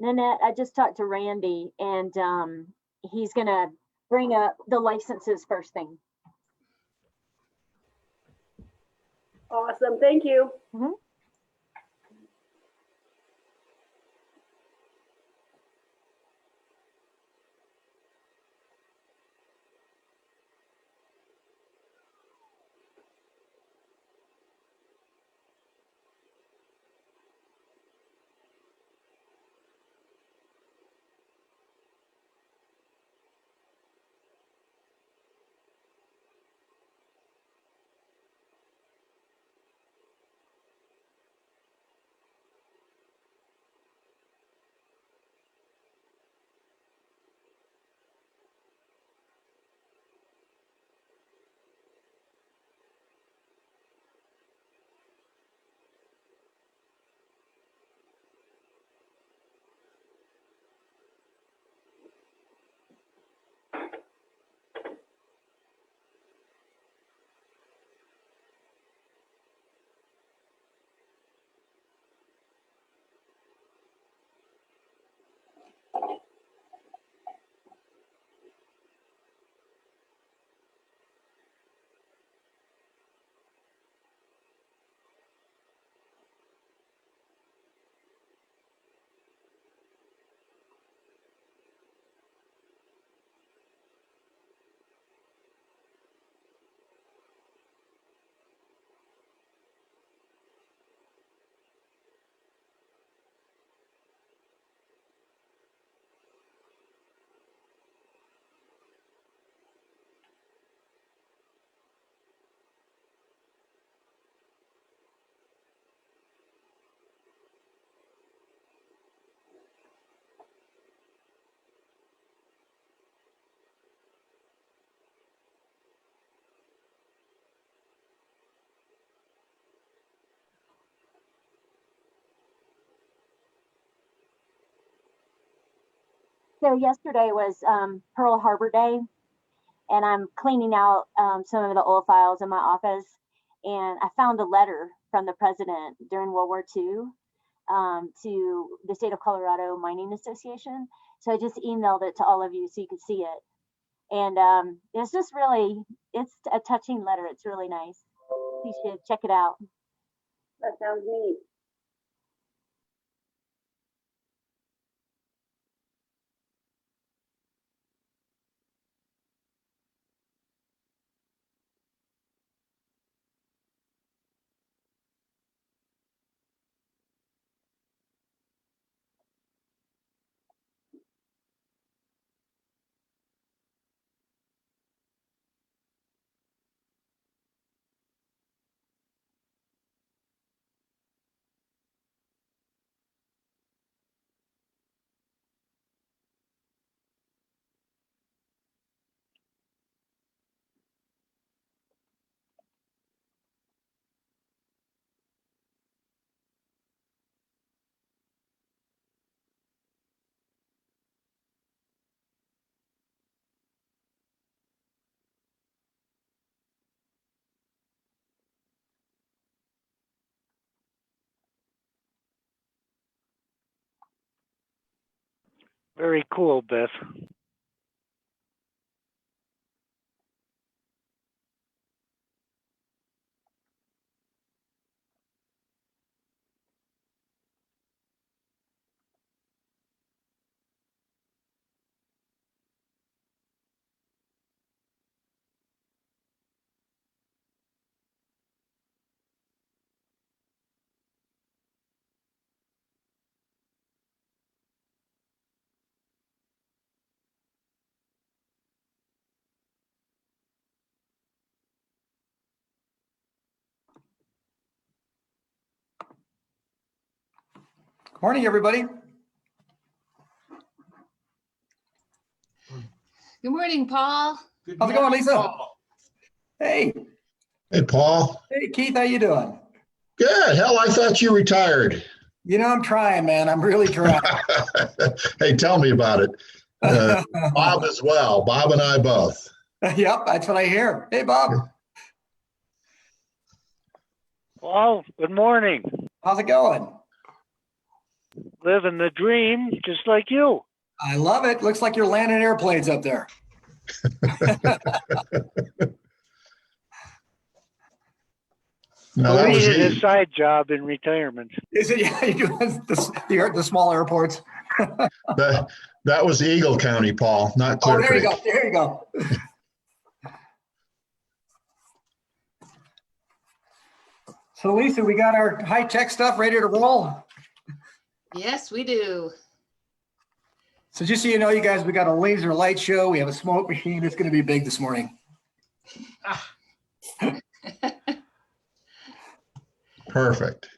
Nanette, I just talked to Randy, and he's going to bring up the licenses first thing. Awesome, thank you. Mhm. So yesterday was Pearl Harbor Day, and I'm cleaning out some of the old files in my office, and I found a letter from the president during World War II to the State of Colorado Mining Association. So I just emailed it to all of you so you could see it. And it's just really, it's a touching letter. It's really nice. You should check it out. That sounds neat. Very cool, Beth. Morning, everybody. Good morning, Paul. How's it going, Lisa? Hey. Hey, Paul. Hey, Keith, how you doing? Good. Hell, I thought you retired. You know, I'm trying, man. I'm really trying. Hey, tell me about it. Bob as well. Bob and I both. Yep, that's what I hear. Hey, Bob. Well, good morning. How's it going? Living the dream, just like you. I love it. Looks like you're landing airplanes up there. No, I that was needed a easy. side job in retirement. Is it? Yeah, you do the small airports. That, that was Eagle County, Paul, not Oh, Clear there you Creek. go. There you go. So Lisa, we got our high-tech stuff ready to roll. Yes, we do. So just so you know, you guys, we got a laser light show. We have a smoke machine. It's going to be big this morning. Perfect.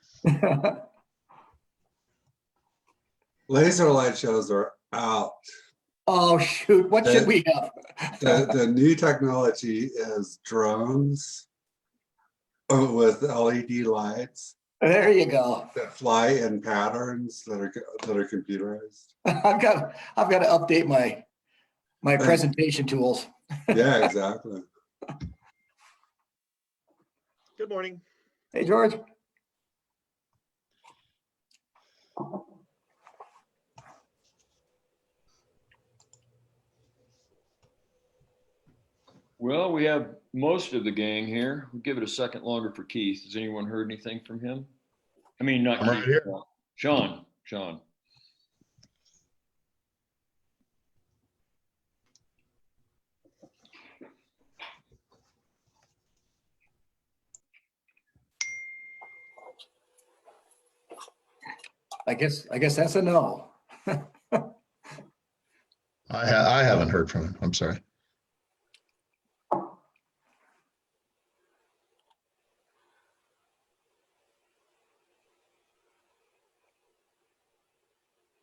Laser light shows are out. Oh, shoot. What should we have? The new technology is drones with LED lights There you go. that fly in patterns that are computerized. I've got to update my presentation tools. Yeah, exactly. Good morning. Hey, George. Well, we have most of the gang here. We'll give it a second longer for Keith. Has anyone heard anything from him? I mean, not I'm right Keith. here. Sean. I guess that's a no. I haven't heard from him. I'm sorry.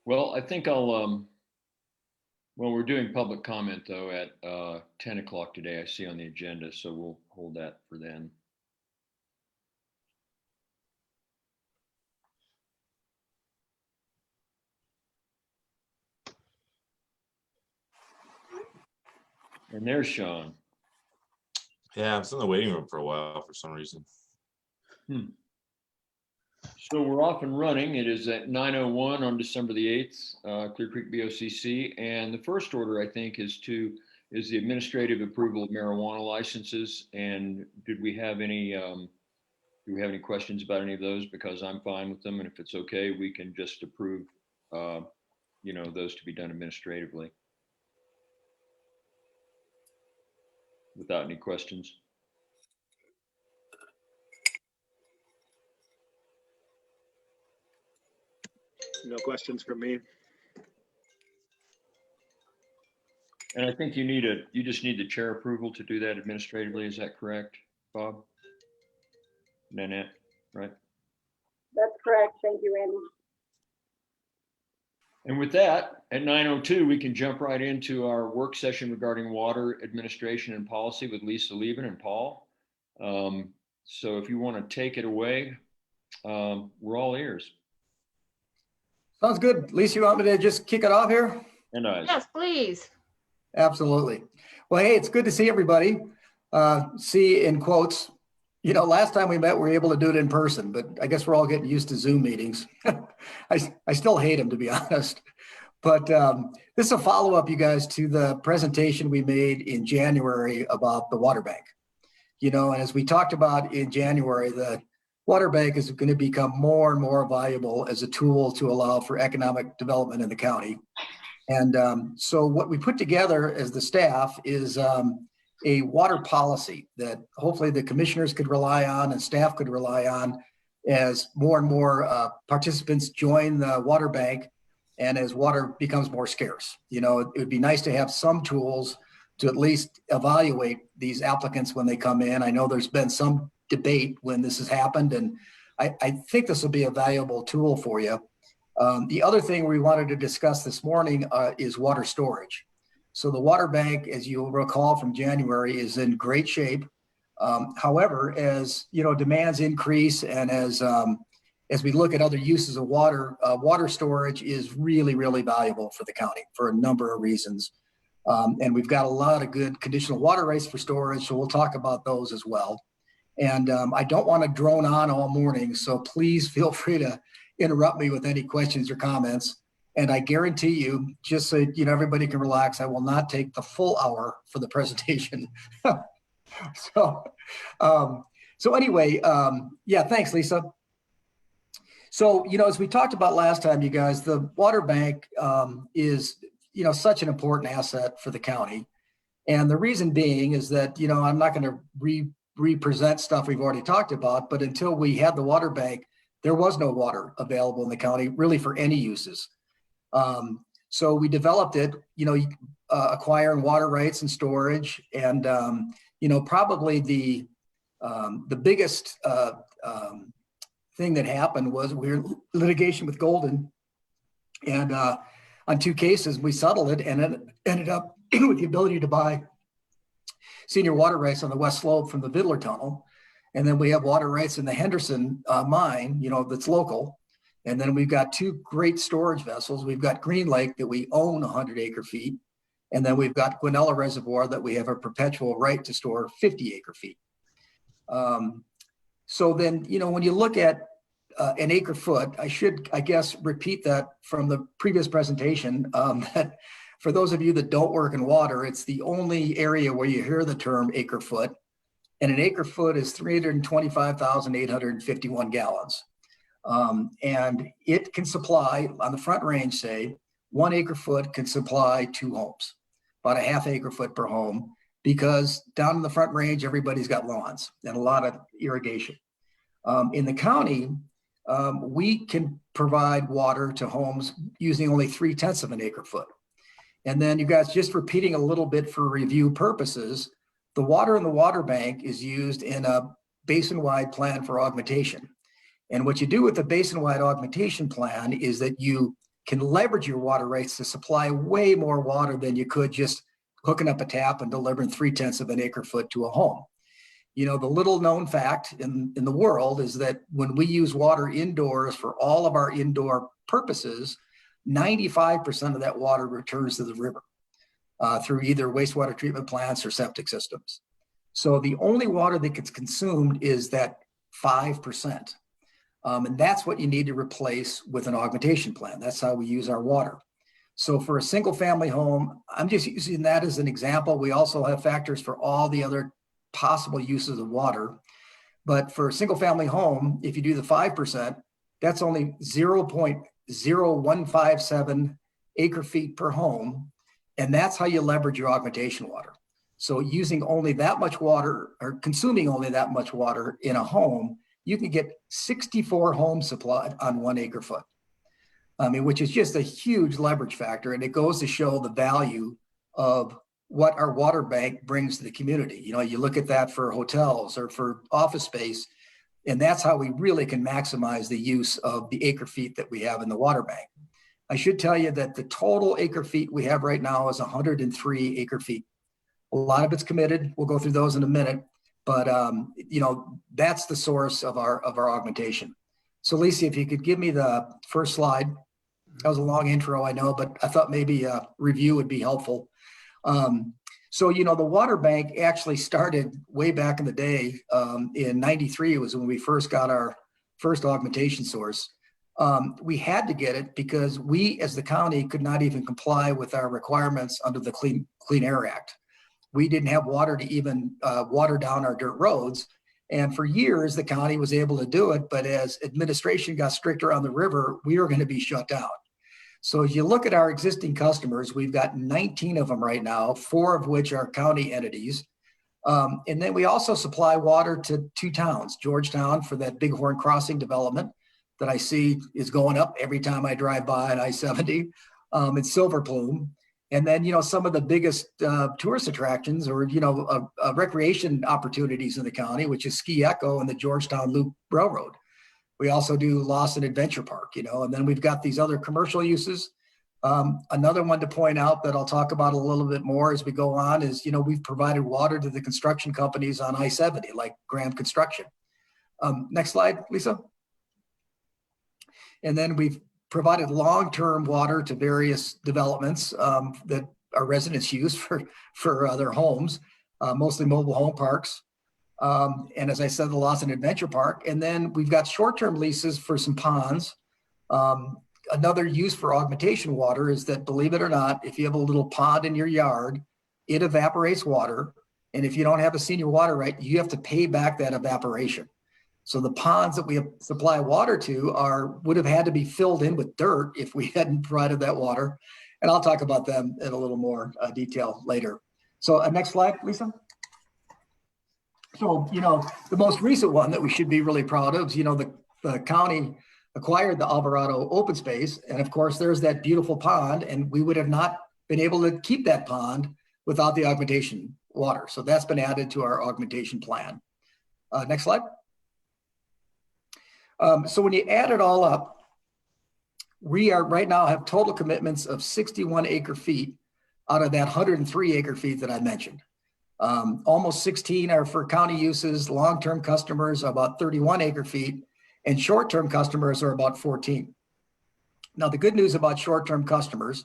Well, I think I'll, well, we're doing public comment though at 10 o'clock today, I see on the agenda, so we'll hold that for then. And there's Sean. Yeah, I was in the waiting room for a while for some reason. So we're off and running. It is at 9:01 on December the 8th, Clear Creek BOCC. And the first order, I think, is the administrative approval of marijuana licenses. And did we have any questions about any of those? Because I'm fine with them. And if it's okay, we can just approve, those to be done administratively without any questions. No questions from me. And I think you just need the chair approval to do that administratively. Is that correct, Bob? Nanette, right? That's correct. Thank you, Randy. And with that, at 9:02, we can jump right into our work session regarding water administration and policy with Lisa Lieben and Paul. So if you want to take it away, we're all ears. Sounds good. Lisa, you want me to just kick it off here? And eyes. Yes, please. Absolutely. Well, hey, it's good to see everybody. See in quotes. Last time we met, we were able to do it in person, but I guess we're all getting used to Zoom meetings. I still hate them, to be honest. But this is a follow-up, you guys, to the presentation we made in January about the water bank. And as we talked about in January, the water bank is going to become more and more valuable as a tool to allow for economic development in the county. And so what we put together as the staff is a water policy that hopefully the commissioners could rely on and staff could rely on as more and more participants join the water bank and as water becomes more scarce. It would be nice to have some tools to at least evaluate these applicants when they come in. I know there's been some debate when this has happened, and I think this will be a valuable tool for you. The other thing we wanted to discuss this morning is water storage. So the water bank, as you'll recall from January, is in great shape. However, as demands increase and as we look at other uses of water, water storage is really, really valuable for the county for a number of reasons. And we've got a lot of good conditional water rights for storage, so we'll talk about those as well. And I don't want to drone on all morning, so please feel free to interrupt me with any questions or comments. And I guarantee you, just so you know, everybody can relax, I will not take the full hour for the presentation. So, anyway, yeah, thanks, Lisa. So, as we talked about last time, you guys, the water bank is, such an important asset for the county. And the reason being is that, I'm not going to re-present stuff we've already talked about, but until we had the water bank, there was no water available in the county really for any uses. So we developed it, acquiring water rights and storage. And, probably the biggest thing that happened was we were in litigation with Golden. And on 2 cases, we settled it and it ended up with the ability to buy senior water rights on the west slope from the Vidler Tunnel. And then we have water rights in the Henderson mine, that's local. And then we've got 2 great storage vessels. We've got Green Lake that we own 100 acre feet. And then we've got Guanella Reservoir that we have a perpetual right to store 50 acre feet. So then, when you look at an acre foot, I should, I guess, repeat that from the previous presentation, that for those of you that don't work in water, it's the only area where you hear the term acre foot. And an acre foot is 325,851 gallons. And it can supply, on the Front Range, say, 1 acre foot can supply 2 homes, about a ½ acre foot per home, because down in the Front Range, everybody's got lawns and a lot of irrigation. In the county, we can provide water to homes using only 3/10 of an acre foot. And then you guys, just repeating a little bit for review purposes, the water in the water bank is used in a basin-wide plan for augmentation. And what you do with the basin-wide augmentation plan is that you can leverage your water rights to supply way more water than you could just hooking up a tap and delivering 3/10 of an acre foot to a home. The little known fact in the world is that when we use water indoors for all of our indoor purposes, 95% of that water returns to the river through either wastewater treatment plants or septic systems. So the only water that gets consumed is that 5%. And that's what you need to replace with an augmentation plan. That's how we use our water. So for a single family home, I'm just using that as an example. We also have factors for all the other possible uses of water. But for a single family home, if you do the 5%, that's only 0.0157 acre feet per home. And that's how you leverage your augmentation water. So using only that much water or consuming only that much water in a home, you can get 64 homes supplied on 1 acre foot. Which is just a huge leverage factor. And it goes to show the value of what our water bank brings to the community. You look at that for hotels or for office space, and that's how we really can maximize the use of the acre feet that we have in the water bank. I should tell you that the total acre feet we have right now is 103 acre feet. A lot of it's committed. We'll go through those in a minute, but that's the source of our augmentation. So Lisa, if you could give me the first slide. That was a long intro, I know, but I thought maybe a review would be helpful. So the water bank actually started way back in the day. In '93 was when we first got our first augmentation source. We had to get it because we, as the county, could not even comply with our requirements under the Clean Air Act. We didn't have water to even water down our dirt roads. And for years, the county was able to do it. But as administration got stricter on the river, we were going to be shut down. So as you look at our existing customers, we've got 19 of them right now, 4 of which are county entities. And then we also supply water to 2 towns, Georgetown for that Bighorn Crossing development that I see is going up every time I drive by on I-70, and Silver Plume. And then, some of the biggest tourist attractions or, recreation opportunities in the county, which is Ski Echo and the Georgetown Loop Railroad. We also do Lawson Adventure Park, and then we've got these other commercial uses. Another one to point out that I'll talk about a little bit more as we go on is, we've provided water to the construction companies on I-70, like Graham Construction. Next slide, Lisa. And then we've provided long-term water to various developments that our residents use for their homes, mostly mobile home parks. And as I said, the Lawson Adventure Park. And then we've got short-term leases for some ponds Another use for augmentation water is that, believe it or not, if you have a little pond in your yard, it evaporates water. And if you don't have a senior water right, you have to pay back that evaporation. So the ponds that we supply water to would have had to be filled in with dirt if we hadn't provided that water. And I'll talk about them in a little more detail later. So next slide, Lisa. So, the most recent one that we should be really proud of is, the county acquired the Alvarado open space. And of course, there's that beautiful pond, and we would have not been able to keep that pond without the augmentation water. So that's been added to our augmentation plan. Next slide. So when you add it all up, we are right now have total commitments of 61 acre feet out of that 103 acre feet that I mentioned. Almost 16 are for county uses. Long-term customers are about 31 acre feet, and short-term customers are about 14. Now, the good news about short-term customers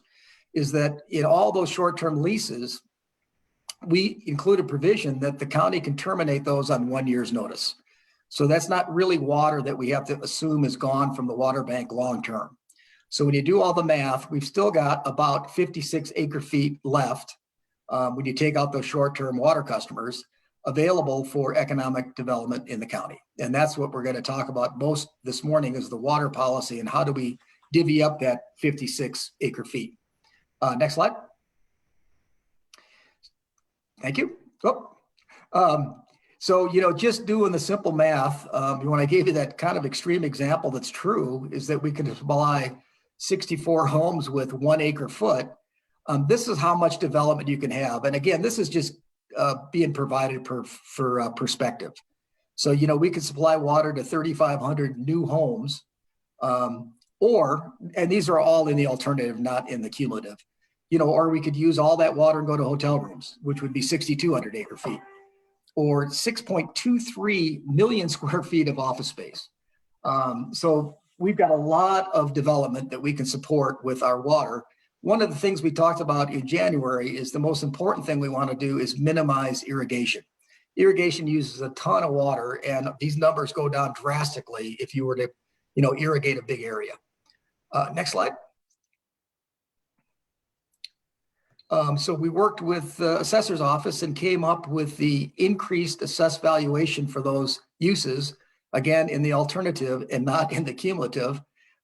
is that in all those short-term leases, we include a provision that the county can terminate those on 1 year's notice. So that's not really water that we have to assume is gone from the water bank long-term. So when you do all the math, we've still got about 56 acre feet left when you take out those short-term water customers available for economic development in the county. And that's what we're going to talk about most this morning is the water policy and how do we divvy up that 56 acre feet. Next slide. Thank you. So, just doing the simple math, when I gave you that kind of extreme example that's true, is that we can supply 64 homes with 1 acre foot. This is how much development you can have. And again, this is just being provided for perspective. So, we could supply water to 3,500 new homes, and these are all in the alternative, not in the cumulative, or we could use all that water and go to hotel rooms, which would be 6,200 acre feet. Or 6.23 million square feet of office space. So we've got a lot of development that we can support with our water. One of the things we talked about in January is the most important thing we want to do is minimize irrigation. Irrigation uses a ton of water, and these numbers go down drastically if you were to, irrigate a big area. Next slide. So we worked with the assessor's office and came up with the increased assessed valuation for those uses, again, in the alternative and not in the cumulative.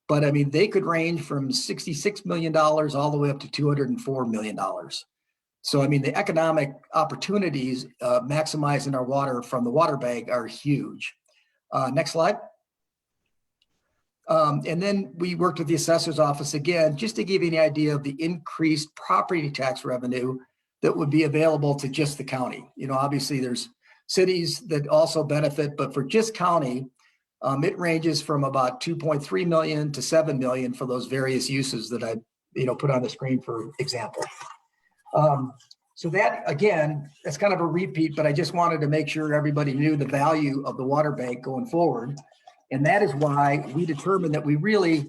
But I mean, they could range from $66 million all the way up to $204 million. So, I mean, the economic opportunities maximizing our water from the water bank are huge. Next slide. And then we worked with the assessor's office again, just to give you an idea of the increased property tax revenue that would be available to just the county. Obviously there's cities that also benefit, but for just county, it ranges from about 2.3 million to 7 million for those various uses that I, put on the screen for example. So that, again, that's kind of a repeat, but I just wanted to make sure everybody knew the value of the water bank going forward. And that is why we determined that we really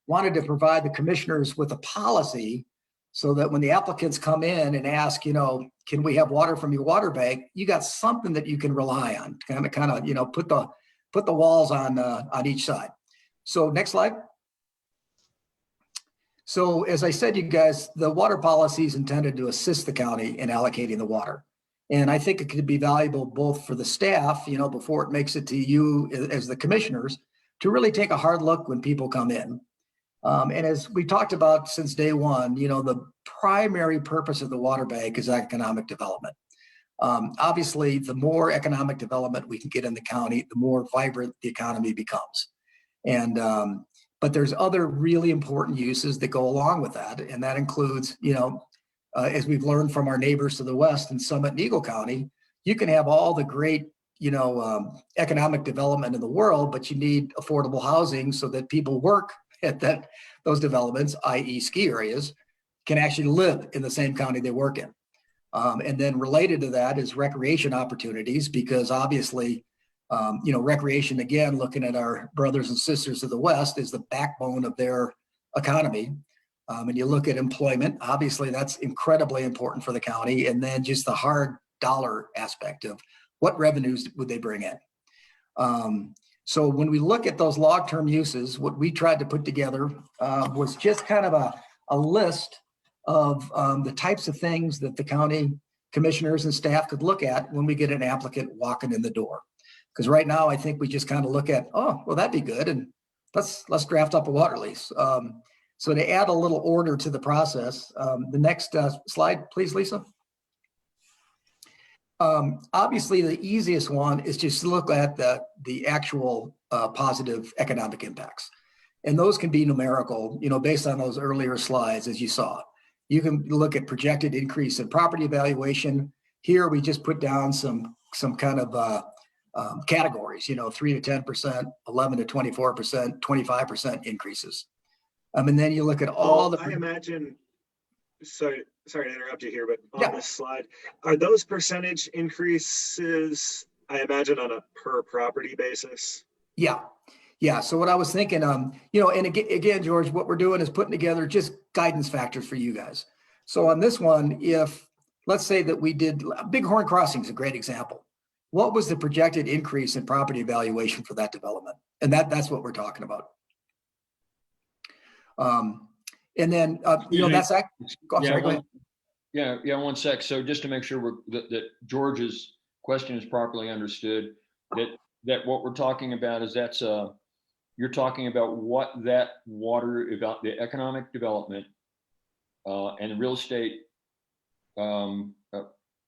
wanted to provide the commissioners with a policy so that when the applicants come in and ask, can we have water from your water bank, you got something that you can rely on, kind of, put the walls on each side. So next slide. So as I said, you guys, the water policy is intended to assist the county in allocating the water. And I think it could be valuable both for the staff, before it makes it to you as the commissioners, to really take a hard look when people come in. And as we talked about since day one, the primary purpose of the water bank is economic development. Obviously, the more economic development we can get in the county, the more vibrant the economy becomes. And but there's other really important uses that go along with that. And that includes, as we've learned from our neighbors to the west in Summit and Eagle County, you can have all the great, economic development in the world, but you need affordable housing so that people work at those developments, i.e. ski areas, can actually live in the same county they work in. And then related to that is recreation opportunities, because obviously, recreation, again, looking at our brothers and sisters of the West, is the backbone of their economy. And you look at employment, obviously that's incredibly important for the county. And then just the hard dollar aspect of what revenues would they bring in. So when we look at those long-term uses, what we tried to put together was just kind of a list of the types of things that the county commissioners and staff could look at when we get an applicant walking in the door. Because right now, I think we just kind of look at, oh, well, that'd be good, and let's draft up a water lease. So to add a little order to the process, the next slide, please, Lisa. Obviously, the easiest one is just to look at the actual positive economic impacts. And those can be numerical, based on those earlier slides, as you saw. You can look at projected increase in property valuation. Here, we just put down some kind of categories, 3 to 10%, 11 to 24%, 25% increases. And then you look at all the. I imagine, sorry to interrupt you here, but on Yeah. this slide, are those percentage increases, I imagine, on a per property basis? Yeah. So what I was thinking, and again, George, what we're doing is putting together just guidance factors for you guys. So on this one, if let's say that we did Bighorn Crossing is a great example. What was the projected increase in property valuation for that development? And that's what we're talking about. And then that's that. Oh, sorry, go ahead. Yeah, 1 sec. So just to make sure that George's question is properly understood, that what we're talking about is you're talking about what that water, about the economic development and the real estate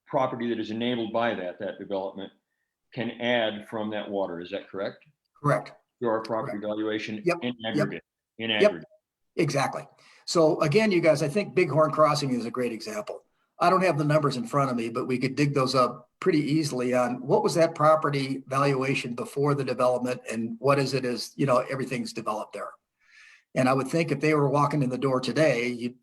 property that is enabled by that development can add from that water. Is that correct? Correct. To our property valuation in aggregate. Yep. Exactly. So again, you guys, I think Bighorn Crossing is a great example. I don't have the numbers in front of me, but we could dig those up pretty easily on what was that property valuation before the development and what is it as, everything's developed there. And I would think if they were walking in the door today, you'd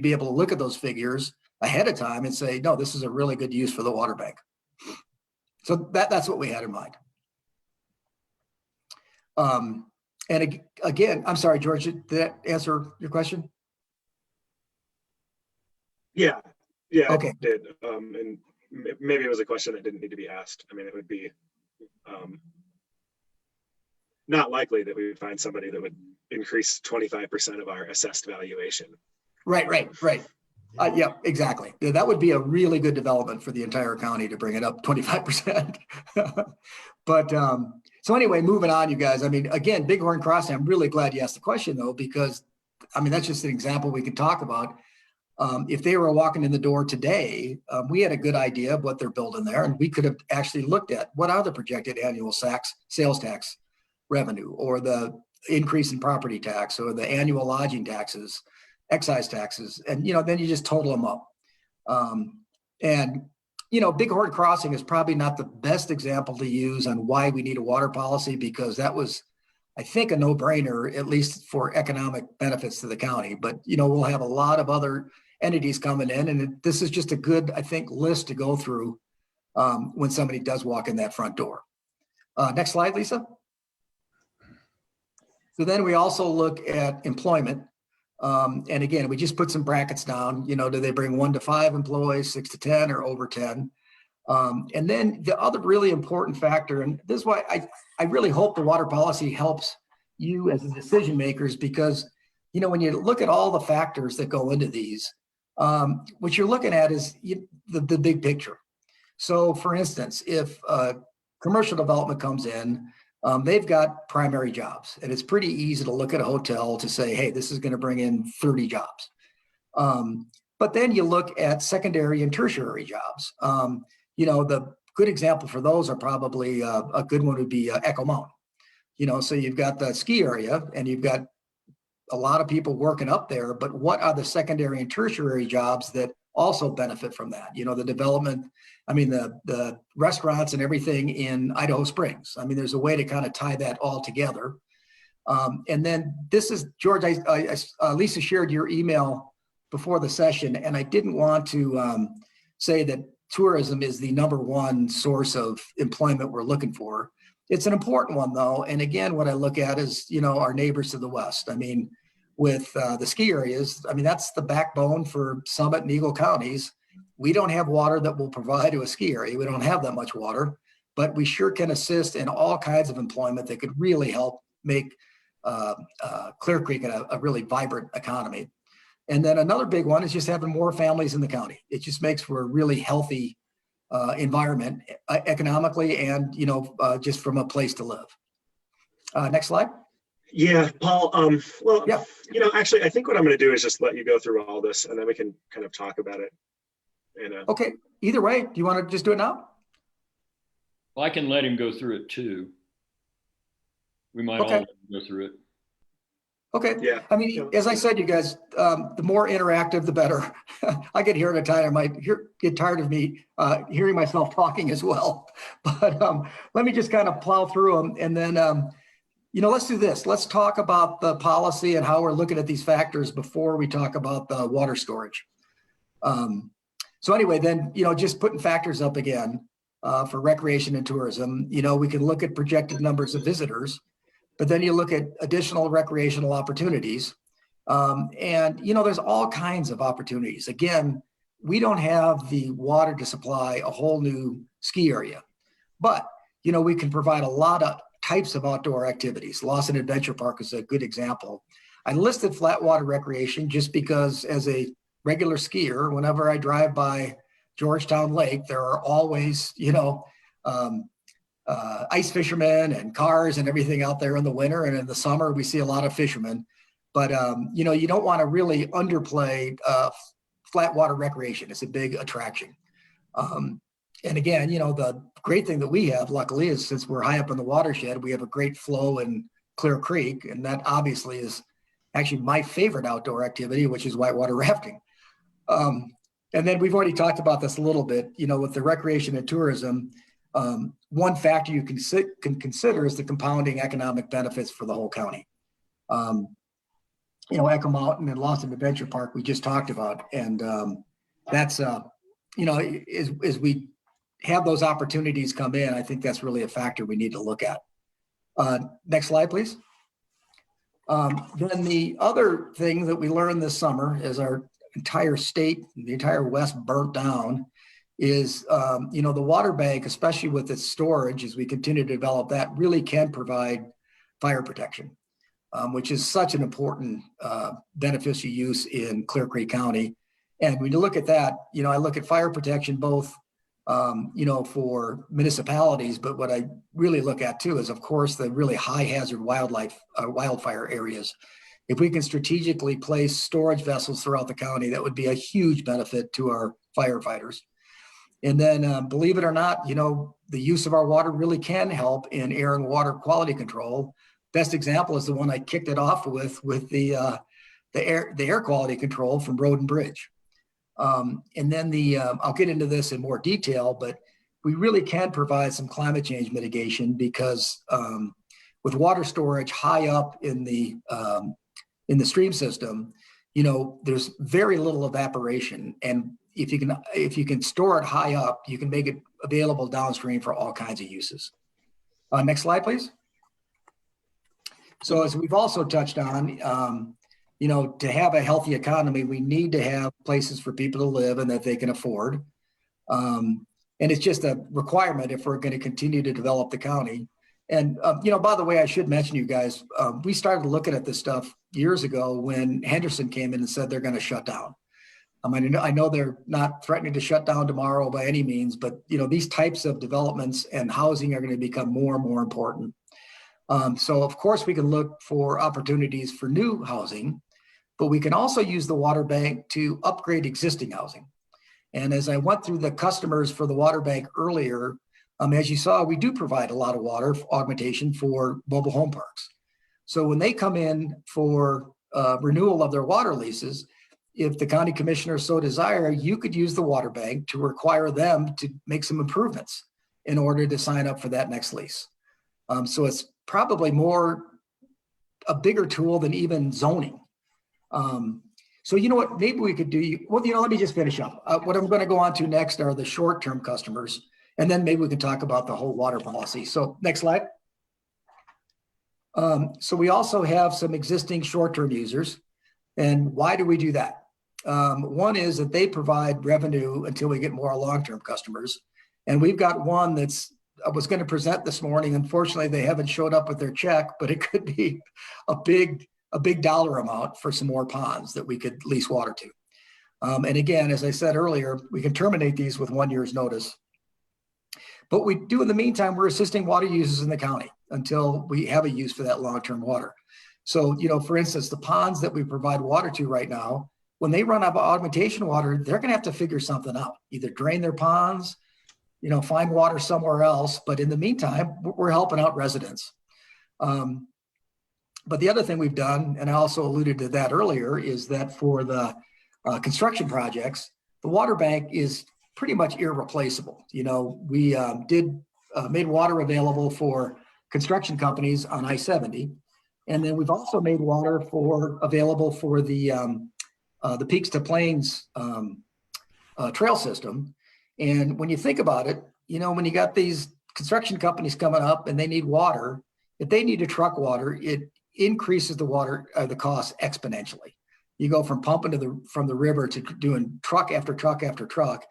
be able to look at those figures ahead of time and say, no, this is a really good use for the water bank. So that's what we had in mind. And again, I'm sorry, George, did that answer your question? Yeah, Okay. it did. And maybe it was a question that didn't need to be asked. I mean, it would be not likely that we would find somebody that would increase 25% of our assessed valuation. Right. Yeah, exactly. Yeah, that would be a really good development for the entire county to bring it up 25%. But so anyway, moving on, you guys. I mean, again, Bighorn Crossing, I'm really glad you asked the question though, because I mean, that's just an example we could talk about. If they were walking in the door today, we had a good idea of what they're building there, and we could have actually looked at what are the projected annual sales tax revenue, or the increase in property tax, or the annual lodging taxes, excise taxes, and then you just total them up. And Bighorn Crossing is probably not the best example to use on why we need a water policy, because that was, I think, a no-brainer, at least for economic benefits to the county. But we'll have a lot of other entities coming in, and this is just a good, I think, list to go through when somebody does walk in that front door. Next slide, Lisa. So then we also look at employment. And again, we just put some brackets down, do they bring 1 to 5 employees, 6 to 10, or over 10? And then the other really important factor, and this is why I really hope the water policy helps you as the decision makers, because, when you look at all the factors that go into these, what you're looking at is the big picture. So for instance, if commercial development comes in, they've got primary jobs, and it's pretty easy to look at a hotel to say, hey, this is going to bring in 30 jobs. But then you look at secondary and tertiary jobs. The good example for those are probably a good one would be Echo Mountain. So you've got the ski area and you've got a lot of people working up there, but what are the secondary and tertiary jobs that also benefit from that? The development, the restaurants and everything in Idaho Springs. There's a way to kind of tie that all together. And then this is, George, Lisa shared your email before the session, and I didn't want to say that tourism is the #1 source of employment we're looking for. It's an important one though. And again, what I look at is, our neighbors to the west. With the ski areas, that's the backbone for Summit and Eagle counties. We don't have water that will provide to a ski area. We don't have that much water. but we sure can assist in all kinds of employment that could really help make Clear Creek a really vibrant economy. And then another big one is just having more families in the county. It just makes for a really healthy environment economically and, just from a place to live. Next slide. Yeah, Paul, well, Yeah. Actually, I think what I'm going to do is just let you go through all this and then we can kind of talk about it. Okay, either way, do you want to just do it now? Well, I can let him go through it too. We might all let him go through it. Okay. Yeah. I mean, as I said, you guys, the more interactive, the better. I get here at a time, I might get tired of me hearing myself talking as well. But let me just kind of plow through them. And then, let's do this. Let's talk about the policy and how we're looking at these factors before we talk about the water storage. So anyway, then, just putting factors up again for recreation and tourism, we can look at projected numbers of visitors. But then you look at additional recreational opportunities. And, there's all kinds of opportunities. Again, we don't have the water to supply a whole new ski area. But, we can provide a lot of types of outdoor activities. Lawson Adventure Park is a good example. I listed flat water recreation just because as a regular skier, whenever I drive by Georgetown Lake, there are always, ice fishermen and cars and everything out there in the winter, and in the summer we see a lot of fishermen. But you don't want to really underplay flat water recreation. It's a big attraction. And again, the great thing that we have, luckily, is since we're high up in the watershed, we have a great flow in Clear Creek, and that obviously is actually my favorite outdoor activity, which is whitewater rafting. And then we've already talked about this a little bit, with the recreation and tourism. One factor you can consider is the compounding economic benefits for the whole county. Echo Mountain and Lawson Adventure Park we just talked about, and that's as we have those opportunities come in, I think that's really a factor we need to look at. Next slide, please. Then the other thing that we learned this summer as our entire state, the entire West burnt down, is, the water bank, especially with its storage, as we continue to develop that, really can provide fire protection, which is such an important beneficial use in Clear Creek County. And when you look at that, I look at fire protection both, for municipalities, but what I really look at too is, of course, the really high hazard wildfire areas. If we can strategically place storage vessels throughout the county, that would be a huge benefit to our firefighters. And then, believe it or not, the use of our water really can help in air and water quality control. Best example is the one I kicked it off with the air quality control from Road and Bridge. And then I'll get into this in more detail, but we really can provide some climate change mitigation because with water storage high up in the stream system, there's very little evaporation, and if you can store it high up, you can make it available downstream for all kinds of uses. Next slide, please. So as we've also touched on, to have a healthy economy, we need to have places for people to live and that they can afford. And it's just a requirement if we're going to continue to develop the county. And, by the way, I should mention, you guys, we started looking at this stuff years ago when Henderson came in and said they're going to shut down. I know they're not threatening to shut down tomorrow by any means, but these types of developments and housing are going to become more and more important. So of course we can look for opportunities for new housing, but we can also use the water bank to upgrade existing housing. And as I went through the customers for the water bank earlier, as you saw, we do provide a lot of water augmentation for mobile home parks. So when they come in for renewal of their water leases, if the county commissioner so desire, you could use the water bank to require them to make some improvements in order to sign up for that next lease. So it's probably a bigger tool than even zoning. So you know what, maybe we could do, let me just finish up. What I'm going to go on to next are the short-term customers, and then maybe we can talk about the whole water policy. So next slide. So we also have some existing short-term users. And why do we do that? One is that they provide revenue until we get more long-term customers. And we've got one that's was going to present this morning. Unfortunately, they haven't showed up with their check, but it could be a big dollar amount for some more ponds that we could lease water to. And again, as I said earlier, we can terminate these with 1 year's notice. But we do in the meantime, we're assisting water users in the county until we have a use for that long-term water. So, for instance, the ponds that we provide water to right now, when they run out of augmentation water, they're going to have to figure something out, either drain their ponds, find water somewhere else. But in the meantime, we're helping out residents. But the other thing we've done, and I also alluded to that earlier, is that for the construction projects, the water bank is pretty much irreplaceable. We made water available for construction companies on I-70. And then we've also made water available for the Peaks to Plains trail system. And when you think about it, when you got these construction companies coming up and they need water, if they need to truck water, it increases the cost exponentially. You go from pumping from the river to doing truck after truck after truck.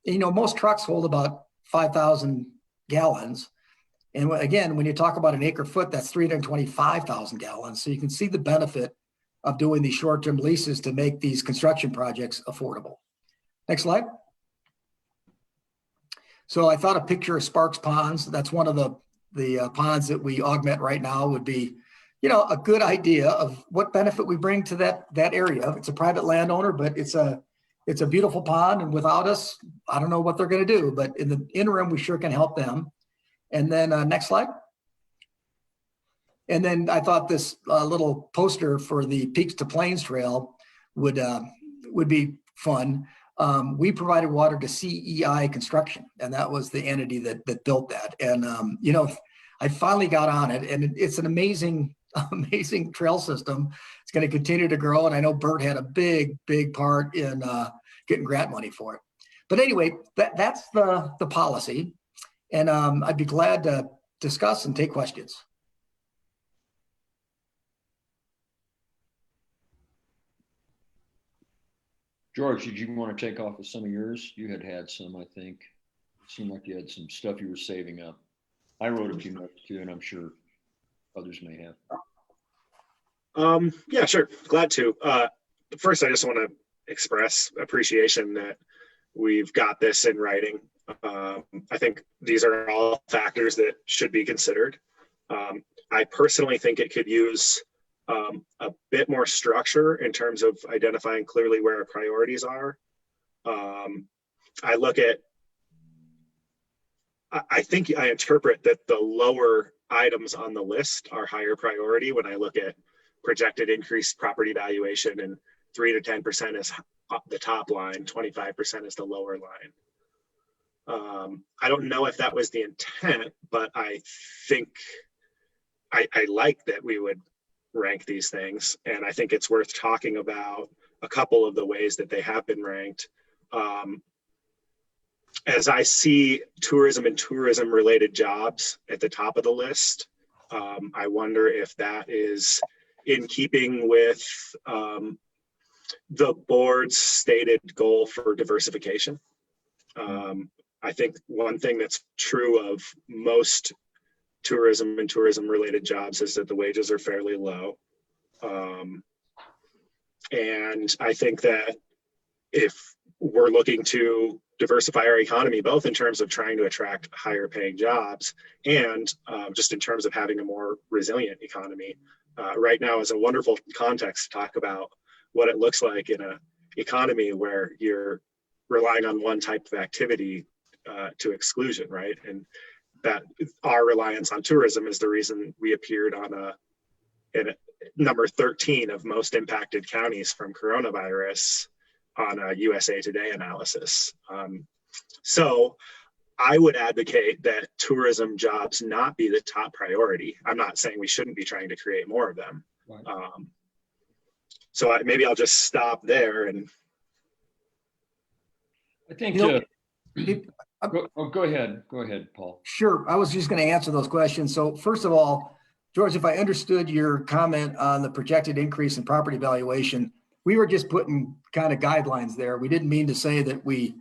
And, most trucks hold about 5,000 gallons. And again, when you talk about an acre foot, that's 325,000 gallons. So you can see the benefit of doing these short-term leases to make these construction projects affordable. Next slide. So I thought a picture of Sparks Ponds, that's one of the ponds that we augment right now, would be, a good idea of what benefit we bring to that area. It's a private landowner, but it's a beautiful pond. And without us, I don't know what they're going to do, but in the interim, we sure can help them. And then next slide. And then I thought this little poster for the Peaks to Plains Trail would be fun. We provided water to CEI Construction, and that was the entity that built that. And I finally got on it, and it's an amazing trail system. It's going to continue to grow, and I know Bert had a big part in getting grant money for it. But anyway, that's the policy, and I'd be glad to discuss and take questions. George, did you want to take off with some of yours? You had some, I think. It seemed like you had some stuff you were saving up. I wrote a few notes too, and I'm sure others may have. Yeah, sure. Glad to. First, I just want to express appreciation that we've got this in writing. I think these are all factors that should be considered. I personally think it could use a bit more structure in terms of identifying clearly where our priorities are. I think I interpret that the lower items on the list are higher priority when I look at projected increased property valuation, and 3 to 10% is the top line, 25% is the lower line. I don't know if that was the intent, but I think I like that we would rank these things. And I think it's worth talking about a couple of the ways that they have been ranked. As I see tourism and tourism related jobs at the top of the list, I wonder if that is in keeping with the board's stated goal for diversification. I think one thing that's true of most tourism and tourism related jobs is that the wages are fairly low. And I think that if we're looking to diversify our economy, both in terms of trying to attract higher paying jobs and just in terms of having a more resilient economy, right now is a wonderful context to talk about what it looks like in an economy where you're relying on one type of activity to exclusion, right? And that our reliance on tourism is the reason we appeared on number 13 of most impacted counties from coronavirus on a USA Today analysis. So I would advocate that tourism jobs not be the top priority. I'm not saying we shouldn't be trying to create more of them. Right. So maybe I'll just stop there. And I think, go ahead, Paul. Sure, I was just going to answer those questions. So first of all, George, if I understood your comment on the projected increase in property valuation, we were just putting kind of guidelines there. We didn't mean to say that we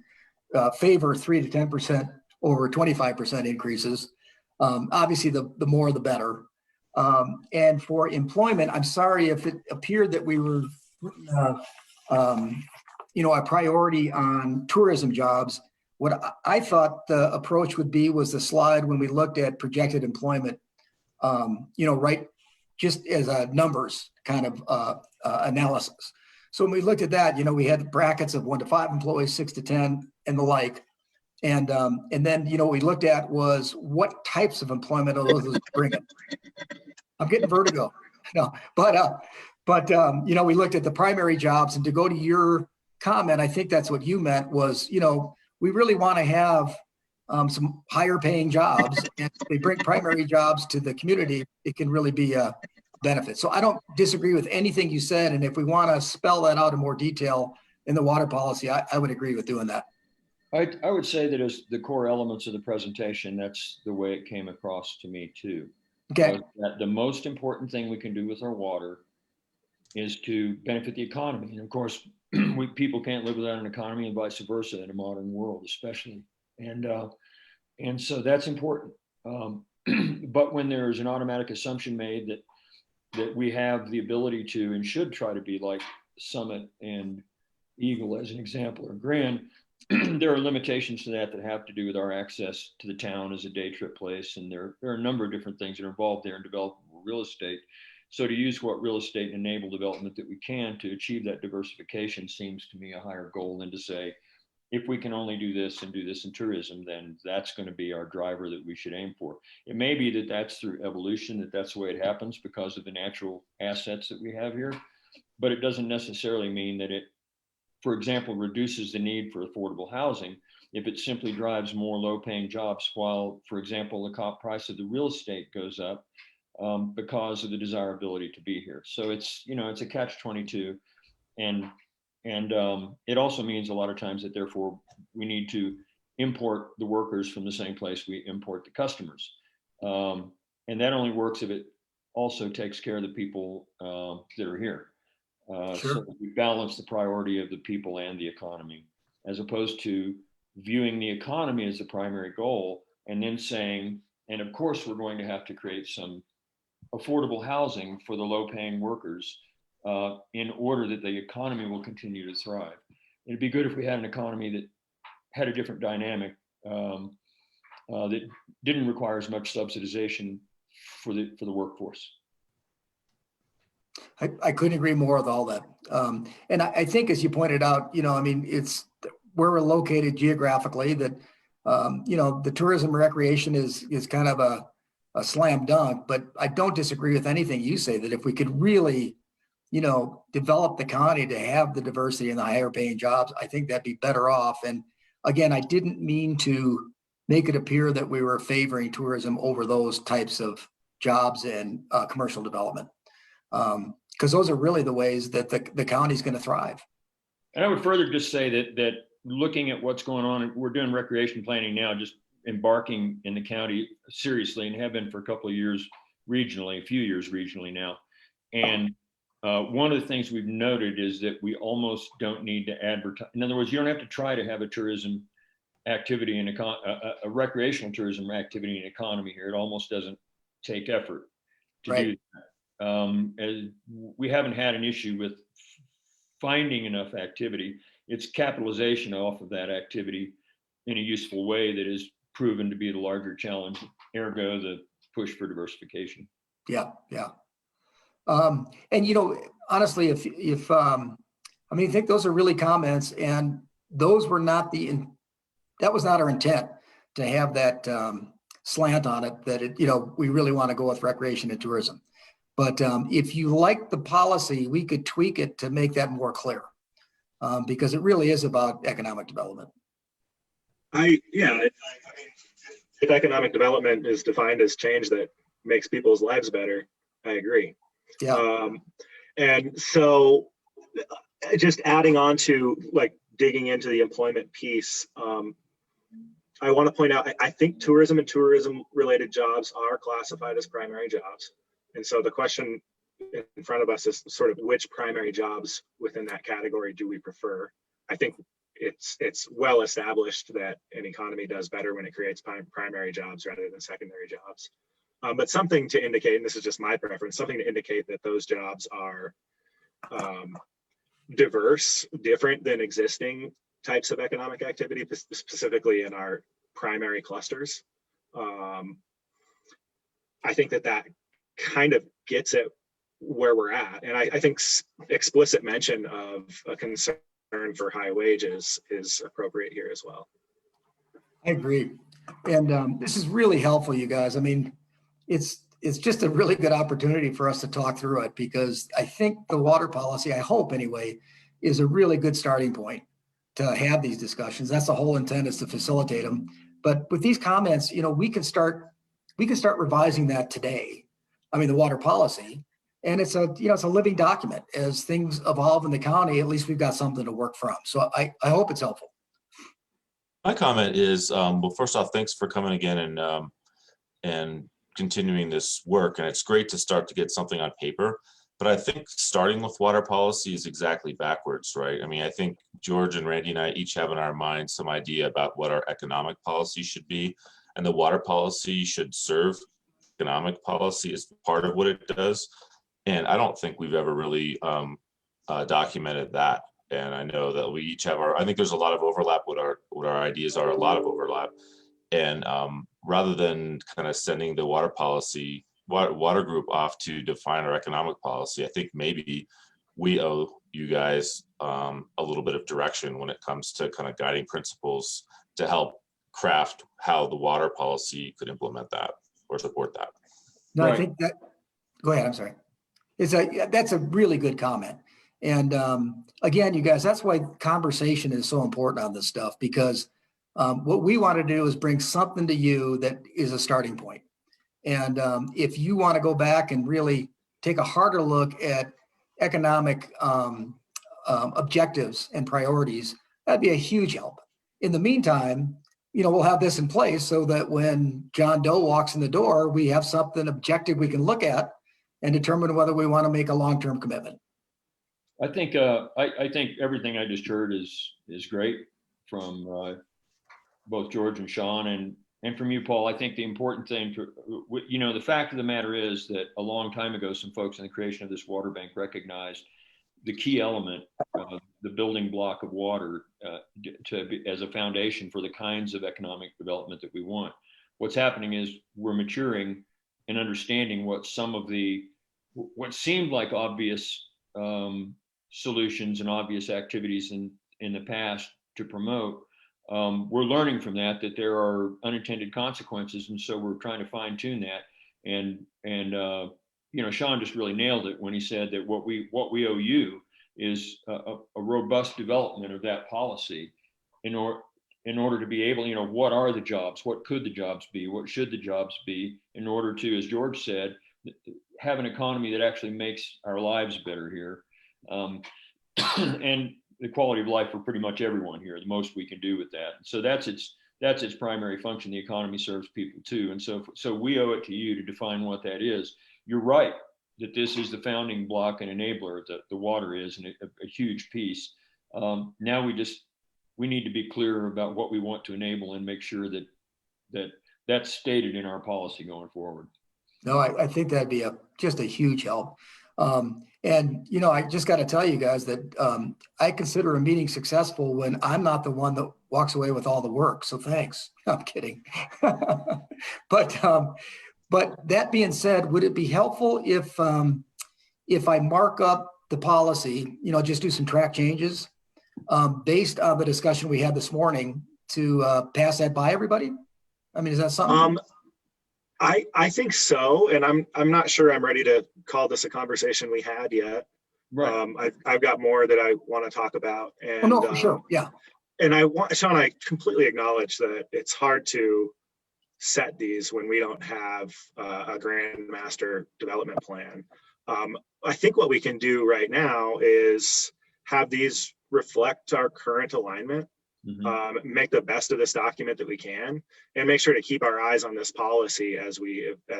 favor 3 to 10% over 25% increases. Obviously, the more the better. And for employment, I'm sorry if it appeared that we were, a priority on tourism jobs. What I thought the approach would be was the slide when we looked at projected employment, right, just as a numbers kind of analysis. So when we looked at that, we had brackets of 1 to 5 employees, 6 to 10, and the like. And then, what we looked at was what types of employment are those bringing. I'm getting vertigo. No, but we looked at the primary jobs, and to go to your comment, I think that's what you meant was, we really want to have some higher paying jobs, and if they bring primary jobs to the community, it can really be a benefit. So I don't disagree with anything you said. And if we want to spell that out in more detail in the water policy, I would agree with doing that. I would say that as the core elements of the presentation, that's the way it came across to me too. Okay. That the most important thing we can do with our water is to benefit the economy. And of course, people can't live without an economy, and vice versa in a modern world, especially. And so that's important. But when there's an automatic assumption made that we have the ability to and should try to be like Summit and Eagle as an example, or Grand, there are limitations to that have to do with our access to the town as a day trip place. And there are a number of different things that are involved there in developing real estate. So to use what real estate and enable development that we can to achieve that diversification seems to me a higher goal than to say, if we can only do this and do this in tourism, then that's going to be our driver that we should aim for. It may be that that's through evolution, that's the way it happens because of the natural assets that we have here, but it doesn't necessarily mean that it, for example, reduces the need for affordable housing if it simply drives more low-paying jobs while, for example, the price of the real estate goes up because of the desirability to be here. So it's a catch-22, and it also means a lot of times that therefore we need to import the workers from the same place we import the customers, and that only works if it also takes care of the people that are here. Sure. So that we balance the priority of the people and the economy, as opposed to viewing the economy as the primary goal and then saying, and of course we're going to have to create some affordable housing for the low-paying workers in order that the economy will continue to thrive. It'd be good if we had an economy that had a different dynamic that didn't require as much subsidization for the workforce. I couldn't agree more with all that. And I think, as you pointed out, it's where we're located geographically that, the tourism recreation is kind of a slam dunk, but I don't disagree with anything you say, that if we could really, develop the county to have the diversity and the higher paying jobs, I think that'd be better off. And again, I didn't mean to make it appear that we were favoring tourism over those types of jobs and commercial development. Because those are really the ways that the county's going to thrive. And I would further just say that looking at what's going on, we're doing recreation planning now, just embarking in the county seriously, and have been for a couple of years regionally, a few years regionally now. And one of the things we've noted is that we almost don't need to advertise. In other words, you don't have to try to have a tourism activity and a recreational tourism activity and economy here. It almost doesn't take effort to do that. As we haven't had an issue with finding enough activity. It's capitalization off of that activity in a useful way that is proven to be the larger challenge, ergo the push for diversification. Yeah. And honestly, if I think those are really comments, and those were not that was not our intent to have that slant on it, that we really want to go with recreation and tourism. But if you like the policy, we could tweak it to make that more clear, because it really is about economic development. If economic development is defined as change that makes people's lives better, I agree. Yeah. And so just adding on to digging into the employment piece, I want to point out, I think tourism and tourism related jobs are classified as primary jobs. And so the question in front of us is sort of which primary jobs within that category do we prefer? I think it's well established that an economy does better when it creates primary jobs rather than secondary jobs. But something to indicate, and this is just my preference, something to indicate that those jobs are diverse, different than existing types of economic activity, specifically in our primary clusters. I think that kind of gets at where we're at. And I think explicit mention of a concern for high wages is appropriate here as well. I agree. And this is really helpful, you guys. I mean, it's just a really good opportunity for us to talk through it, because I think the water policy, I hope anyway, is a really good starting point to have these discussions. That's the whole intent, is to facilitate them. But with these comments, we can start revising that today. I mean, the water policy, and it's a living document. As things evolve in the county, at least we've got something to work from. So I hope it's helpful. My comment is, well, first off, thanks for coming again and continuing this work. And it's great to start to get something on paper. But I think starting with water policy is exactly backwards, right? I mean, I think George and Randy and I each have in our minds some idea about what our economic policy should be. And the water policy should serve economic policy as part of what it does. And I don't think we've ever really documented that. And I know that we each have I think there's a lot of overlap with what our ideas are, a lot of overlap. And rather than kind of sending the water group off to define our economic policy, I think maybe we owe you guys a little bit of direction when it comes to kind of guiding principles to help craft how the water policy could implement that or support that. No, Right. I think that, go ahead, I'm sorry. That's a really good comment. And again, you guys, that's why conversation is so important on this stuff, because what we want to do is bring something to you that is a starting point. And if you want to go back and really take a harder look at economic objectives and priorities, that'd be a huge help. In the meantime, we'll have this in place so that when John Doe walks in the door, we have something objective we can look at and determine whether we want to make a long-term commitment. I think I think everything I just heard is great from both George and Sean, and from you, Paul. I think the important thing, the fact of the matter is that a long time ago, some folks in the creation of this water bank recognized the key element, the building block of water, as a foundation for the kinds of economic development that we want. What's happening is we're maturing and understanding what seemed like obvious solutions and obvious activities in the past to promote. We're learning from that there are unintended consequences, and so we're trying to fine tune that. And Sean just really nailed it when he said that what we owe you is a robust development of that policy in order to be able, what are the jobs? What could the jobs be? What should the jobs be in order to, as George said, have an economy that actually makes our lives better here, and the quality of life for pretty much everyone here, the most we can do with that. So that's its primary function. The economy serves people too. And so we owe it to you to define what that is. You're right that this is the founding block and enabler, the water is, and a huge piece. Now we need to be clear about what we want to enable and make sure that that's stated in our policy going forward. No, I think that'd be just a huge help. And I just got to tell you guys that I consider a meeting successful when I'm not the one that walks away with all the work. So thanks. I'm kidding. But that being said, would it be helpful if I mark up the policy, just do some track changes based on the discussion we had this morning to pass that by everybody? I mean, is that something? I think so, and I'm not sure I'm ready to call this a conversation we had yet. Right. I've got more that I want to talk about, and No, for sure, yeah. And Sean, I completely acknowledge that it's hard to set these when we don't have a grand master development plan. I think what we can do right now is have these reflect our current alignment. Mm-hmm. Make the best of this document that we can, and make sure to keep our eyes on this policy as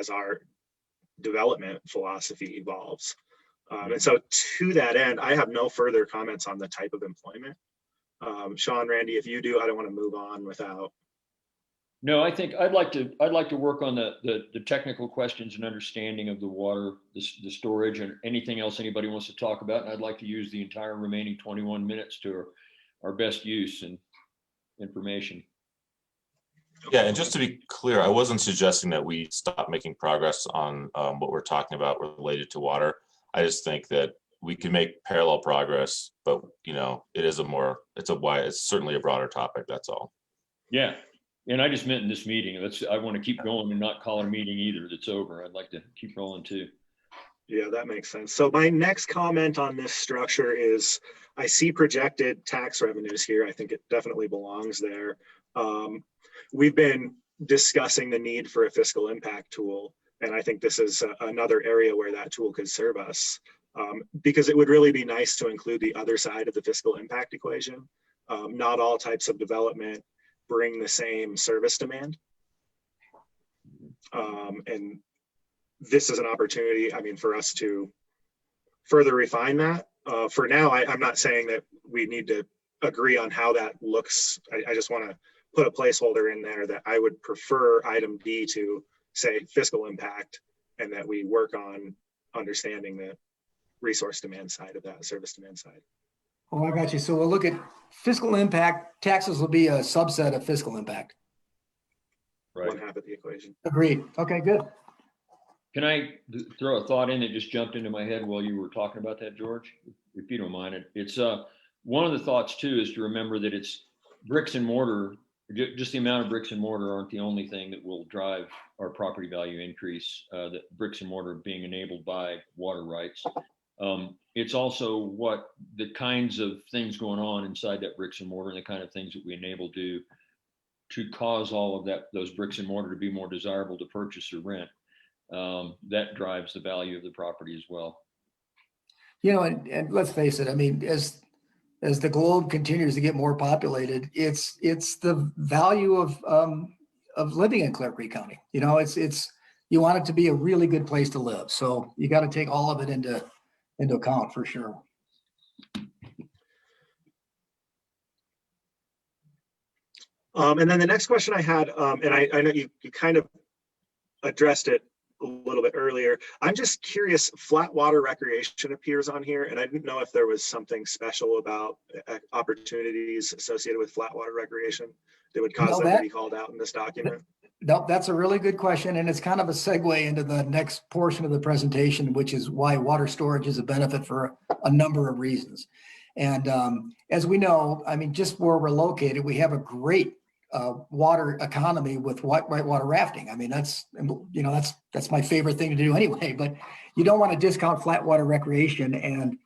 our development philosophy evolves. And so to that end, I have no further comments on the type of employment. Sean, Randy, if you do, I don't want to move on without. No, I think I'd like to work on the technical questions and understanding of the water, the storage, and anything else anybody wants to talk about. And I'd like to use the entire remaining 21 minutes to our best use and information. Yeah, and just to be clear, I wasn't suggesting that we stop making progress on what we're talking about related to water. I just think that we can make parallel progress, but it's certainly a broader topic. That's all. Yeah, and I just meant in this meeting. I want to keep going and not call it a meeting either that's over. I'd like to keep rolling too. Yeah, that makes sense. So my next comment on this structure is I see projected tax revenues here. I think it definitely belongs there. We've been discussing the need for a fiscal impact tool, and I think this is another area where that tool could serve us, because it would really be nice to include the other side of the fiscal impact equation. Not all types of development bring the same service demand. And this is an opportunity, for us to further refine that. For now, I'm not saying that we need to agree on how that looks. I just want to put a placeholder in there that I would prefer item D to say fiscal impact, and that we work on understanding the resource demand side of that, service demand side. Oh, I got you. So we'll look at fiscal impact. Taxes will be a subset of fiscal impact. Right. One half of the equation. Agreed. Okay, good. Can I throw a thought in that just jumped into my head while you were talking about that, George? If you don't mind it. It's one of the thoughts too is to remember that it's bricks and mortar. Just the amount of bricks and mortar aren't the only thing that will drive our property value increase. That bricks and mortar being enabled by water rights. It's also what the kinds of things going on inside that bricks and mortar and the kind of things that we enable do to cause all of those bricks and mortar to be more desirable to purchase or rent. That drives the value of the property as well. And let's face it. As the globe continues to get more populated, it's the value of living in Clear Creek County. It's you want it to be a really good place to live. So you got to take all of it into account for sure. And then the next question I had, and I know you kind of addressed it a little bit earlier. I'm just curious, flat water recreation appears on here, and I didn't know if there was something special about opportunities associated with flat water recreation that would cause them to be called out in this document. No, that's a really good question. And it's kind of a segue into the next portion of the presentation, which is why water storage is a benefit for a number of reasons. And as we know, just where we're located, we have a great water economy with whitewater rafting. That's my favorite thing to do anyway, but you don't want to discount flat water recreation. And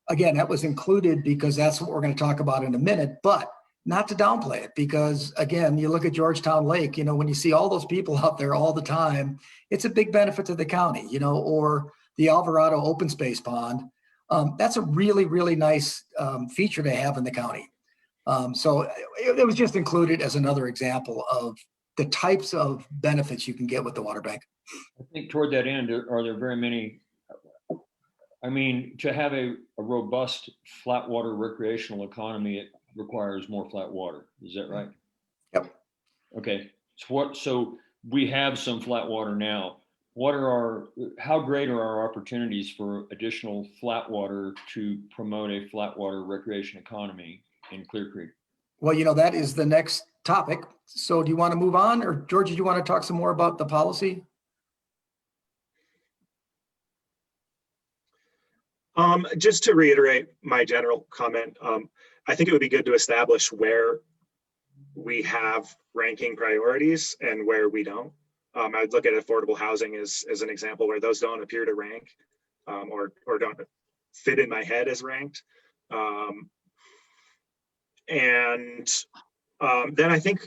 again, that was included because that's what we're going to talk about in a minute, but not to downplay it, because again, you look at Georgetown Lake, when you see all those people out there all the time, it's a big benefit to the county, or the Alvarado open space pond. That's a really, really nice feature to have in the county. So it was just included as another example of the types of benefits you can get with the water bank. I think toward that end, are there very many, to have a robust flat water recreational economy, it requires more flat water. Is that right? Yep. Okay. So we have some flat water now. How great are our opportunities for additional flat water to promote a flat water recreation economy in Clear Creek? Well, that is the next topic. So do you want to move on, or George, do you want to talk some more about the policy? Just to reiterate my general comment, I think it would be good to establish where we have ranking priorities and where we don't. I'd look at affordable housing as an example where those don't appear to rank or don't fit in my head as ranked. Then I think,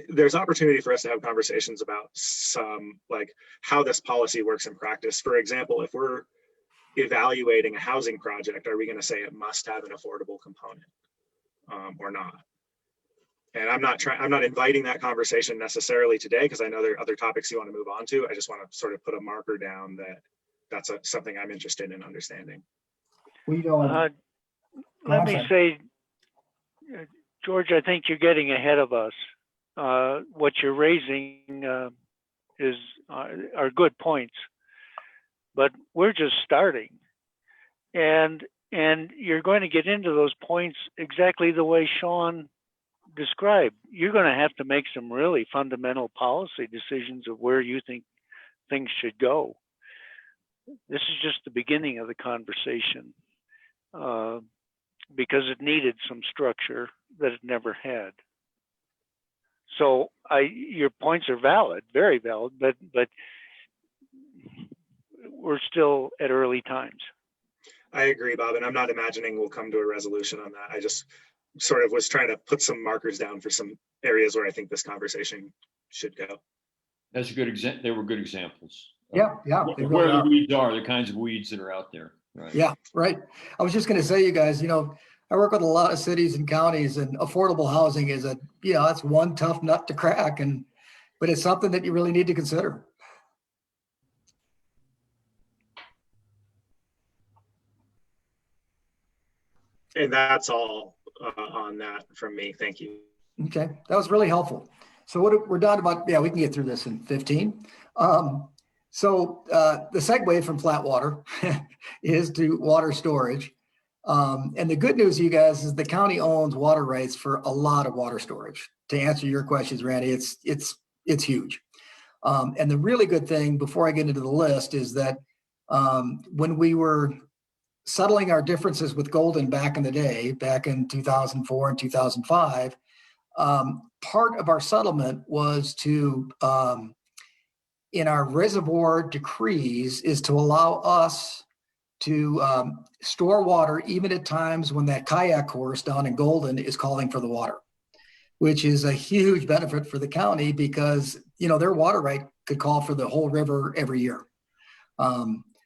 there's opportunity for us to have conversations about some, like how this policy works in practice. For example, if we're evaluating a housing project, are we going to say it must have an affordable component or not? And I'm not inviting that conversation necessarily today, because I know there are other topics you want to move on to. I just want to sort of put a marker down that that's something I'm interested in understanding. Let me say George, I think you're getting ahead of us. What you're raising are good points, but we're just starting, and you're going to get into those points exactly the way Sean described. You're going to have to make some really fundamental policy decisions of where you think things should go. This is just the beginning of the conversation, because it needed some structure that it never had. So your points are valid, very valid, but we're still at early times. I agree, Bob, and I'm not imagining we'll come to a resolution on that. I just sort of was trying to put some markers down for some areas where I think this conversation should go. That's a good example. They were good examples. Yeah, yeah. they Where really the are. weeds are, the kinds of weeds that are out there. Right. Yeah, right. I was just going to say, you guys, I work with a lot of cities and counties, and affordable housing is that's one tough nut to crack, but it's something that you really need to consider. And that's all on that from me. Thank you. Okay, that was really helpful. So we're down about, we can get through this in 15. So the segue from flat water is to water storage. And the good news, you guys, is the county owns water rights for a lot of water storage. To answer your questions, Randy, it's huge. And the really good thing, before I get into the list, is that when we were settling our differences with Golden back in the day, back in 2004 and 2005, part of our settlement was to, in our reservoir decrees, is to allow us to store water even at times when that kayak course down in Golden is calling for the water, which is a huge benefit for the county because, their water right could call for the whole river every year.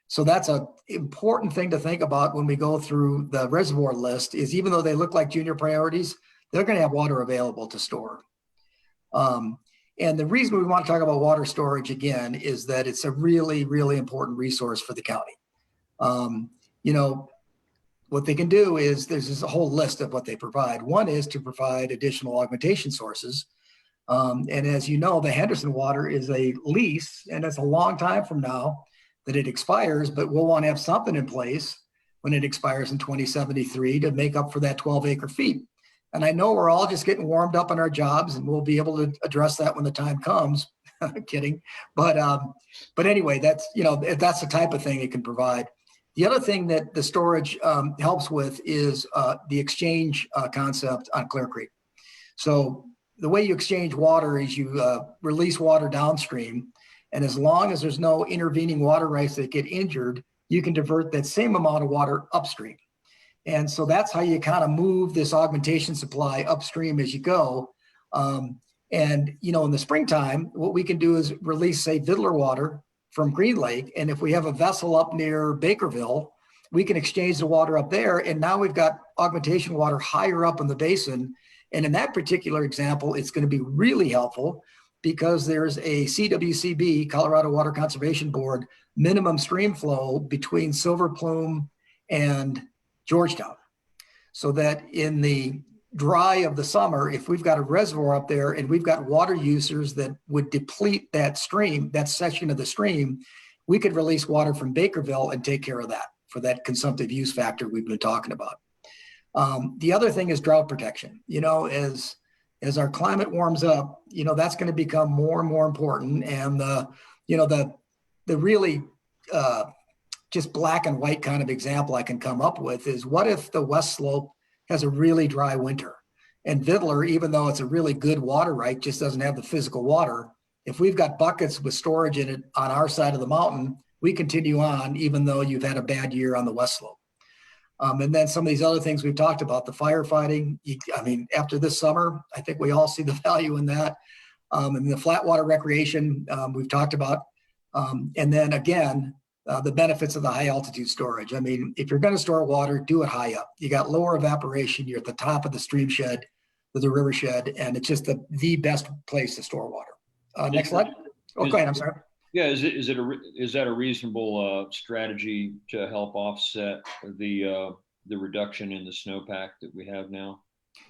So that's an important thing to think about when we go through the reservoir list, is even though they look like junior priorities, they're going to have water available to store. And the reason we want to talk about water storage again is that it's a really, really important resource for the county. What they can do is there's this whole list of what they provide. One is to provide additional augmentation sources. And as you know, the Henderson water is a lease, and it's a long time from now that it expires, but we'll want to have something in place when it expires in 2073 to make up for that 12 acre feet. And I know we're all just getting warmed up on our jobs, and we'll be able to address that when the time comes. Kidding. But anyway, that's the type of thing it can provide. The other thing that the storage helps with is the exchange concept on Clear Creek. So the way you exchange water is you release water downstream, and as long as there's no intervening water rights that get injured, you can divert that same amount of water upstream. And so that's how you kind of move this augmentation supply upstream as you go. And in the springtime, what we can do is release, say, Vidler water from Green Lake. And if we have a vessel up near Bakerville, we can exchange the water up there. And now we've got augmentation water higher up in the basin. And in that particular example, it's going to be really helpful because there's a CWCB, Colorado Water Conservation Board, minimum stream flow between Silver Plume and Georgetown. So that in the dry of the summer, if we've got a reservoir up there and we've got water users that would deplete that stream, that section of the stream, we could release water from Bakerville and take care of that for that consumptive use factor we've been talking about. The other thing is drought protection. As our climate warms up, that's going to become more and more important. And the really just black and white kind of example I can come up with is, what if the West Slope has a really dry winter and Vidler, even though it's a really good water right, just doesn't have the physical water. If we've got buckets with storage in it on our side of the mountain, we continue on even though you've had a bad year on the West Slope. And then some of these other things we've talked about, the firefighting. After this summer, I think we all see the value in that. And the flat water recreation we've talked about. And then again, the benefits of the high altitude storage. If you're going to store water, do it high up. You got lower evaporation. You're at the top of the stream shed, the river shed, and it's just the best place to store water. Next slide. Oh, go ahead. I'm sorry. Yeah, is that a reasonable strategy to help offset the reduction in the snowpack that we have now?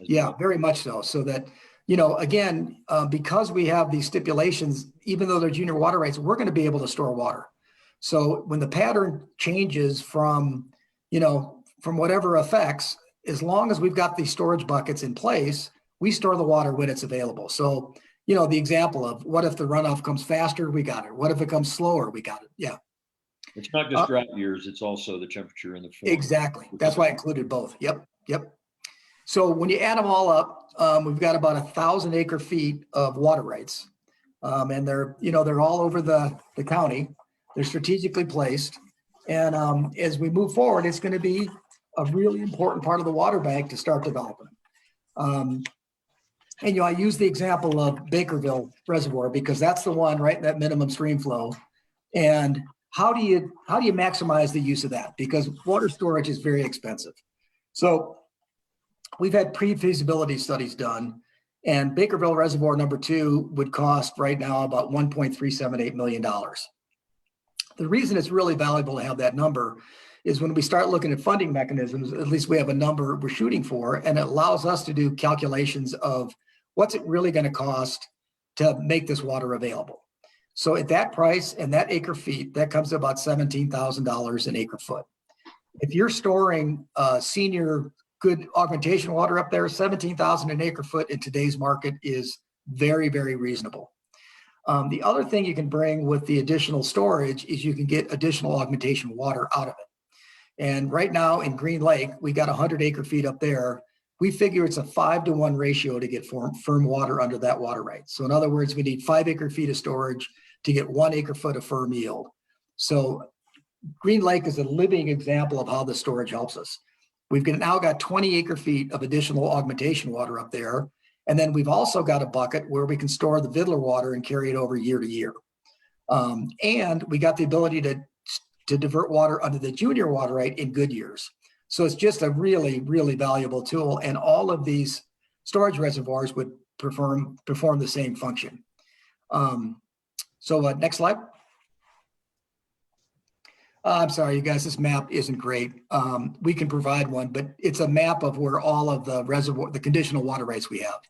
Yeah, very much so. So that, again, because we have these stipulations, even though they're junior water rights, we're going to be able to store water. So when the pattern changes from whatever effects, as long as we've got these storage buckets in place, we store the water when it's available. So, the example of what if the runoff comes faster, we got it. What if it comes slower, we got it. Yeah. It's not just drought years, it's also the temperature and the form. Exactly. That's why I included both. Yep. So when you add them all up, we've got about 1,000 acre feet of water rights. And they're all over the county. They're strategically placed. And as we move forward, it's going to be a really important part of the water bank to start developing. And I use the example of Bakerville Reservoir because that's the one right in that minimum stream flow. And how do you maximize the use of that? Because water storage is very expensive. So we've had pre-feasibility studies done, and Bakerville Reservoir number 2 would cost right now about $1.378 million. The reason it's really valuable to have that number is when we start looking at funding mechanisms, at least we have a number we're shooting for, and it allows us to do calculations of what's it really going to cost to make this water available. So at that price and that acre feet, that comes to about $17,000 an acre foot. If you're storing senior good augmentation water up there, 17,000 an acre foot in today's market is very, very reasonable. The other thing you can bring with the additional storage is you can get additional augmentation water out of it. And right now in Green Lake, we got 100 acre feet up there. We figure it's a 5-to-1 ratio to get firm water under that water right. So in other words, we need 5 acre feet of storage to get 1 acre foot of firm yield. So Green Lake is a living example of how the storage helps us. We've now got 20 acre feet of additional augmentation water up there. And then we've also got a bucket where we can store the Vidler water and carry it over year to year. And we got the ability to divert water under the junior water right in good years. So it's just a really, really valuable tool. And all of these storage reservoirs would perform the same function. So next slide. I'm sorry, you guys, this map isn't great. We can provide one, but it's a map of where all of the conditional water rights we have.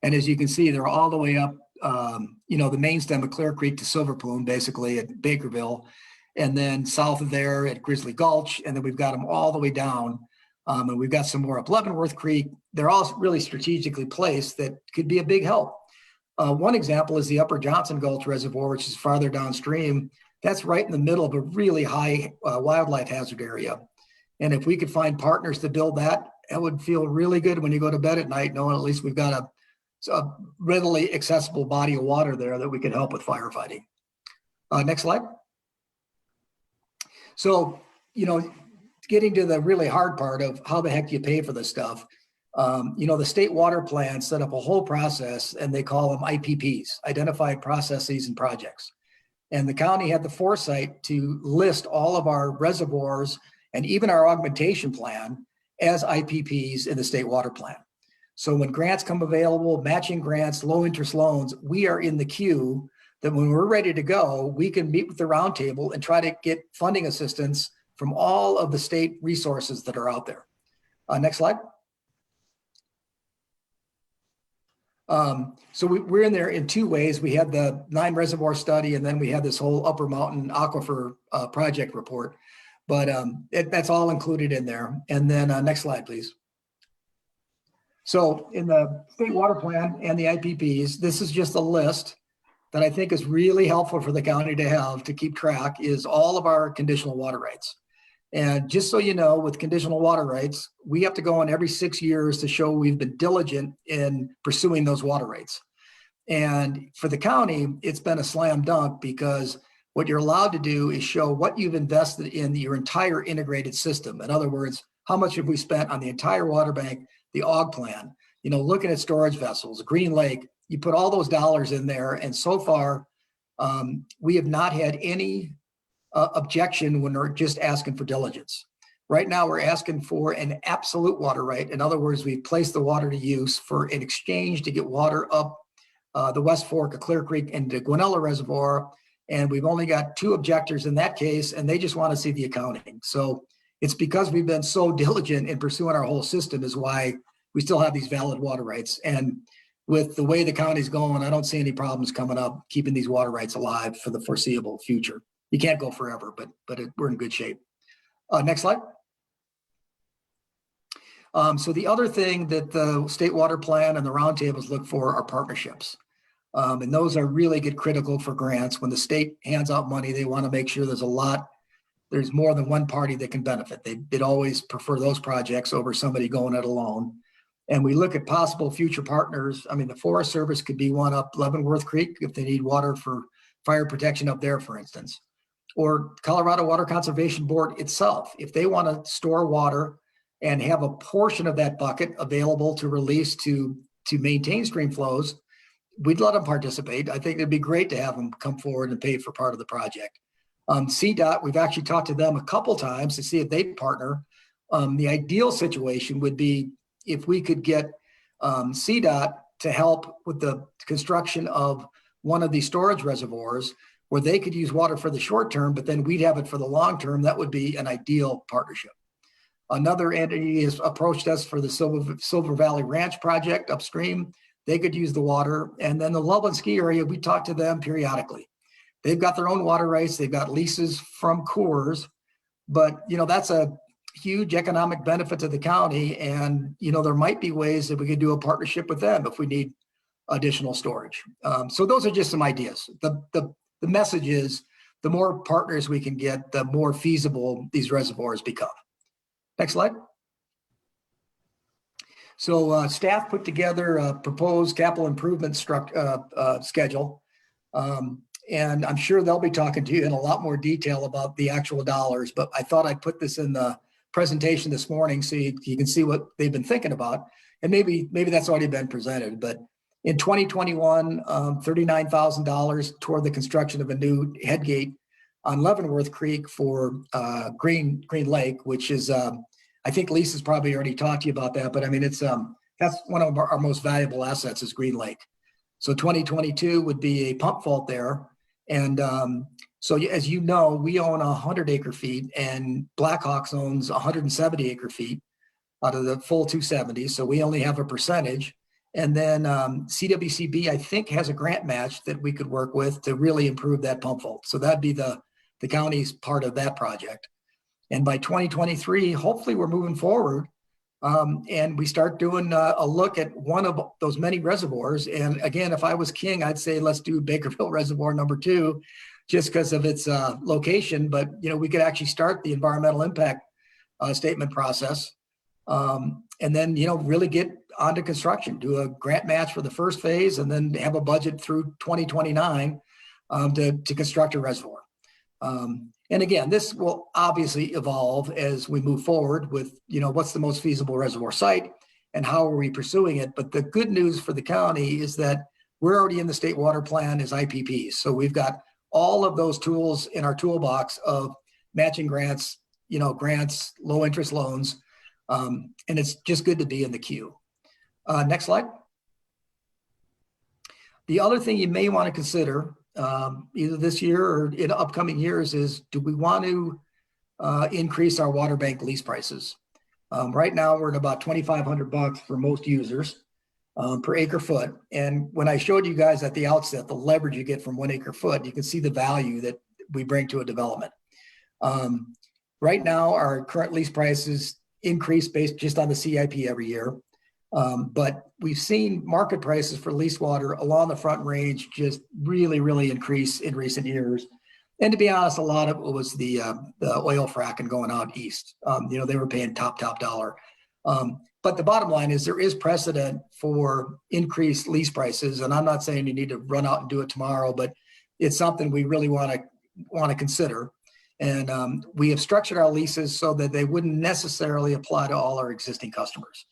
And as you can see, they're all the way up, the main stem of Clear Creek to Silver Plume, basically at Bakerville, and then south of there at Grizzly Gulch. And then we've got them all the way down. And we've got some more up Leavenworth Creek. They're all really strategically placed that could be a big help. One example is the Upper Johnson Gulch Reservoir, which is farther downstream. That's right in the middle of a really high wildlife hazard area. And if we could find partners to build that, it would feel really good when you go to bed at night, knowing at least we've got a readily accessible body of water there that we can help with firefighting. Next slide. So, getting to the really hard part of how the heck do you pay for this stuff? The state water plan set up a whole process, and they call them IPPs, Identified Processes and Projects. And the county had the foresight to list all of our reservoirs and even our augmentation plan as IPPs in the state water plan. So when grants come available, matching grants, low interest loans, we are in the queue that when we're ready to go, we can meet with the roundtable and try to get funding assistance from all of the state resources that are out there. Next slide. So we're in there in 2 ways. We had the 9 reservoir study, and then we had this whole Upper Mountain Aquifer project report. But that's all included in there. And then next slide, please. So in the state water plan and the IPPs, this is just a list that I think is really helpful for the county to have to keep track is all of our conditional water rights. And just so you know, with conditional water rights, we have to go on every 6 years to show we've been diligent in pursuing those water rights. And for the county, it's been a slam dunk because what you're allowed to do is show what you've invested in your entire integrated system. In other words, how much have we spent on the entire water bank, the AUG plan, looking at storage vessels, Green Lake, you put all those dollars in there. And so far, we have not had any objection when we're just asking for diligence. Right now, we're asking for an absolute water right. In other words, we've placed the water to use for an exchange to get water up the West Fork of Clear Creek into Guanella Reservoir. And we've only got 2 objectors in that case, and they just want to see the accounting. So it's because we've been so diligent in pursuing our whole system is why we still have these valid water rights. And with the way the county's going, I don't see any problems coming up keeping these water rights alive for the foreseeable future. You can't go forever, but we're in good shape. Next slide. So the other thing that the state water plan and the roundtables look for are partnerships. And those are really get critical for grants. When the state hands out money, they want to make sure there's more than one party that can benefit. They'd always prefer those projects over somebody going it alone. And we look at possible future partners. I mean, the Forest Service could be one up Leavenworth Creek if they need water for fire protection up there, for instance. Or Colorado Water Conservation Board itself, if they want to store water and have a portion of that bucket available to release to maintain stream flows, we'd let them participate. I think it'd be great to have them come forward and pay for part of the project. CDOT, we've actually talked to them a couple times to see if they'd partner. The ideal situation would be if we could get CDOT to help with the construction of one of these storage reservoirs where they could use water for the short term, but then we'd have it for the long term. That would be an ideal partnership. Another entity has approached us for the Silver Valley Ranch project upstream. They could use the water. And then the Loveland Ski Area, we talk to them periodically. They've got their own water rights. They've got leases from Coors, but that's a huge economic benefit to the county. And there might be ways that we could do a partnership with them if we need additional storage. So those are just some ideas. The message is the more partners we can get, the more feasible these reservoirs become. Next slide. So staff put together a proposed capital improvement schedule. And I'm sure they'll be talking to you in a lot more detail about the actual dollars, but I thought I'd put this in the presentation this morning so you can see what they've been thinking about. And maybe that's already been presented, but in 2021, $39,000 toward the construction of a new headgate on Leavenworth Creek for Green Lake, which is, I think Lisa's probably already talked to you about that, but I mean, it's that's one of our most valuable assets is Green Lake. So 2022 would be a pump fault there. And so as you know, we own 100 acre feet and Blackhawks owns 170 acre feet out of the full 270. So we only have a percentage. And then CWCB, I think, has a grant match that we could work with to really improve that pump fault. So that'd be the county's part of that project. And by 2023, hopefully we're moving forward and we start doing a look at one of those many reservoirs. And again, if I was king, I'd say let's do Bakerville Reservoir number 2, just because of its location. But we could actually start the environmental impact statement process, and then really get onto construction, do a grant match for the first phase, and then have a budget through 2029 to construct a reservoir. And again, this will obviously evolve as we move forward with, what's the most feasible reservoir site and how are we pursuing it. But the good news for the county is that we're already in the state water plan as IPPs. So we've got all of those tools in our toolbox of matching grants, grants, low interest loans. And it's just good to be in the queue. Next slide. The other thing you may want to consider either this year or in upcoming years is, do we want to increase our water bank lease prices? Right now we're at about $2,500 for most users per acre foot. And when I showed you guys at the outset, the leverage you get from 1 acre foot, you can see the value that we bring to a development. Right now, our current lease prices increase based just on the CIP every year. But we've seen market prices for leased water along the Front Range just really increase in recent years. And to be honest, a lot of it was the oil fracking going out east. They were paying top dollar. But the bottom line is there is precedent for increased lease prices. And I'm not saying you need to run out and do it tomorrow, but it's something we really want to consider. And we have structured our leases so that they wouldn't necessarily apply to all our existing customers.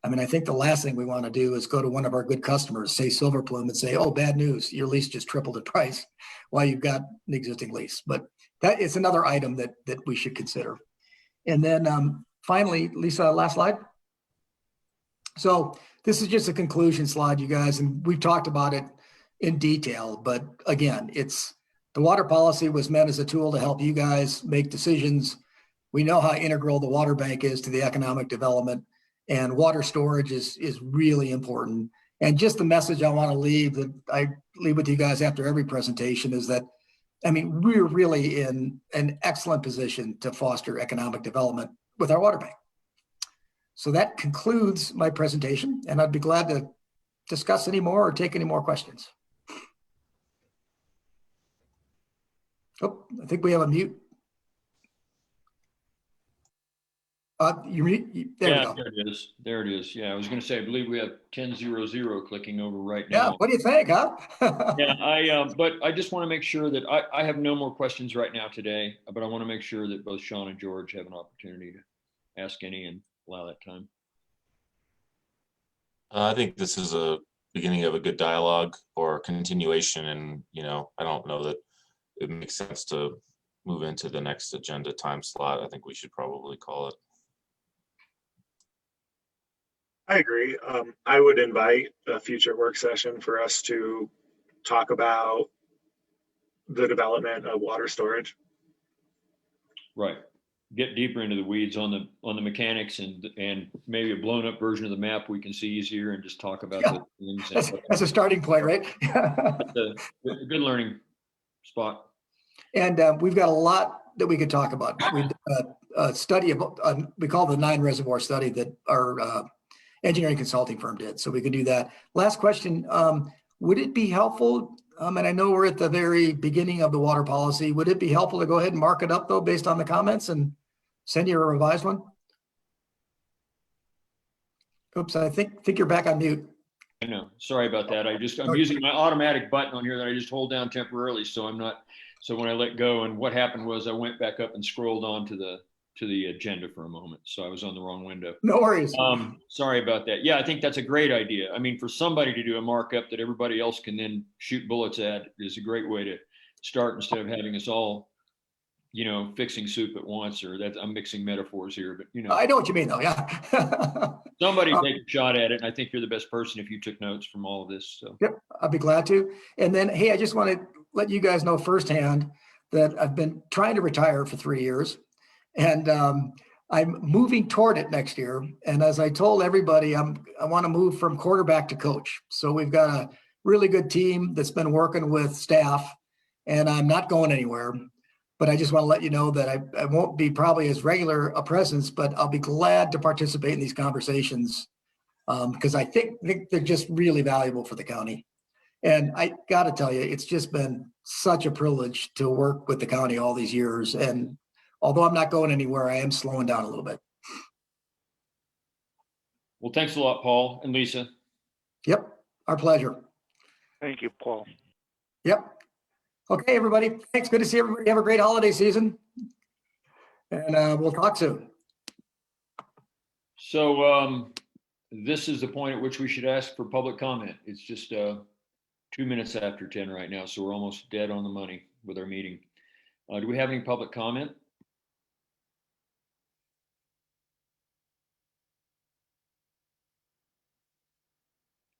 I mean, I think the last thing we want to do is go to one of our good customers, say Silver Plume, and say, oh, bad news, your lease just tripled in price while you've got an existing lease. But that is another item that we should consider. And then finally, Lisa, last slide. So this is just a conclusion slide, you guys, and we've talked about it in detail. But again, the water policy was meant as a tool to help you guys make decisions. We know how integral the water bank is to the economic development. And water storage is really important. And just the message I want to leave that I leave with you guys after every presentation is that, I mean, we're really in an excellent position to foster economic development with our water bank. So that concludes my presentation, and I'd be glad to discuss any more or take any more questions. Oh, I think we have a mute. There we go. There it is. There it is. Yeah, I was going to say, I believe we have 1000 clicking over right Yeah, now. what do you think, huh? Yeah, but I just want to make sure that I have no more questions right now today, but I want to make sure that both Sean and George have an opportunity to ask any and allow that time. I think this is a beginning of a good dialogue or continuation, and I don't know that it makes sense to move into the next agenda time slot. I think we should probably call it. I agree. I would invite a future work session for us to talk about the development of water storage. Right. Get deeper into the weeds on the mechanics and maybe a blown up version of the map we can see easier and just talk about the things. That's a starting point, right? That's a good learning spot. And we've got a lot that we could talk about. We did a study of we call the 9 reservoir study that our engineering consulting firm did. So we could do that. Last question. Would it be helpful, and I know we're at the very beginning of the water policy, would it be helpful to go ahead and mark it up though, based on the comments and send you a revised one? Oops, I think you're back on mute. I know. Sorry about that. I'm using my automatic button on here that I just hold down temporarily, so when I let go, and what happened was I went back up and scrolled on to the agenda for a moment, so I was on the wrong window. No worries. Sorry about that. Yeah, I think that's a great idea. I mean, for somebody to do a markup that everybody else can then shoot bullets at is a great way to start, instead of having us all, fixing soup at once, or that I'm mixing metaphors here, but I know what you mean though. Yeah. Somebody take a shot at it. And I think you're the best person if you took notes from all of this. So. Yep, I'll be glad to. And then, hey, I just want to let you guys know firsthand that I've been trying to retire for 3 years, and I'm moving toward it next year. And as I told everybody, I want to move from quarterback to coach. So we've got a really good team that's been working with staff, and I'm not going anywhere. But I just want to let you know that I won't be probably as regular a presence, but I'll be glad to participate in these conversations because I think they're just really valuable for the county. And I got to tell you, it's just been such a privilege to work with the county all these years. And although I'm not going anywhere, I am slowing down a little bit. Well, thanks a lot, Paul and Lisa. Yep, our pleasure. Thank you, Paul. Yep. Okay, everybody. Thanks. Good to see everybody. Have a great holiday season. And we'll talk soon. So this is the point at which we should ask for public comment. It's just 2 minutes after 10 right now, so we're almost dead on the money with our meeting. Do we have any public comment?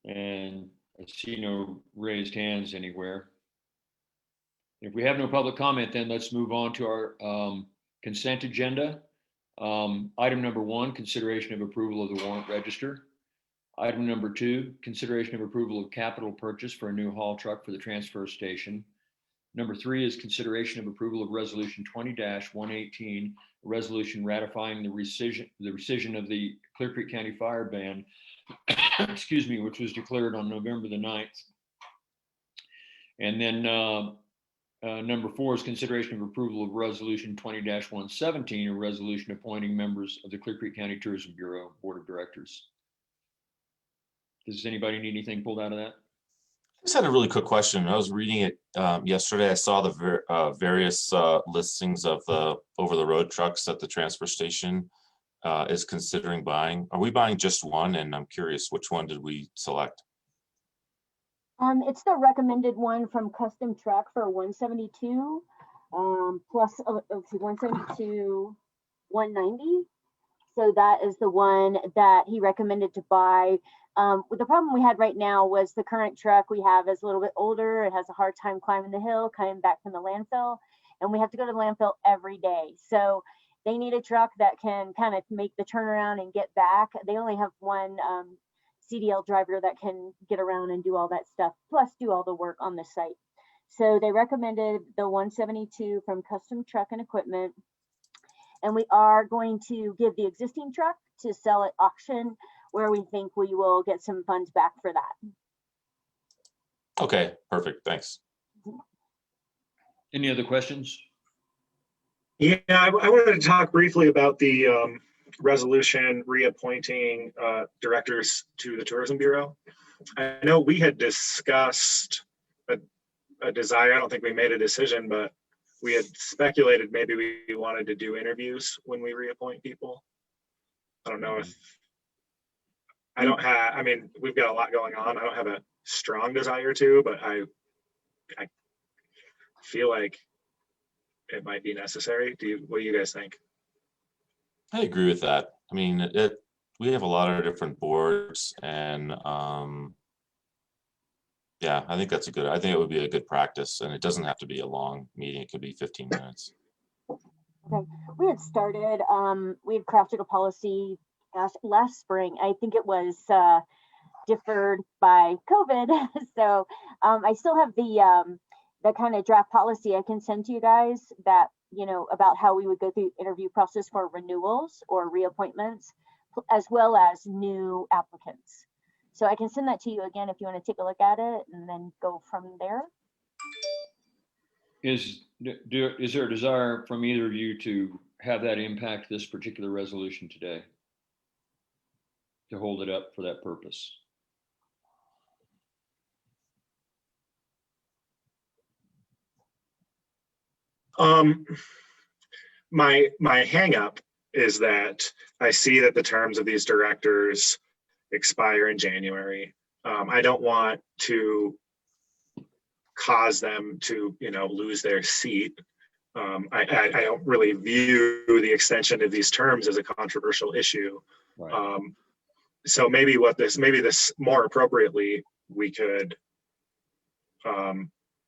And I see no raised hands anywhere. If we have no public comment, then let's move on to our consent agenda. Item number 1, consideration of approval of the warrant register. Item number 2, consideration of approval of capital purchase for a new haul truck for the transfer station. Number 3 is consideration of approval of resolution 20-118, a resolution ratifying the rescission of the Clear Creek County fire ban, excuse me, which was declared on November the 9th. And then number 4 is consideration of approval of resolution 20-117, a resolution appointing members of the Clear Creek County Tourism Bureau Board of Directors. Does anybody need anything pulled out of that? I just had a really quick question. I was reading it yesterday. I saw the various listings of the over-the-road trucks that the transfer station is considering buying. Are we buying just one? And I'm curious, which one did we select? It's the recommended one from Custom Truck for 172, plus 172, 190. So that is the one that he recommended to buy. The problem we had right now was the current truck we have is a little bit older. It has a hard time climbing the hill, coming back from the landfill, and we have to go to the landfill every day. So they need a truck that can kind of make the turnaround and get back. They only have one CDL driver that can get around and do all that stuff, plus do all the work on the site. So they recommended the 172 from Custom Truck and Equipment. And we are going to give the existing truck to sell at auction, where we think we will get some funds back for that. Okay, perfect. Thanks. Any other questions? Yeah, I wanted to talk briefly about the resolution reappointing directors to the Tourism Bureau. I know we had discussed a desire. I don't think we made a decision, but we had speculated maybe we wanted to do interviews when we reappoint people. I don't know if I mean, we've got a lot going on. I don't have a strong desire to, but I feel like it might be necessary. What do you guys think? I agree with that. I mean, we have a lot of different boards, and yeah, I think I think it would be a good practice, and it doesn't have to be a long meeting. It could be 15 minutes. Okay, we had started, we had crafted a policy last spring. I think it was deferred by COVID. So I still have the kind of draft policy I can send to you guys that, you know, about how we would go through interview process for renewals or reappointments, as well as new applicants. So I can send that to you again if you want to take a look at it and then go from there. Is there a desire from either of you to have that impact this particular resolution today? To hold it up for that purpose? My hang up is that I see that the terms of these directors expire in January. I don't want to cause them to, you know, lose their seat. I don't really view the extension of these terms as a controversial issue. Right. So maybe this more appropriately, we could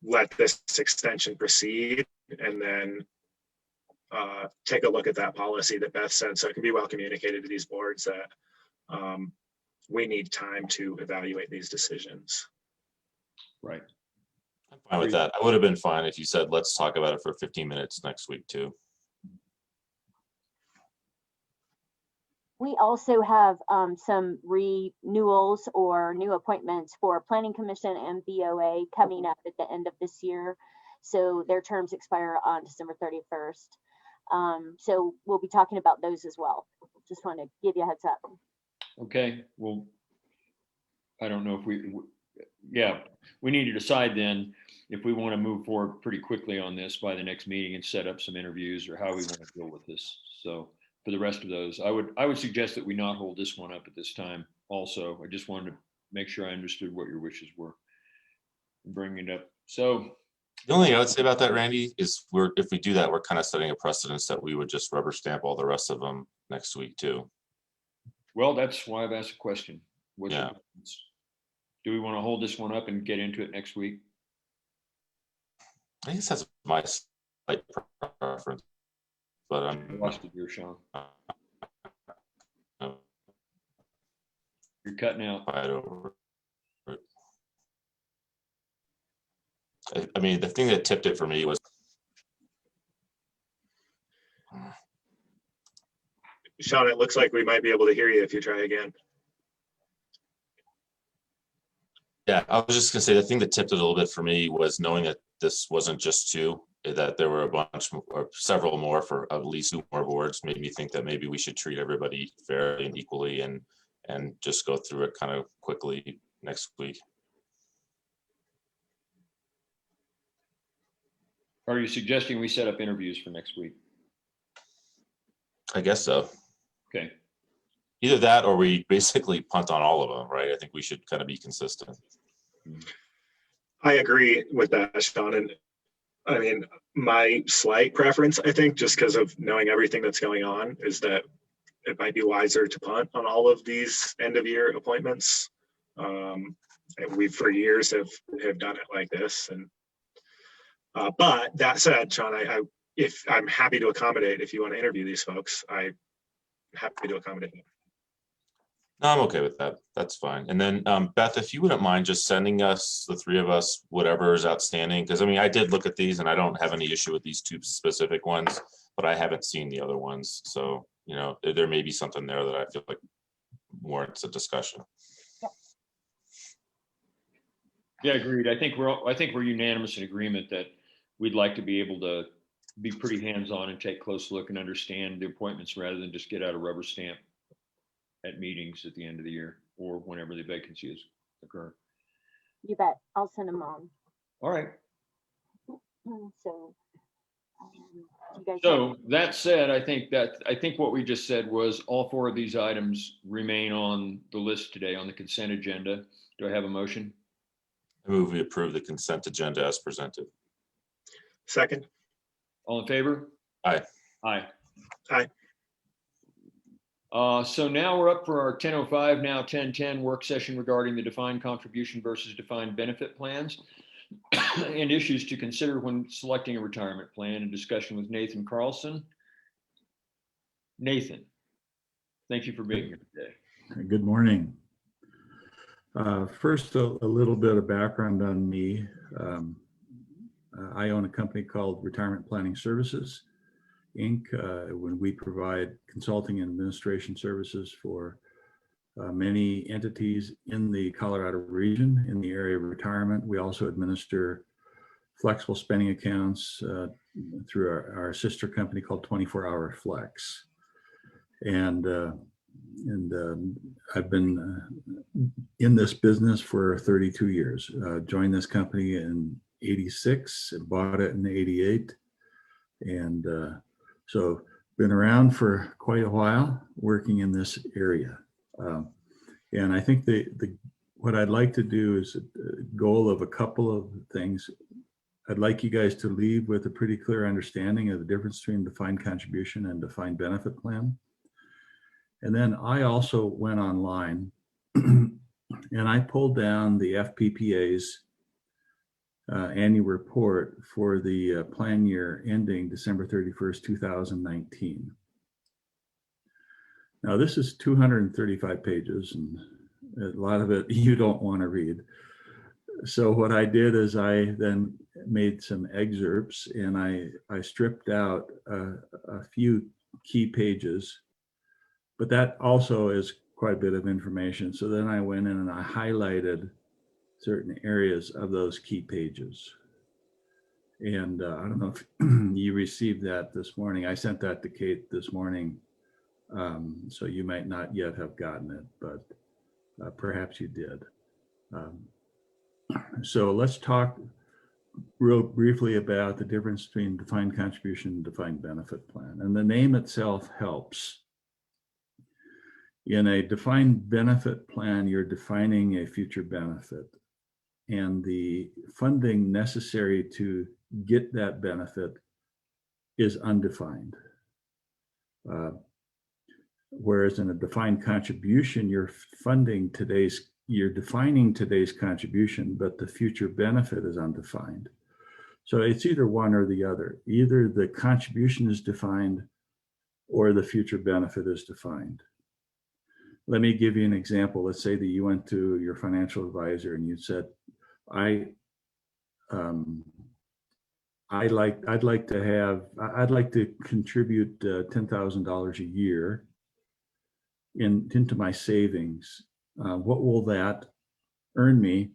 let this extension proceed and then take a look at that policy that Beth said, so it can be well communicated to these boards that we need time to evaluate these decisions. Right. I'm fine with that. I would have been fine if you said, let's talk about it for 15 minutes next week too. We also have some renewals or new appointments for Planning Commission and BOA coming up at the end of this year. So their terms expire on December 31st. So we'll be talking about those as well. Just want to give you a heads up. Okay, well, I don't know if we need to decide then if we want to move forward pretty quickly on this by the next meeting and set up some interviews or how we want to deal with this. So for the rest of those, I would suggest that we not hold this one up at this time. Also, I just wanted to make sure I understood what your wishes were and bring it up. So the only thing I would say about that, Randy, is if we do that, we're kind of setting a precedence that we would just rubber stamp all the rest of them next week too. Well, that's why I've asked a question. Yeah. Do we want to hold this one up and get into it next week? I guess that's my slight preference, but I'm lost it here, Sean. You're cutting out. I mean, the thing that tipped it for me was Sean, it looks like we might be able to hear you if you try again. Yeah, I was just gonna say the thing that tipped it a little bit for me was knowing that this wasn't just two, that there were a bunch or several more for at least 2 more boards, made me think that maybe we should treat everybody fairly and equally and just go through it kind of quickly next week. Are you suggesting we set up interviews for next week? I guess so. Okay. Either that or we basically punt on all of them, right? I think we should kind of be consistent. I agree with that, Sean. And I mean, my slight preference, I think, just because of knowing everything that's going on, is that it might be wiser to punt on all of these end of year appointments. And we for years have done it like this. And but that said, Sean, if I'm happy to accommodate, if you want to interview these folks, I'm happy to accommodate. No, I'm okay with that. That's fine. And then Beth, if you wouldn't mind just sending us, the three of us, whatever is outstanding, because I mean, I did look at these and I don't have any issue with these two specific ones, but I haven't seen the other ones. So, you know, there may be something there that I feel like warrants a discussion. Yeah, agreed. I think we're unanimous in agreement that we'd like to be able to be pretty hands-on and take a close look and understand the appointments rather than just get out a rubber stamp at meetings at the end of the year or whenever the vacancies occur. You bet. I'll send them on. All right. So, you guys. So that said, I think what we just said was all four of these items remain on the list today on the consent agenda. Do I have a motion? I move we approve the consent agenda as presented. Second. All in favor? Aye. Aye. Aye. So now we're up for our 10:05, now 10:10 work session regarding the defined contribution versus defined benefit plans and issues to consider when selecting a retirement plan, and discussion with Nathan Carlson. Nathan, thank you for being here today. Good morning. First, a little bit of background on me. I own a company called Retirement Planning Services, Inc. When we provide consulting and administration services for many entities in the Colorado region in the area of retirement. We also administer flexible spending accounts through our sister company called 24 Hour Flex. And I've been in this business for 32 years. Joined this company in '86, bought it in '88. And so been around for quite a while working in this area. And I think what I'd like to do is a goal of a couple of things. I'd like you guys to leave with a pretty clear understanding of the difference between defined contribution and defined benefit plan. And then I also went online and I pulled down the FPPA's annual report for the plan year ending December 31st, 2019. Now this is 235 pages and a lot of it you don't want to read. So what I did is I then made some excerpts and I stripped out a few key pages, but that also is quite a bit of information. So then I went in and I highlighted certain areas of those key pages. And I don't know if you received that this morning. I sent that to Kate this morning. So you might not yet have gotten it, but perhaps you did. So let's talk real briefly about the difference between defined contribution and defined benefit plan. And the name itself helps. In a defined benefit plan, you're defining a future benefit, and the funding necessary to get that benefit is undefined. Whereas in a defined contribution, you're defining today's contribution, but the future benefit is undefined. So it's either one or the other. Either the contribution is defined or the future benefit is defined. Let me give you an example. Let's say that you went to your financial advisor and you said, I'd like to contribute $10,000 a year into my savings. What will that earn me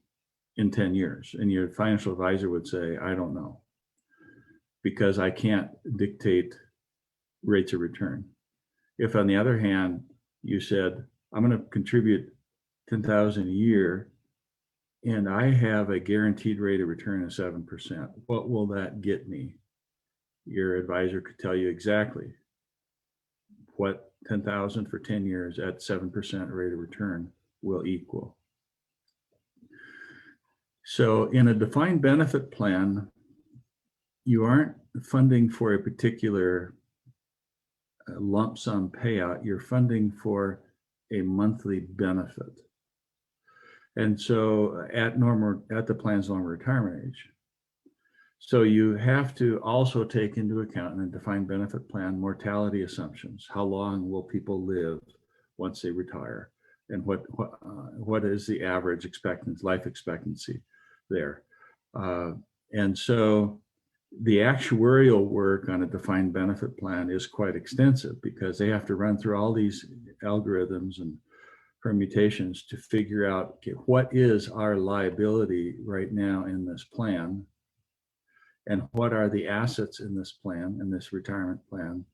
in 10 years? And your financial advisor would say, I don't know, because I can't dictate rates of return. If on the other hand, you said, I'm going to contribute $10,000 a year and I have a guaranteed rate of return of 7%, what will that get me? Your advisor could tell you exactly what 10,000 for 10 years at 7% rate of return will equal. So in a defined benefit plan, you aren't funding for a particular lump sum payout, you're funding for a monthly benefit. And so at the plan's normal retirement age, So you have to also take into account in a defined benefit plan mortality assumptions. How long will people live once they retire? And what is the average life expectancy there? And so the actuarial work on a defined benefit plan is quite extensive because they have to run through all these algorithms and permutations to figure out, okay, what is our liability right now in this plan? And what are the assets in this plan, in this retirement plan?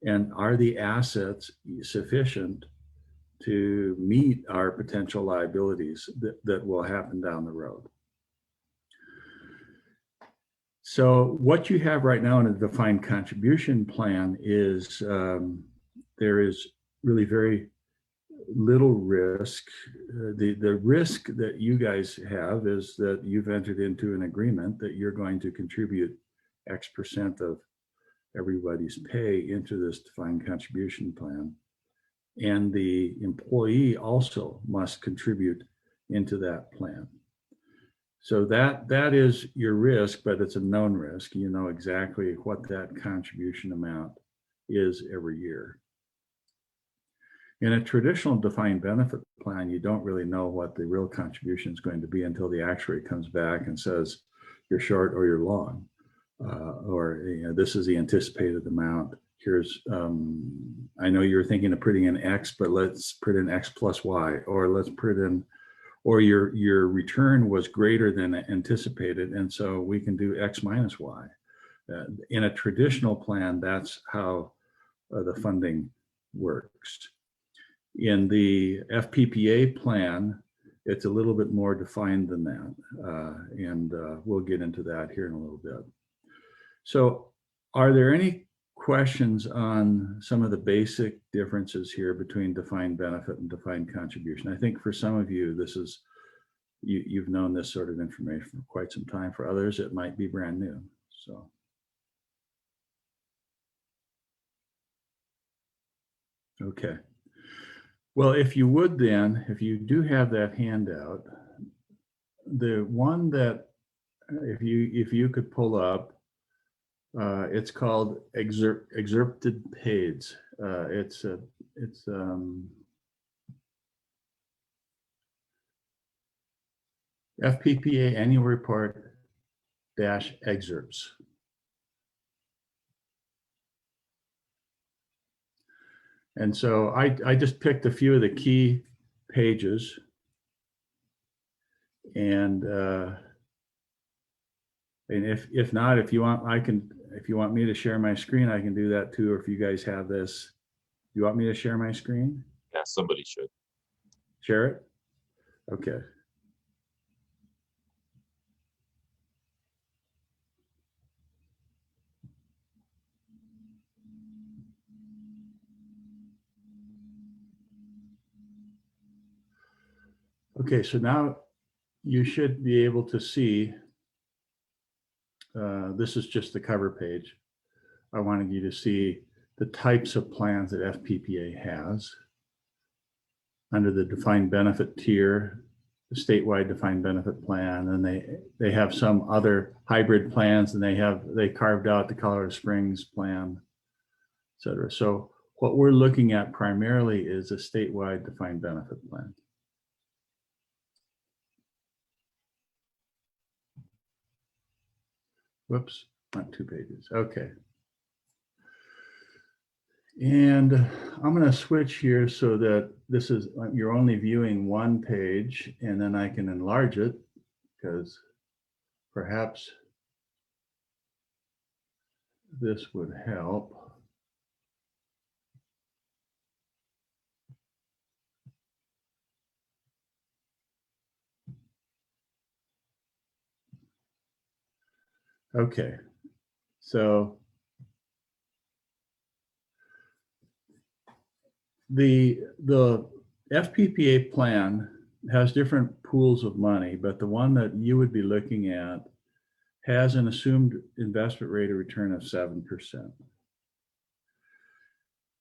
And are the assets sufficient to meet our potential liabilities that will happen down the road? So what you have right now in a defined contribution plan is there is really very little risk. The risk that you guys have is that you've entered into an agreement that you're going to contribute X% of everybody's pay into this defined contribution plan. And the employee also must contribute into that plan. So that is your risk, but it's a known risk. You know exactly what that contribution amount is every year. In a traditional defined benefit plan, you don't really know what the real contribution is going to be until the actuary comes back and says you're short or you're long, or this is the anticipated amount. Here's, I know you're thinking of putting in X, but let's put in X plus Y, or let's put in, or your return was greater than anticipated, and so we can do X minus Y. In a traditional plan, that's how the funding works. In the FPPA plan, it's a little bit more defined than that, and we'll get into that here in a little bit. So are there any questions on some of the basic differences here between defined benefit and defined contribution? I think for some of you, this is, you've known this sort of information for quite some time. For others, it might be brand new. So. Okay. Well, if you would then, if you do have that handout, the one that if you could pull up, it's called excerpted paids. It's FPPA annual report dash excerpts. And so I just picked a few of the key pages, and if not, if you want, if you want me to share my screen, I can do that too. Or if you guys have this, you want me to share my screen? Yeah, somebody should. Share it? Okay. Okay, so now you should be able to see, this is just the cover page. I wanted you to see the types of plans that FPPA has. Under the defined benefit tier, the statewide defined benefit plan, and they have some other hybrid plans, and they carved out the Colorado Springs plan, et cetera. So what we're looking at primarily is a statewide defined benefit plan. Whoops, not 2 pages. Okay. And I'm going to switch here so that this is, you're only viewing one page, and then I can enlarge it because perhaps this would help. Okay, so the FPPA plan has different pools of money, but the one that you would be looking at has an assumed investment rate of return of 7%.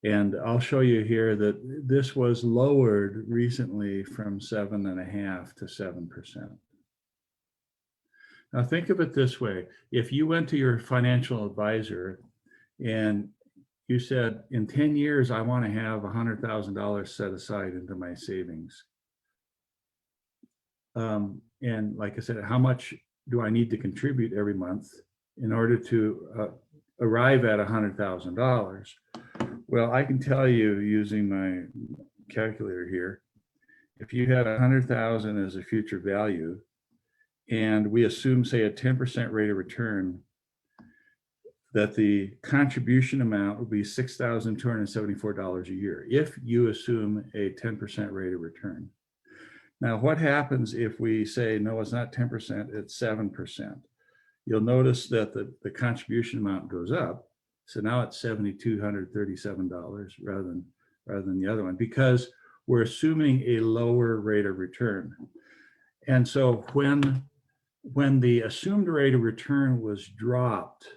And I'll show you here that this was lowered recently from 7.5% to 7%. Now think of it this way. If you went to your financial advisor and you said, in 10 years, I want to have $100,000 set aside into my savings. And like I said, how much do I need to contribute every month in order to arrive at $100,000? Well, I can tell you using my calculator here, if you had 100,000 as a future value, and we assume, say, a 10% rate of return, that the contribution amount would be $6,274 a year if you assume a 10% rate of return. Now, what happens if we say, no, it's not 10%, it's 7%? You'll notice that the contribution amount goes up. So now it's $7,237 rather than the other one, because we're assuming a lower rate of return. And so when the assumed rate of return was dropped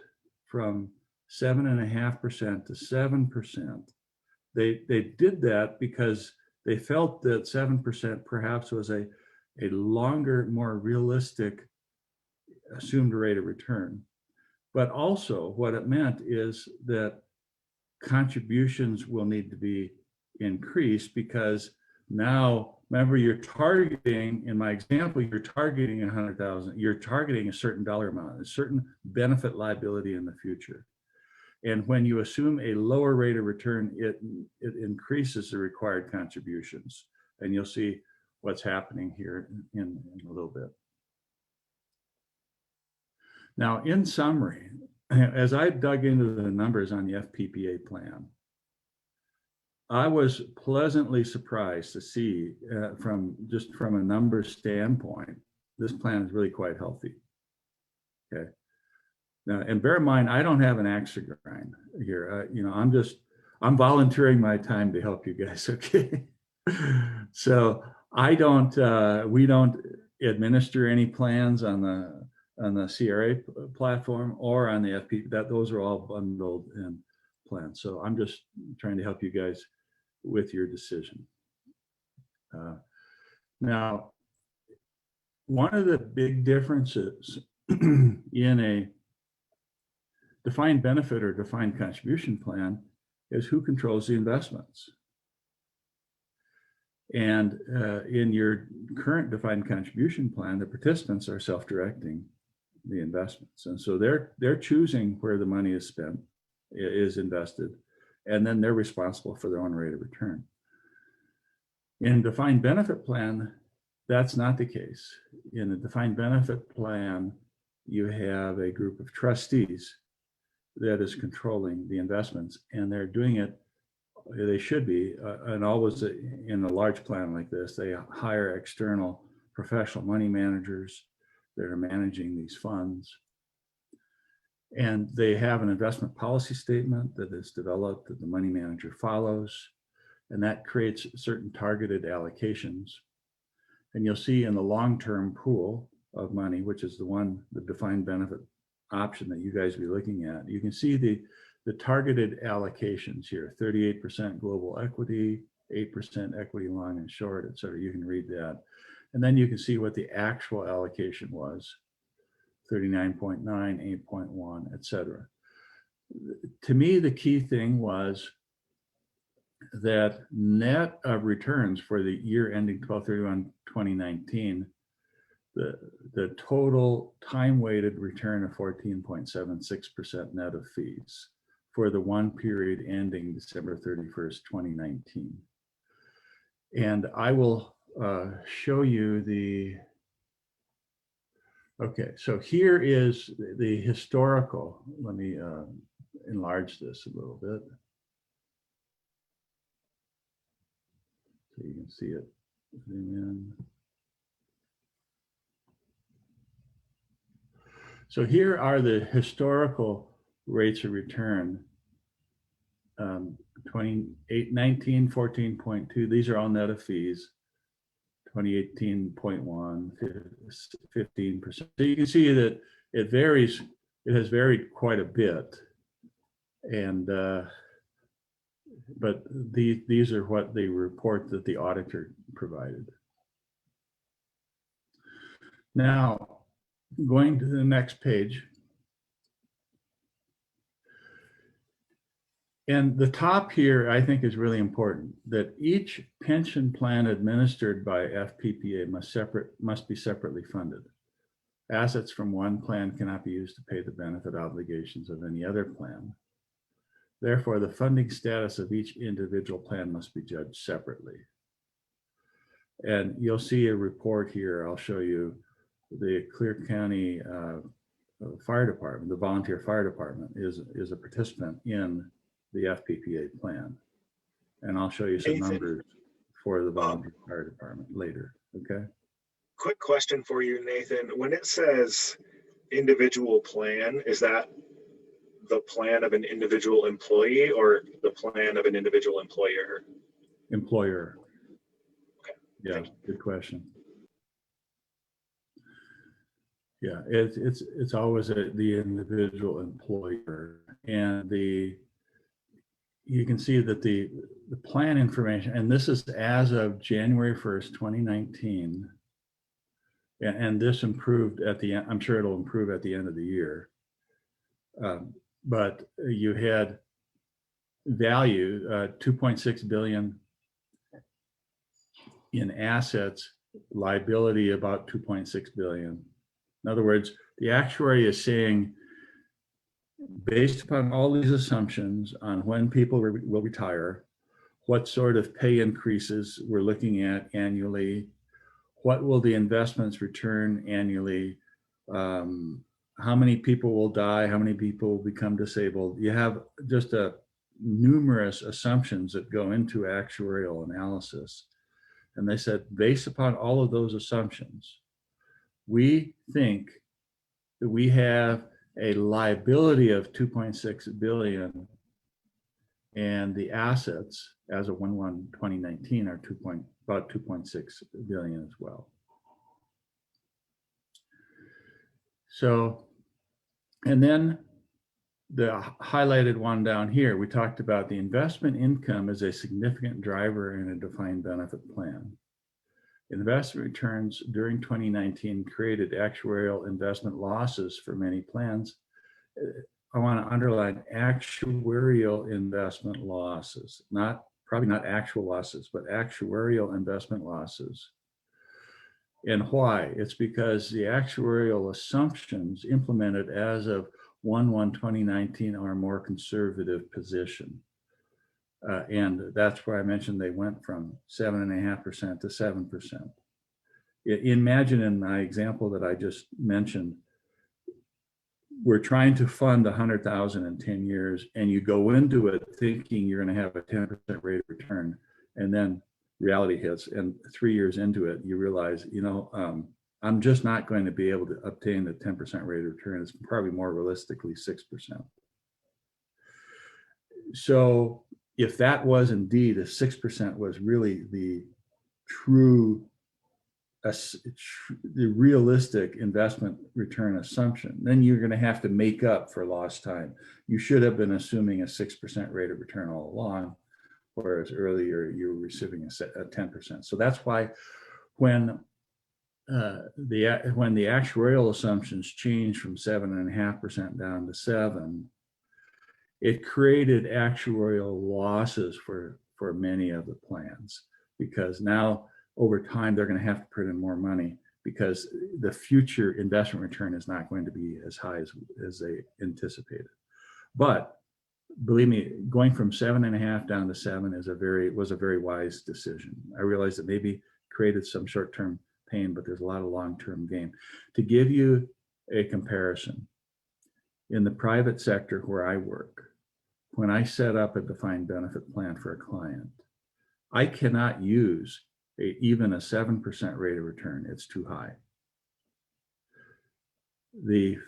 from 7.5% to 7%, they did that because they felt that 7% perhaps was a longer, more realistic assumed rate of return. But also what it meant is that contributions will need to be increased, because now, remember, you're targeting, in my example, you're targeting 100,000, you're targeting a certain dollar amount, a certain benefit liability in the future. And when you assume a lower rate of return, it increases the required contributions. And you'll see what's happening here in a little bit. Now, in summary, as I dug into the numbers on the FPPA plan, I was pleasantly surprised to see from a numbers standpoint, this plan is really quite healthy. Okay. Now, and bear in mind, I don't have an axe to grind here. I'm volunteering my time to help you guys. Okay. So we don't administer any plans on the CRA platform or on the FP. Those are all bundled in plans. So I'm just trying to help you guys with your decision. Now, one of the big differences in a defined benefit or defined contribution plan is who controls the investments. And in your current defined contribution plan, the participants are self-directing the investments. And so they're choosing where the money is spent, is invested, and then they're responsible for their own rate of return. In a defined benefit plan, that's not the case. In a defined benefit plan, you have a group of trustees that is controlling the investments, and they're doing it, they should be, and always in a large plan like this, they hire external professional money managers that are managing these funds. And they have an investment policy statement that is developed that the money manager follows, and that creates certain targeted allocations. And you'll see in the long-term pool of money, which is the defined benefit option that you guys will be looking at, you can see the targeted allocations here: 38% global equity, 8% equity long and short, et cetera. You can read that. And then you can see what the actual allocation was: 39.9, 8.1, et cetera. To me, the key thing was that net of returns for the year ending 12/31/2019, the total time-weighted return of 14.76% net of fees for the one period ending December 31st, 2019. And I will show you okay, so here is the historical. Let me enlarge this a little bit so you can see it. Zoom in. So here are the historical rates of return. 2019, 14.2. These are all net of fees. 2018.1, 15%. So you can see that it varies. It has varied quite a bit, and but these are what the report that the auditor provided. Now, going to the next page. And the top here, I think, is really important, that each pension plan administered by FPPA must be separately funded. Assets from one plan cannot be used to pay the benefit obligations of any other plan. Therefore, the funding status of each individual plan must be judged separately. And you'll see a report here. I'll show you the Clear County Fire Department, the volunteer fire department is a participant in the FPPA plan. And I'll show you some Nathan, numbers for the volunteer fire department later, okay? quick question for you, Nathan. When it says individual plan, is that the plan of an individual employee or the plan of an individual employer? Employer. Okay. Yeah, good question. Yeah, it's always the individual employer, and you can see that the plan information, and this is as of January 1st, 2019, and this improved at the end. I'm sure it'll improve at the end of the year. But you had value 2.6 billion in assets, liability about 2.6 billion. In other words, the actuary is saying, based upon all these assumptions on when people will retire, what sort of pay increases we're looking at annually, what will the investments return annually, how many people will die, how many people will become disabled. You have just numerous assumptions that go into actuarial analysis. And they said, based upon all of those assumptions, we think that we have a liability of 2.6 billion, and the assets as of 1/1/2019 are about 2.6 billion as well. So, and then the highlighted one down here, we talked about the investment income as a significant driver in a defined benefit plan. Investment returns during 2019 created actuarial investment losses for many plans. I want to underline actuarial investment losses, probably not actual losses, but actuarial investment losses. And why? It's because the actuarial assumptions implemented as of 1/1/2019 are more conservative position. And that's where I mentioned they went from 7.5% to 7%. Imagine in my example that I just mentioned, we're trying to fund 100,000 in 10 years, and you go into it thinking you're going to have a 10% rate of return, and then reality hits, and 3 years into it, you realize, I'm just not going to be able to obtain the 10% rate of return. It's probably more realistically 6%. So if that was indeed, if 6% was really the true, the realistic investment return assumption, then you're going to have to make up for lost time. You should have been assuming a 6% rate of return all along, whereas earlier you were receiving a 10%. So that's why when the actuarial assumptions changed from 7.5% down to 7%, it created actuarial losses for many of the plans, because now over time they're going to have to put in more money because the future investment return is not going to be as high as they anticipated. But believe me, going from 7.5 down to 7 was a very wise decision. I realized it maybe created some short-term pain, but there's a lot of long-term gain. To give you a comparison, in the private sector where I work, when I set up a defined benefit plan for a client, I cannot use even a 7% rate of return. It's too high. The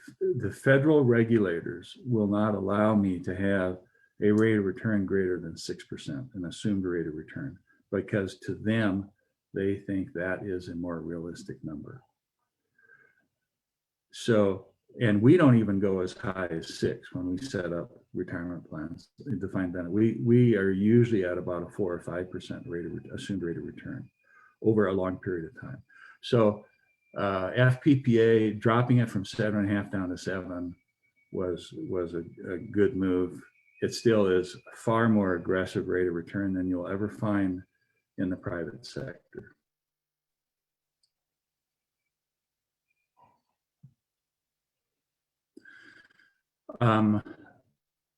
federal regulators will not allow me to have a rate of return greater than 6%, an assumed rate of return, because to them, they think that is a more realistic number. So, and we don't even go as high as 6 when we set up retirement plans, defined benefit. We are usually at about a 4 or 5% assumed rate of return over a long period of time. So FPPA, dropping it from 7.5 down to 7 was a good move. It still is a far more aggressive rate of return than you'll ever find in the private sector.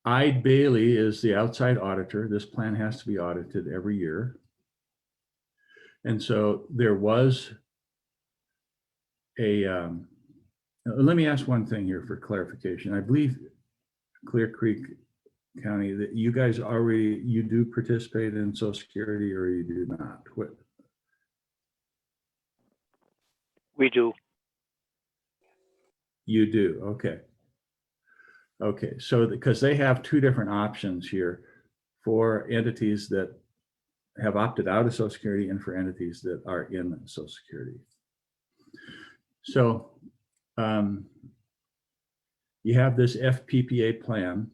Eide Bailey is the outside auditor. This plan has to be audited every year. And so there was a, let me ask one thing here for clarification. I believe Clear Creek County, that you guys already, you do participate in Social Security or you do not? What? We do. You do, okay. Okay, so because they have two different options here for entities that have opted out of Social Security and for entities that are in Social Security. So you have this FPPA plan,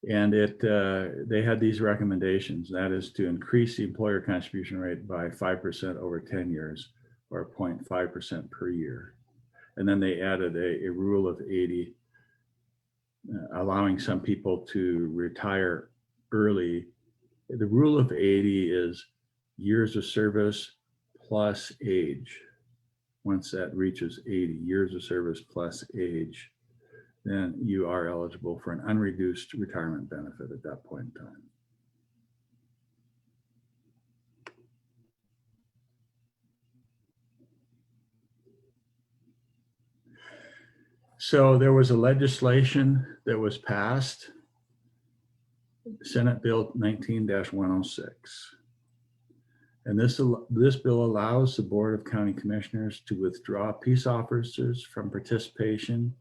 and they had these recommendations. That is to increase the employer contribution rate by 5% over 10 years or 0.5% per year. And then they added a rule of 80, allowing some people to retire early. The rule of 80 is years of service plus age. Once that reaches 80 years of service plus age, then you are eligible for an unreduced retirement benefit at that point in time. So there was a legislation that was passed, Senate Bill 19-106. And this bill allows the Board of County Commissioners to withdraw peace officers from participation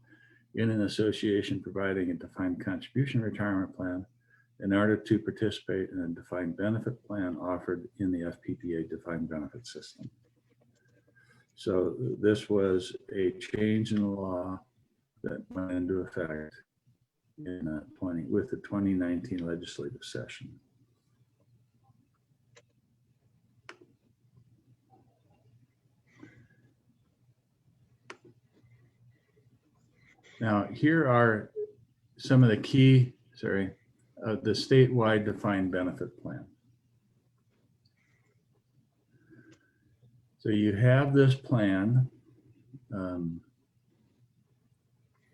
in an association providing a defined contribution retirement plan in order to participate in a defined benefit plan offered in the FPPA defined benefit system. So this was a change in the law that went into effect in with the 2019 legislative session. Now, here are some of the key, the statewide defined benefit plan. So you have this plan, and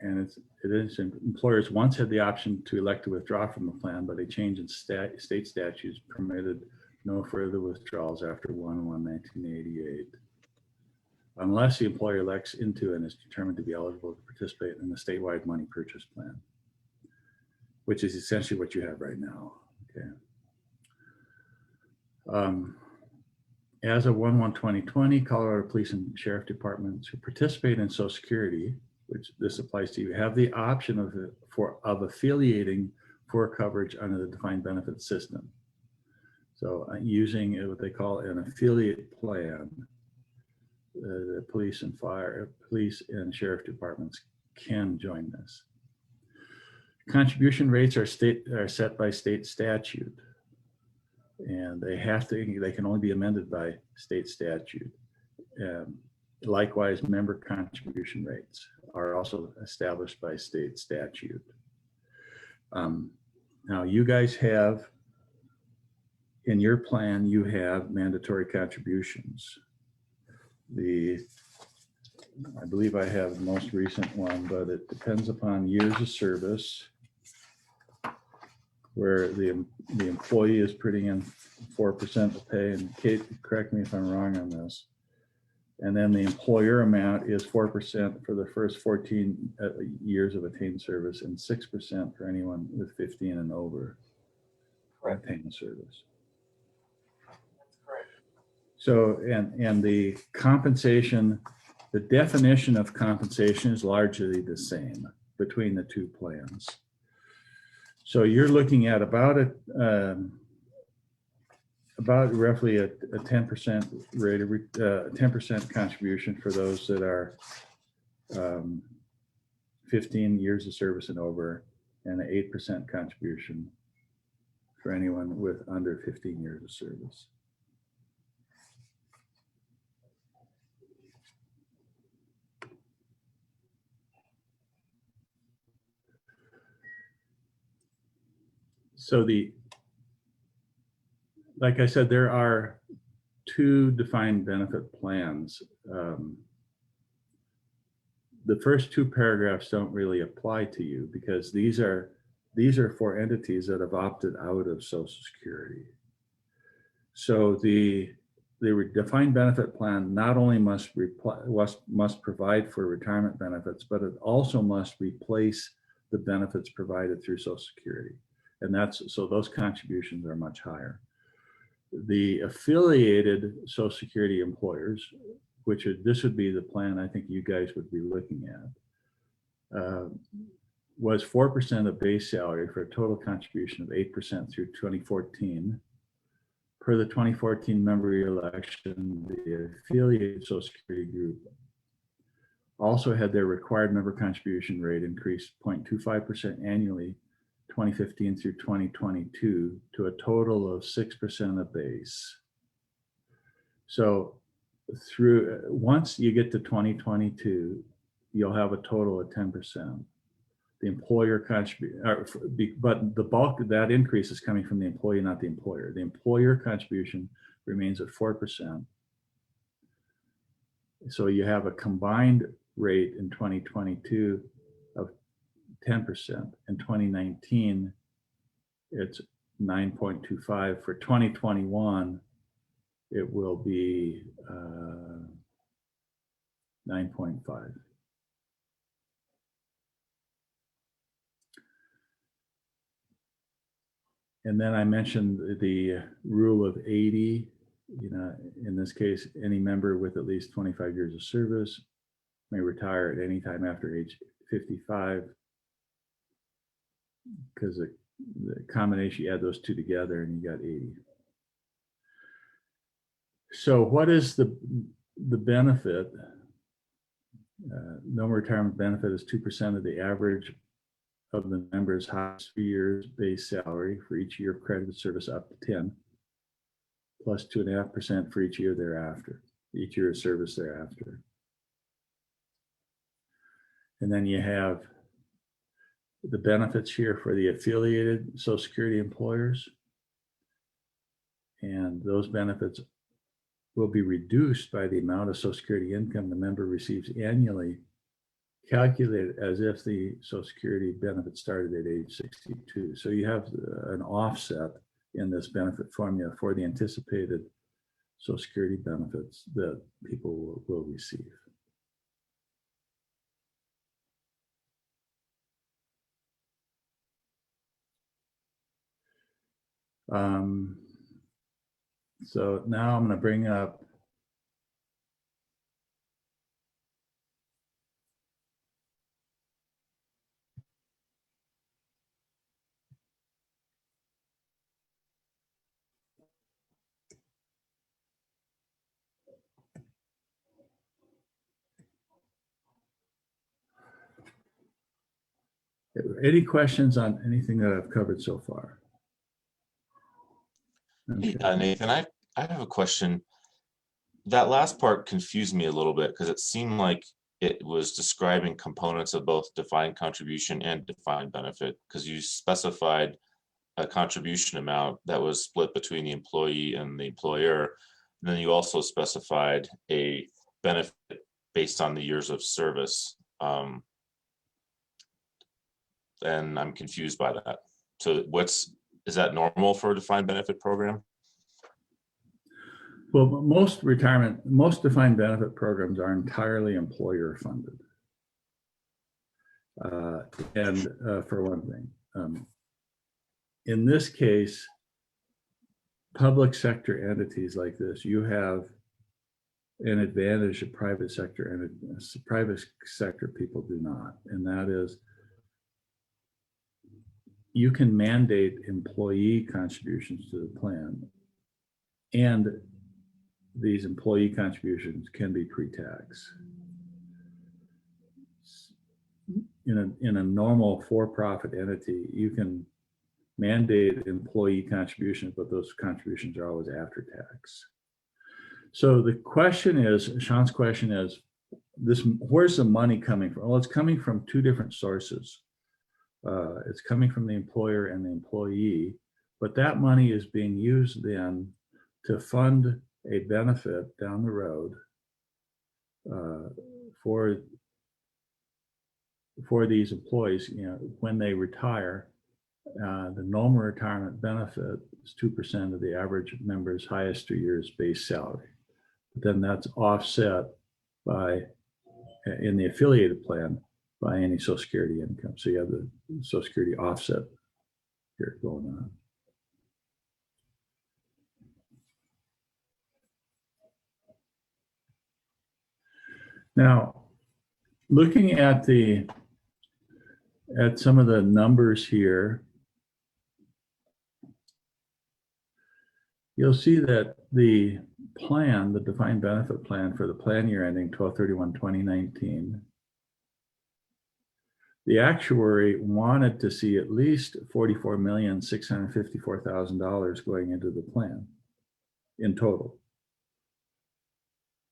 it is employers once had the option to elect to withdraw from the plan, but a change in state statutes permitted no further withdrawals after 1/1/1988. Unless the employer elects into and is determined to be eligible to participate in the statewide money purchase plan, which is essentially what you have right now. Okay. As of 1/1/2020, Colorado Police and Sheriff Departments who participate in Social Security, which this applies to you, have the option of affiliating for coverage under the defined benefit system. So using what they call an affiliate plan, the police and sheriff departments can join this. Contribution rates are set by state statute, and they can only be amended by state statute. Likewise, member contribution rates are also established by state statute. Now, you guys have, in your plan, you have mandatory contributions. I believe I have the most recent one, but it depends upon years of service, where the employee is putting in 4% of pay, and Kate, correct me if I'm wrong on this. And then the employer amount is 4% for the first 14 years of attained service and 6% for anyone with 15 and over attained service. So, and the compensation, the definition of compensation is largely the same between the two plans. So you're looking at about roughly a 10% rate of 10% contribution for those that are 15 years of service and over, and an 8% contribution for anyone with under 15 years of service. So like I said, there are 2 defined benefit plans. The first 2 paragraphs don't really apply to you because these are for entities that have opted out of Social Security. So the defined benefit plan not only must provide for retirement benefits, but it also must replace the benefits provided through Social Security. And so those contributions are much higher. The affiliated Social Security employers, this would be the plan I think you guys would be looking at, was 4% of base salary for a total contribution of 8% through 2014. Per the 2014 member election, the affiliated Social Security group also had their required member contribution rate increased 0.25% annually 2015 through 2022 to a total of 6% of base. So once you get to 2022, you'll have a total of 10%. The employer but the bulk of that increase is coming from the employee, not the employer. The employer contribution remains at 4%. So you have a combined rate in 2022 of 10%. In 2019, it's 9.25. For 2021, it will be 9.5. And then I mentioned the rule of 80. In this case, any member with at least 25 years of service may retire at any time after age 55, because the combination, you add those 2 together and you got 80. So what is the benefit? No retirement benefit is 2% of the average of the member's highest 3 years base salary for each year of credited service up to 10, plus 2.5% for each year thereafter, each year of service thereafter. And then you have the benefits here for the affiliated Social Security employers. And those benefits will be reduced by the amount of Social Security income the member receives annually, calculated as if the Social Security benefit started at age 62. So you have an offset in this benefit formula for the anticipated Social Security benefits that people will receive. So now I'm going to bring up any questions on anything that I've covered so far? Okay. Nathan, I have a question. That last part confused me a little bit because it seemed like it was describing components of both defined contribution and defined benefit, because you specified a contribution amount that was split between the employee and the employer. And then you also specified a benefit based on the years of service. And I'm confused by that. So is that normal for a defined benefit program? Well, most defined benefit programs are entirely employer funded. For one thing, in this case, public sector entities like this, you have an advantage that private sector people do not, and that is you can mandate employee contributions to the plan, and these employee contributions can be pre-tax. In a normal for-profit entity, you can mandate employee contributions, but those contributions are always after tax. So the question is, Sean's question is, where's the money coming from? Well, it's coming from 2 different sources. It's coming from the employer and the employee, but that money is being used then to fund a benefit down the road for these employees. You know, when they retire, the normal retirement benefit is 2% of the average member's highest 2 years base salary. But then that's offset by, in the affiliated plan, by any Social Security income. So you have the Social Security offset here going on. Now, looking at some of the numbers here, you'll see that the plan, the defined benefit plan for the plan year ending 12/31/2019, the actuary wanted to see at least $44,654,000 going into the plan in total.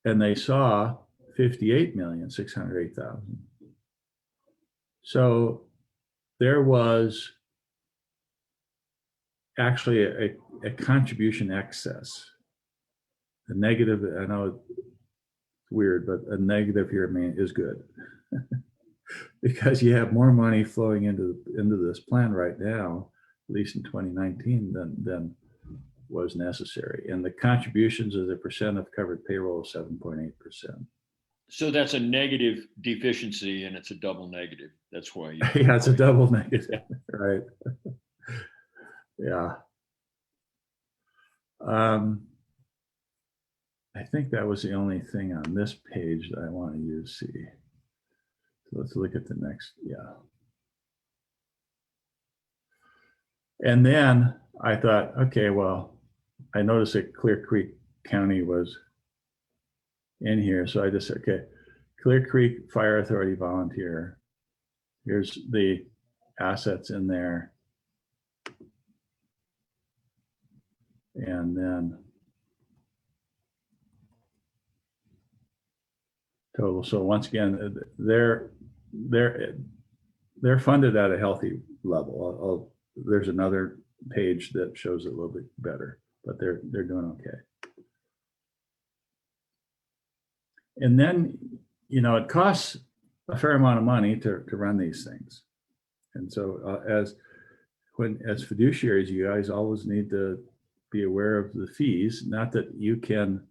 And they saw $58,608,000. So there was actually a contribution excess. A negative, I know it's weird, but a negative here is good. Because you have more money flowing into this plan right now, at least in 2019, than was necessary. And the contributions as a percent of covered payroll is 7.8%. So that's a negative deficiency and it's a double negative. That's why. Yeah, it's a double negative, right? Yeah. I think that was the only thing on this page that I wanted you to see. So let's look at the next, yeah. And then I thought, okay, well, I noticed that Clear Creek County was in here. So I just said, okay, Clear Creek Fire Authority volunteer. Here's the assets in there. And then total. So once again, they're funded at a healthy level. There's another page that shows it a little bit better, but they're doing okay. And then, you know, it costs a fair amount of money to run these things. And so as fiduciaries, you guys always need to be aware of the fees. Not that you can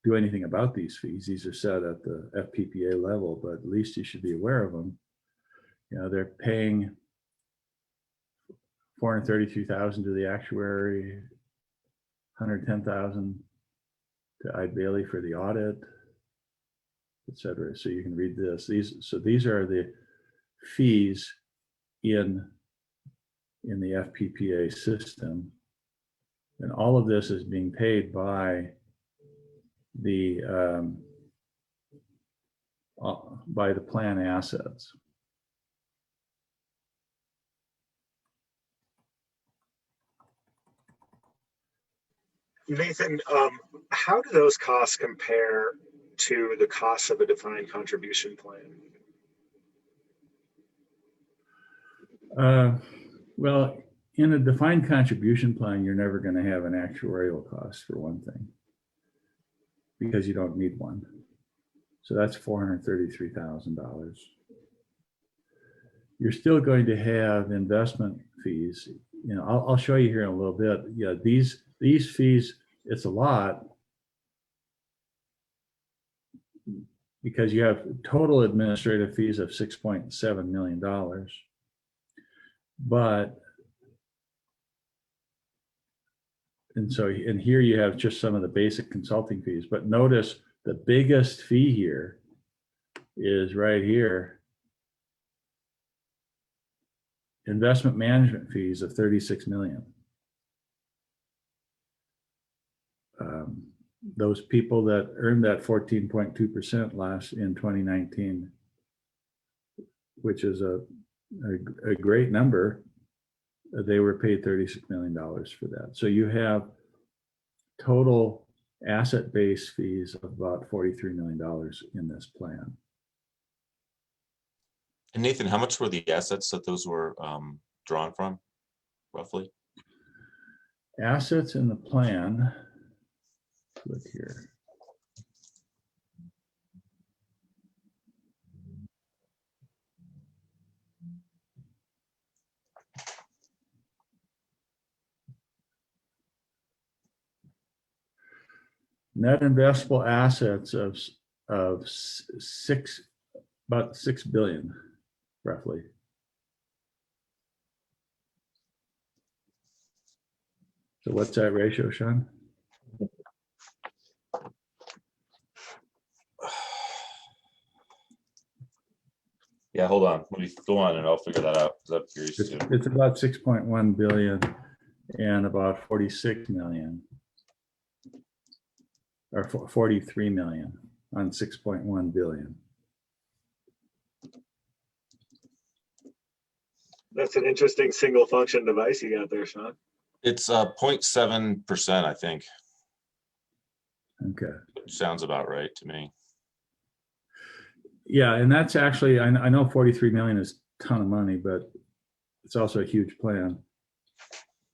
do anything about these fees. These are set at the FPPA level, but at least you should be aware of them. You know, they're paying $432,000 to the actuary, $110,000 to Ide Bailey for the audit, et cetera. So you can read this. These are the fees in the FPPA system. And all of this is being paid by the plan assets. Nathan, how do those costs compare to the costs of a defined contribution plan? Well, in a defined contribution plan, you're never going to have an actuarial cost, for one thing, because you don't need one. So that's $433,000. You're still going to have investment fees. You know, I'll show you here in a little bit. Yeah, these fees, it's a lot because you have total administrative fees of $6.7 million. But and here you have just some of the basic consulting fees, but notice the biggest fee here is right here. Investment management fees of $36 million. Those people that earned that 14.2% last in 2019, which is a great number, they were paid $36 million for that. So you have total asset-based fees of about $43 million in this plan. And Nathan, how much were the assets that those were drawn from, roughly? Assets in the plan. Look here. Net investable assets of about 6 billion, roughly. So what's that ratio, Sean? Yeah, hold on. Let me go on and I'll figure that out, because I'm curious too. It's about 6.1 billion and about 46 million. Or 43 million on 6.1 billion. That's an interesting single function device you got there, Sean. It's 0.7%, I think. Okay. Sounds about right to me. Yeah, and that's actually, I know 43 million is a ton of money, but it's also a huge plan.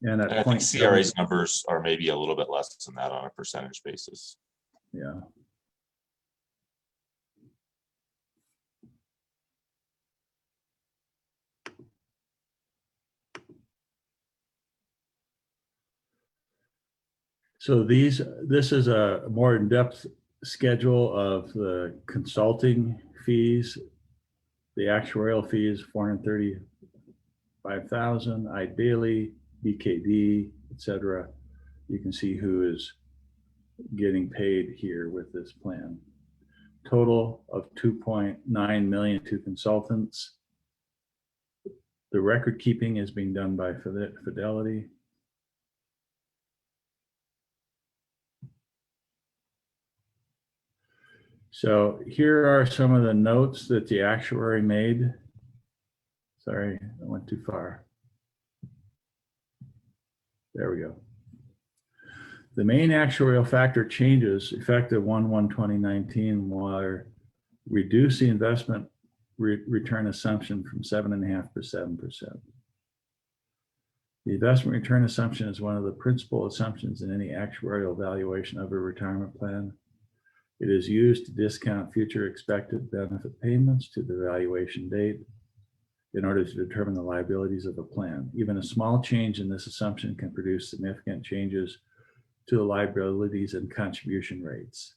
And at And I think CRA's numbers are maybe a little bit less than that on a percentage basis. Yeah. So this is a more in-depth schedule of the consulting fees, the actuarial fees, 435,000, ideally, BKD, etc. You can see who is getting paid here with this plan. Total of 2.9 million to consultants. The record keeping is being done by Fidelity. So here are some of the notes that the actuary made. Sorry, I went too far. There we go. The main actuarial factor changes effective 1/1/2019 were reduce the investment return assumption from 7.5% to 7%. The investment return assumption is one of the principal assumptions in any actuarial valuation of a retirement plan. It is used to discount future expected benefit payments to the valuation date in order to determine the liabilities of a plan. Even a small change in this assumption can produce significant changes to the liabilities and contribution rates.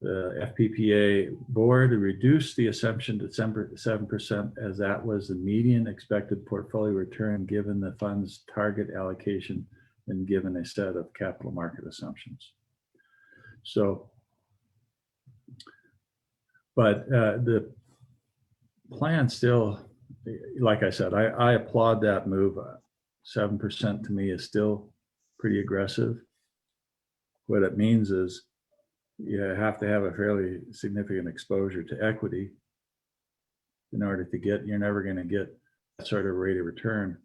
The FPPA board reduced the assumption to 7% as that was the median expected portfolio return given the fund's target allocation and given a set of capital market assumptions. So, but the plan still, like I said, I applaud that move. 7% to me is still pretty aggressive. What it means is you have to have a fairly significant exposure to equity in order to get, you're never going to get that sort of rate of return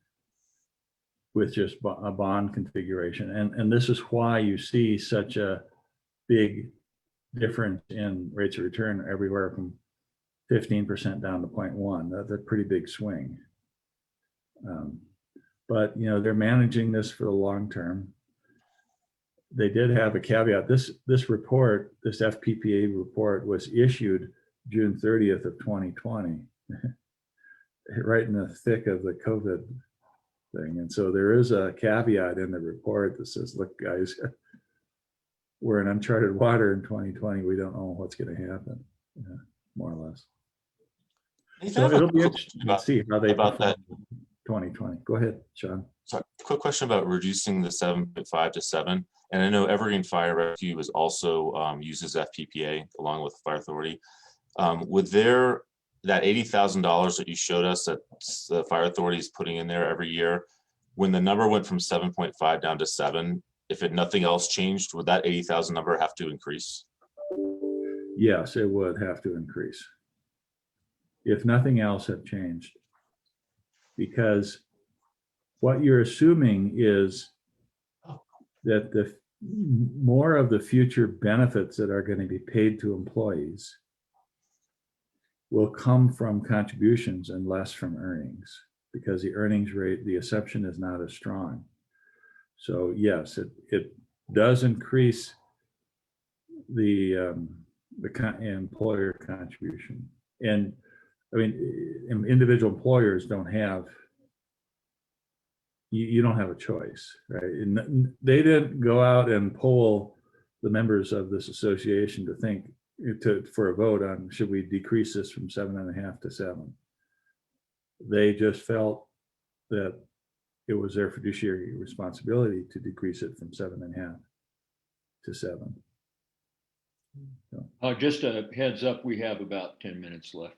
with just a bond configuration. And this is why you see such a big difference in rates of return everywhere from 15% down to 0.1. That's a pretty big swing. But you know, they're managing this for the long term. They did have a caveat. This report, this FPPA report, was issued June 30th of 2020, right in the thick of the COVID thing. And so there is a caveat in the report that says, look, guys, we're in uncharted water in 2020. We don't know what's going to happen, more or less. So it'll be interesting to see how they perform in 2020. Go ahead, Sean. So quick question about reducing the 7.5 to 7. And I know Evergreen Fire Rescue is also uses FPPA along with Fire Authority. Would there, that $80,000 that you showed us that the Fire Authority is putting in there every year, when the number went from 7.5 down to 7, if nothing else changed, would that 80,000 number have to increase? Yes, it would have to increase if nothing else had changed. Because what you're assuming is that the more of the future benefits that are going to be paid to employees will come from contributions and less from earnings, because the earnings rate, the assumption is not as strong. So yes, it does increase the employer contribution. And I mean, individual employers don't have, you don't have a choice, right? And they didn't go out and poll the members of this association to think for a vote on should we decrease this from 7.5 to 7. They just felt that it was their fiduciary responsibility to decrease it from 7.5 to 7. So, Just a heads up, we have about 10 minutes left.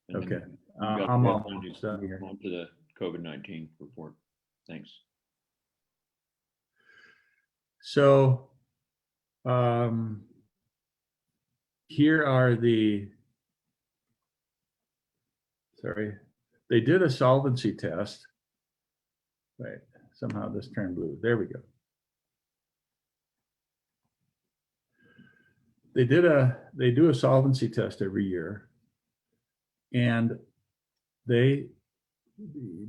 And then okay, we've got I'm to almost done here. on to the COVID-19 report. Thanks. So here are they did a solvency test. Right, somehow this turned blue. There we go. They do a solvency test every year, and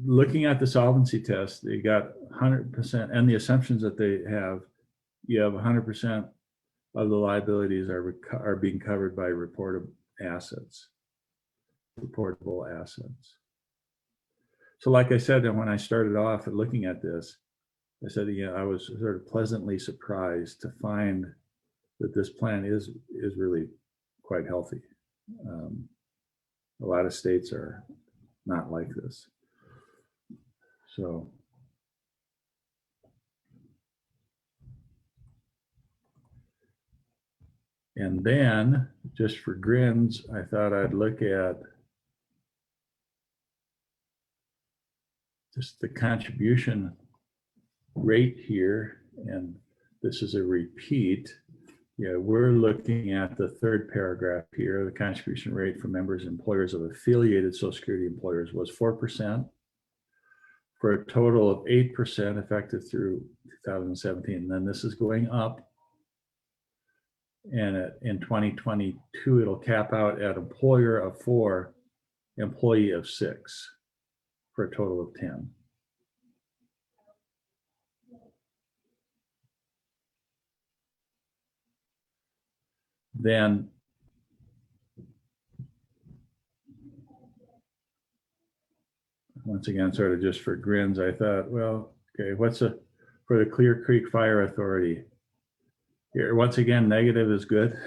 looking at the solvency test, they got 100%, and the assumptions that they have, you have 100% of the liabilities are being covered by reportable assets. So like I said, when I started off at looking at this, I said, I was sort of pleasantly surprised to find that this plan is really quite healthy. A lot of states are not like this. So and then just for grins, I thought I'd look at just the contribution rate here, and this is a repeat. Yeah, we're looking at the third paragraph here. The contribution rate for members and employers of affiliated Social Security employers was 4%, for a total of 8% effective through 2017. And then this is going up. And in 2022, it'll cap out at employer of 4, employee of 6, for a total of 10. Then once again, sort of just for grins, I thought, well, okay, for the Clear Creek Fire Authority? Here, once again, negative is good.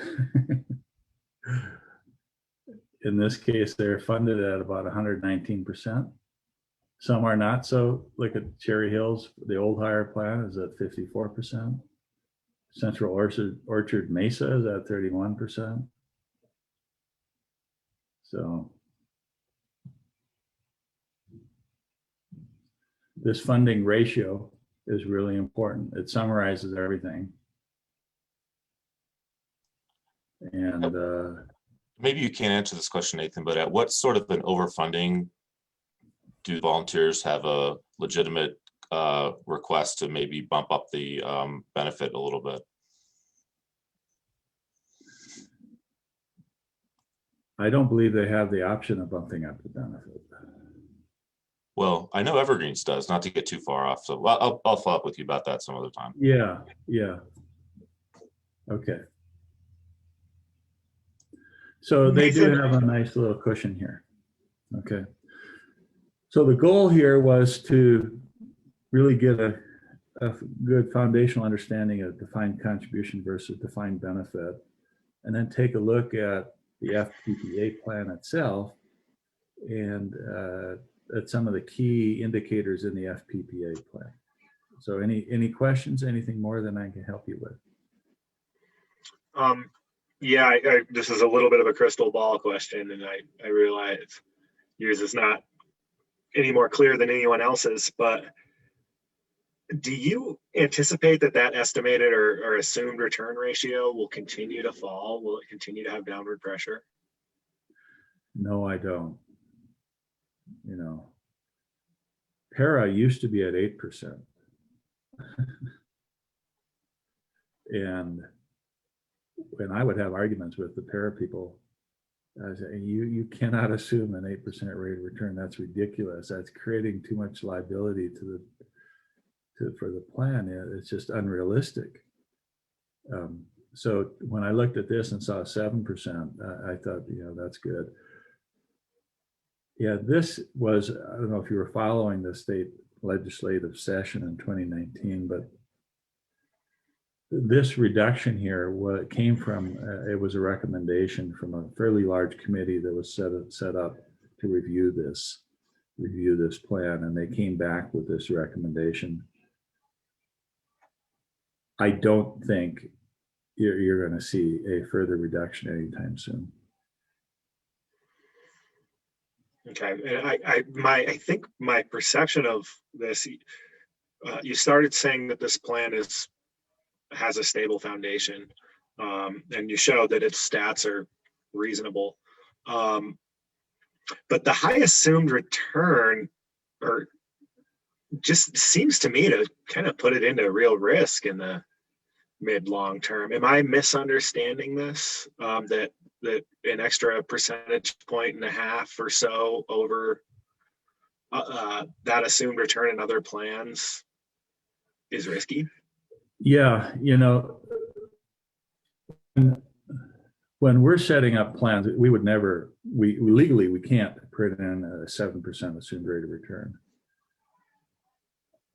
In this case, they're funded at about 119%. Some are not. So look at Cherry Hills, the old hire plan is at 54%. Central Orchard Mesa is at 31%. So this funding ratio is really important. It summarizes everything. And maybe you can't answer this question, Nathan, but at what sort of an overfunding do volunteers have a legitimate request to maybe bump up the benefit a little bit? I don't believe they have the option of bumping up the benefit. Well, I know Evergreens does, not to get too far off. So I'll follow up with you about that some other time. Yeah. Okay. So they do have a nice little cushion here. Okay. So the goal here was to really get a good foundational understanding of defined contribution versus defined benefit, and then take a look at the FPPA plan itself and at some of the key indicators in the FPPA plan. So any questions, anything more than I can help you with? Yeah, this is a little bit of a crystal ball question, and I realize yours is not any more clear than anyone else's, but do you anticipate that estimated or assumed return ratio will continue to fall? Will it continue to have downward pressure? No, I don't. Para used to be at 8%. And when I would have arguments with the para people, You cannot assume an 8% rate of return. That's ridiculous. That's creating too much liability for the plan. It's just unrealistic. So when I looked at this and saw 7%, I thought, that's good. Yeah, this was, I don't know if you were following the state legislative session in 2019, but this reduction here, what it came from, it was a recommendation from a fairly large committee that was set up to review this plan, and they came back with this recommendation. I don't think you're going to see a further reduction anytime soon. Okay, and I think my perception of this, you started saying that this plan has a stable foundation, and you showed that its stats are reasonable. But the high assumed return, or just seems to me to kind of put it into real risk in the mid long term. Am I misunderstanding this? That an extra percentage point and a half or so over that assumed return in other plans is risky? Yeah, when we're setting up plans, we would never, we legally, we can't put in a 7% assumed rate of return.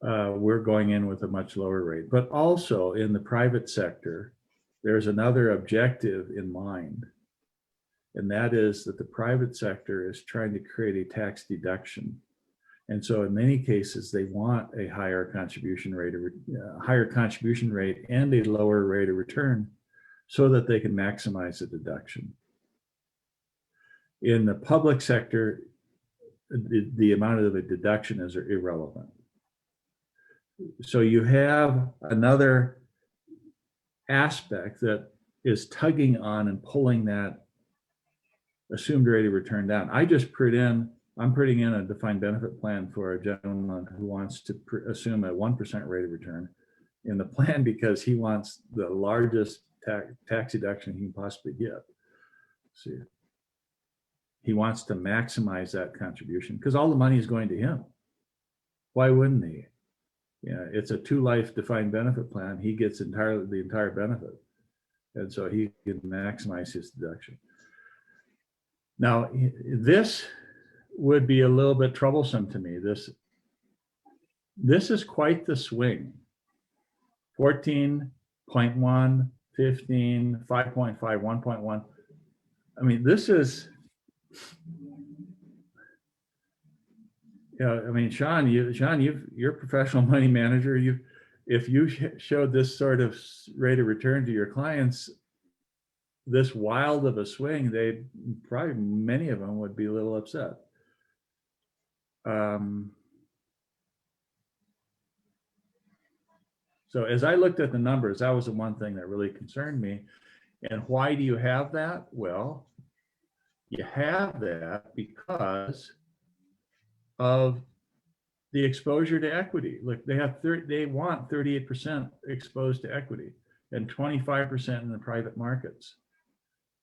We're going in with a much lower rate, but also in the private sector, there's another objective in mind. And that is that the private sector is trying to create a tax deduction. And so in many cases, they want a higher contribution rate and a lower rate of return so that they can maximize the deduction. In the public sector, the amount of the deduction is irrelevant. So you have another aspect that is tugging on and pulling that assumed rate of return down. I'm putting in a defined benefit plan for a gentleman who wants to assume a 1% rate of return in the plan because he wants the largest tax deduction he can possibly get. See, he wants to maximize that contribution because all the money is going to him. Why wouldn't he? Yeah, it's a 2-life defined benefit plan. He gets the entire benefit. And so he can maximize his deduction. Now, this would be a little bit troublesome to me. This is quite the swing. 14.1, 15, 5.5, 1.1. I mean, this is, Sean, you're a professional money manager. If you showed this sort of rate of return to your clients, this wild of a swing, many of them would be a little upset. So as I looked at the numbers, that was the one thing that really concerned me. And why do you have that? Well, you have that because of the exposure to equity. Look, they want 38% exposed to equity and 25% in the private markets.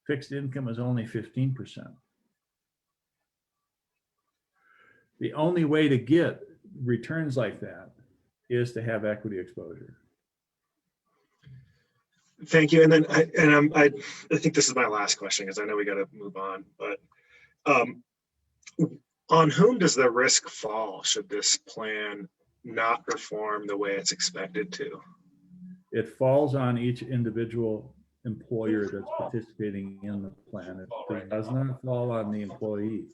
Fixed income is only 15%. The only way to get returns like that is to have equity exposure. Thank you. And then I think this is my last question because I know we got to move on. But on whom does the risk fall should this plan not perform the way it's expected to? It falls on each individual employer that's participating in the plan. It does not fall on the employee.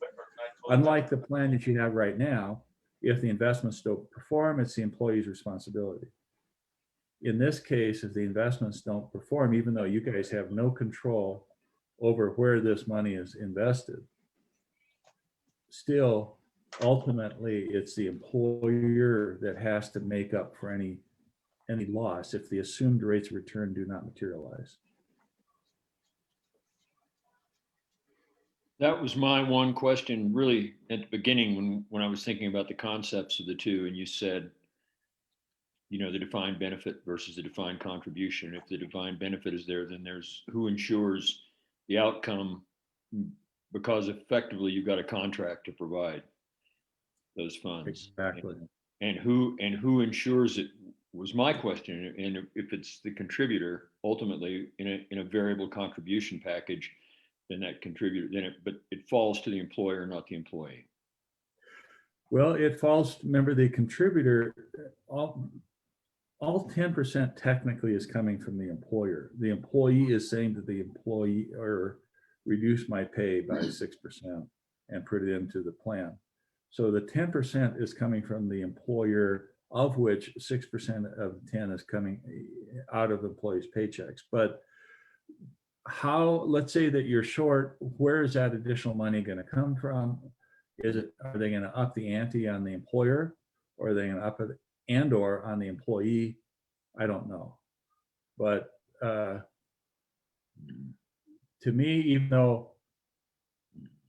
Unlike the plan that you have right now, if the investments don't perform, it's the employee's responsibility. In this case, if the investments don't perform, even though you guys have no control over where this money is invested, still, ultimately, it's the employer that has to make up for any loss if the assumed rates of return do not materialize. That was my one question really at the beginning when I was thinking about the concepts of the two, and you said, the defined benefit versus the defined contribution. If the defined benefit is there, then there's who ensures the outcome because effectively you've got a contract to provide those funds. Exactly. And who ensures it was my question. And if it's the contributor, ultimately in a variable contribution package, then that contributor, but it falls to the employer, not the employee. Well, it falls, remember the contributor, all 10% technically is coming from the employer. The employee is saying to the employee, or reduce my pay by 6% and put it into the plan. So the 10% is coming from the employer, of which 6% of 10 is coming out of employees' paychecks. But how, let's say that you're short, where is that additional money going to come from? Are they going to up the ante on the employer, or are they going to up it and/or on the employee? I don't know. But to me, even though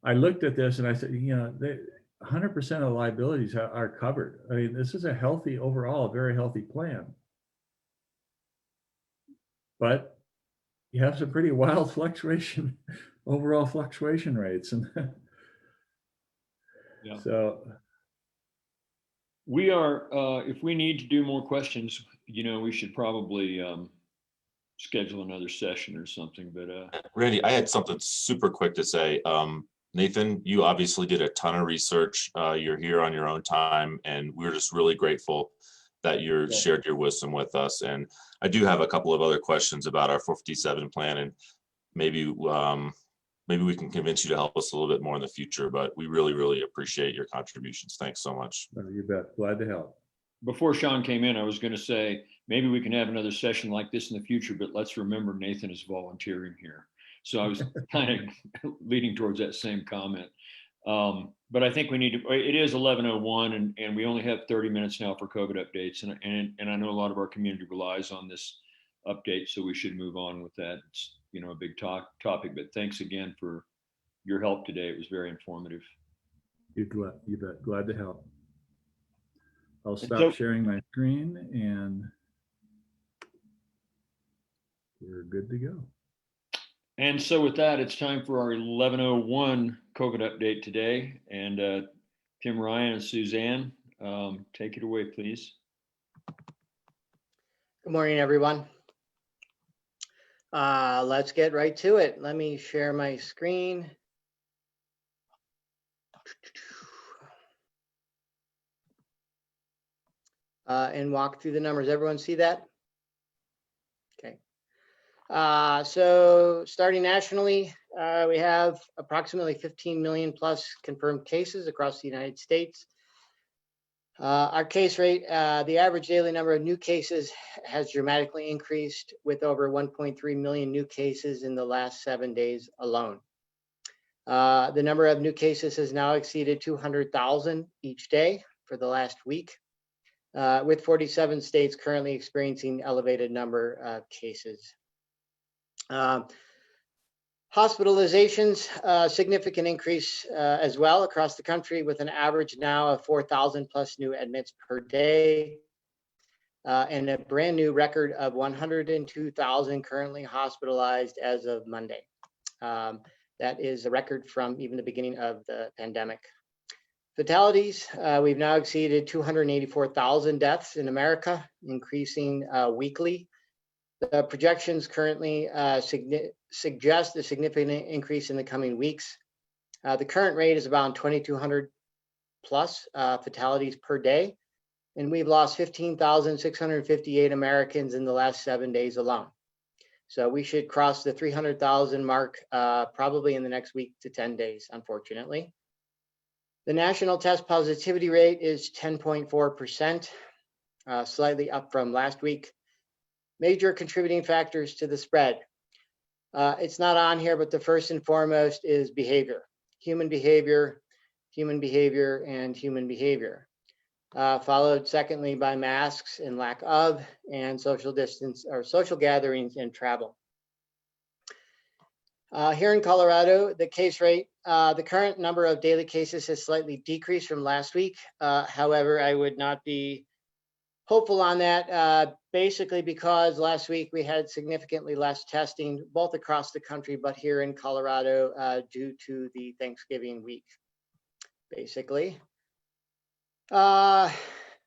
I looked at this and I said, 100% of the liabilities are covered. I mean, this is a healthy, overall, a very healthy plan. But you have some pretty wild fluctuation, overall fluctuation rates. And Yeah. so we are, if we need to do more questions, we should probably schedule another session or something, but Randy, I had something super quick to say. Nathan, you obviously did a ton of research. You're here on your own time, and we're just really grateful that you shared your wisdom with us. And I do have a couple of other questions about our 457 plan, and maybe we can convince you to help us a little bit more in the future, but we really, really appreciate your contributions. Thanks so much. you bet, glad to help. before Sean came in, I was going to say, maybe we can have another session like this in the future, but let's remember Nathan is volunteering here. So I was kind of leading towards that same comment. But I think we need to, it is 11:01 and we only have 30 minutes now for COVID updates. And I know a lot of our community relies on this update, so we should move on with that. It's, a big topic, but thanks again for your help today. It was very informative. You bet, glad to help. I'll stop sharing my screen and we're good to go. And so with that, it's time for our 11:01 COVID update today. And Tim Ryan and Suzanne, take it away, please. Good morning, everyone. Let's get right to it. Let me share my screen. And walk through the numbers. Everyone see that? Okay. So starting nationally, we have approximately 15 million plus confirmed cases across the United States. Our case rate, the average daily number of new cases has dramatically increased with over 1.3 million new cases in the last 7 days alone. The number of new cases has now exceeded 200,000 each day for the last week, with 47 states currently experiencing elevated number of cases. Hospitalizations, significant increase as well across the country, with an average now of 4,000 plus new admits per day, and a brand new record of 102,000 currently hospitalized as of Monday. That is a record from even the beginning of the pandemic. Fatalities, we've now exceeded 284,000 deaths in America, increasing weekly. The projections currently suggest a significant increase in the coming weeks. The current rate is about 2,200 plus fatalities per day, and we've lost 15,658 Americans in the last 7 days alone. So we should cross the 300,000 mark probably in the next week to 10 days, unfortunately. The national test positivity rate is 10.4%, slightly up from last week. Major contributing factors to the spread. It's not on here, but the first and foremost is behavior. Human behavior, human behavior, and human behavior. Followed secondly by masks and lack of, and social distance or social gatherings and travel. Here in Colorado, the case rate, the current number of daily cases has slightly decreased from last week. However, I would not be hopeful on that, basically because last week we had significantly less testing, both across the country, but here in Colorado, due to the Thanksgiving week, basically. The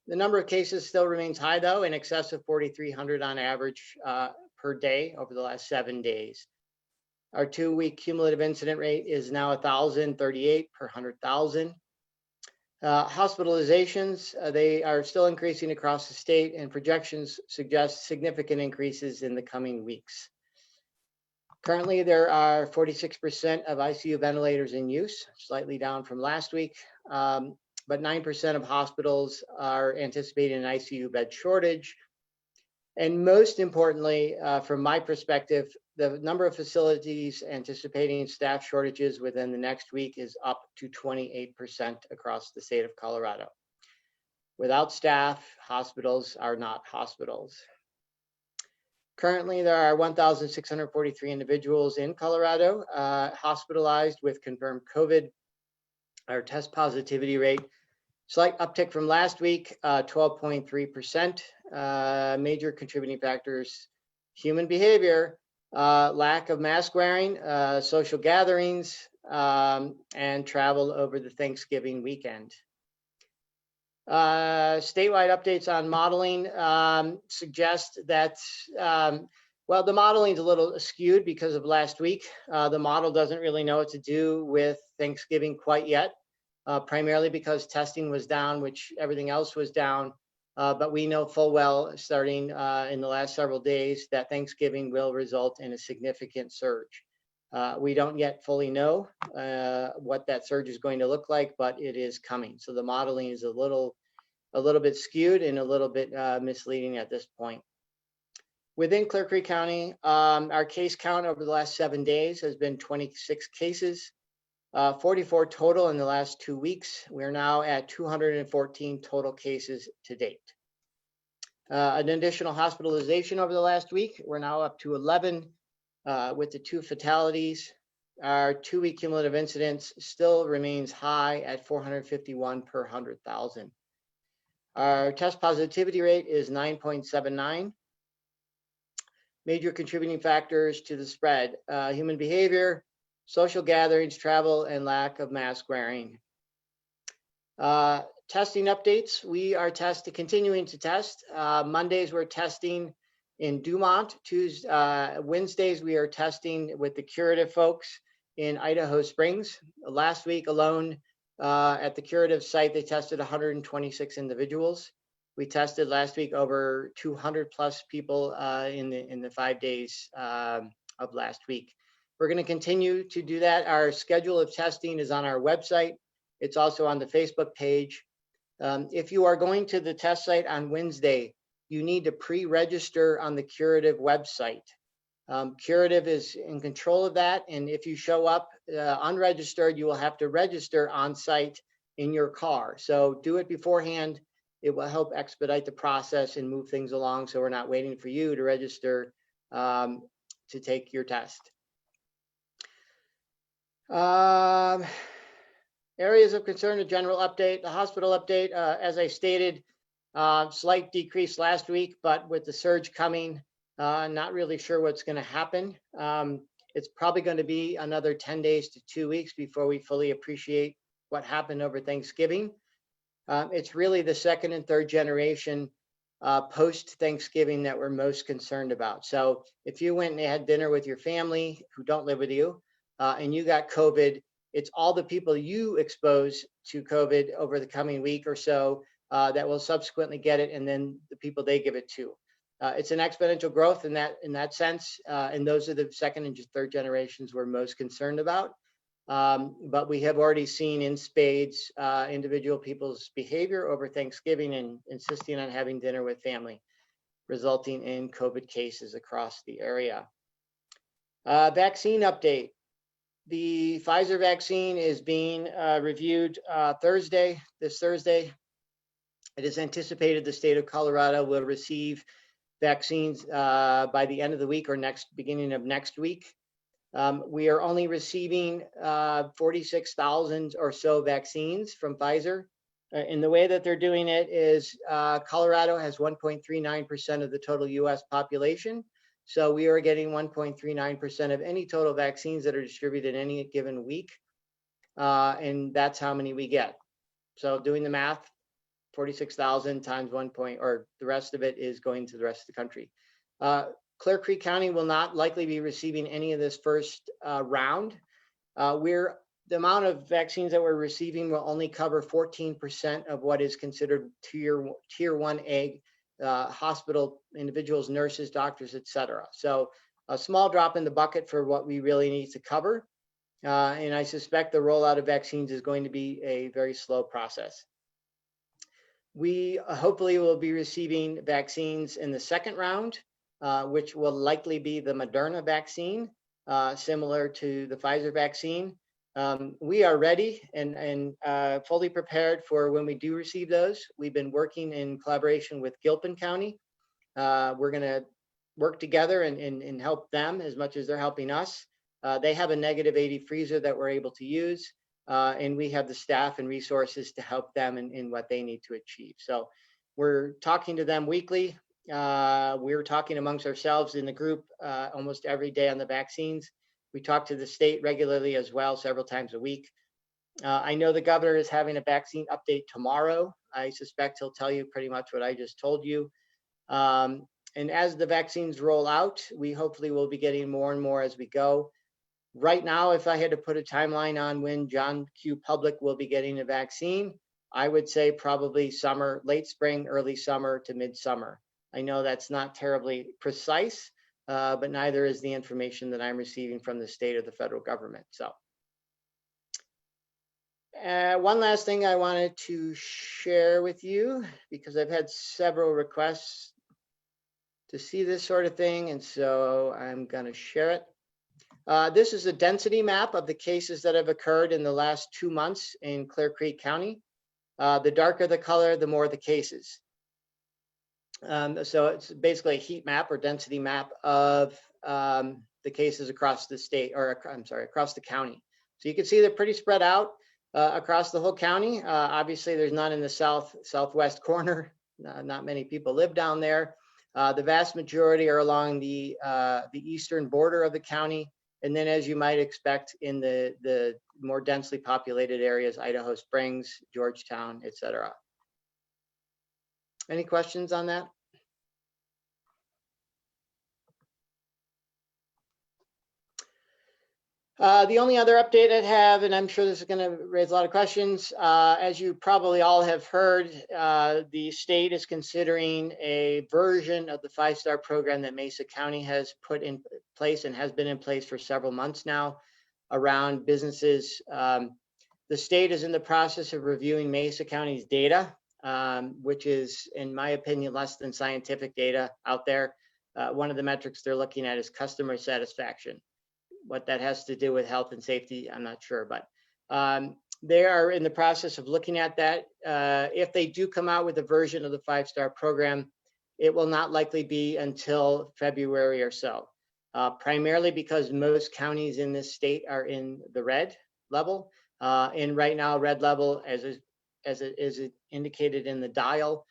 number of cases still remains high, though, in excess of 4,300 on average per day over the last 7 days. Our 2-week cumulative incident rate is now 1,038 per 100,000. Hospitalizations, they are still increasing across the state, and projections suggest significant increases in the coming weeks. Currently, there are 46% of ICU ventilators in use, slightly down from last week, but 9% of hospitals are anticipating an ICU bed shortage. And most importantly, from my perspective, the number of facilities anticipating staff shortages within the next week is up to 28% across the state of Colorado. Without staff, hospitals are not hospitals. Currently, there are 1,643 individuals in Colorado hospitalized with confirmed COVID. Our test positivity rate, slight uptick from last week, 12.3%. Major contributing factors, human behavior, lack of mask wearing, social gatherings, and travel over the Thanksgiving weekend. Statewide updates on modeling suggest that, well, the modeling is a little skewed because of last week. The model doesn't really know what to do with Thanksgiving quite yet, primarily because testing was down, which everything else was down. But we know full well, starting in the last several days, that Thanksgiving will result in a significant surge. We don't yet fully know what that surge is going to look like, but it is coming. So the modeling is a little bit skewed and a little bit misleading at this point. Within Clear Creek County, our case count over the last 7 days has been 26 cases, 44 total in the last 2 weeks. We're now at 214 total cases to date. An additional hospitalization over the last week, we're now up to 11 with the 2 fatalities. Our 2-week cumulative incidence still remains high at 451 per 100,000. Our test positivity rate is 9.79. Major contributing factors to the spread, human behavior, social gatherings, travel, and lack of mask wearing. Testing updates, we are continuing to test. Mondays, we're testing in Dumont. Wednesdays, we are testing with the Curative folks in Idaho Springs. Last week alone, at the Curative site, they tested 126 individuals. We tested last week over 200 plus people in the 5 days of last week. We're going to continue to do that. Our schedule of testing is on our website. It's also on the Facebook page. If you are going to the test site on Wednesday, you need to pre-register on the Curative website. Curative is in control of that. And if you show up unregistered, you will have to register on site in your car. So do it beforehand. It will help expedite the process and move things along so we're not waiting for you to register to take your test. Areas of concern, a general update, the hospital update, as I stated, slight decrease last week, but with the surge coming, not really sure what's going to happen. It's probably going to be another 10 days to 2 weeks before we fully appreciate what happened over Thanksgiving. It's really the second and third generation post-Thanksgiving that we're most concerned about. So if you went and had dinner with your family who don't live with you and you got COVID, it's all the people you expose to COVID over the coming week or so that will subsequently get it, and then the people they give it to. It's an exponential growth in that sense, and those are the second and third generations we're most concerned about. But we have already seen in spades individual people's behavior over Thanksgiving and insisting on having dinner with family, resulting in COVID cases across the area. Vaccine update. The Pfizer vaccine is being reviewed this Thursday. It is anticipated the state of Colorado will receive vaccines by the end of the week or beginning of next week. We are only receiving 46,000 or so vaccines from Pfizer. And the way that they're doing it is Colorado has 1.39% of the total US population. So we are getting 1.39% of any total vaccines that are distributed in any given week. And that's how many we get. So doing the math, 46,000 times 1 point, or the rest of it is going to the rest of the country. Clear Creek County will not likely be receiving any of this first round. The amount of vaccines that we're receiving will only cover 14% of what is considered tier 1A hospital individuals, nurses, doctors, etc. So a small drop in the bucket for what we really need to cover. And I suspect the rollout of vaccines is going to be a very slow process. We hopefully will be receiving vaccines in the second round, which will likely be the Moderna vaccine, similar to the Pfizer vaccine. We are ready and fully prepared for when we do receive those. We've been working in collaboration with Gilpin County. We're going to work together and help them as much as they're helping us. They have a -80 freezer that we're able to use, and we have the staff and resources to help them in what they need to achieve. So we're talking to them weekly. We're talking amongst ourselves in the group almost every day on the vaccines. We talk to the state regularly as well, several times a week. I know the governor is having a vaccine update tomorrow. I suspect he'll tell you pretty much what I just told you. And as the vaccines roll out, we hopefully will be getting more and more as we go. Right now, if I had to put a timeline on when John Q. Public will be getting a vaccine, I would say probably summer, late spring, early summer to midsummer. I know that's not terribly precise, but neither is the information that I'm receiving from the state or the federal government. So one last thing I wanted to share with you, because I've had several requests to see this sort of thing, and so I'm going to share it. This is a density map of the cases that have occurred in the last 2 months in Clear Creek County. The darker the color, the more the cases. So it's basically a heat map or density map of the cases across the state, or I'm sorry, across the county. So you can see they're pretty spread out across the whole county. Obviously, there's none in the southwest corner. Not many people live down there. The vast majority are along the eastern border of the county. And then, as you might expect, in the more densely populated areas, Idaho Springs, Georgetown, etc. Any questions on that? The only other update I'd have, and I'm sure this is going to raise a lot of questions, as you probably all have heard, the state is considering a version of the 5-star program that Mesa County has put in place and has been in place for several months now around businesses. The state is in the process of reviewing Mesa County's data, which is, in my opinion, less than scientific data out there. One of the metrics they're looking at is customer satisfaction. What that has to do with health and safety, I'm not sure, but they are in the process of looking at that. If they do come out with a version of the 5-star program, it will not likely be until February or so, primarily because most counties in this state are in the red level. And right now, red level, as it is indicated in the dial,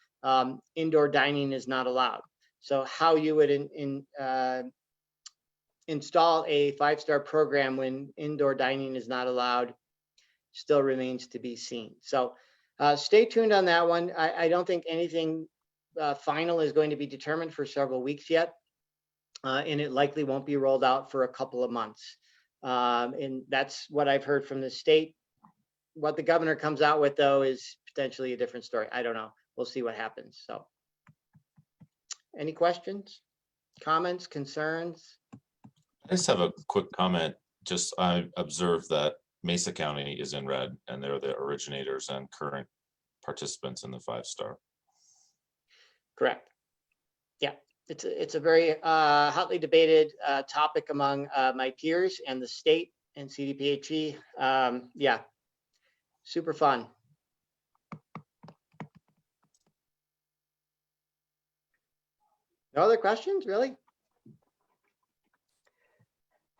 indoor dining is not allowed. So how you would install a 5-star program when indoor dining is not allowed still remains to be seen. So stay tuned on that one. I don't think anything final is going to be determined for several weeks yet, and it likely won't be rolled out for a couple of months. And that's what I've heard from the state. What the governor comes out with, though, is potentially a different story. I don't know. We'll see what happens. So any questions, comments, concerns? I just have a quick comment. Just I observed that Mesa County is in red, and they're the originators and current participants in the 5-star. Correct. Yeah, it's a very hotly debated topic among my peers and the state and CDPHE. Yeah, super fun. No other questions, really?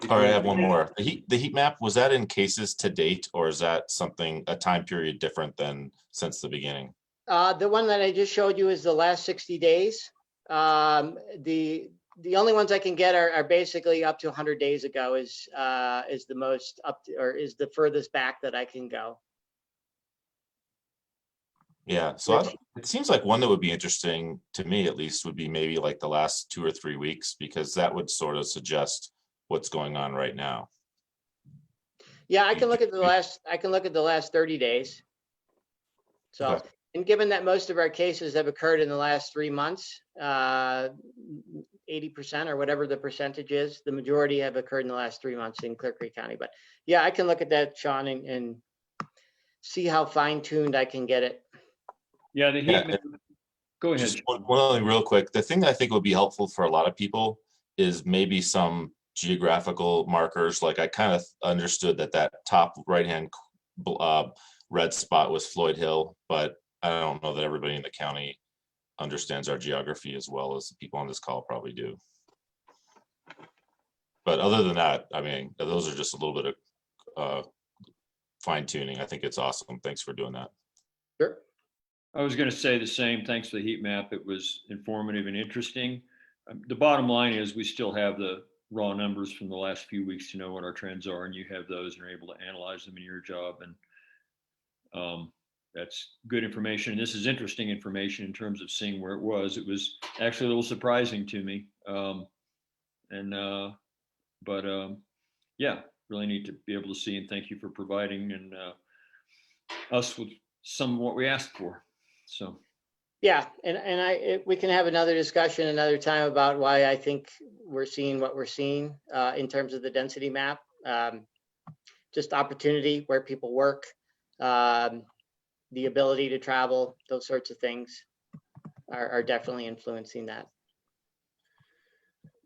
All right, I have one more. The heat map, was that in cases to date, or is that something, a time period different than since the beginning? The one that I just showed you is the last 60 days. The only ones I can get are basically up to 100 days ago is the most up to, or is the furthest back that I can go. Yeah, so it seems like one that would be interesting to me, at least, would be maybe like the last 2 or 3 weeks, because that would sort of suggest what's going on right now. Yeah, I can look at the last 30 days. So, Okay. and given that most of our cases have occurred in the last 3 months, 80% or whatever the percentage is, the majority have occurred in the last 3 months in Clear Creek County. But yeah, I can look at that, Sean, and see how fine-tuned I can get it. Yeah, the heat map. Go ahead. Just one other thing real quick. The thing that I think would be helpful for a lot of people is maybe some geographical markers. Like I kind of understood that top right-hand red spot was Floyd Hill, but I don't know that everybody in the county understands our geography as well as the people on this call probably do. But other than that, I mean, those are just a little bit of fine tuning. I think it's awesome. Thanks for doing that. Sure. I was going to say the same. Thanks for the heat map. It was informative and interesting. The bottom line is we still have the raw numbers from the last few weeks to know what our trends are, and you have those and are able to analyze them in your job. And that's good information. And this is interesting information in terms of seeing where it was. It was actually a little surprising to me. Yeah, really need to be able to see, and thank you for providing and us with some of what we asked for. So. Yeah, and we can have another discussion another time about why I think we're seeing what we're seeing in terms of the density map. Just opportunity, where people work, the ability to travel, those sorts of things are definitely influencing that.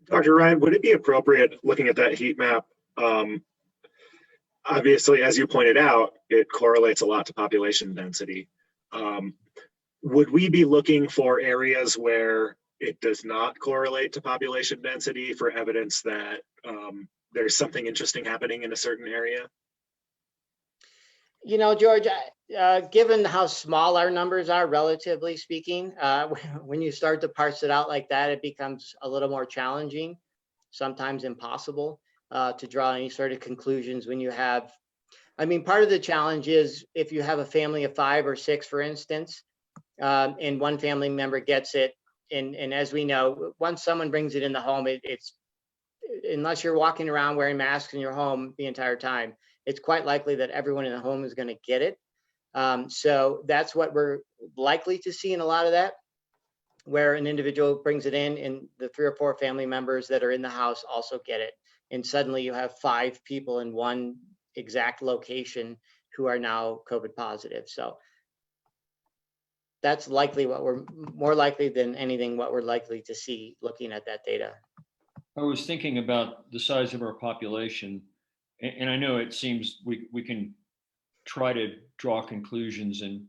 Dr. Ryan, would it be appropriate looking at that heat map? Obviously, as you pointed out, it correlates a lot to population density. Would we be looking for areas where it does not correlate to population density for evidence that there's something interesting happening in a certain area? You know, George, given how small our numbers are, relatively speaking, when you start to parse it out like that, it becomes a little more challenging, sometimes impossible to draw any sort of conclusions when you have, I mean, part of the challenge is if you have a family of 5 or 6, for instance, and one family member gets it, and as we know, once someone brings it in the home, it's unless you're walking around wearing masks in your home the entire time, it's quite likely that everyone in the home is going to get it. So that's what we're likely to see in a lot of that, where an individual brings it in and the 3 or 4 family members that are in the house also get it. And suddenly you have 5 people in one exact location who are now COVID positive. So that's likely what we're more likely than anything, what we're likely to see looking at that data. I was thinking about the size of our population, and I know it seems we can try to draw conclusions and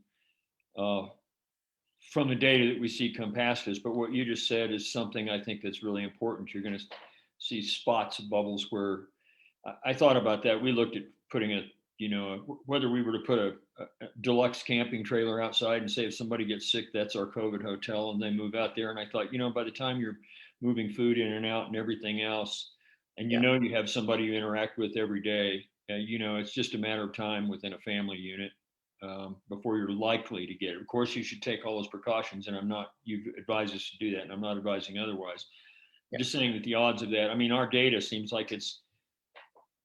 from the data that we see come past us, but what you just said is something I think that's really important. You're going to see spots of bubbles where I thought about that. We looked at putting a, you know, whether we were to put a deluxe camping trailer outside and say if somebody gets sick, that's our COVID hotel, and they move out there. And I thought, you know, by the time you're moving food in and out and everything else, and you know you have somebody you interact with every day, you know, it's just a matter of time within a family unit before you're likely to get it. Of course, you should take all those precautions, and you've advised us to do that, and I'm not advising otherwise. I'm just saying that the odds of that, I mean, our data seems like it's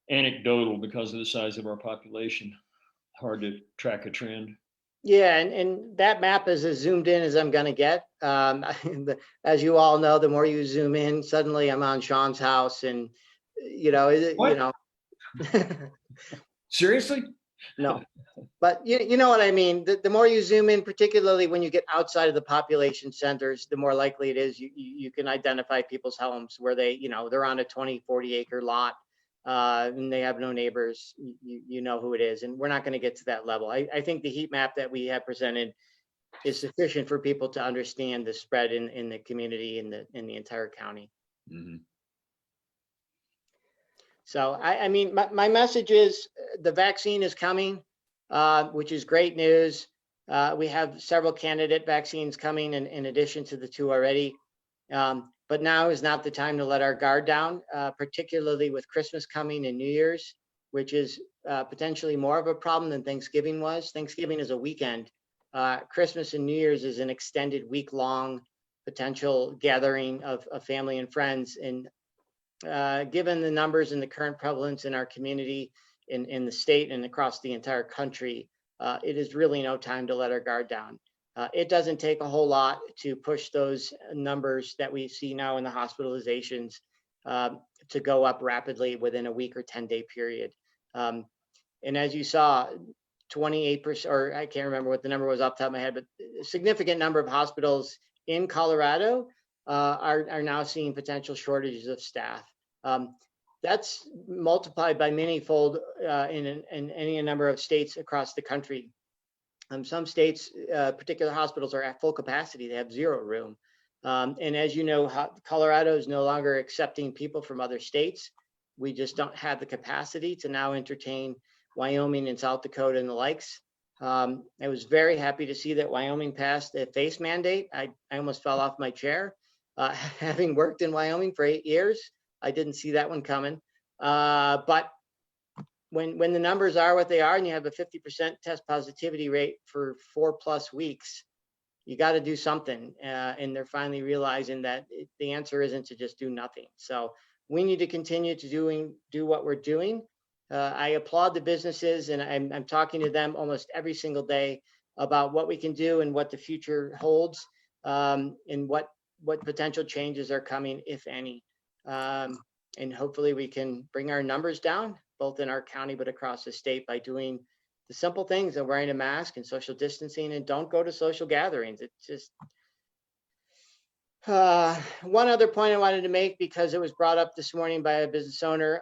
anecdotal because of the size of our population. Hard to track a trend. Yeah, and that map is as zoomed in as I'm going to get. As you all know, the more you zoom in, suddenly I'm on Sean's house, and you know, Seriously? No, but you know what I mean. The more you zoom in, particularly when you get outside of the population centers, the more likely it is you can identify people's homes where they, you know, they're on a 20, 40 acre lot. And they have no neighbors, you know who it is. And we're not going to get to that level. I think the heat map that we have presented is sufficient for people to understand the spread in the community, in the entire county. Mm-hmm. So I mean, my message is the vaccine is coming, which is great news. We have several candidate vaccines coming in addition to the 2 already. But now is not the time to let our guard down, particularly with Christmas coming and New Year's, which is potentially more of a problem than Thanksgiving was. Thanksgiving is a weekend. Christmas and New Year's is an extended week-long potential gathering of family and friends. And given the numbers and the current prevalence in our community, in the state and across the entire country, it is really no time to let our guard down. It doesn't take a whole lot to push those numbers that we see now in the hospitalizations to go up rapidly within a week or 10-day period. And as you saw, 28%, or I can't remember what the number was off the top of my head, but a significant number of hospitals in Colorado are now seeing potential shortages of staff. That's multiplied by many-fold in any number of states across the country. Some states, particular hospitals are at full capacity. They have 0 room. And as you know, Colorado is no longer accepting people from other states. We just don't have the capacity to now entertain Wyoming and South Dakota and the likes. I was very happy to see that Wyoming passed a face mandate. I almost fell off my chair. Having worked in Wyoming for 8 years, I didn't see that one coming. But when the numbers are what they are and you have a 50% test positivity rate for 4+ weeks, you got to do something. And they're finally realizing that the answer isn't to just do nothing. So we need to continue to do what we're doing. I applaud the businesses, and I'm talking to them almost every single day about what we can do and what the future holds, and what potential changes are coming, if any. And hopefully we can bring our numbers down, both in our county but across the state, by doing the simple things of wearing a mask and social distancing, and don't go to social gatherings. It's just one other point I wanted to make, because it was brought up this morning by a business owner.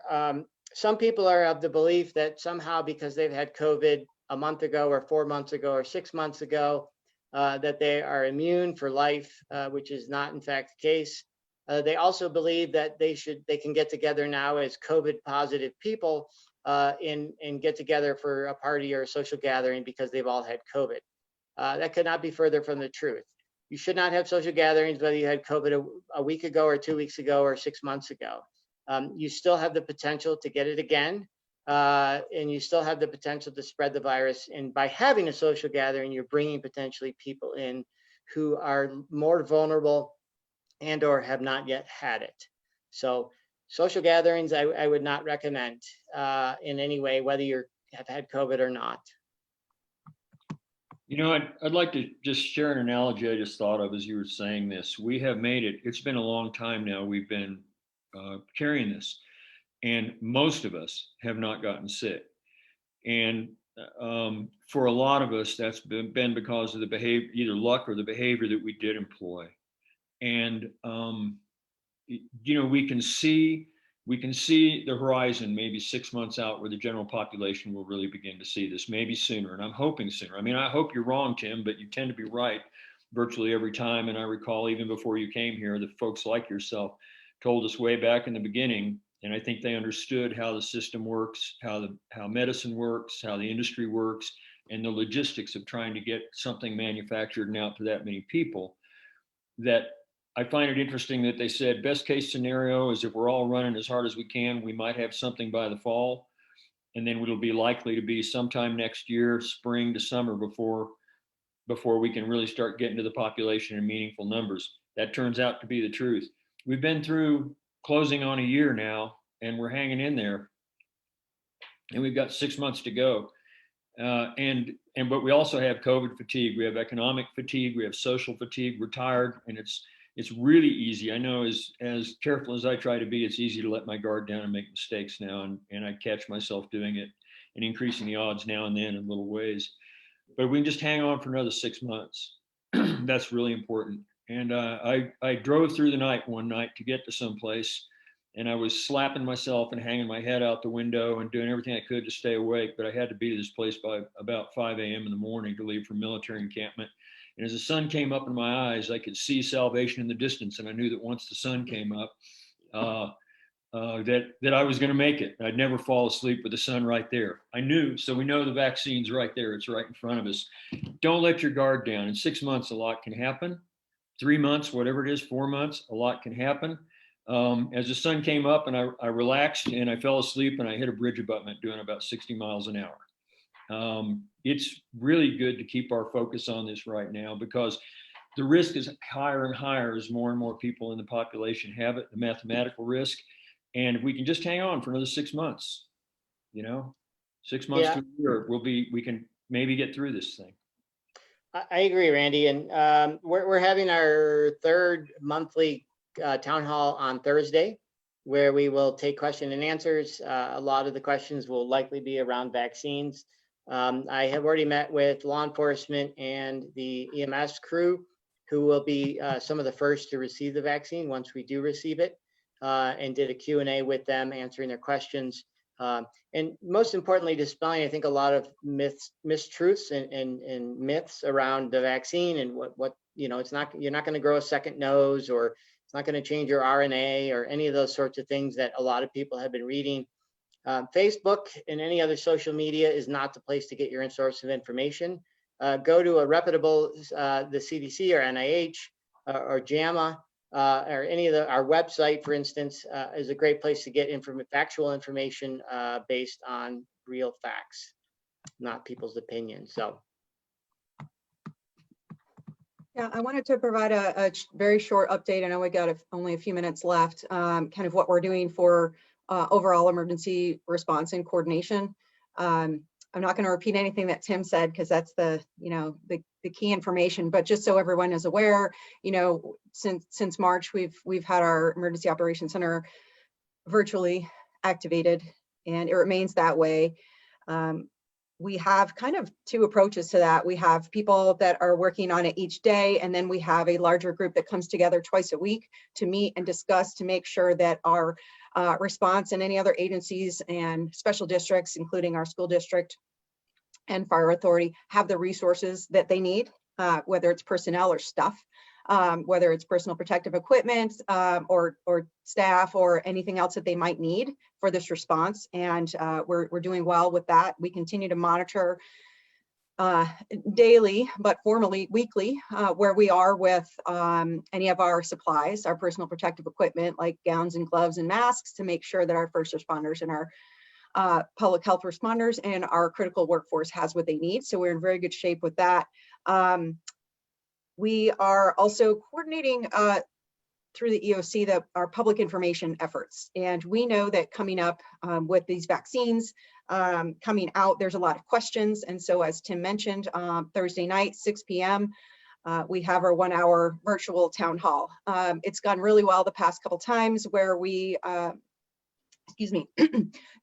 Some people are of the belief that somehow because they've had COVID a month ago or 4 months ago or 6 months ago, that they are immune for life, which is not in fact the case. They also believe that they can get together now as COVID positive people and get together for a party or a social gathering because they've all had COVID. That could not be further from the truth. You should not have social gatherings whether you had COVID a week ago or 2 weeks ago or 6 months ago. You still have the potential to get it again, and you still have the potential to spread the virus. And by having a social gathering, you're bringing potentially people in who are more vulnerable and or have not yet had it. So social gatherings, I would not recommend in any way, whether you have had COVID or not. You know, I'd like to just share an analogy I just thought of as you were saying this. We have made it, it's been a long time now, we've been carrying this, and most of us have not gotten sick. And for a lot of us, that's been because of the behavior, either luck or the behavior that we did employ. And, you know, we can see the horizon maybe 6 months out where the general population will really begin to see this, maybe sooner. And I'm hoping sooner. I mean, I hope you're wrong, Tim, but you tend to be right virtually every time. And I recall even before you came here, that folks like yourself told us way back in the beginning, and I think they understood how the system works, how medicine works, how the industry works, and the logistics of trying to get something manufactured and out to that many people, that I find it interesting that they said best case scenario is if we're all running as hard as we can, we might have something by the fall, and then it'll be likely to be sometime next year, spring to summer, before we can really start getting to the population in meaningful numbers. That turns out to be the truth. We've been through closing on a year now, and we're hanging in there, and we've got 6 months to go. But we also have COVID fatigue. We have economic fatigue. We have social fatigue. We're tired, and it's really easy. I know as careful as I try to be, it's easy to let my guard down and make mistakes now, and I catch myself doing it and increasing the odds now and then in little ways. But we can just hang on for another 6 months. That's really important. And I drove through the night one night to get to someplace, and I was slapping myself and hanging my head out the window and doing everything I could to stay awake. But I had to be to this place by about 5 a.m. in the morning to leave for military encampment. And as the sun came up in my eyes, I could see salvation in the distance. And I knew that once the sun came up, that I was going to make it. I'd never fall asleep with the sun right there. I knew, so we know the vaccine's right there. It's right in front of us. Don't let your guard down. In 6 months, a lot can happen. 3 months, whatever it is, 4 months, a lot can happen. As the sun came up and I relaxed and I fell asleep and I hit a bridge abutment doing about 60 miles an hour. It's really good to keep our focus on this right now because the risk is higher and higher as more and more people in the population have it, the mathematical risk. And if we can just hang on for another 6 months, 6 months to a year, we can maybe get through this thing. I agree, Randy. And we're having our third monthly town hall on Thursday, where we will take question and answers. A lot of the questions will likely be around vaccines. I have already met with law enforcement and the EMS crew, who will be some of the first to receive the vaccine once we do receive it, and did a Q&A with them, answering their questions. And most importantly, dispelling, I think, a lot of mistruths and myths around the vaccine and what it's not, you're not going to grow a second nose, or it's not going to change your RNA or any of those sorts of things that a lot of people have been reading. Facebook and any other social media is not the place to get your source of information. Go to a reputable, the CDC or NIH or JAMA, or any of our website, for instance, is a great place to get factual information based on real facts, not people's opinions. So. Yeah, I wanted to provide a very short update. I know we got only a few minutes left, kind of what we're doing for overall emergency response and coordination. I'm not going to repeat anything that Tim said because that's the key information, but just so everyone is aware, since March, we've had our Emergency Operations Center virtually activated, and it remains that way. We have kind of two approaches to that. We have people that are working on it each day, and then we have a larger group that comes together twice a week to meet and discuss to make sure that our response and any other agencies and special districts, including our school district and fire authority, have the resources that they need, whether it's personnel or stuff, whether it's personal protective equipment or staff or anything else that they might need for this response. And we're doing well with that. We continue to monitor daily, but formally weekly, where we are with any of our supplies, our personal protective equipment like gowns and gloves and masks, to make sure that our first responders and our public health responders and our critical workforce has what they need. So we're in very good shape with that. We are also coordinating through the EOC our public information efforts. And we know that coming up with these vaccines coming out, there's a lot of questions. And so as Tim mentioned, Thursday night, 6 p.m., we have our 1-hour virtual town hall. It's gone really well the past couple times where we,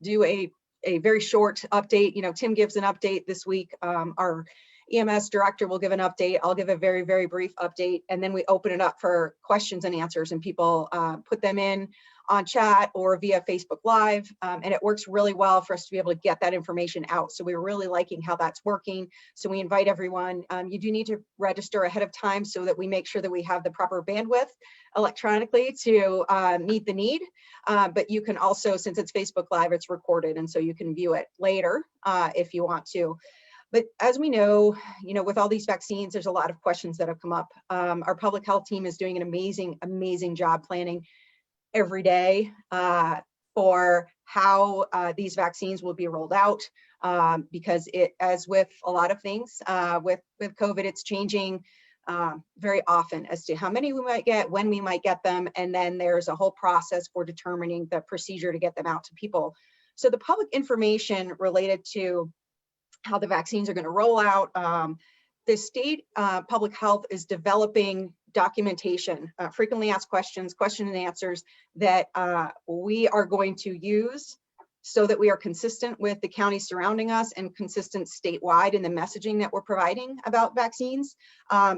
do a very short update. Tim gives an update this week. Our EMS director will give an update. I'll give a very, very brief update. And then we open it up for questions and answers, and people put them in on chat or via Facebook Live. And it works really well for us to be able to get that information out. So we're really liking how that's working. So we invite everyone. You do need to register ahead of time so that we make sure that we have the proper bandwidth electronically to meet the need. But you can also, since it's Facebook Live, it's recorded. And so you can view it later if you want to. But as we know, with all these vaccines, there's a lot of questions that have come up. Our public health team is doing an amazing, amazing job planning every day for how these vaccines will be rolled out, because as with a lot of things, with COVID, it's changing very often as to how many we might get, when we might get them, and then there's a whole process for determining the procedure to get them out to people. So the public information related to how the vaccines are going to roll out, the state public health is developing documentation, frequently asked questions, question and answers that we are going to use so that we are consistent with the counties surrounding us and consistent statewide in the messaging that we're providing about vaccines.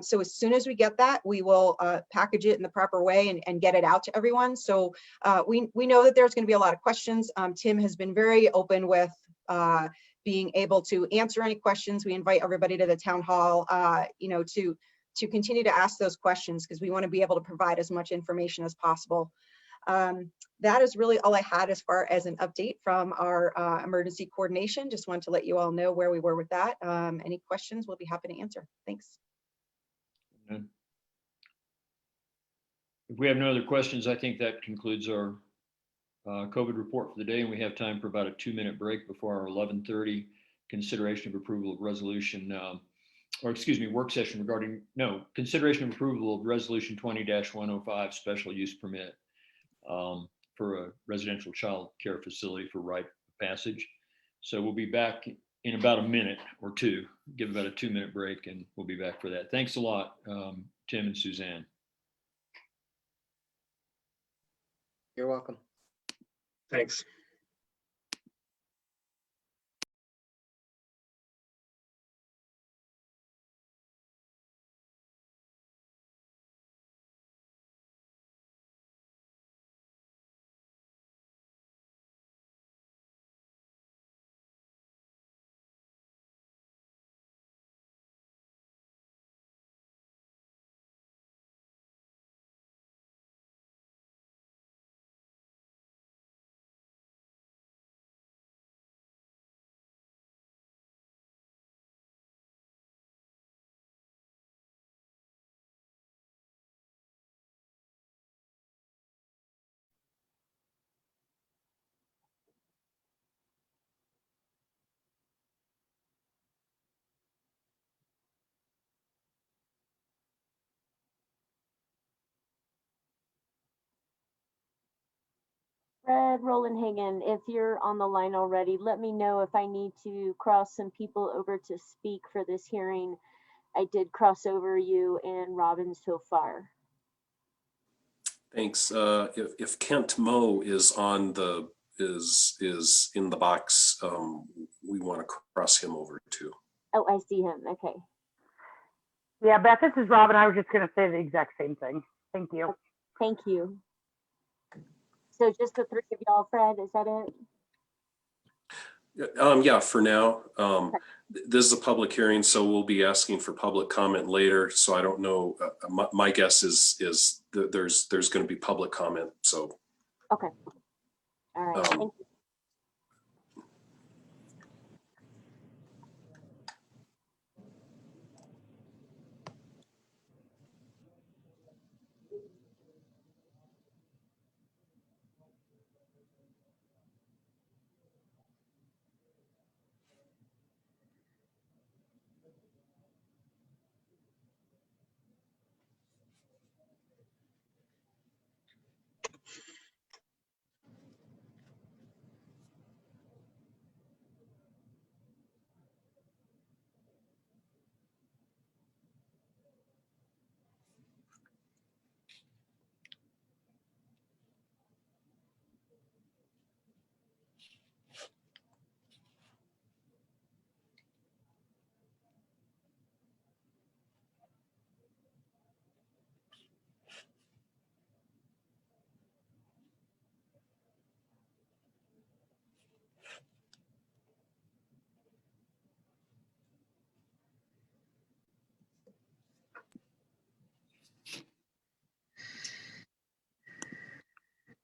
So as soon as we get that, we will package it in the proper way and get it out to everyone. So we know that there's going to be a lot of questions. Tim has been very open with being able to answer any questions. We invite everybody to the town hall, to continue to ask those questions, because we want to be able to provide as much information as possible. That is really all I had as far as an update from our emergency coordination. Just wanted to let you all know where we were with that. Any questions, we'll be happy to answer. Thanks. If we have no other questions, I think that concludes our COVID report for the day, and we have time for about a 2-minute break before our 11:30 consideration of approval of resolution, work session regarding, consideration of approval of resolution 20-105 special use permit for a residential child care facility for rite of passage. So we'll be back in about a minute or two, give about a 2-minute break, and we'll be back for that. Thanks a lot, Tim and Suzanne. You're welcome. Thanks. Fred Rolandhagen, if you're on the line already, let me know if I need to cross some people over to speak for this hearing. I did cross over you and Robin so far. Thanks. If Kent Moe is on the is in the box, we want to cross him over too. Oh, I see him. Okay. Yeah, Beth, this is Robin. I was just going to say the exact same thing. Thank you. Thank you. So just the three of y'all, Fred, is that it? Yeah, for now. This is a public hearing, so we'll be asking for public comment later. So I don't know. My guess is that there's going to be public comment. So. Okay. All right. Thank you.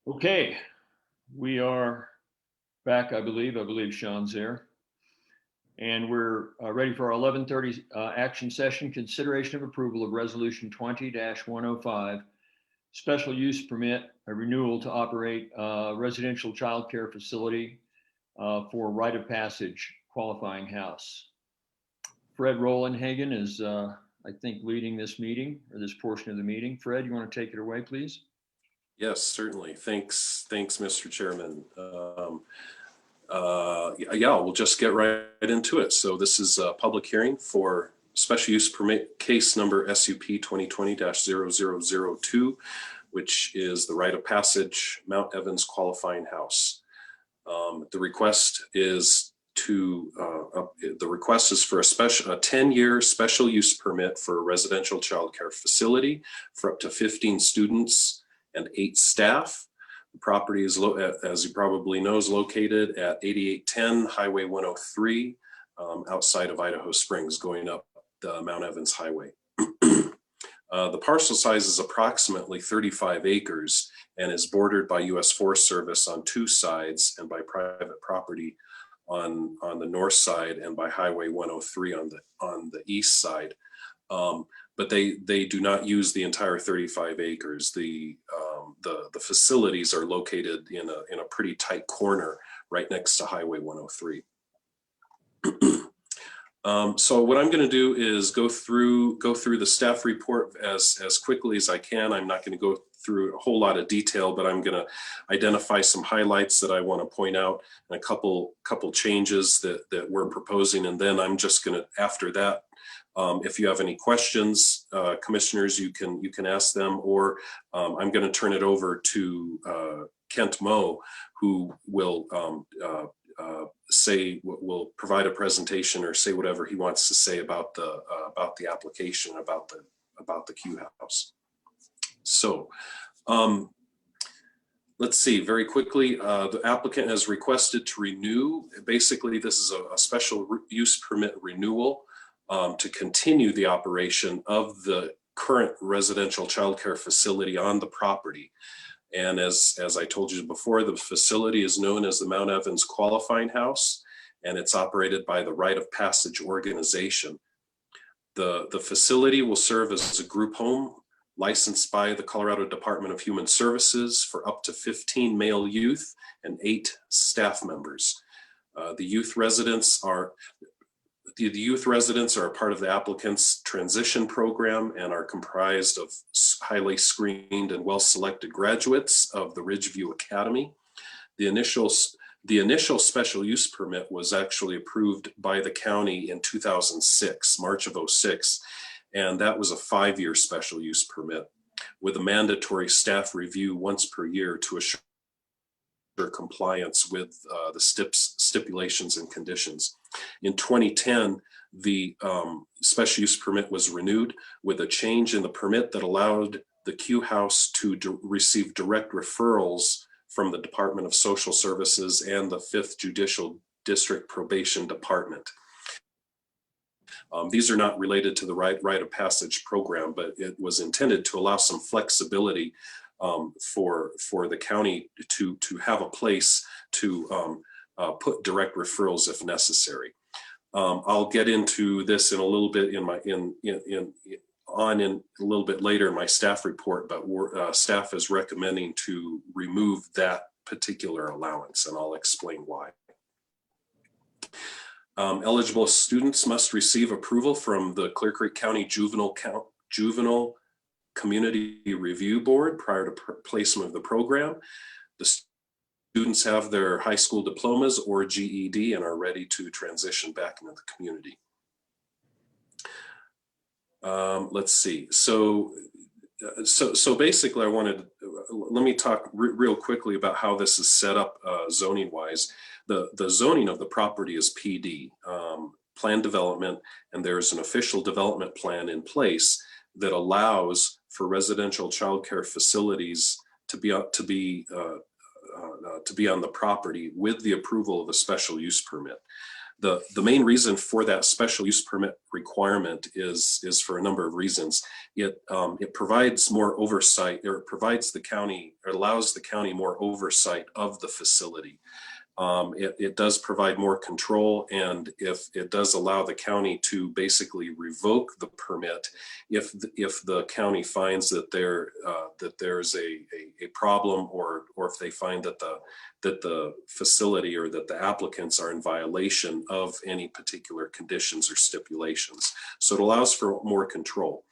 Okay, we are back, I believe. I believe Sean's there. And we're ready for our 11:30 action session, consideration of approval of resolution 20-105, special use permit, a renewal to operate a residential child care facility for rite of passage qualifying house. Fred Rolandhagen is, I think, leading this meeting or this portion of the meeting. Fred, you want to take it away, please? Yes, certainly. Thanks, Mr. Chairman. Yeah, we'll just get right into it. So this is a public hearing for special use permit case number SUP 2020-0002, which is the rite of passage Mount Evans qualifying house. The request is for a 10-year special use permit for a residential child care facility for up to 15 students and 8 staff. The property is, as you probably know, is located at 8810 Highway 103 outside of Idaho Springs, going up the Mount Evans Highway. The parcel size is approximately 35 acres and is bordered by U.S. Forest Service on 2 sides and by private property on the north side and by Highway 103 on the east side. But they do not use the entire 35 acres. The facilities are located in a pretty tight corner right next to Highway 103. So what I'm going to do is go through the staff report as quickly as I can. I'm not going to go through a whole lot of detail, but I'm going to identify some highlights that I want to point out and a couple changes that we're proposing, and then I'm just going to, after that, if you have any questions, commissioners, you can ask them, or I'm going to turn it over to Kent Moe, who will will provide a presentation or say whatever he wants to say about the application, about the Q house. So let's see very quickly. The applicant has requested to renew. Basically, this is a special use permit renewal to continue the operation of the current residential childcare facility on the property. And as I told you before, the facility is known as the Mount Evans Qualifying House, and it's operated by the Rite of Passage organization. The facility will serve as a group home licensed by the Colorado Department of Human Services for up to 15 male youth and 8 staff members. The youth residents are a part of the applicant's transition program and are comprised of highly screened and well-selected graduates of the Ridgeview Academy. The initial special use permit was actually approved by the county in 2006, March of 06, and that was a 5-year special use permit with a mandatory staff review once per year to assure compliance with the stipulations and conditions. In 2010, the special use permit was renewed with a change in the permit that allowed the Q House to receive direct referrals from the Department of Social Services and the 5th Judicial District Probation Department. These are not related to the Rite of Passage program, but it was intended to allow some flexibility for the county to have a place to put direct referrals if necessary. I'll get into this in a little bit in a little bit later in my staff report, but staff is recommending to remove that particular allowance, and I'll explain why. Eligible students must receive approval from the Clear Creek County Juvenile Community Review Board prior to placement of the program. The students have their high school diplomas or GED and are ready to transition back into the community. Let's see. So basically, let me talk real quickly about how this is set up zoning wise. The zoning of the property is PD, plan development, and there's an official development plan in place that allows for residential childcare facilities to be on the property with the approval of a special use permit. The main reason for that special use permit requirement is for a number of reasons. It provides more oversight, or it provides the county, or allows the county more oversight of the facility. It does provide more control, and if it does allow the county to basically revoke the permit if the county finds that there's a problem, or if they find that the facility or that the applicants are in violation of any particular conditions or stipulations. So it allows for more control.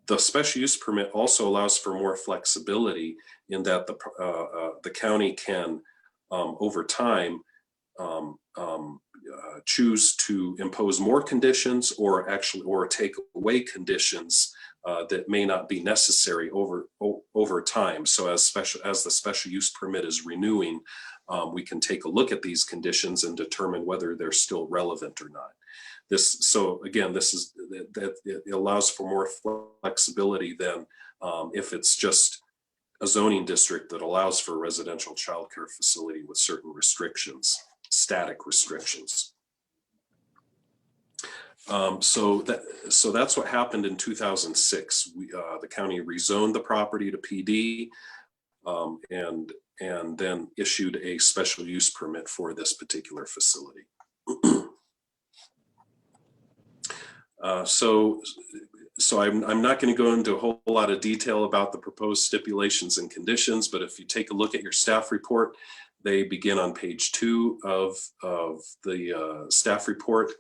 The special use permit also allows for more flexibility in that the county can over time choose to impose more conditions or take away conditions that may not be necessary over time. So as the special use permit is renewing, we can take a look at these conditions and determine whether they're still relevant or not. It allows for more flexibility than if it's just a zoning district that allows for a residential childcare facility with certain restrictions, static restrictions. So that's what happened in 2006. The county rezoned the property to PD and then issued a special use permit for this particular facility. So I'm not going to go into a whole lot of detail about the proposed stipulations and conditions, but if you take a look at your staff report, they begin on page 2 of the staff report.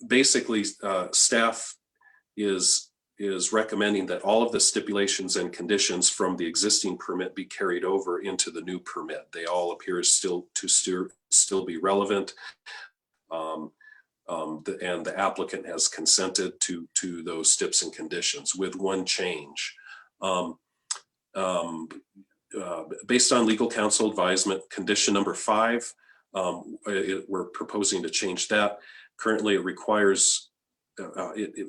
Basically, staff is recommending that all of the stipulations and conditions from the existing permit be carried over into the new permit. They all appear still be relevant. And the applicant has consented to those steps and conditions with one change. Based on legal counsel advisement, condition number 5, we're proposing to change that. Currently, it requires,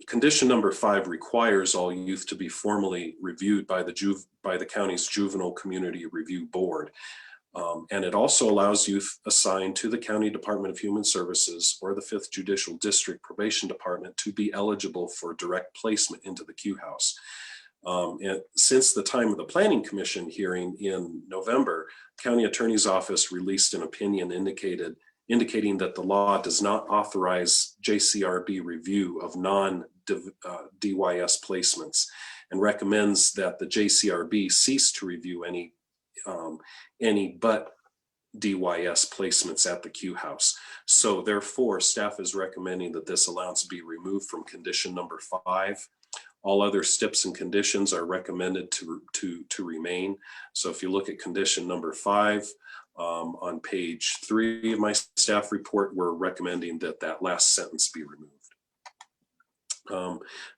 condition number 5 requires all youth to be formally reviewed by the county's Juvenile Community Review Board. And it also allows youth assigned to the County Department of Human Services or the 5th Judicial District Probation Department to be eligible for direct placement into the Q House. And since the time of the Planning Commission hearing in November, County Attorney's Office released an opinion indicating that the law does not authorize JCRB review of non-DYS placements and recommends that the JCRB cease to review any but DYS placements at the Q House. So therefore, staff is recommending that this allowance be removed from condition number 5. All other steps and conditions are recommended to remain. So if you look at condition number 5 on page 3 of my staff report, we're recommending that last sentence be removed.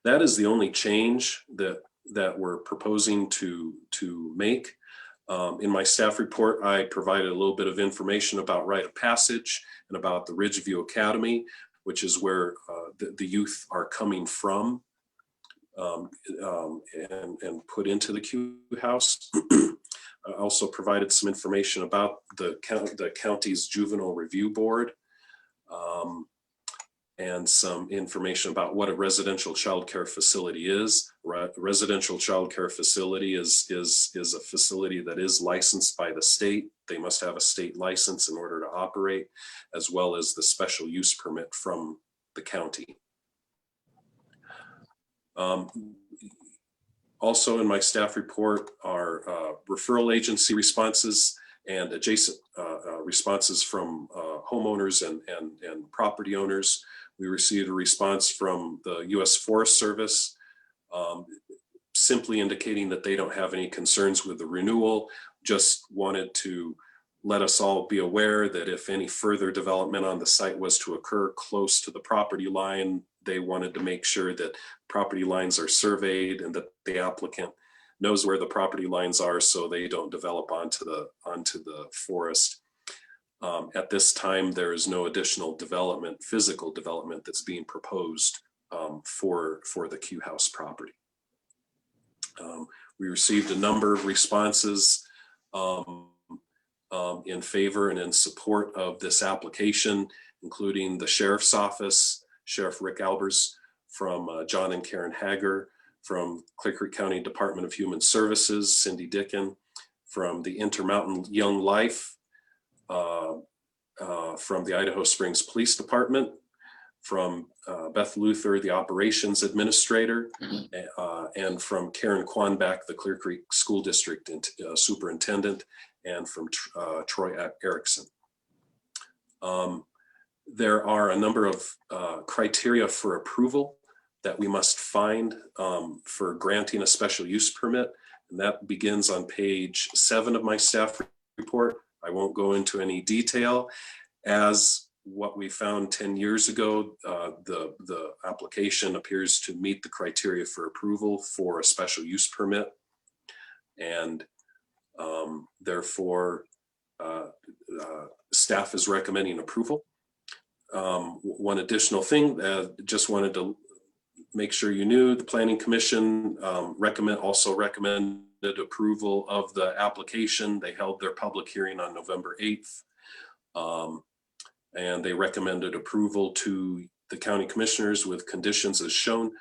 That is the only change that we're proposing to make. In my staff report, I provided a little bit of information about rite of passage and about the Ridgeview Academy, which is where the youth are coming from and put into the Q House. I also provided some information about the county's Juvenile Review Board and some information about what a residential child care facility is. A residential child care facility is a facility that is licensed by the state. They must have a state license in order to operate, as well as the special use permit from the county. Also in my staff report are referral agency responses and adjacent responses from homeowners and property owners. We received a response from the U.S. Forest Service simply indicating that they don't have any concerns with the renewal, just wanted to let us all be aware that if any further development on the site was to occur close to the property line, they wanted to make sure that property lines are surveyed and that the applicant knows where the property lines are so they don't develop onto the forest. At this time, there is no additional physical development that's being proposed for the Q House property. We received a number of responses in favor and in support of this application, including the Sheriff's Office, Sheriff Rick Albers, from John and Karen Hager, from Clear Creek County Department of Human Services, Cindy Dickin, from the Intermountain Young Life, from the Idaho Springs Police Department, from Beth Luther, the Operations Administrator, and from Karen Quanback, the Clear Creek School District Superintendent, and from Troy Erickson. There are a number of criteria for approval that we must find for granting a special use permit, and that begins on page 7 of my staff report. I won't go into any detail. As what we found 10 years ago, the application appears to meet the criteria for approval for a special use permit, and therefore staff is recommending approval. One additional thing, just wanted to make sure you knew, the Planning Commission also recommended approval of the application. They held their public hearing on November 8th. And they recommended approval to the county commissioners with conditions as shown,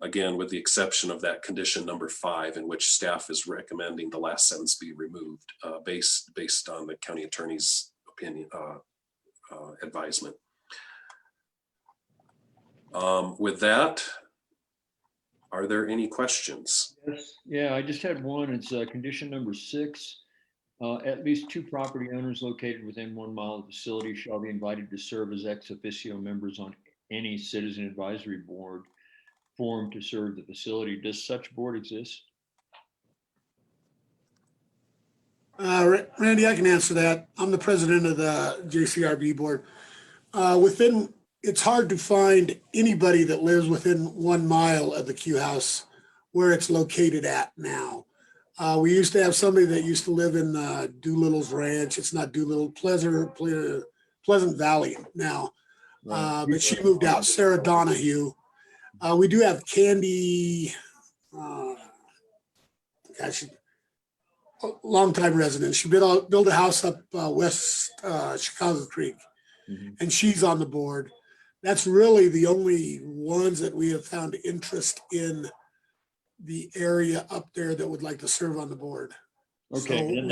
again, with the exception of that condition number 5, in which staff is recommending the last sentence be removed based on the county attorney's opinion, advisement. With that, are there any questions? Yes. Yeah, I just had one. It's condition number 6. At least 2 property owners located within 1 mile of the facility shall be invited to serve as ex officio members on any citizen advisory board formed to serve the facility. Does such board exist? Randy, I can answer that. I'm the president of the JCRB board. It's hard to find anybody that lives within 1 mile of the Q house where it's located at now. We used to have somebody that used to live in Doolittle's Ranch. It's not Doolittle, Pleasant Valley now. But she moved out, Sarah Donahue. We do have Candy, longtime resident. She built a house up west Chicago Creek, and she's on the board. That's really the only ones that we have found interest in the area up there that would like to serve on the board. Okay. So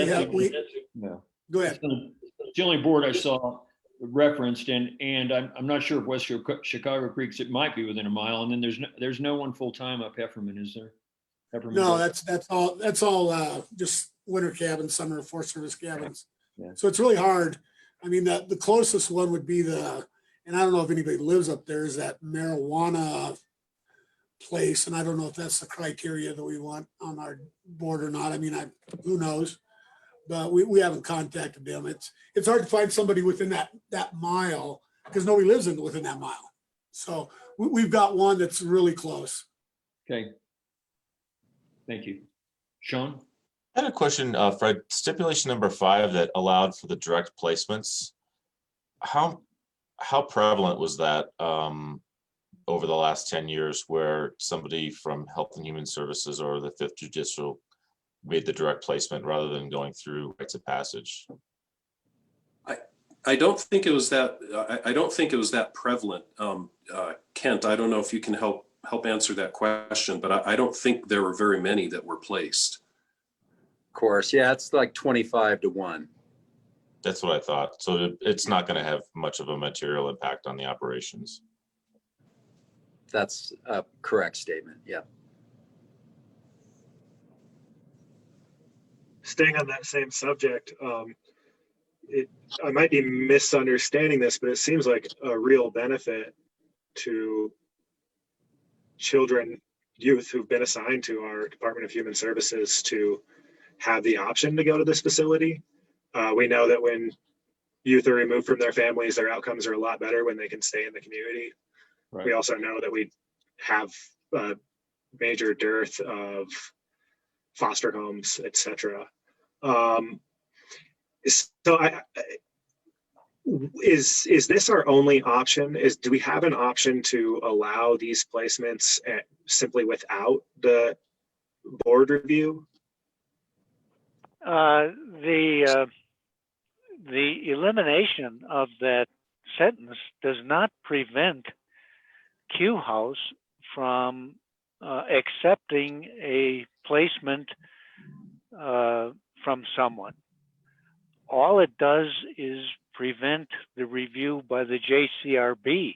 go ahead. It's the only board I saw referenced, and I'm not sure if West Chicago Creeks, it might be within 1 mile, and then there's no one full time up Hefferman, is there? Hefferman No, that's all just winter cabins, summer Forest Service cabins. Yeah. So it's really hard. I mean, the closest one would be and I don't know if anybody lives up there, is that marijuana place, and I don't know if that's the criteria that we want on our board or not. I mean, who knows? But we haven't contacted them. It's hard to find somebody within that mile because nobody lives within that mile. So we've got one that's really close. Okay. Thank you. Sean? I had a question, Fred. Stipulation number 5 that allowed for the direct placements. How prevalent was that over the last 10 years where somebody from Health and Human Services or the 5th Judicial made the direct placement rather than going through rites of passage? I don't think it was that. I don't think it was that prevalent. Kent, I don't know if you can help answer that question, but I don't think there were very many that were placed. Of course, yeah, it's like 25 to 1. That's what I thought. So it's not going to have much of a material impact on the operations. That's a correct statement. Yeah. Staying on that same subject, I might be misunderstanding this, but it seems like a real benefit to youth who've been assigned to our Department of Human Services to have the option to go to this facility. We know that when youth are removed from their families, their outcomes are a lot better when they can stay in the community. Right. We also know that we have a major dearth of foster homes, etc. So is this our only option? Do we have an option to allow these placements simply without the board review? The elimination of that sentence does not prevent Q House from accepting a placement from someone. All it does is prevent the review by the JCRB.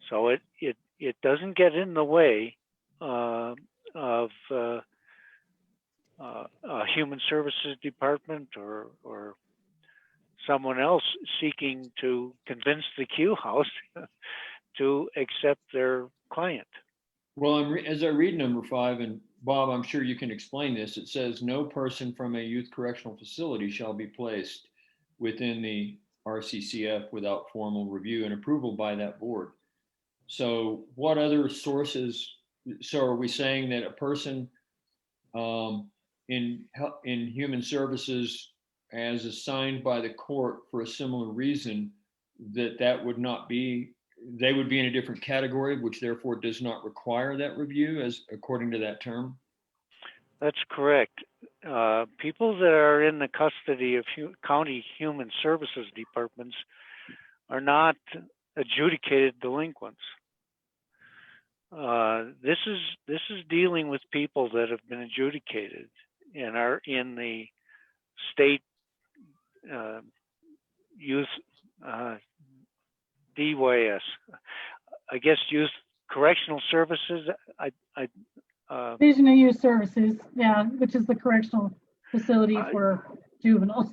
So it doesn't get in the way of a human services department or someone else seeking to convince the Q House to accept their client. Well, as I read number 5, and Bob, I'm sure you can explain this, it says no person from a youth correctional facility shall be placed within the RCCF without formal review and approval by that board. So what other sources, so are we saying that a person in human services as assigned by the court for a similar reason, that would not be, they would be in a different category, which therefore does not require that review as according to that term? That's correct. People that are in the custody of county human services departments are not adjudicated delinquents. This is dealing with people that have been adjudicated and are in the state youth DYS, I guess youth correctional services. Division of Youth Services, yeah, which is the correctional facility for juveniles.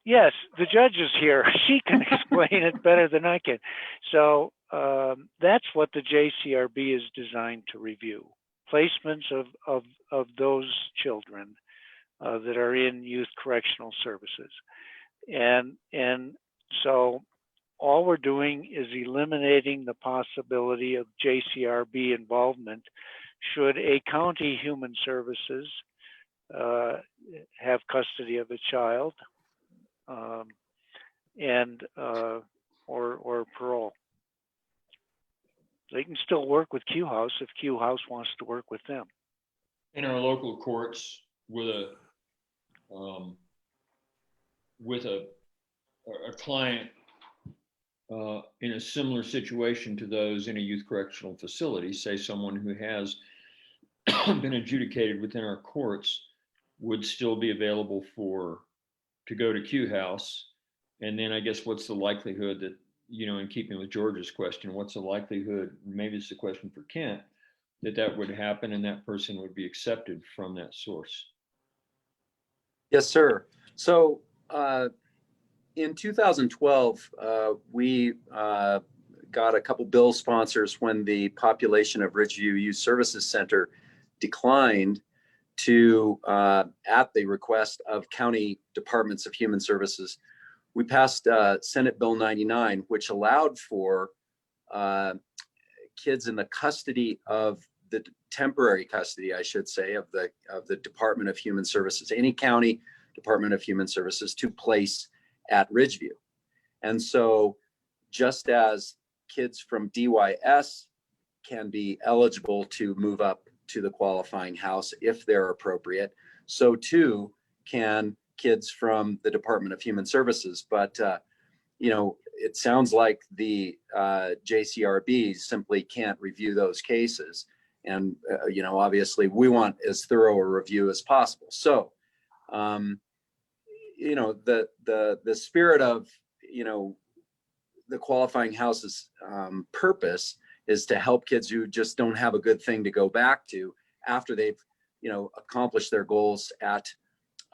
Yes, the judge is here. She can explain it better than I can. So that's what the JCRB is designed to review: placements of those children that are in youth correctional services, and so all we're doing is eliminating the possibility of JCRB involvement should a county human services have custody of a child and or parole. They can still work with Q House if Q House wants to work with them. In our local courts, with a client in a similar situation to those in a youth correctional facility, say someone who has been adjudicated within our courts, would still be available to go to Q House. And then I guess what's the likelihood that, in keeping with George's question, what's the likelihood, maybe it's a question for Kent, that would happen and that person would be accepted from that source? Yes, sir. So in 2012, we got a couple bill sponsors when the population of Ridgeview Youth Services Center declined to, at the request of county departments of human services, we passed Senate Bill 99, which allowed for kids in the custody of the temporary custody, I should say, of the Department of Human Services, any county Department of Human Services, to place at Ridgeview. And so just as kids from DYS can be eligible to move up to the qualifying house if they're appropriate, so too can kids from the Department of Human Services. But it sounds like the JCRB simply can't review those cases. And obviously we want as thorough a review as possible. So the spirit of the qualifying house's purpose is to help kids who just don't have a good thing to go back to after they've accomplished their goals at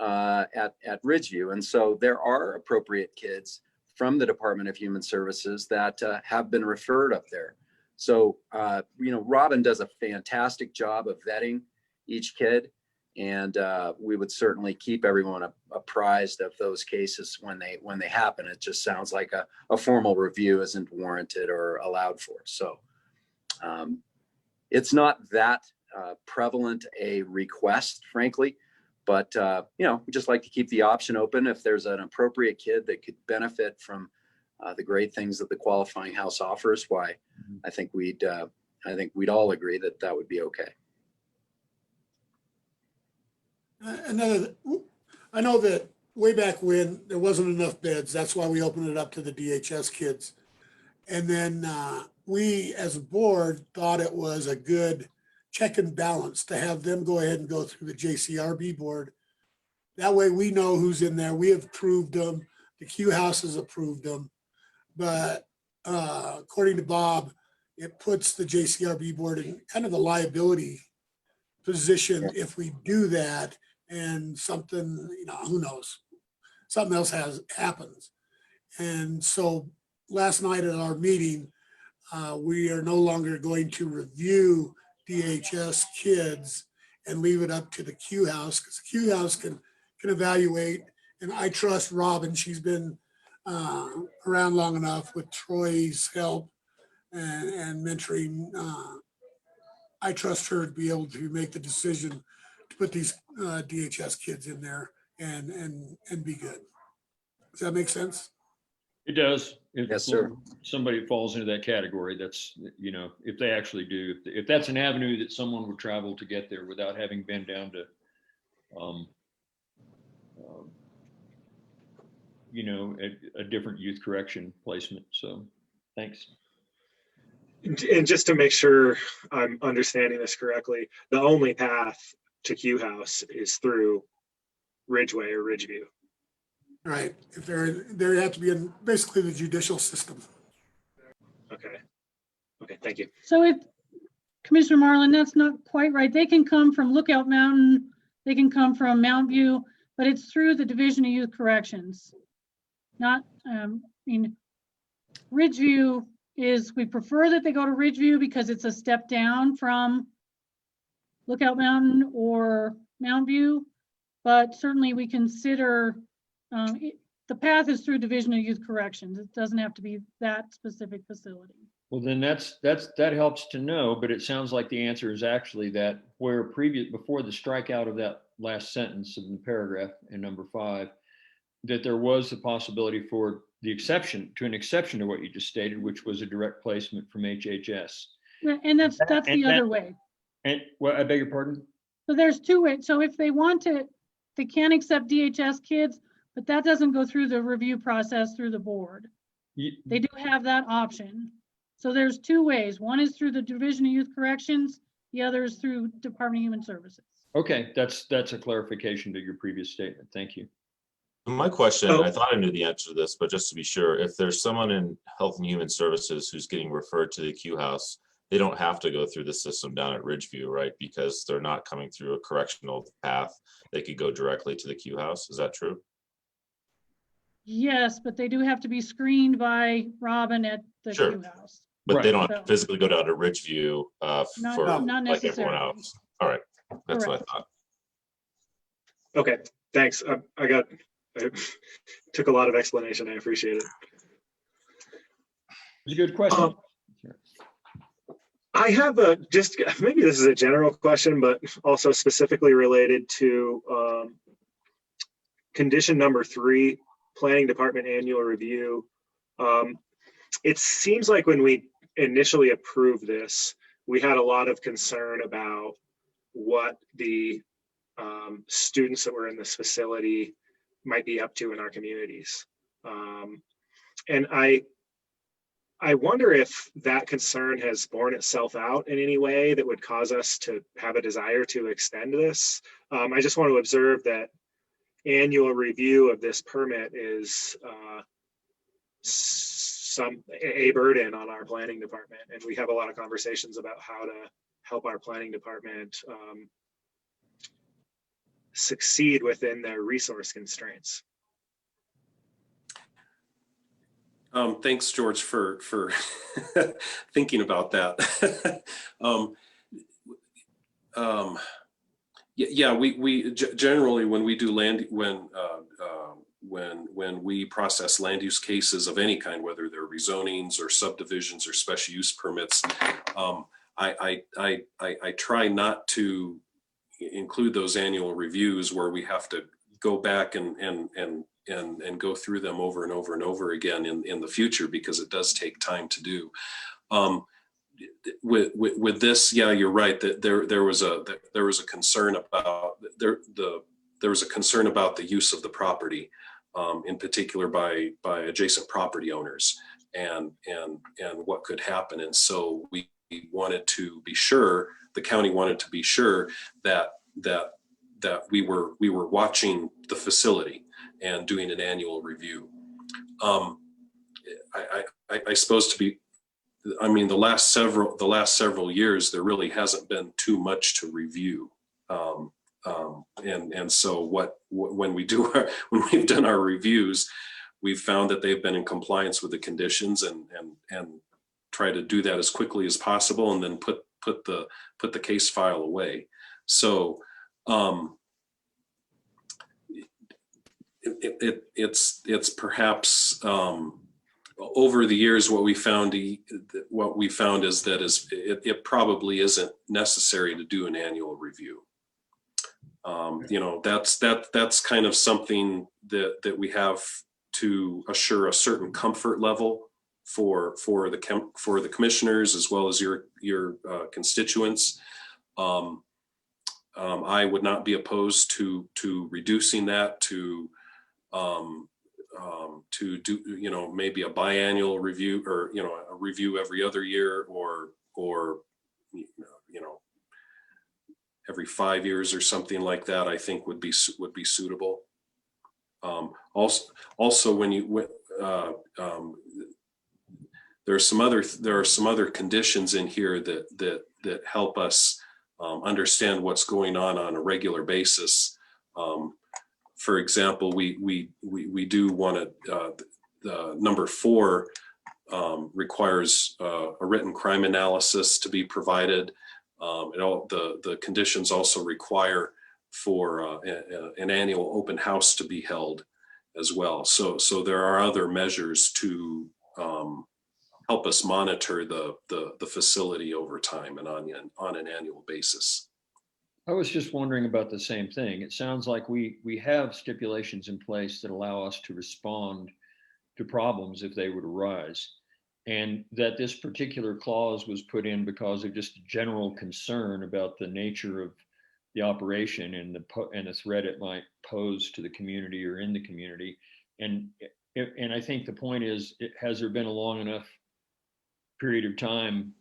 Ridgeview. And so there are appropriate kids from the Department of Human Services that have been referred up there. So Robin does a fantastic job of vetting each kid, and we would certainly keep everyone apprised of those cases when they happen. It just sounds like a formal review isn't warranted or allowed for. So it's not that prevalent a request, frankly, but we just like to keep the option open. If there's an appropriate kid that could benefit from the great things that the qualifying house offers, why, I think we'd all agree that would be okay. I know that way back when there wasn't enough beds. That's why we opened it up to the DHS kids. And then we as a board thought it was a good check and balance to have them go ahead and go through the JCRB board. That way we know who's in there. We have approved them. The Q House has approved them. But according to Bob, it puts the JCRB board in kind of a liability position if we do that and something, who knows, something else happens. And so last night at our meeting, we are no longer going to review DHS kids and leave it up to the Q House, because the Q House can evaluate. And I trust Robin. She's been around long enough with Troy's help and mentoring. I trust her to be able to make the decision to put these DHS kids in there and be good. Does that make sense? It does. Yes, sir. Somebody falls into that category, that's, if they actually do, if that's an avenue that someone would travel to get there without having been down to, a different youth correction placement. So Thanks. And just to make sure I'm understanding this correctly, the only path to Q House is through Ridgeway or Ridgeview. Right. If there have to be in basically the judicial system. Okay. Okay. Thank you. So if Commissioner Marlin, that's not quite right. They can come from Lookout Mountain, they can come from Mount View, but it's through the Division of Youth Corrections. Not, I mean, Ridgeview is, we prefer that they go to Ridgeview because it's a step down from Lookout Mountain or Mount View, but certainly we consider, the path is through Division of Youth Corrections. It doesn't have to be that specific facility. Well, then that helps to know, but it sounds like the answer is actually that where before the strikeout of that last sentence of the paragraph in number 5, that there was the possibility for the exception to what you just stated, which was a direct placement from HHS. And that's the other way. And well, I beg your pardon? So there's 2 ways. So if they want to, they can accept DHS kids, but that doesn't go through the review process through the board. They do have that option. So there's 2 ways. One is through the Division of Youth Corrections. The other is through Department of Human Services. Okay, that's a clarification to your previous statement. Thank you. My question, I thought I knew the answer to this, but just to be sure, if there's someone in Health and Human Services who's getting referred to the Q House, they don't have to go through the system down at Ridgeview, right? Because they're not coming through a correctional path. They could go directly to the Q House. Is that true? Yes, but they do have to be screened by Robin at the Q House. But they don't have to physically go down to Ridgeview for not like everyone necessarily. else. All right, that's what I thought. Okay. Thanks. I took a lot of explanation. I appreciate it. It's a good question. I have just maybe this is a general question, but also specifically related to condition number 3, Planning Department annual review. It seems like when we initially approved this, we had a lot of concern about what the students that were in this facility might be up to in our communities. And I wonder if that concern has borne itself out in any way that would cause us to have a desire to extend this. I just want to observe that annual review of this permit is a burden on our planning department, and we have a lot of conversations about how to help our planning department succeed within their resource constraints. Thanks, George, for thinking about that. Yeah, we generally, when we do when we process land use cases of any kind, whether they're rezonings or subdivisions or special use permits, I try not to include those annual reviews where we have to go back and go through them over and over and over again in the future, because it does take time to do. With this, yeah, you're right that there was a concern about there was a concern about the use of the property, in particular by adjacent property owners, and what could happen. And so we wanted to be sure, the county wanted to be sure that we were watching the facility and doing an annual review. I suppose to be, I mean, the last several years, there really hasn't been too much to review. And so when we've done our reviews, we've found that they've been in compliance with the conditions, and try to do that as quickly as possible, and then put the case file away. So it's perhaps over the years what we found is that it probably isn't necessary to do an annual review. You know, that's kind of something that we have to assure a certain comfort level for the commissioners as well as your constituents. I would not be opposed to reducing that to to do, you know, maybe a biannual review, or, you know, a review every other year, or you know, every 5 years or something like that, I think would be suitable. Also, when you there are some other conditions in here that help us understand what's going on a regular basis. For example, we do want to, number 4 requires a written crime analysis to be provided. And all the conditions also require for an annual open house to be held as well. So there are other measures to help us monitor the facility over time and on an annual basis. I was just wondering about the same thing. It sounds like we have stipulations in place that allow us to respond to problems if they would arise, and that this particular clause was put in because of just general concern about the nature of the operation and the threat it might pose to the community or in the community. And I think the point is, has there been a long enough period of time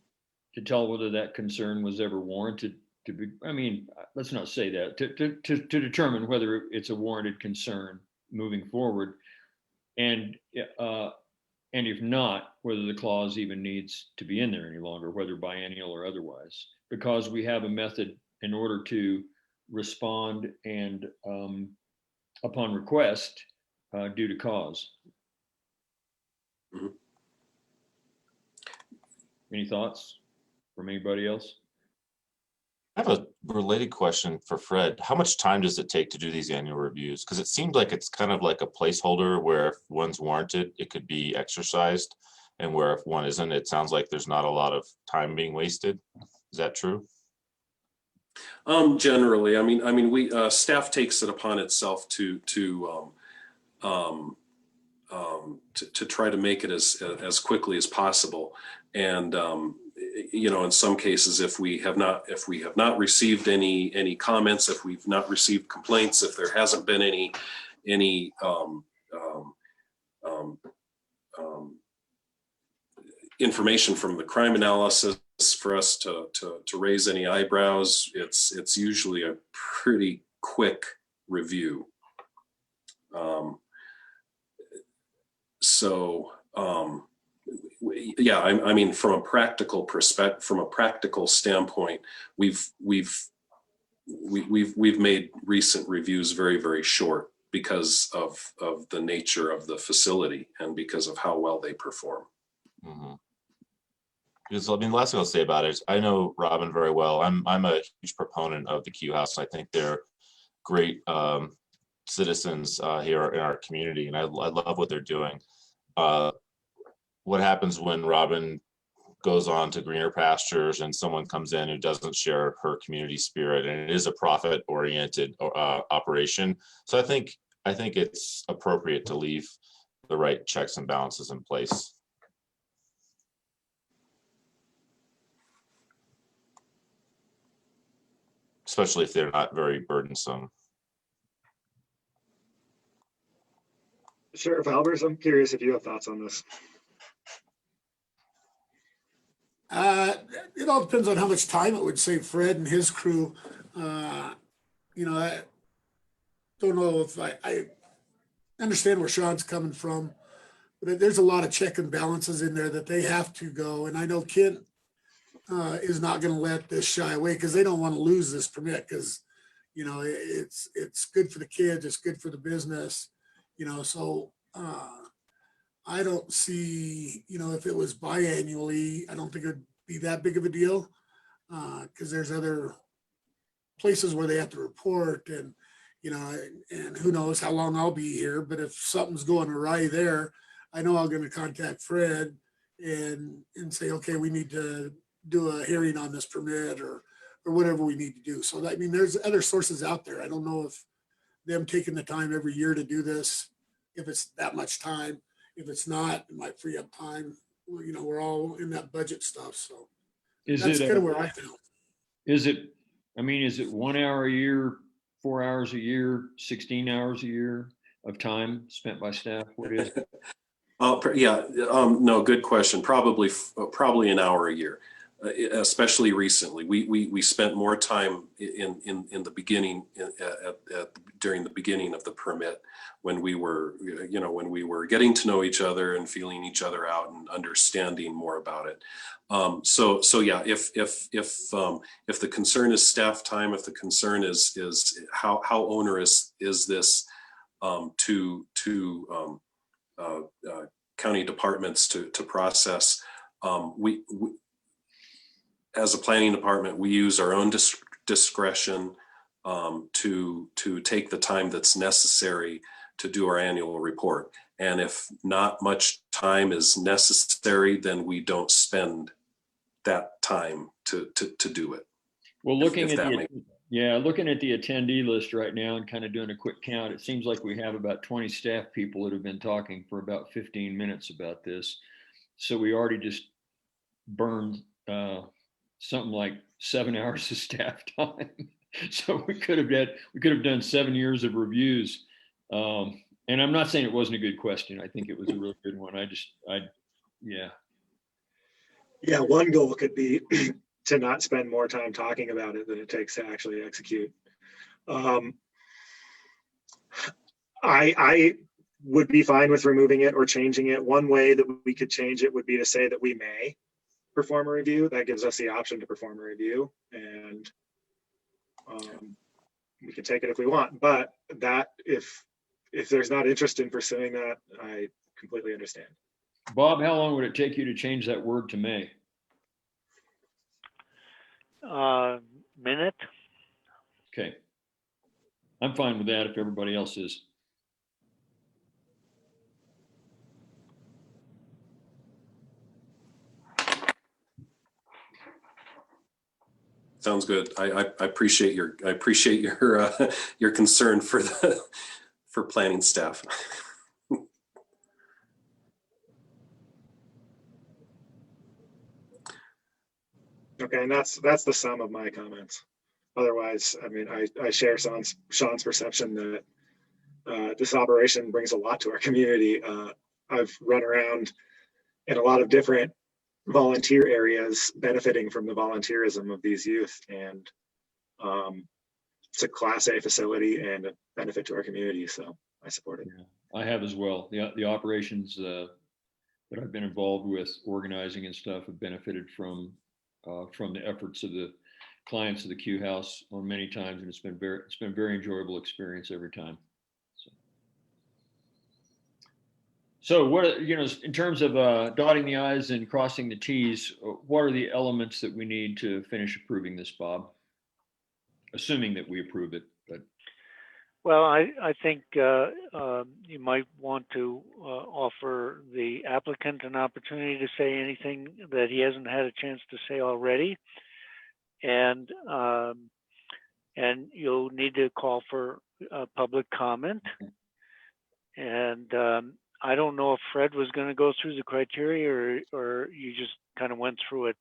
to tell whether that concern was ever warranted to be, I mean, let's not say that, to determine whether it's a warranted concern moving forward. And if not, whether the clause even needs to be in there any longer, whether biennial or otherwise, because we have a method in order to respond and upon request due to cause. Mm-hmm. Any thoughts from anybody else? I have a related question for Fred. How much time does it take to do these annual reviews? Because it seems like it's kind of like a placeholder where if one's warranted, it could be exercised, and where if one isn't, it sounds like there's not a lot of time being wasted. Is that true? Generally, I mean, we staff takes it upon itself to try to make it as quickly as possible, and you know, in some cases, if we have not received any comments, if we've not received complaints, if there hasn't been any information from the crime analysis for us to raise any eyebrows, it's usually a pretty quick review. Yeah, I mean, from a practical perspective, from a practical standpoint, we've made recent reviews very, very short because of the nature of the facility and because of how well they perform. Mm-hmm. Because I mean, the last thing I'll say about it is I know Robin very well. I'm a huge proponent of the Q House. I think they're great citizens here in our community, and I love what they're doing. What happens when Robin goes on to greener pastures and someone comes in who doesn't share her community spirit, and it is a profit-oriented operation? So I think it's appropriate to leave the right checks and balances in place. Especially if they're not very burdensome. Sheriff Albers, I'm curious if you have thoughts on this. It all depends on how much time it would save Fred and his crew. You know, I don't know if I understand where Sean's coming from, but there's a lot of check and balances in there that they have to go. And I know Kent is not going to let this shy away because they don't want to lose this permit, because, you know, it's good for the kids, it's good for the business, you know. So I don't see, you know, if it was biannually, I don't think it would be that big of a deal, because there's other places where they have to report, and, you know, and who knows how long I'll be here. But if something's going awry there, I know I'm going to contact Fred and say, okay, we need to do a hearing on this permit, or whatever we need to do. So, I mean, there's other sources out there. I don't know if them taking the time every year to do this, if it's that much time. If it's not, it might free up time. Well, you know, we're all in that budget stuff. So that's kind of where I feel. Is it 1 hour a year, 4 hours a year, 16 hours a year? of time spent by staff? What is it? No, good question. Probably an hour a year, especially recently. We spent more time in the beginning, during the beginning of the permit, when we were getting to know each other and feeling each other out and understanding more about it. So yeah, if the concern is staff time, if the concern is how onerous is this to county departments to process, we as a planning department, we use our own discretion to take the time that's necessary to do our annual report. And if not much time is necessary, then we don't spend that time to do it. Well, looking at the attendee list right now and kind of doing a quick count, it seems like we have about 20 staff people that have been talking for about 15 minutes about this. So we already just burned something like 7 hours of staff time. So we could have done 7 years of reviews. And I'm not saying it wasn't a good question. I think it was a really good one. Yeah. Yeah, one goal could be to not spend more time talking about it than it takes to actually execute. I would be fine with removing it or changing it. One way that we could change it would be to say that we may perform a review. That gives us the option to perform a review, and we can take it if we want. But that if there's not interest in pursuing that, I completely understand. Bob, how long would it take you to change that word to may? Minute. Okay. I'm fine with that if everybody else is. Sounds good. I appreciate your your concern for planning staff. Okay, and that's the sum of my comments. Otherwise, I mean, I share Sean's perception that this operation brings a lot to our community. I've run around in a lot of different volunteer areas, benefiting from the volunteerism of these youth, and it's a Class A facility and a benefit to our community. So I support it. Yeah, I have as well. The operations that I've been involved with organizing and stuff have benefited from the efforts of the clients of the Q House on many times, and it's been a very enjoyable experience every time. So what, in terms of dotting the I's and crossing the T's, what are the elements that we need to finish approving this, Bob? Assuming that we approve it, but. Well, I think you might want to offer the applicant an opportunity to say anything that he hasn't had a chance to say already. And you'll need to call for public comment. And I don't know if Fred was going to go through the criteria or you just kind of went through it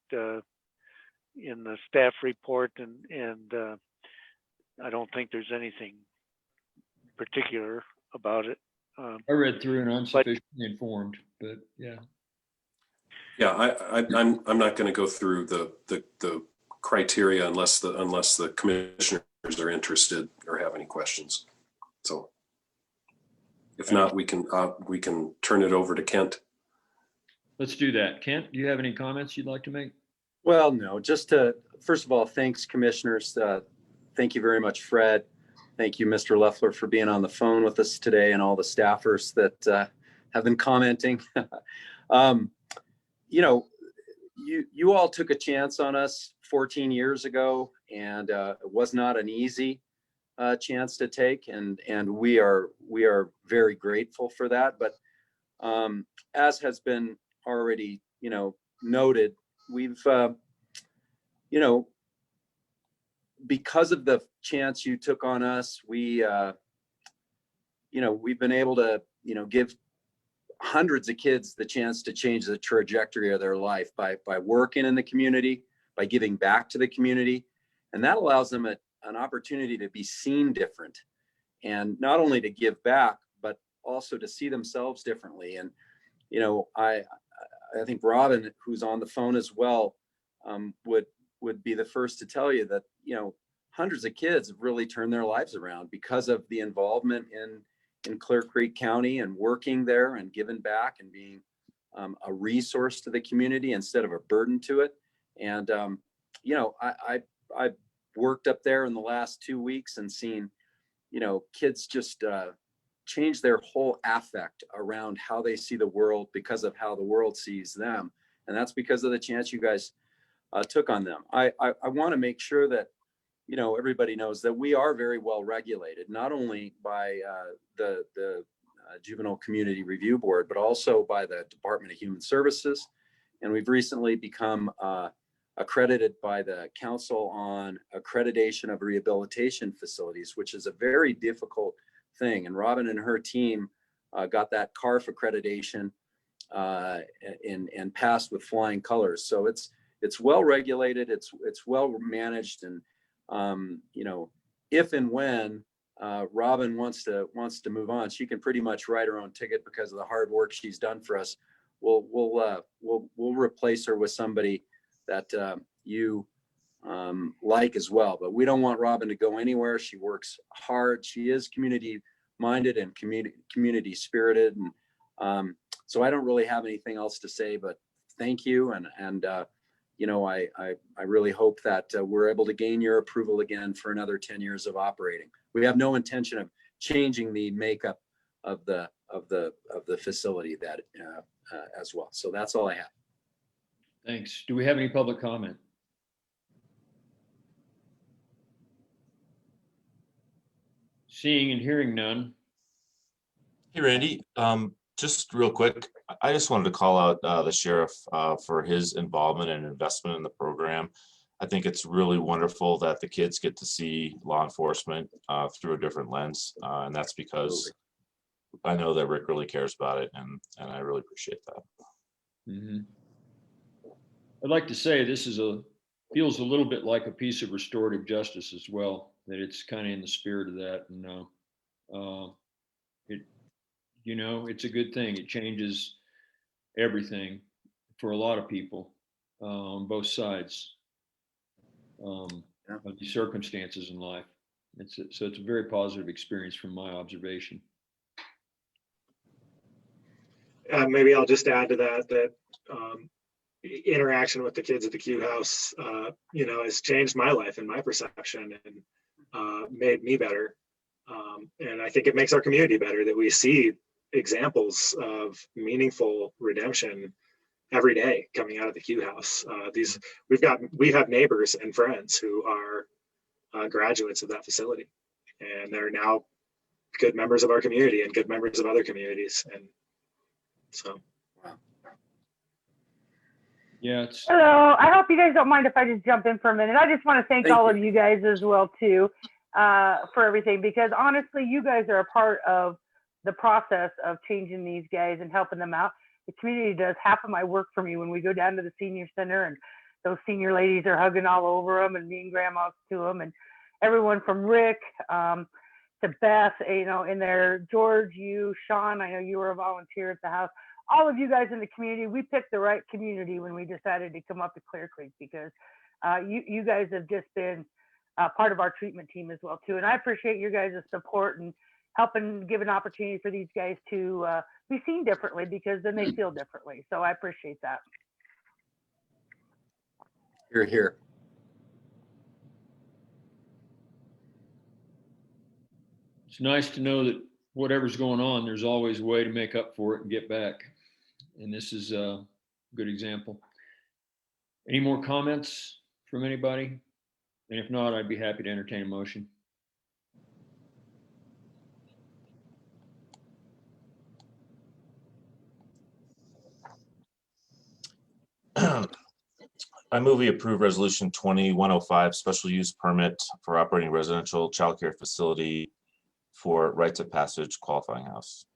in the staff report, and I don't think there's anything particular about it. I read through and I'm sufficiently informed, but yeah. Yeah, I'm not going to go through the criteria unless the commissioners are interested or have any questions. So if not, we can turn it over to Kent. Let's do that. Kent, do you have any comments you'd like to make? Well, no, just first of all, thanks, commissioners. Thank you very much, Fred. Thank you, Mr. Leffler, for being on the phone with us today, and all the staffers that have been commenting. You all took a chance on us 14 years ago, and it was not an easy chance to take, and we are very grateful for that. But as has been already noted, we've because of the chance you took on us, we've been able to give hundreds of kids the chance to change the trajectory of their life by working in the community, by giving back to the community, and that allows them an opportunity to be seen different, and not only to give back, but also to see themselves differently. And, you know, I think Robin, who's on the phone as well, would be the first to tell you that, you know, hundreds of kids have really turned their lives around because of the involvement in Clear Creek County and working there and giving back and being a resource to the community instead of a burden to it. And, you know, I've worked up there in the last 2 weeks and seen, you know, kids just change their whole affect around how they see the world because of how the world sees them. And that's because of the chance you guys took on them. I want to make sure that, you know, everybody knows that we are very well regulated, not only by the Juvenile Community Review Board, but also by the Department of Human Services. And we've recently become accredited by the Council on Accreditation of Rehabilitation Facilities, which is a very difficult thing. And Robin and her team got that CARF accreditation and passed with flying colors. So it's well regulated, it's well managed, and you know, if and when Robin wants to move on, she can pretty much write her own ticket because of the hard work she's done for us. We'll replace her with somebody that you like as well. But we don't want Robin to go anywhere. She works hard. She is community minded and community spirited, and so I don't really have anything else to say. But thank you, and you know, I really hope that we're able to gain your approval again for another 10 years of operating. We have no intention of changing the makeup of the facility that as well. So that's all I have. Thanks. Do we have any public comment? Seeing and hearing none. Hey, Randy, just real quick, I just wanted to call out the sheriff for his involvement and investment in the program. I think it's really wonderful that the kids get to see law enforcement through a different lens. And that's because I know that Rick really cares about it, and I really appreciate that. Mm-hmm. I'd like to say this feels a little bit like a piece of restorative justice as well, that it's kind of in the spirit of that. And you know, it's a good thing. It changes everything for a lot of people on both sides of these circumstances in life. So it's a very positive experience from my observation. Maybe I'll just add to that interaction with the kids at the Q House, you know, has changed my life and my perception and made me better. And I think it makes our community better that we see examples of meaningful redemption every day coming out of the Q House. We have neighbors and friends who are graduates of that facility, and they're now good members of our community and good members of other communities. And so, yeah. Hello. I hope you guys don't mind if I just jump in for a minute. I just want to thank all of you guys as well too for everything, because honestly, you guys are a part of the process of changing these guys and helping them out. The community does half of my work for me when we go down to the senior center, and those senior ladies are hugging all over them and being grandmas to them, and everyone from Rick to Beth, you know, in there, George, you, Sean, I know you were a volunteer at the house. All of you guys in the community, we picked the right community when we decided to come up to Clear Creek, because you guys have just been part of our treatment team as well too. And I appreciate your guys' support and helping give an opportunity for these guys to be seen differently, because then they feel differently. So I appreciate that. Hear, hear. It's nice to know that whatever's going on, there's always a way to make up for it and get back. And this is a good example. Any more comments from anybody? And if not, I'd be happy to entertain a motion. I move we approve resolution 2105, special use permit for operating residential childcare facility for rites of passage qualifying house.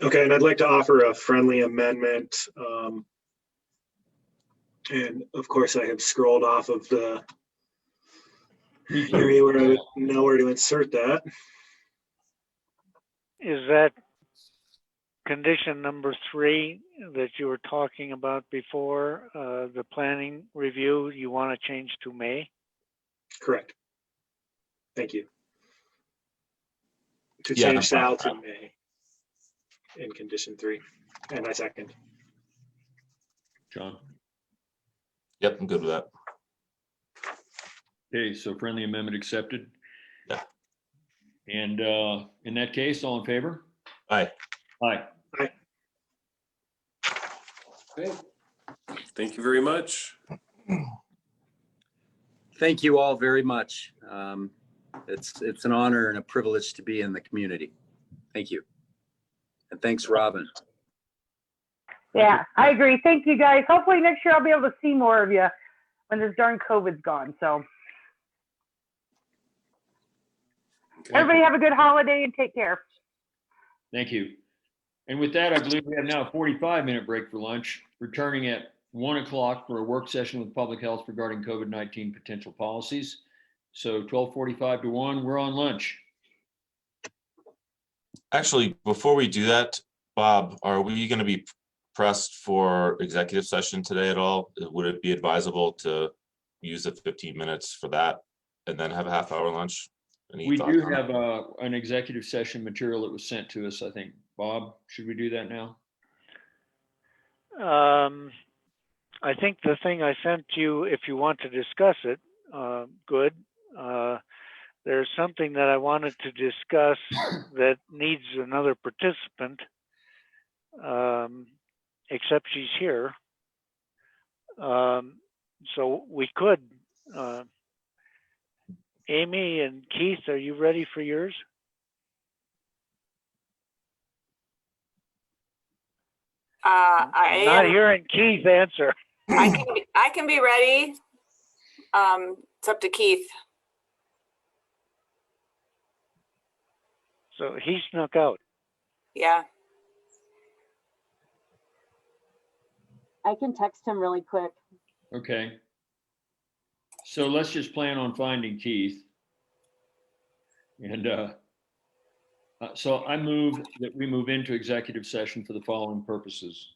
okay, and I'd like to offer a friendly amendment. And of course, I have scrolled off of the area where I would know where to insert that. is that condition number 3 that you were talking about before, the planning review, you want to change to May? Correct. Thank you. To Yeah, change Sal to May in condition 3. And I second. John? Yep, I'm good with that. Okay, so friendly amendment accepted. Yeah. And in that case, all in favor? Aye. Aye. Aye. Okay. Thank you very much. Thank you all very much. It's an honor and a privilege to be in the community. Thank you. And thanks, Robin. Yeah, I agree. Thank you, guys. Hopefully next year I'll be able to see more of you when this darn COVID's gone. So Okay. everybody have a good holiday and take care. Thank you. And with that, I believe we have now a 45-minute break for lunch, returning at 1 o'clock for a work session with public health regarding COVID-19 potential policies. So 12:45 to 1, we're on lunch. Actually, before we do that, Bob, are we going to be pressed for executive session today at all? Would it be advisable to use the 15 minutes for that and then have a half-hour lunch? We do have an executive session material that was sent to us, I think. Bob, should we do that now? I think the thing I sent you, if you want to discuss it, good. There's something that I wanted to discuss that needs another participant, except she's here. So we could, Amy and Keith, are you ready for yours? I Not am. hearing Keith answer. I can be ready. It's up to Keith. So he snuck out. Yeah. I can text him really quick. Okay. So let's just plan on finding Keith. And so I move that we move into executive session for the following purposes.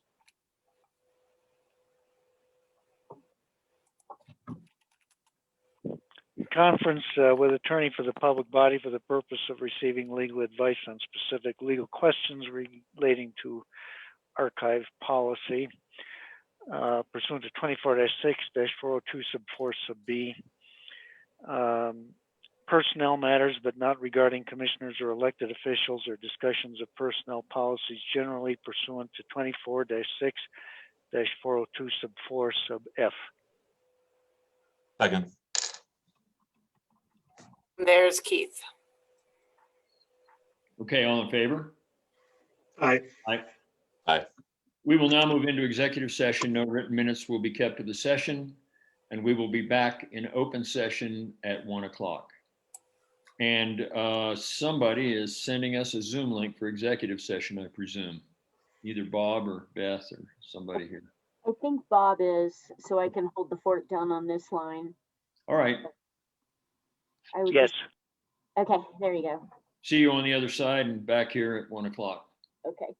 Conference with attorney for the public body for the purpose of receiving legal advice on specific legal questions relating to archive policy pursuant to 24-6-402 sub 4 sub B. Personnel matters, but not regarding commissioners or elected officials, or discussions of personnel policies generally pursuant to 24-6-402 sub 4 sub F. Second. There's Keith. Okay, all in favor? Aye. Aye. Aye. We will now move into executive session. No written minutes will be kept of the session, and we will be back in open session at 1 o'clock. And somebody is sending us a Zoom link for executive session, I presume. Either Bob or Beth or somebody here. I think Bob is, so I can hold the fort down on this line. All right. Yes. Okay, there you go. See you on the other side and back here at 1 o'clock. Okay.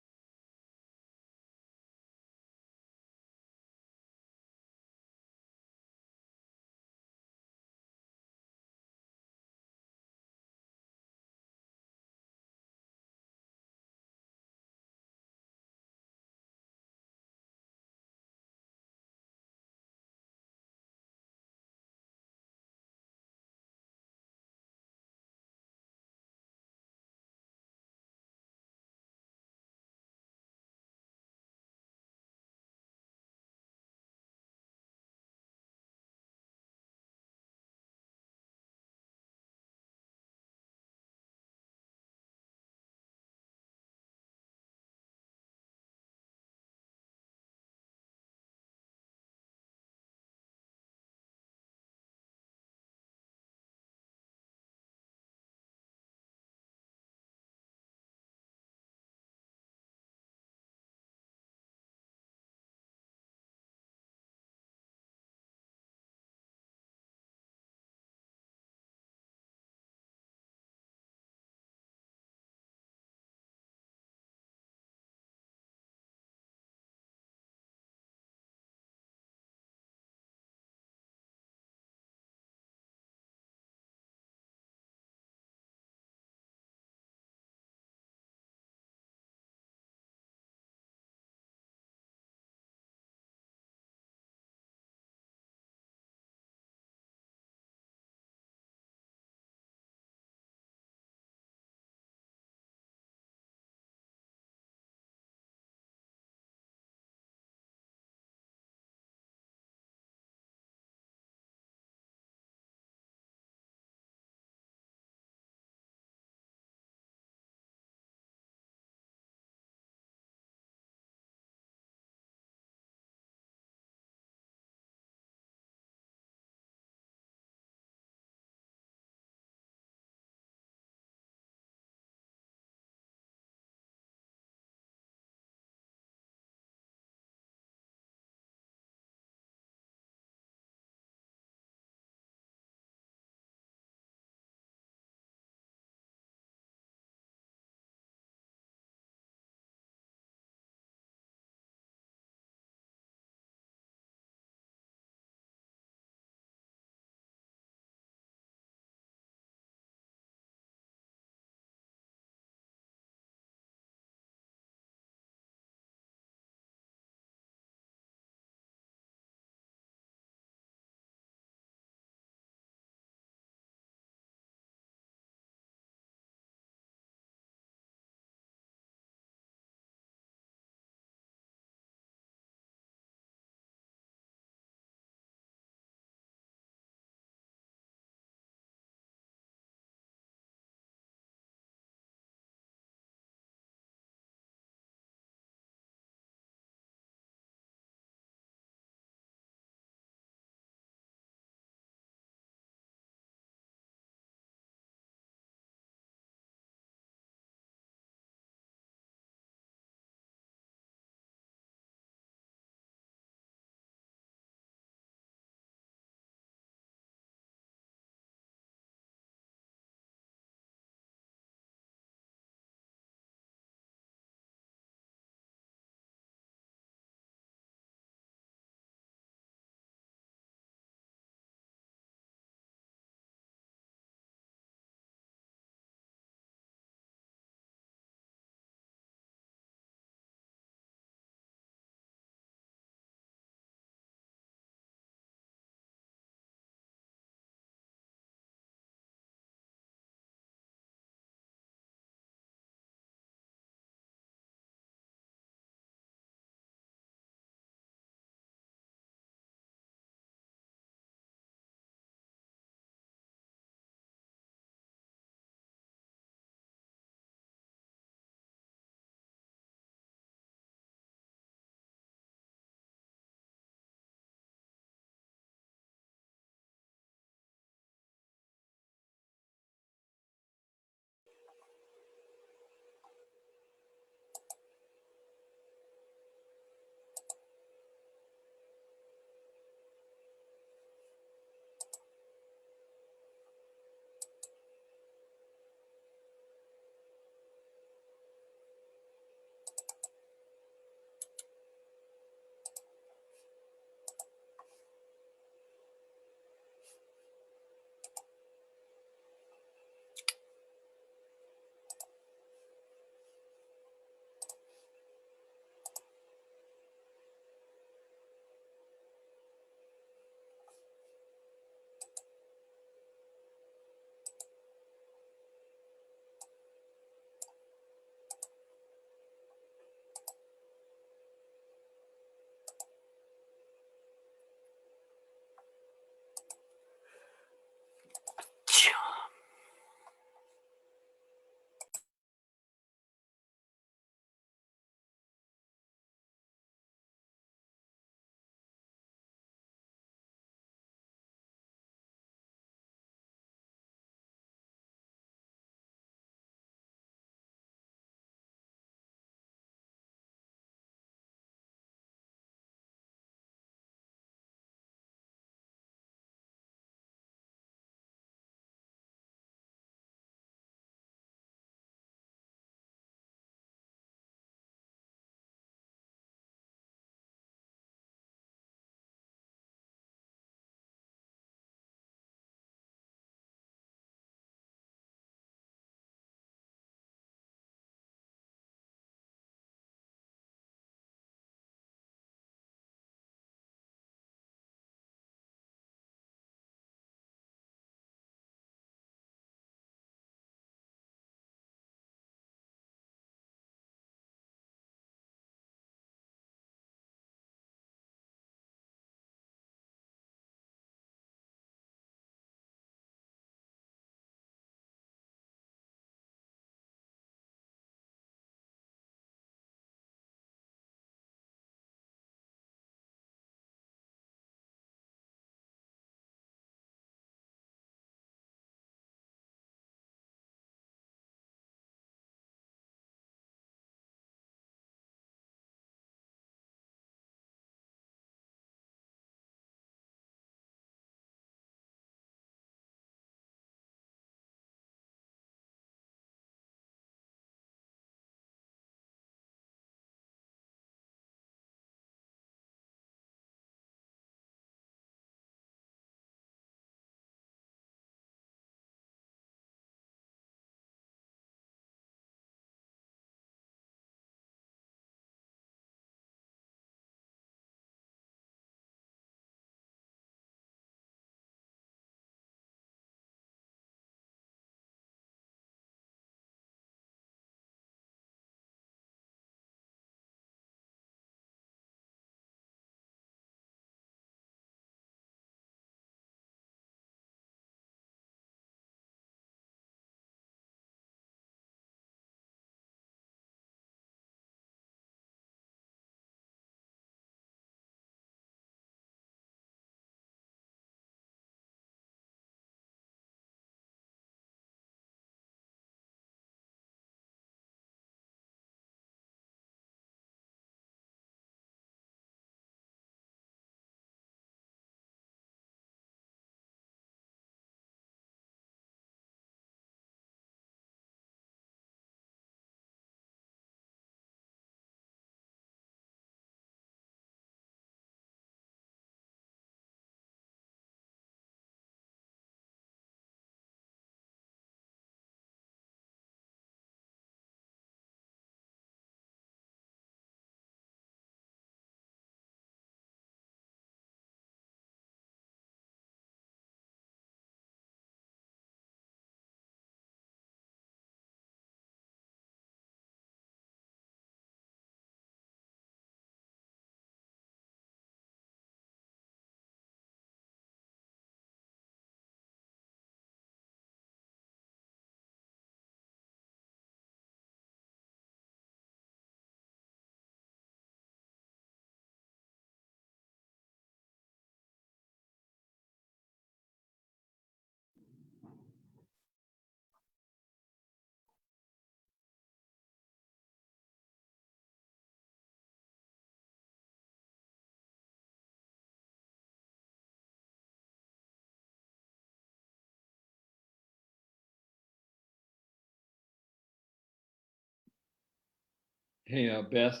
Hey, Beth,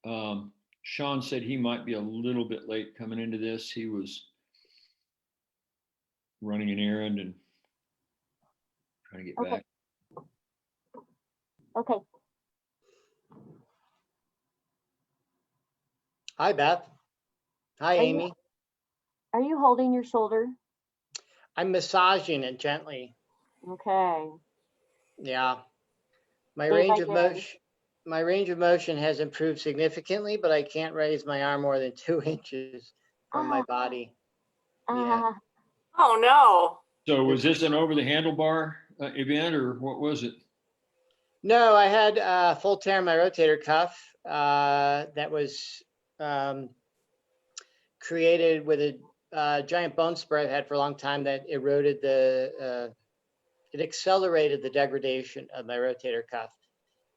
Sean said he might be a little bit late coming into this. He was running an errand and trying to get Okay. back. Okay. Hi, Beth. Hi, Are you- Amy. Are you holding your shoulder? I'm massaging it gently. Okay. Yeah. My Day by range of day. motion, my range of motion has improved significantly, but I can't raise my arm more than 2 inches from my body. Yeah. Oh, no. So was this an over the handlebar event or what was it? No, I had full tear in my rotator cuff that was created with a giant bone spur I've had for a long time that eroded it accelerated the degradation of my rotator cuff.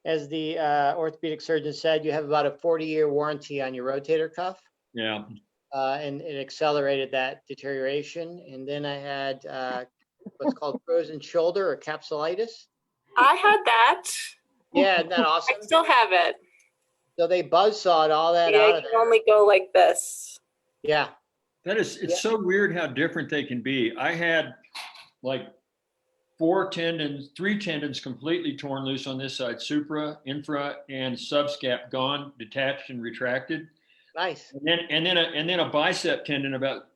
As the orthopedic surgeon said, you have about a 40-year warranty on your rotator cuff. Yeah. And it accelerated that deterioration. And then I had what's called frozen shoulder or capsulitis. I had that. Yeah, isn't that awesome? I still have it. So they buzzsawed all that Yeah, out I of can there. only go like this. Yeah. It's so weird how different they can be. I had like three tendons completely torn loose on this side, supra, infra, and subscap gone, detached and retracted. Nice. And then a bicep tendon about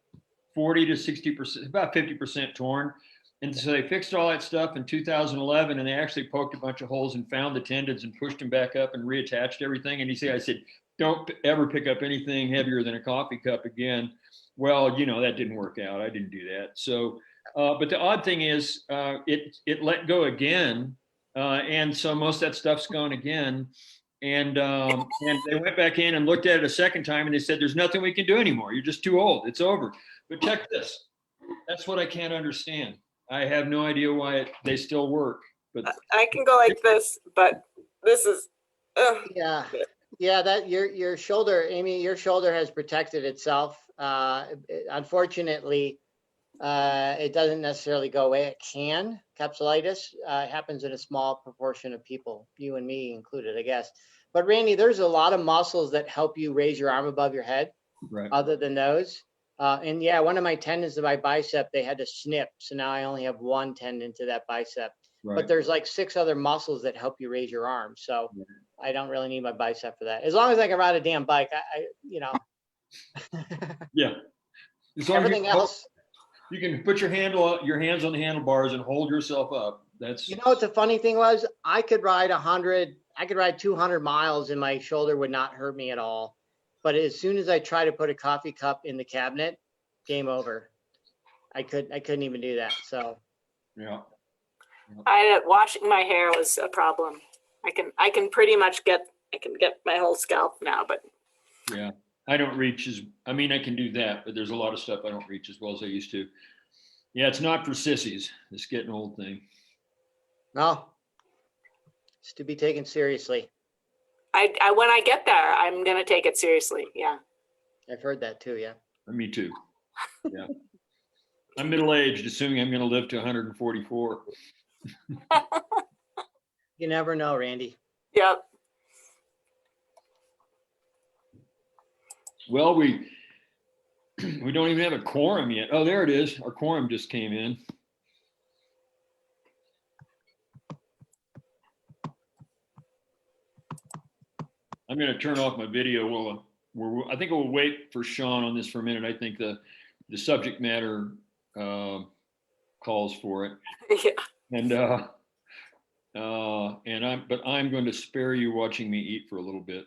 40 to 60%, about 50% torn. And so they fixed all that stuff in 2011, and they actually poked a bunch of holes and found the tendons and pushed them back up and reattached everything. And I said, don't ever pick up anything heavier than a coffee cup again. Well, that didn't work out. I didn't do that. So, but the odd thing is, it let go again, and so most of that stuff's gone again. And they went back in and looked at it a second time, and they said, "There's nothing we can do anymore. You're just too old. It's over." But check this. That's what I can't understand. I have no idea why they still work. But I can go like this, but this is. Yeah. Yeah, that your shoulder, Amy, your shoulder has protected itself. Unfortunately, it doesn't necessarily go away. It can. Capsulitis happens in a small proportion of people, you and me included, I guess. But Randy, there's a lot of muscles that help you raise your arm above your head, right. other than those. And yeah, one of my tendons of my bicep, they had to snip. So now I only have one tendon to that bicep. Right. But there's like 6 other muscles that help you raise your arm. So I don't really need my bicep for that. As long as I can ride a damn bike, Yeah. As long everything else. You can put your hands on the handlebars and hold yourself up. That's. You know what the funny thing was? I could ride 200 miles and my shoulder would not hurt me at all. But as soon as I try to put a coffee cup in the cabinet, game over. I couldn't even do that. So yeah. Washing my hair was a problem. I can pretty much get my whole scalp now, but yeah, I don't reach I can do that, but there's a lot of stuff I don't reach as well as I used to. Yeah, it's not for sissies, this getting old thing. No, it's to be taken seriously. I when I get there, I'm gonna take it seriously. Yeah. I've heard that too. Yeah. Me too. Yeah. I'm middle-aged, assuming I'm going to live to 144. You never know, Randy. Yep. Well, we don't even have a quorum yet. Oh, there it is. Our quorum just came in. I'm going to turn off my video. I think we'll wait for Sean on this for a minute. I think the subject matter calls for it. Yeah. But I'm going to spare you watching me eat for a little bit.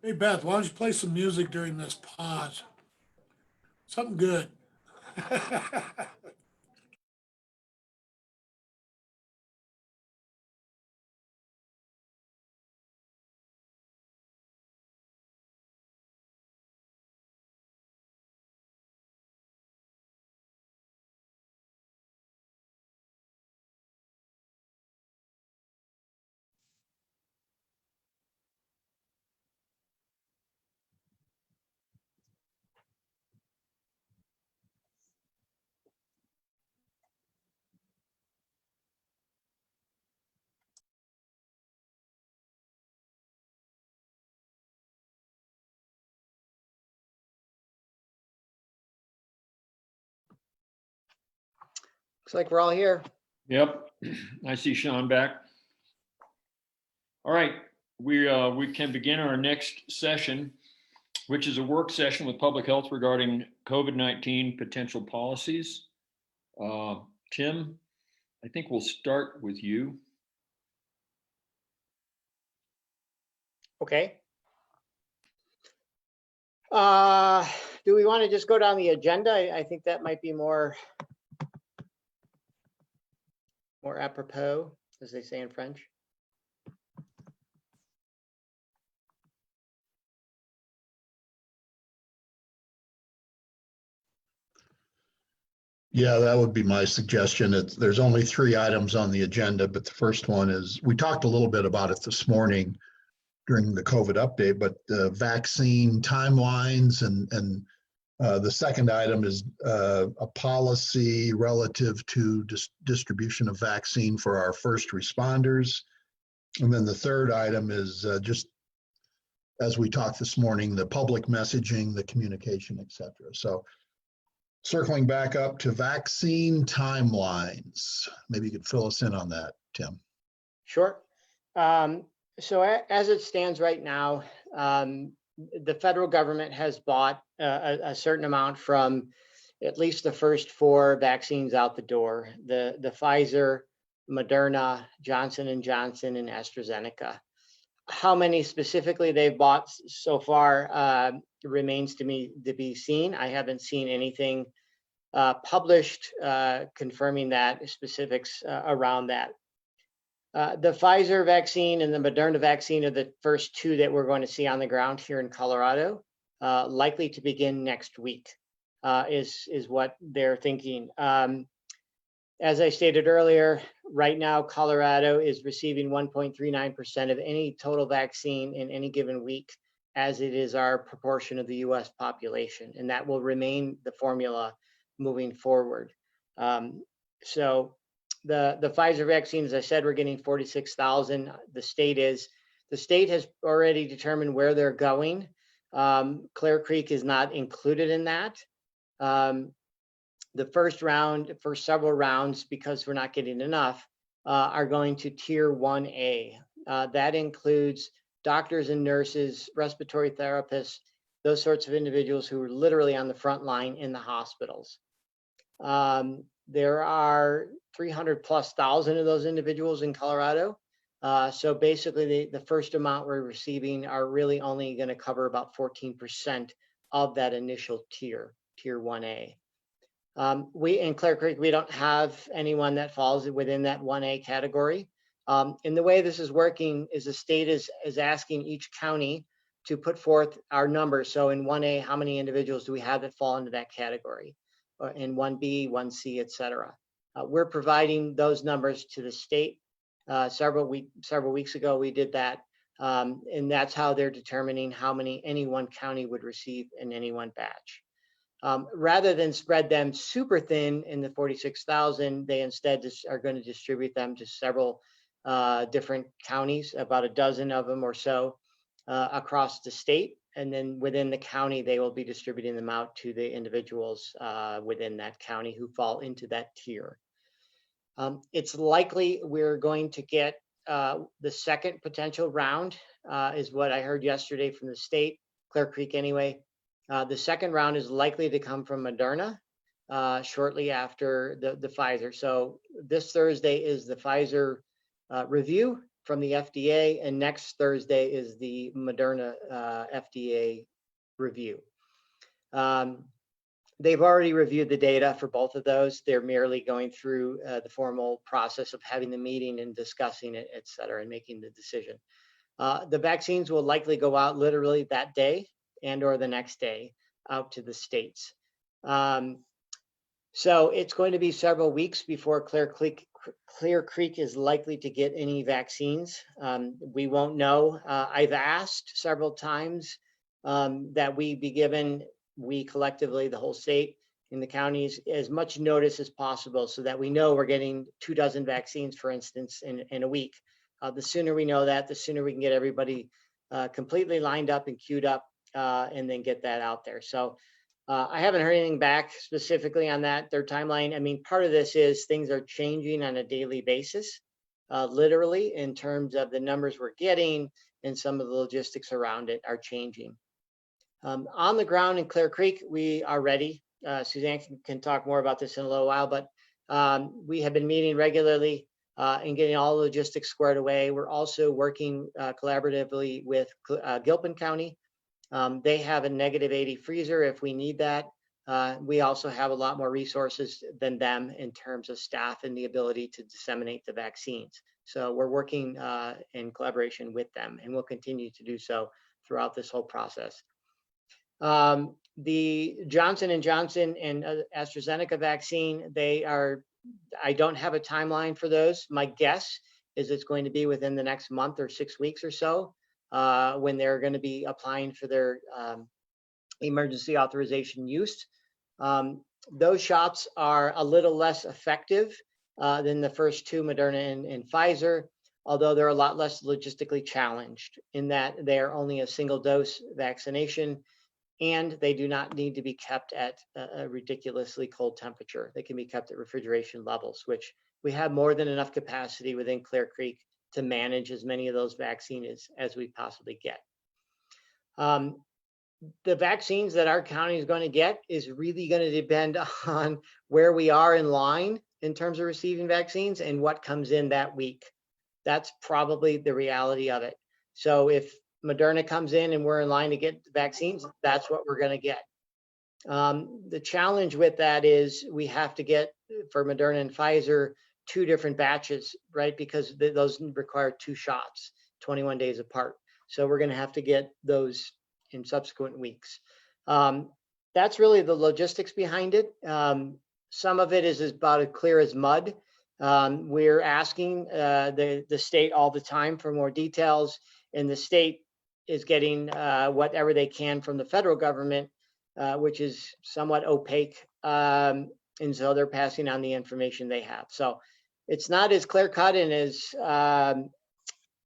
Hey, Beth, why don't you play some music during this pause? Something good. Looks like we're all here. Yep, I see Sean back. All right, we can begin our next session, which is a work session with public health regarding COVID-19 potential policies. Tim, I think we'll start with you. Okay. Do we want to just go down the agenda? I think that might be more apropos, as they say in French. Yeah, that would be my suggestion. There's only 3 items on the agenda, but the first one is, we talked a little bit about it this morning during the COVID update, but the vaccine timelines and the second item is a policy relative to distribution of vaccine for our first responders. And then the third item is just, as we talked this morning, the public messaging, the communication, et cetera. So circling back up to vaccine timelines, maybe you could fill us in on that, Tim. Sure. So as it stands right now, the federal government has bought a certain amount from at least the first 4 vaccines out the door: the Pfizer, Moderna, Johnson & Johnson, and AstraZeneca. How many specifically they've bought so far remains to be seen. I haven't seen anything published confirming that specifics around that. The Pfizer vaccine and the Moderna vaccine are the first 2 that we're going to see on the ground here in Colorado, likely to begin next week, is what they're thinking. As I stated earlier, right now, Colorado is receiving 1.39% of any total vaccine in any given week, as it is our proportion of the US population, and that will remain the formula moving forward. So the Pfizer vaccine, as I said, we're getting 46,000. The state has already determined where they're going. Clear Creek is not included in that. The first several rounds, because we're not getting enough, are going to tier 1A. That includes doctors and nurses, respiratory therapists, those sorts of individuals who are literally on the front line in the hospitals. There are 300,000+ of those individuals in Colorado. So basically the first amount we're receiving are really only going to cover about 14% of that initial tier 1A. We in Clear Creek, we don't have anyone that falls within that 1A category. And the way this is working is the state is asking each county to put forth our numbers. So in 1A, how many individuals do we have that fall into that category? In 1B, 1C, et cetera. We're providing those numbers to the state. Several weeks ago, we did that. And that's how they're determining how many any one county would receive in any one batch. Rather than spread them super thin in the 46,000, they instead are going to distribute them to several different counties, about a dozen of them or so across the state. And then within the county, they will be distributing them out to the individuals within that county who fall into that tier. It's likely we're going to get the second potential round, is what I heard yesterday from the state, Clear Creek anyway. The second round is likely to come from Moderna shortly after the Pfizer. So this Thursday is the Pfizer review. from the FDA, and next Thursday is the Moderna FDA review. They've already reviewed the data for both of those. They're merely going through the formal process of having the meeting and discussing it, et cetera, and making the decision. The vaccines will likely go out literally that day and or the next day out to the states. So it's going to be several weeks before Clear Creek is likely to get any vaccines. We won't know. I've asked several times that we be given, we collectively, the whole state and the counties, as much notice as possible so that we know we're getting 24 vaccines, for instance, in a week. The sooner we know that, the sooner we can get everybody completely lined up and queued up and then get that out there. So I haven't heard anything back specifically on that, their timeline. I mean, part of this is things are changing on a daily basis, literally, in terms of the numbers we're getting, and some of the logistics around it are changing. On the ground in Clear Creek, we are ready. Suzanne can talk more about this in a little while, but we have been meeting regularly and getting all the logistics squared away. We're also working collaboratively with Gilpin County. They have a -80 freezer if we need that. We also have a lot more resources than them in terms of staff and the ability to disseminate the vaccines. So we're working in collaboration with them, and we'll continue to do so throughout this whole process. The Johnson & Johnson and AstraZeneca vaccine, I don't have a timeline for those. My guess is it's going to be within the next month or 6 weeks or so when they're going to be applying for their emergency authorization use. Those shots are a little less effective than the first two, Moderna and Pfizer, although they're a lot less logistically challenged in that they are only a single dose vaccination, and they do not need to be kept at a ridiculously cold temperature. They can be kept at refrigeration levels, which we have more than enough capacity within Clear Creek to manage as many of those vaccines as we possibly get. The vaccines that our county is going to get is really going to depend on where we are in line in terms of receiving vaccines and what comes in that week. That's probably the reality of it. So if Moderna comes in and we're in line to get vaccines, that's what we're going to get. The challenge with that is we have to get, for Moderna and Pfizer, 2 different batches, right? Because those require 2 shots, 21 days apart. So we're going to have to get those in subsequent weeks. That's really the logistics behind it. Some of it is about as clear as mud. We're asking the state all the time for more details, and the state is getting whatever they can from the federal government, which is somewhat opaque. And so they're passing on the information they have. So it's not as clear cut and as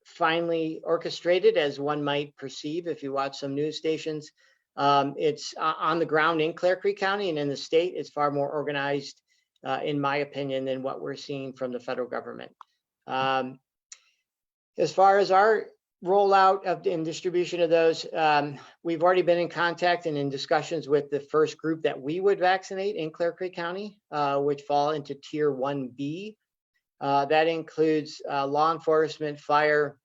finely orchestrated as one might perceive if you watch some news stations. It's on the ground in Clear Creek County and in the state. It's far more organized, in my opinion, than what we're seeing from the federal government. As far as our rollout of and distribution of those, we've already been in contact and in discussions with the first group that we would vaccinate in Clear Creek County, which fall into Tier 1B. That includes law enforcement, fire,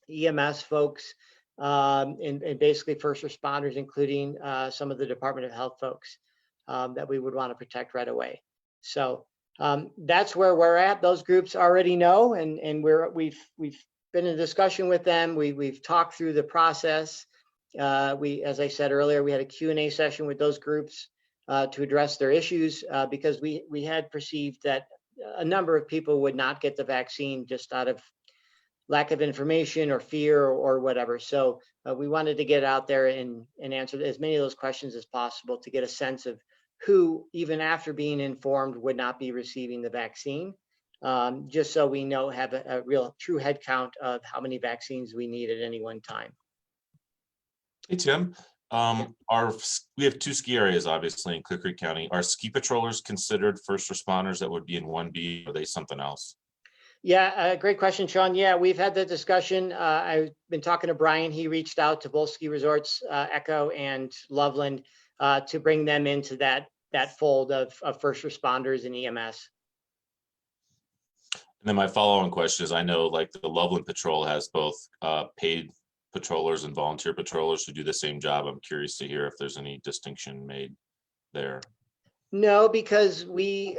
EMS folks, and basically first responders, including some of the Department of Health folks that we would want to protect right away. So that's where we're at. Those groups already know, and we've been in discussion with them. We've talked through the process. As I said earlier, we had a Q&A session with those groups to address their issues because we had perceived that a number of people would not get the vaccine just out of lack of information or fear or whatever. So we wanted to get out there and answer as many of those questions as possible to get a sense of who, even after being informed, would not be receiving the vaccine, just so we know, have a real true head count of how many vaccines we need at any one time. Hey, Tim. We have 2 ski areas, obviously, in Clear Creek County. Are ski patrollers considered first responders that would be in 1B? Or are they something else? Yeah, great question, Sean. Yeah, we've had that discussion. I've been talking to Brian. He reached out to both ski resorts, Echo and Loveland, to bring them into that fold of first responders and EMS. And then my follow-on question is, I know like the Loveland Patrol has both paid patrollers and volunteer patrollers who do the same job. I'm curious to hear if there's any distinction made there. No, because we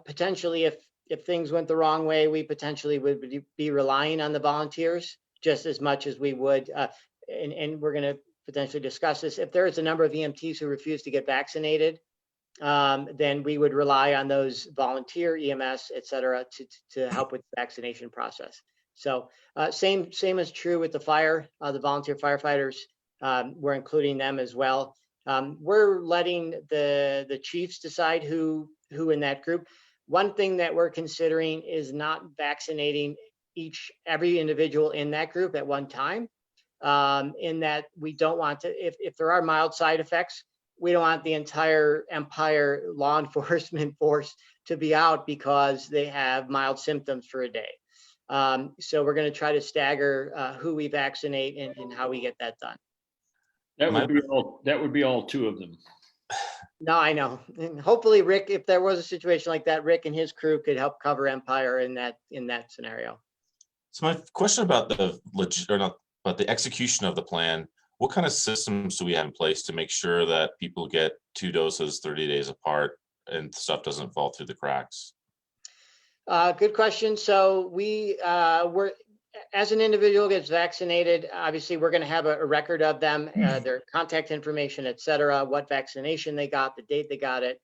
potentially, if things went the wrong way, we potentially would be relying on the volunteers just as much as we would. And we're going to potentially discuss this. If there is a number of EMTs who refuse to get vaccinated, then we would rely on those volunteer EMS, et cetera, to help with the vaccination process. So same is true with the fire, the volunteer firefighters. We're including them as well. We're letting the chiefs decide who in that group. One thing that we're considering is not vaccinating every individual in that group at one time, in that we don't want to, if there are mild side effects, we don't want the entire Empire law enforcement force to be out because they have mild symptoms for a day. So we're going to try to stagger who we vaccinate and how we get that done. That would be all two of them. No, I know. And hopefully, Rick, if there was a situation like that, Rick and his crew could help cover Empire in that scenario. So my question about the execution of the plan, what kind of systems do we have in place to make sure that people get 2 doses 30 days apart and stuff doesn't fall through the cracks? Good question. So we're, as an individual gets vaccinated, obviously we're going to have a record of them, their contact information, et cetera, what vaccination they got, the date they got it.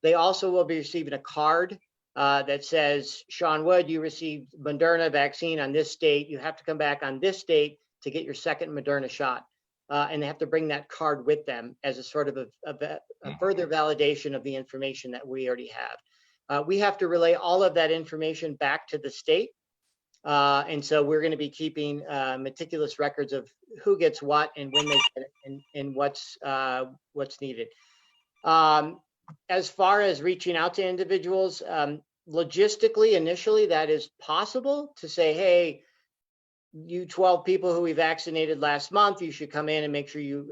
They also will be receiving a card that says, Sean Wood, you received Moderna vaccine on this date. You have to come back on this date to get your second Moderna shot. And they have to bring that card with them as a sort of a further validation of the information that we already have. We have to relay all of that information back to the state. And so we're going to be keeping meticulous records of who gets what and when they get it and what's needed. As far as reaching out to individuals, logistically, initially, that is possible to say, hey, you 12 people who we vaccinated last month, you should come in and make sure you,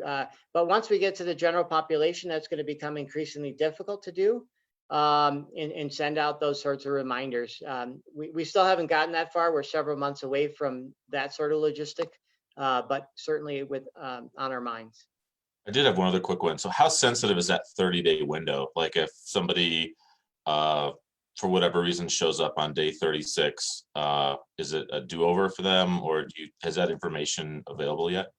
but once we get to the general population, that's going to become increasingly difficult to do. And send out those sorts of reminders. We still haven't gotten that far. We're several months away from that sort of logistic, but certainly on our minds. I did have one other quick one. So how sensitive is that 30-day window? Like if somebody, for whatever reason, shows up on day 36, is it a do-over for them, or has that information available yet?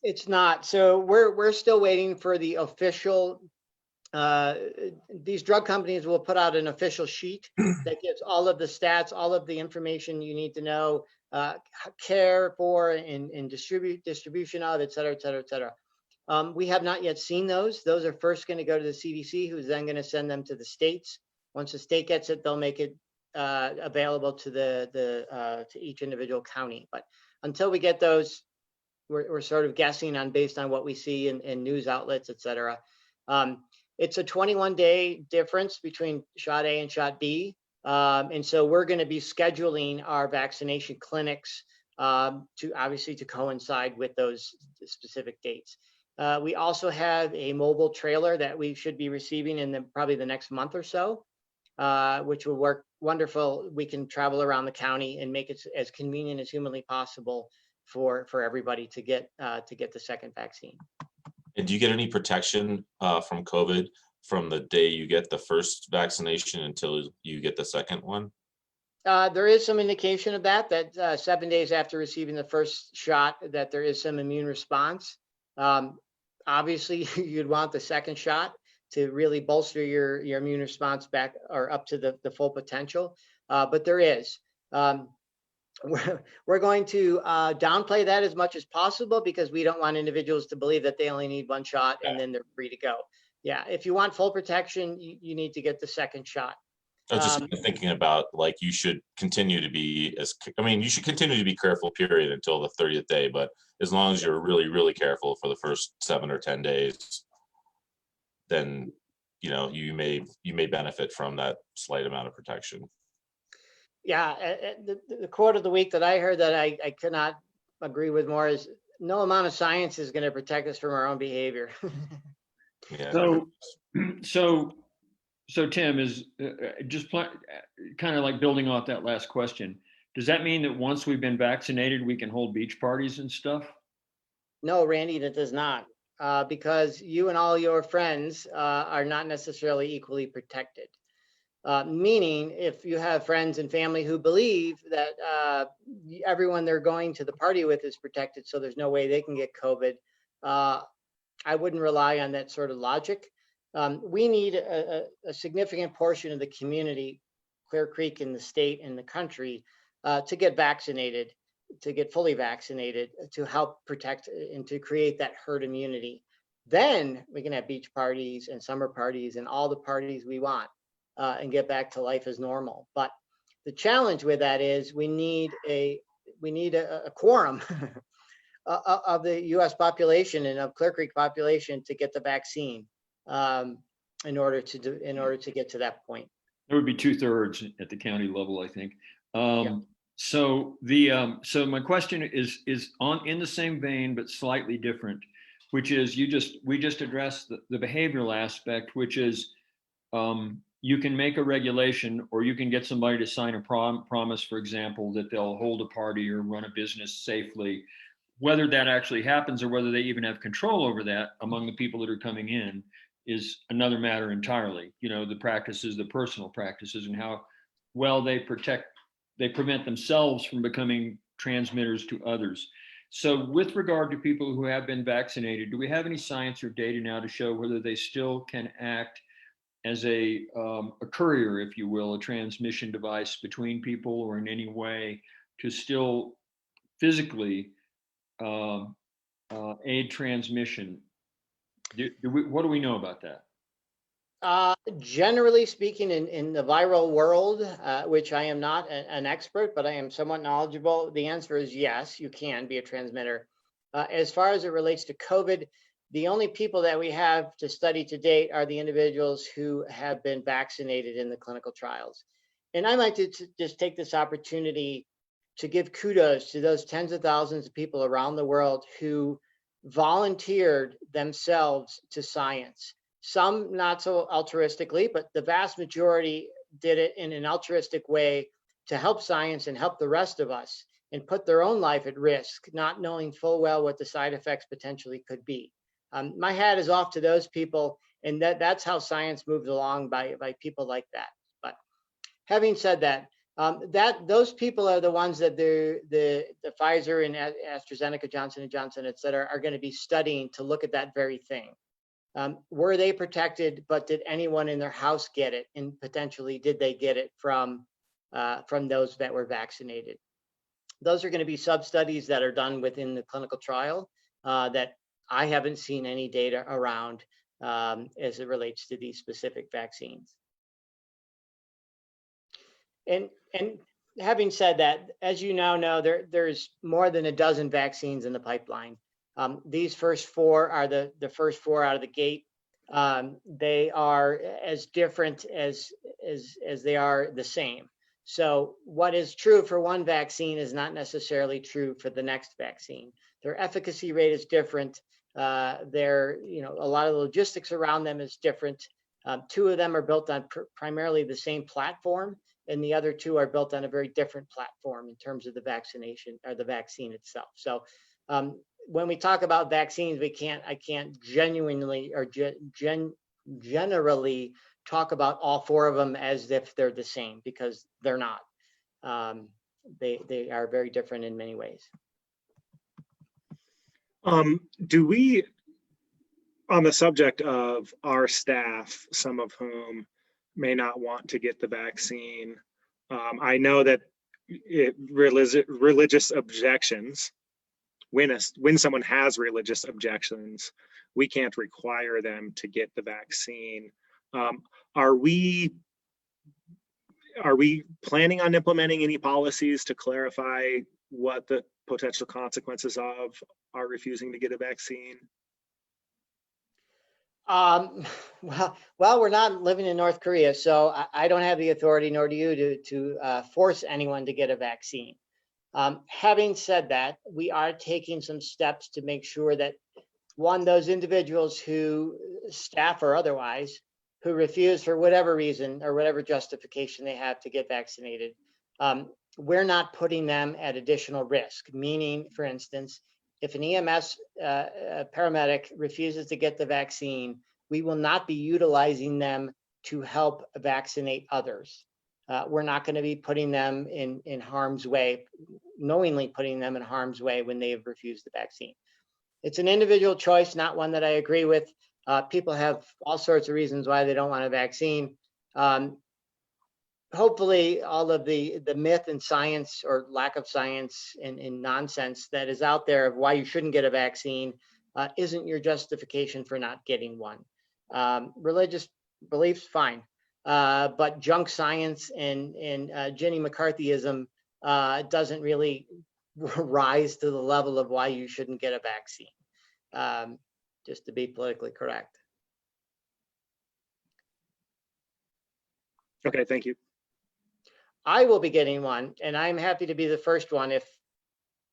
It's not. So we're still waiting for the official. These drug companies will put out an official sheet that gives all of the stats, all of the information you need to know, care for and distribution of, et cetera, et cetera, et cetera. We have not yet seen those. Those are first going to go to the CDC, who's then going to send them to the states. Once the state gets it, they'll make it available to to each individual county. But until we get those, we're sort of guessing based on what we see in news outlets, et cetera. It's a 21-day difference between shot A and shot B. And so we're going to be scheduling our vaccination clinics to coincide with those specific dates. We also have a mobile trailer that we should be receiving in probably the next month or so, which will work wonderful. We can travel around the county and make it as convenient as humanly possible for everybody to get the second vaccine. And do you get any protection from COVID from the day you get the first vaccination until you get the second one? There is some indication of that 7 days after receiving the first shot, that there is some immune response. Obviously, you'd want the second shot to really bolster your immune response back or up to the full potential. But there is. We're going to downplay that as much as possible because we don't want individuals to believe that they only need one shot and then they're free to go. Yeah, if you want full protection, you need to get the second shot. I was just thinking about, like, you should continue to be you should continue to be careful, period, until the 30th day. But as long as you're really, really careful for the first 7 or 10 days, then you may benefit from that slight amount of protection. Yeah, the quote of the week that I heard that I could not agree with more is, no amount of science is going to protect us from our own behavior. Yeah. So So Tim, is just kind of like building off that last question. Does that mean that once we've been vaccinated, we can hold beach parties and stuff? No, Randy, that does not, because you and all your friends are not necessarily equally protected. Meaning, if you have friends and family who believe that everyone they're going to the party with is protected, so there's no way they can get COVID, I wouldn't rely on that sort of logic. We need a significant portion of the community, Clear Creek in the state and the country, to get vaccinated, to get fully vaccinated, to help protect and to create that herd immunity. Then we can have beach parties and summer parties and all the parties we want and get back to life as normal. But the challenge with that is we need a quorum of the U.S. population and of Clear Creek population to get the vaccine in order to get to that point. It would be 2/3 at the county level, I think. Yeah. So my question is in the same vein but slightly different, which is we just addressed the behavioral aspect, which is you can make a regulation or you can get somebody to sign a promise, for example, that they'll hold a party or run a business safely. Whether that actually happens or whether they even have control over that among the people that are coming in is another matter entirely. You know, the practices, the personal practices, and how well they prevent themselves from becoming transmitters to others. So with regard to people who have been vaccinated, do we have any science or data now to show whether they still can act as a courier, if you will, a transmission device between people, or in any way to still physically aid transmission? What do we know about that? Generally speaking, in the viral world, which I am not an expert, but I am somewhat knowledgeable, the answer is yes, you can be a transmitter. As far as it relates to COVID, the only people that we have to study to date are the individuals who have been vaccinated in the clinical trials. And I'd like to just take this opportunity to give kudos to those tens of thousands of people around the world who volunteered themselves to science. Some not so altruistically, but the vast majority did it in an altruistic way to help science and help the rest of us, and put their own life at risk, not knowing full well what the side effects potentially could be. My hat is off to those people, and that's how science moves along by people like that. But having said that, those people are the ones that the Pfizer and AstraZeneca, Johnson & Johnson, et cetera, are going to be studying to look at that very thing. Were they protected, but did anyone in their house get it? And potentially, did they get it from those that were vaccinated? Those are going to be sub-studies that are done within the clinical trial that I haven't seen any data around as it relates to these specific vaccines. And having said that, as you now know, there's more than a dozen vaccines in the pipeline. These first four are the first four out of the gate. They are as different as they are the same. So what is true for one vaccine is not necessarily true for the next vaccine. Their efficacy rate is different. A lot of the logistics around them is different. Two of them are built on primarily the same platform, and the other two are built on a very different platform in terms of the vaccination or the vaccine itself. So when we talk about vaccines, I can't genuinely or generally talk about all four of them as if they're the same, because they're not. They are very different in many ways. Do we, on the subject of our staff, some of whom may not want to get the vaccine, I know that religious objections, when someone has religious objections, we can't require them to get the vaccine. Are we planning on implementing any policies to clarify what the potential consequences of our refusing to get a vaccine? Well, we're not living in North Korea, so I don't have the authority, nor do you, to force anyone to get a vaccine. Having said that, we are taking some steps to make sure that, one, those individuals who, staff or otherwise, who refuse for whatever reason or whatever justification they have to get vaccinated, we're not putting them at additional risk. Meaning, for instance, if an EMS paramedic refuses to get the vaccine, we will not be utilizing them to help vaccinate others. We're not going to be putting them in harm's way, knowingly putting them in harm's way when they have refused the vaccine. It's an individual choice, not one that I agree with. People have all sorts of reasons why they don't want a vaccine. Hopefully all of the myth and science or lack of science and nonsense that is out there of why you shouldn't get a vaccine isn't your justification for not getting one. Religious beliefs, fine. But junk science and Jenny McCarthyism doesn't really rise to the level of why you shouldn't get a vaccine, just to be politically correct. Okay, thank you. I will be getting one, and I'm happy to be the first one if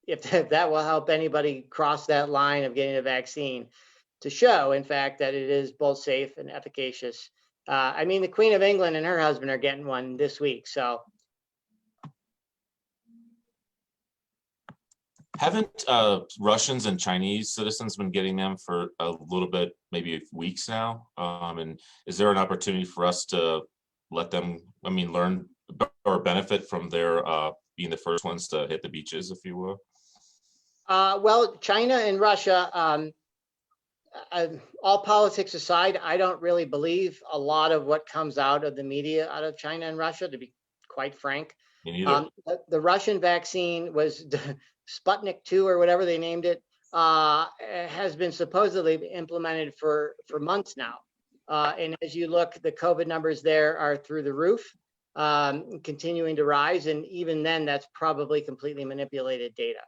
that will help anybody cross that line of getting a vaccine, to show, in fact, that it is both safe and efficacious. I mean, the Queen of England and her husband are getting one this week, so. Haven't Russians and Chinese citizens been getting them for a little bit, maybe weeks now? And is there an opportunity for us to let them, learn or benefit from their being the first ones to hit the beaches, if you will? Well, China and Russia, all politics aside, I don't really believe a lot of what comes out of the media out of China and Russia, to be quite frank. Me neither. The Russian vaccine was Sputnik 2 or whatever they named it, has been supposedly implemented for months now. And as you look, the COVID numbers there are through the roof, continuing to rise. And even then, that's probably completely manipulated data.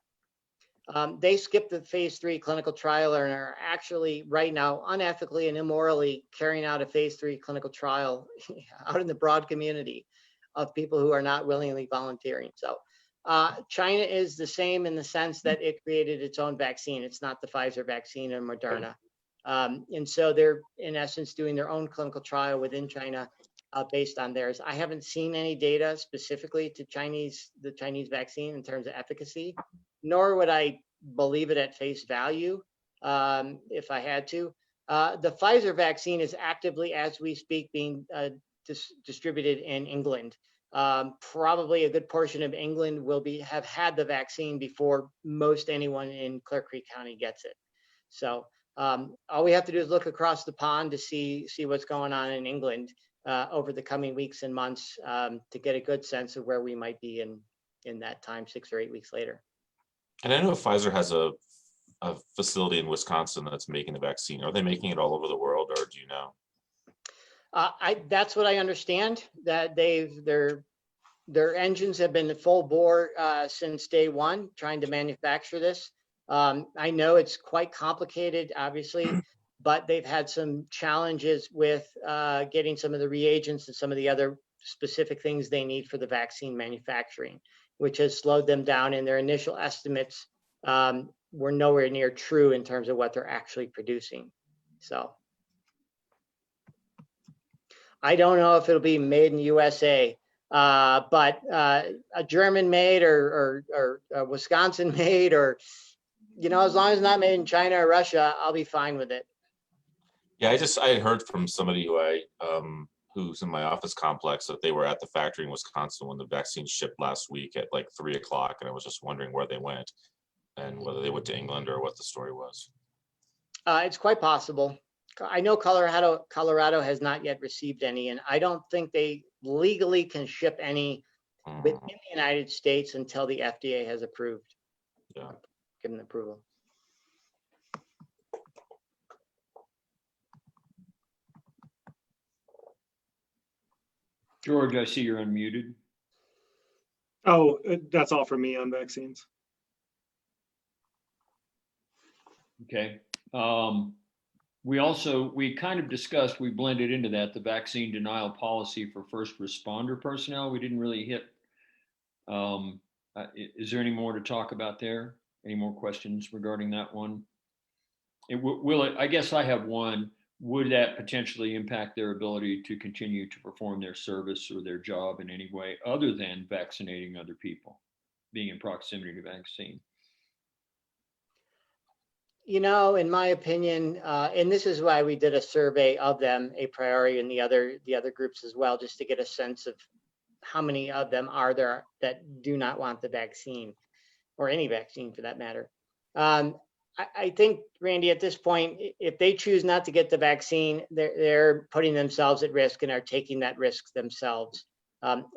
They skipped the phase 3 clinical trial and are actually right now unethically and immorally carrying out a phase 3 clinical trial out in the broad community of people who are not willingly volunteering. So China is the same in the sense that it created its own vaccine. It's not the Pfizer vaccine or Moderna. And so they're in essence doing their own clinical trial within China based on theirs. I haven't seen any data specifically to the Chinese vaccine in terms of efficacy, nor would I believe it at face value if I had to. The Pfizer vaccine is actively, as we speak, being distributed in England. Probably a good portion of England will have had the vaccine before most anyone in Clear Creek County gets it. So all we have to do is look across the pond to see what's going on in England over the coming weeks and months to get a good sense of where we might be in that time, 6 or 8 weeks later. And I know Pfizer has a facility in Wisconsin that's making the vaccine. Are they making it all over the world, or do you know? That's what I understand, that their engines have been full bore since day one, trying to manufacture this. I know it's quite complicated, obviously, but they've had some challenges with getting some of the reagents and some of the other specific things they need for the vaccine manufacturing, which has slowed them down, and their initial estimates were nowhere near true in terms of what they're actually producing. So I don't know if it'll be made in the USA, but a German made or Wisconsin made, or, as long as it's not made in China or Russia, I'll be fine with it. Yeah, I had heard from somebody who's in my office complex that they were at the factory in Wisconsin when the vaccine shipped last week at like 3 o'clock, and I was just wondering where they went and whether they went to England or what the story was. It's quite possible. I know Colorado has not yet received any, and I don't think they legally can ship any within the United States until the FDA has approved. Yeah. Given approval. George, I see you're unmuted. Oh, that's all for me on vaccines. Okay. We kind of discussed, we blended into that, the vaccine denial policy for first responder personnel. We didn't really hit. Is there any more to talk about there? Any more questions regarding that one? I guess I have one. would that potentially impact their ability to continue to perform their service or their job in any way other than vaccinating other people, being in proximity to vaccine? You know, in my opinion, and this is why we did a survey of them, a priori, and the other groups as well, just to get a sense of how many of them are there that do not want the vaccine, or any vaccine for that matter. I think, Randy, at this point, if they choose not to get the vaccine, they're putting themselves at risk and are taking that risk themselves.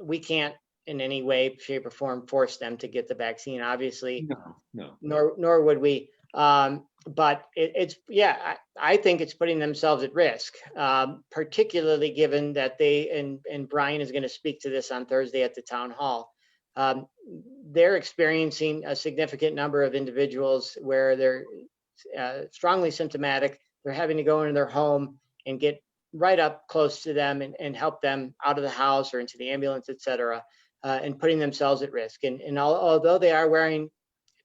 We can't in any way, shape, or form force them to get the vaccine, obviously. No. Nor would we. But I think it's putting themselves at risk, particularly given that and Brian is going to speak to this on Thursday at the town hall. They're experiencing a significant number of individuals where they're strongly symptomatic. They're having to go into their home and get right up close to them and help them out of the house or into the ambulance, et cetera, and putting themselves at risk. And although they are wearing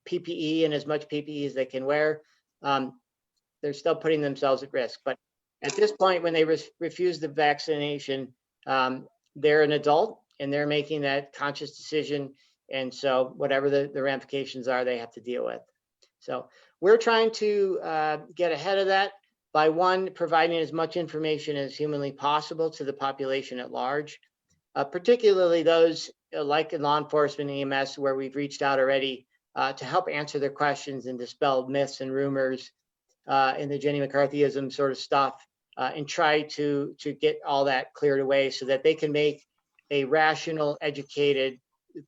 PPE and as much PPE as they can wear, they're still putting themselves at risk. But at this point, when they refuse the vaccination, they're an adult and they're making that conscious decision. And so whatever the ramifications are, they have to deal with. So we're trying to get ahead of that by, one, providing as much information as humanly possible to the population at large, particularly those like in law enforcement and EMS, where we've reached out already to help answer their questions and dispel myths and rumors and the Jenny McCarthyism sort of stuff, and try to get all that cleared away so that they can make a rational, educated,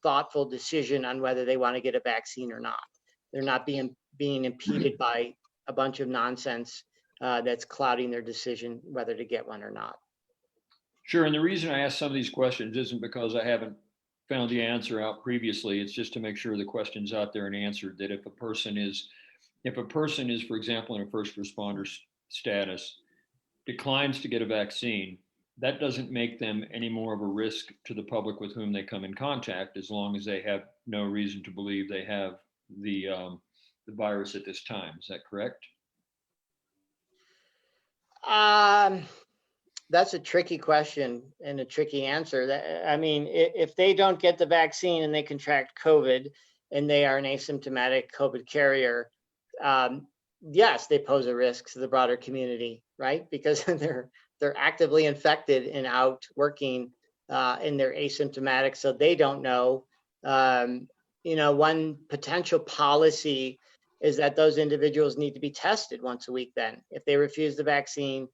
thoughtful decision on whether they want to get a vaccine or not. They're not being impeded by a bunch of nonsense that's clouding their decision whether to get one or not. Sure, and the reason I ask some of these questions isn't because I haven't found the answer out previously. It's just to make sure the question's out there and answered. That if a person is, for example, in a first responder status, declines to get a vaccine, that doesn't make them any more of a risk to the public with whom they come in contact, as long as they have no reason to believe they have the virus at this time. Is that correct? That's a tricky question and a tricky answer. I mean, if they don't get the vaccine and they contract COVID and they are an asymptomatic COVID carrier, yes, they pose a risk to the broader community, right? Because they're actively infected and out working and they're asymptomatic, so they don't know. One potential policy is that those individuals need to be tested once a week then. If they refuse the vaccine,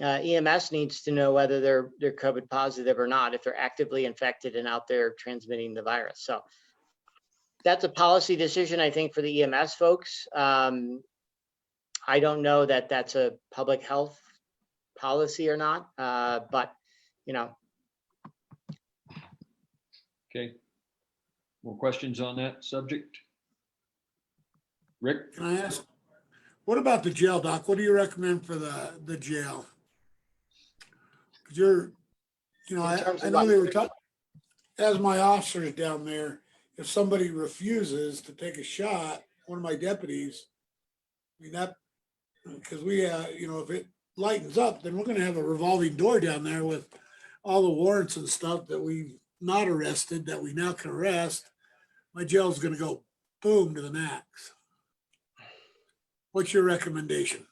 EMS needs to know whether they're COVID positive or not, if they're actively infected and out there transmitting the virus. So that's a policy decision, I think, for the EMS folks. I don't know that that's a public health policy or not, but. Okay. More questions on that subject? Rick? Can I ask, what about the jail, Doc? What do you recommend for the jail? Because I know they were talking, as my officers down there, if somebody refuses to take a shot, one of my deputies, I mean, that, because we, if it lightens up, then we're going to have a revolving door down there with all the warrants and stuff that we've not arrested that we now can arrest. My jail's going to go boom to the max. What's your recommendation?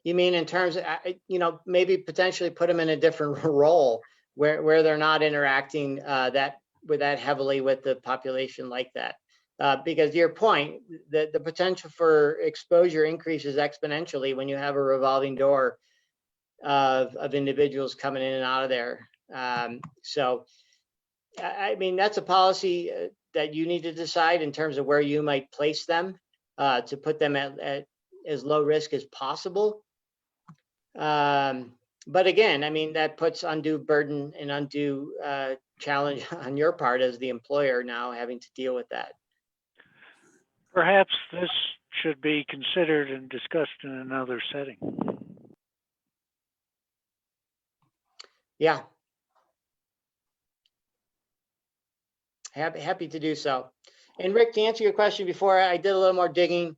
You mean in terms of, maybe potentially put them in a different role where they're not interacting that heavily with the population like that? Because to your point, the potential for exposure increases exponentially when you have a revolving door of individuals coming in and out of there. So, I mean, that's a policy that you need to decide in terms of where you might place them to put them at as low risk as possible. But again, I mean, that puts undue burden and undue challenge on your part as the employer now having to deal with that. Perhaps this should be considered and discussed in another setting. Yeah. Happy to do so. And Rick, to answer your question before, I did a little more digging.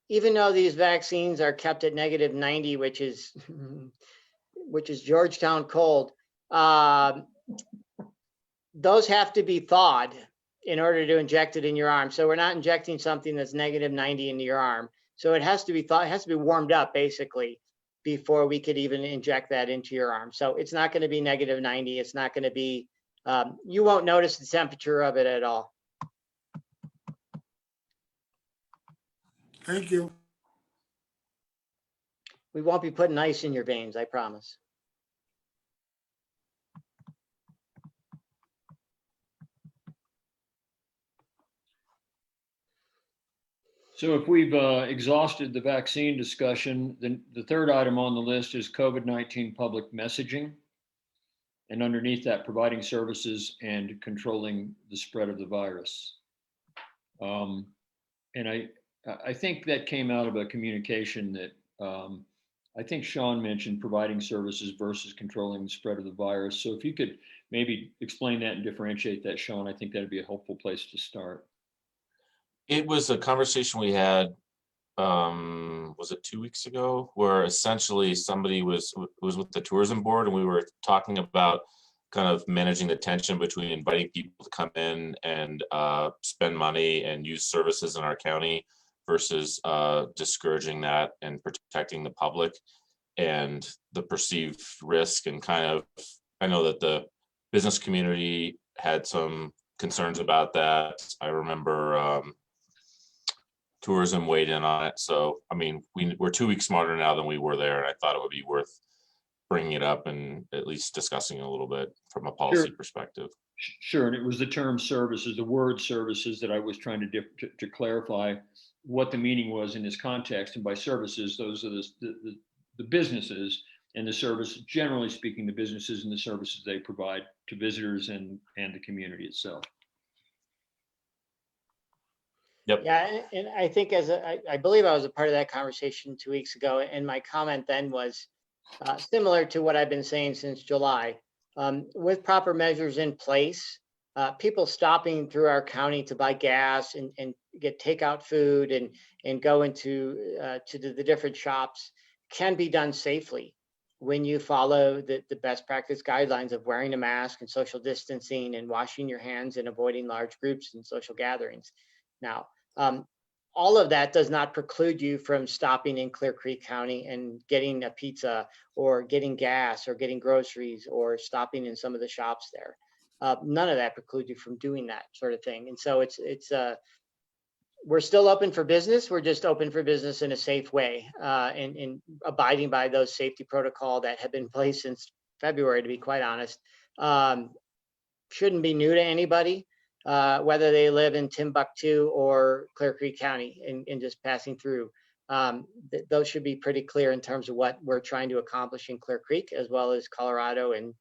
Even though these vaccines are kept at -90, which is Georgetown cold, those have to be thawed in order to inject it in your arm. So we're not injecting something that's -90 into your arm. So it has to be thawed, it has to be warmed up basically before we could even inject that into your arm. So it's not going to be -90. It's not going to be, you won't notice the temperature of it at all. Thank you. We won't be putting ice in your veins, I promise. So if we've exhausted the vaccine discussion, then the third item on the list is COVID-19 public messaging. And underneath that, providing services and controlling the spread of the virus. And I think that came out of a communication that I think Sean mentioned, providing services versus controlling the spread of the virus. So if you could maybe explain that and differentiate that, Sean, I think that'd be a helpful place to start. It was a conversation we had, was it 2 weeks ago, where essentially somebody was with the tourism board, and we were talking about kind of managing the tension between inviting people to come in and spend money and use services in our county versus discouraging that and protecting the public and the perceived risk. And kind of, I know that the business community had some concerns about that. I remember tourism weighed in on it. So, I mean, we're 2 weeks smarter now than we were there. And I thought it would be worth bringing it up and at least discussing it a little bit from a policy perspective. Sure, and it was the term services, the word services, that I was trying to clarify what the meaning was in this context. And by services, those are the businesses, and the service, generally speaking, the businesses and the services they provide to visitors and the community itself. Yep. Yeah, and I think I believe I was a part of that conversation 2 weeks ago, and my comment then was similar to what I've been saying since July. With proper measures in place, people stopping through our county to buy gas and get takeout food and go into to the different shops can be done safely when you follow the best practice guidelines of wearing a mask and social distancing and washing your hands and avoiding large groups and social gatherings. Now, all of that does not preclude you from stopping in Clear Creek County and getting a pizza or getting gas or getting groceries or stopping in some of the shops there. None of that precludes you from doing that sort of thing. And so we're still open for business. We're just open for business in a safe way and abiding by those safety protocol that have been in place since February, to be quite honest. Shouldn't be new to anybody. Whether they live in Timbuktu or Clear Creek County and just passing through. Those should be pretty clear in terms of what we're trying to accomplish in Clear Creek, as well as Colorado and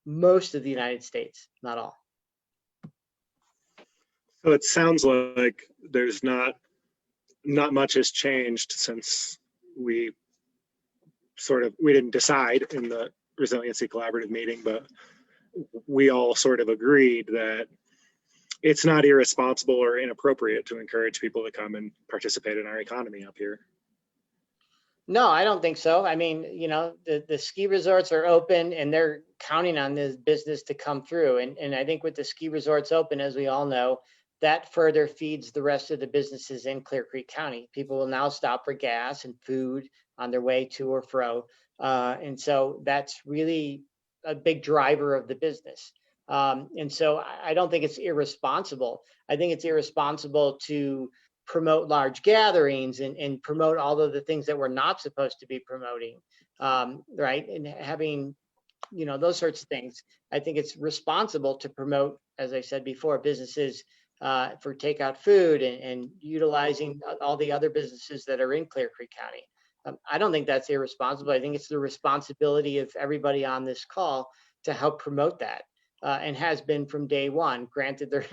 most of the United States, not all. So it sounds like there's not much has changed since we didn't decide in the Resiliency Collaborative meeting, but we all sort of agreed that it's not irresponsible or inappropriate to encourage people to come and participate in our economy up here. No, I don't think so. I mean, you know, the ski resorts are open and they're counting on this business to come through. And I think with the ski resorts open, as we all know, that further feeds the rest of the businesses in Clear Creek County. People will now stop for gas and food on their way to or fro. And so that's really a big driver of the business. And so I don't think it's irresponsible. I think it's irresponsible to promote large gatherings and promote all of the things that we're not supposed to be promoting, right? And having, you know, those sorts of things. I think it's responsible to promote, as I said before, businesses for takeout food and utilizing all the other businesses that are in Clear Creek County. I don't think that's irresponsible. I think it's the responsibility of everybody on this call to help promote that, and has been from day one. Granted, there's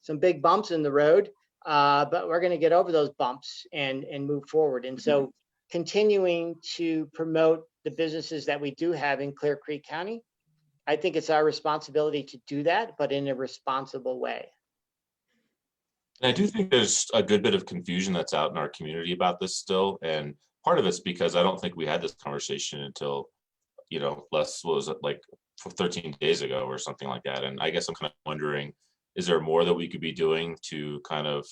some big bumps in the road, but we're going to get over those bumps and move forward. And so continuing to promote the businesses that we do have in Clear Creek County, I think it's our responsibility to do that, but in a responsible way. And I do think there's a good bit of confusion that's out in our community about this still. And part of it's because I don't think we had this conversation until, what was it, like 13 days ago or something like that. And I guess I'm kind of wondering, is there more that we could be doing to kind of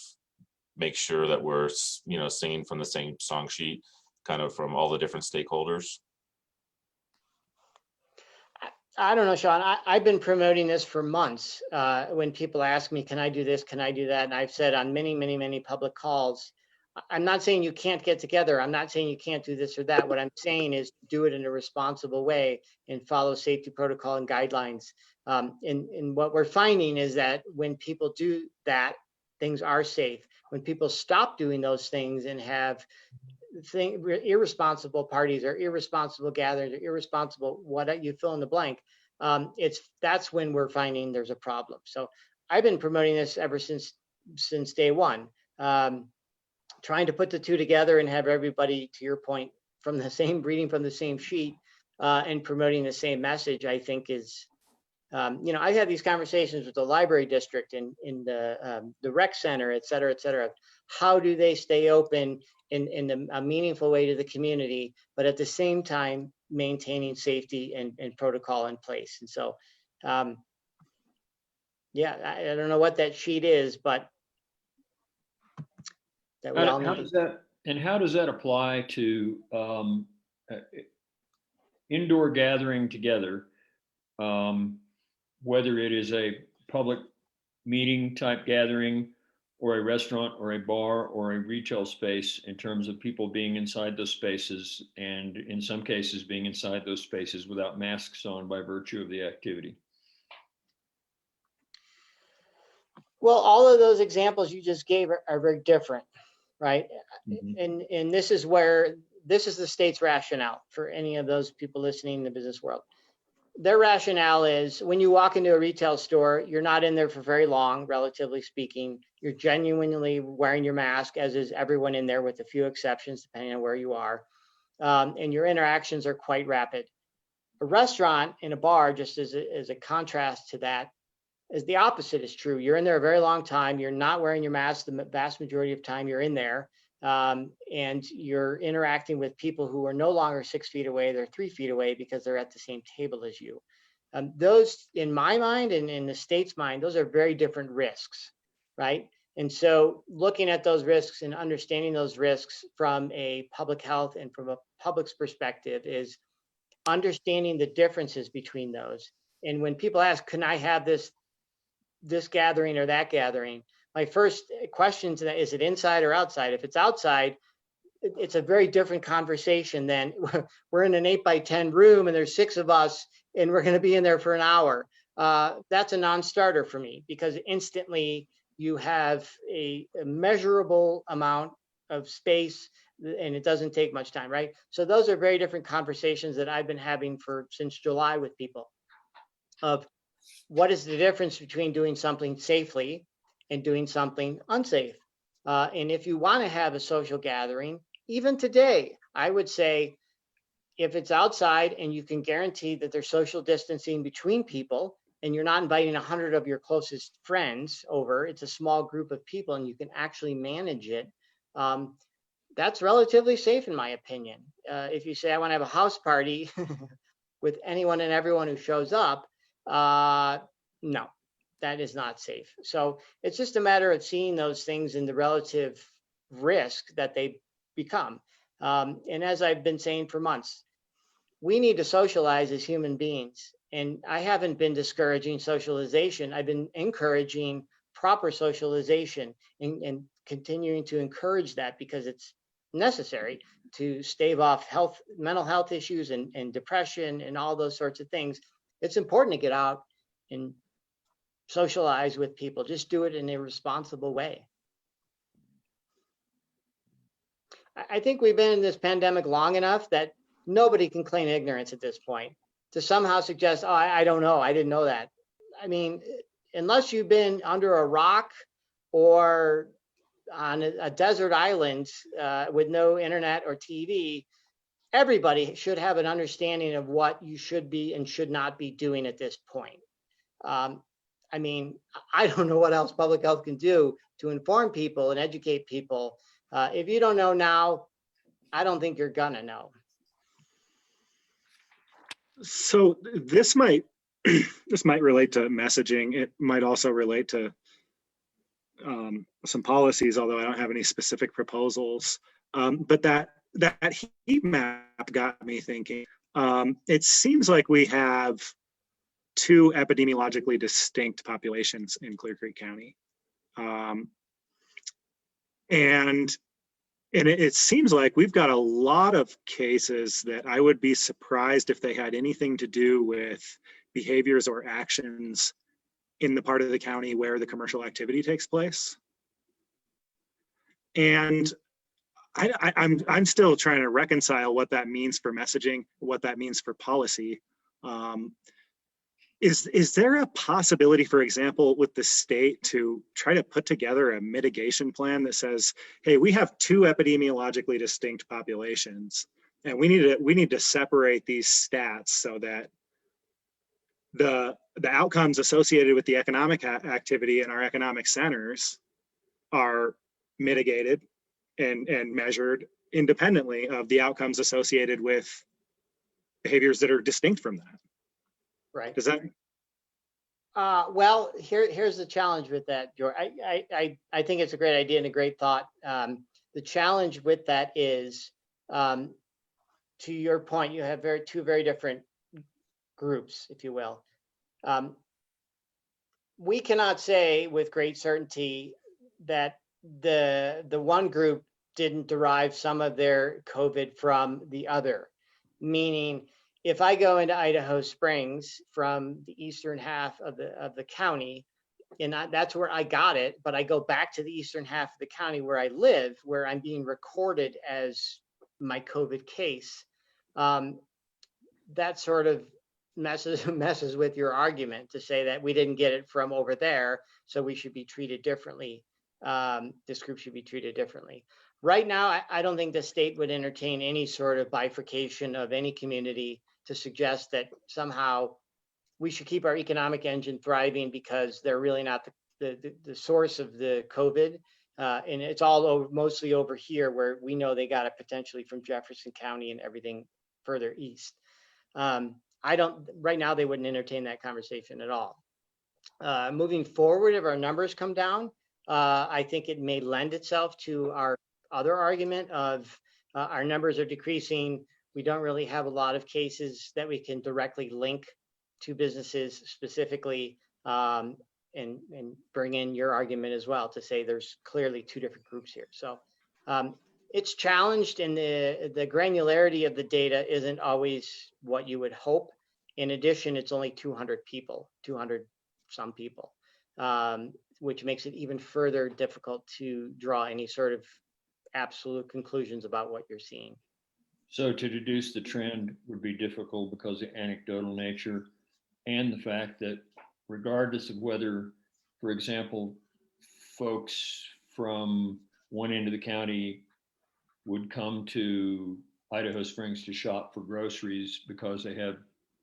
make sure that we're, singing from the same song sheet, kind of from all the different stakeholders? I don't know, Sean. I've been promoting this for months. When people ask me, can I do this? Can I do that? And I've said on many, many, many public calls, I'm not saying you can't get together. I'm not saying you can't do this or that. What I'm saying is do it in a responsible way and follow safety protocol and guidelines. And what we're finding is that when people do that, things are safe. When people stop doing those things and have irresponsible parties or irresponsible gatherings or irresponsible what you fill in the blank, that's when we're finding there's a problem. So I've been promoting this ever since day one, trying to put the two together and have everybody, to your point, from the same reading from the same sheet and promoting the same message. I think is I had these conversations with the library district in the rec center, et cetera, et cetera. How do they stay open in a meaningful way to the community, but at the same time maintaining safety and protocol in place? And so, I don't know what that sheet is, but that we all need. How does that apply to indoor gathering together? Whether it is a public meeting type gathering or a restaurant or a bar or a retail space, in terms of people being inside those spaces and in some cases being inside those spaces without masks on by virtue of the activity? Well, all of those examples you just gave are very different, right? Mm-hmm. And this is the state's rationale for any of those people listening in the business world. Their rationale is when you walk into a retail store, you're not in there for very long, relatively speaking. You're genuinely wearing your mask, as is everyone in there with a few exceptions, depending on where you are. And your interactions are quite rapid. A restaurant and a bar, just as a contrast to that, is the opposite is true. You're in there a very long time. You're not wearing your mask the vast majority of time you're in there. And you're interacting with people who are no longer 6 feet away, they're 3 feet away because they're at the same table as you. Those, in my mind and in the state's mind, those are very different risks, right? And so looking at those risks and understanding those risks from a public health and from a public's perspective is understanding the differences between those. And when people ask, can I have this gathering or that gathering? My first question to that, is it inside or outside? If it's outside, it's a very different conversation than we're in an 8x10 room and there's 6 of us and we're going to be in there for an hour. That's a non-starter for me because instantly you have a measurable amount of space and it doesn't take much time, right? So those are very different conversations that I've been having since July with people of what is the difference between doing something safely and doing something unsafe. And if you want to have a social gathering, even today, I would say if it's outside and you can guarantee that there's social distancing between people and you're not inviting 100 of your closest friends over, it's a small group of people and you can actually manage it, that's relatively safe in my opinion. If you say I want to have a house party with anyone and everyone who shows up, no. That is not safe. So it's just a matter of seeing those things in the relative risk that they become. And as I've been saying for months, we need to socialize as human beings. And I haven't been discouraging socialization. I've been encouraging proper socialization and continuing to encourage that because it's necessary to stave off mental health issues and depression and all those sorts of things. It's important to get out and socialize with people. Just do it in a responsible way. I think we've been in this pandemic long enough that nobody can claim ignorance at this point. To somehow suggest, oh, I don't know, I didn't know that. I mean, unless you've been under a rock or on a desert island with no internet or TV, everybody should have an understanding of what you should be and should not be doing at this point. I mean, I don't know what else public health can do to inform people and educate people. If you don't know now, I don't think you're gonna know. So this might this might relate to messaging. It might also relate to some policies, although I don't have any specific proposals. But that heat map got me thinking. It seems like we have two epidemiologically distinct populations in Clear Creek County. And it seems like we've got a lot of cases that I would be surprised if they had anything to do with behaviors or actions in the part of the county where the commercial activity takes place. And I'm still trying to reconcile what that means for messaging, what that means for policy. Is there a possibility, for example, with the state to try to put together a mitigation plan that says, hey, we have two epidemiologically distinct populations, and we need to separate these stats so that the outcomes associated with the economic activity in our economic centers are mitigated and measured independently of the outcomes associated with behaviors that are distinct from that? Right. Does that? Well, here's the challenge with that, George. I think it's a great idea and a great thought. The challenge with that is, to your point, you have two very different groups, if you will. We cannot say with great certainty that the one group didn't derive some of their COVID from the other, meaning if I go into Idaho Springs from the eastern half of the county, and that's where I got it, but I go back to the eastern half of the county where I live, where I'm being recorded as my COVID case, that sort of messes with your argument to say that we didn't get it from over there, so we should be treated differently. This group should be treated differently. Right now, I don't think the state would entertain any sort of bifurcation of any community to suggest that somehow we should keep our economic engine thriving because they're really not the source of the COVID. And it's all mostly over here where we know they got it potentially from Jefferson County and everything further east. Right now, they wouldn't entertain that conversation at all. Moving forward, if our numbers come down, I think it may lend itself to our other argument of our numbers are decreasing. We don't really have a lot of cases that we can directly link to businesses specifically, and bring in your argument as well to say there's clearly two different groups here. So it's challenged, and the granularity of the data isn't always what you would hope. In addition, it's only 200 people, 200 some people, which makes it even further difficult to draw any sort of absolute conclusions about what you're seeing. So to deduce the trend would be difficult because of anecdotal nature and the fact that regardless of whether, for example, folks from one end of the county would come to Idaho Springs to shop for groceries because they have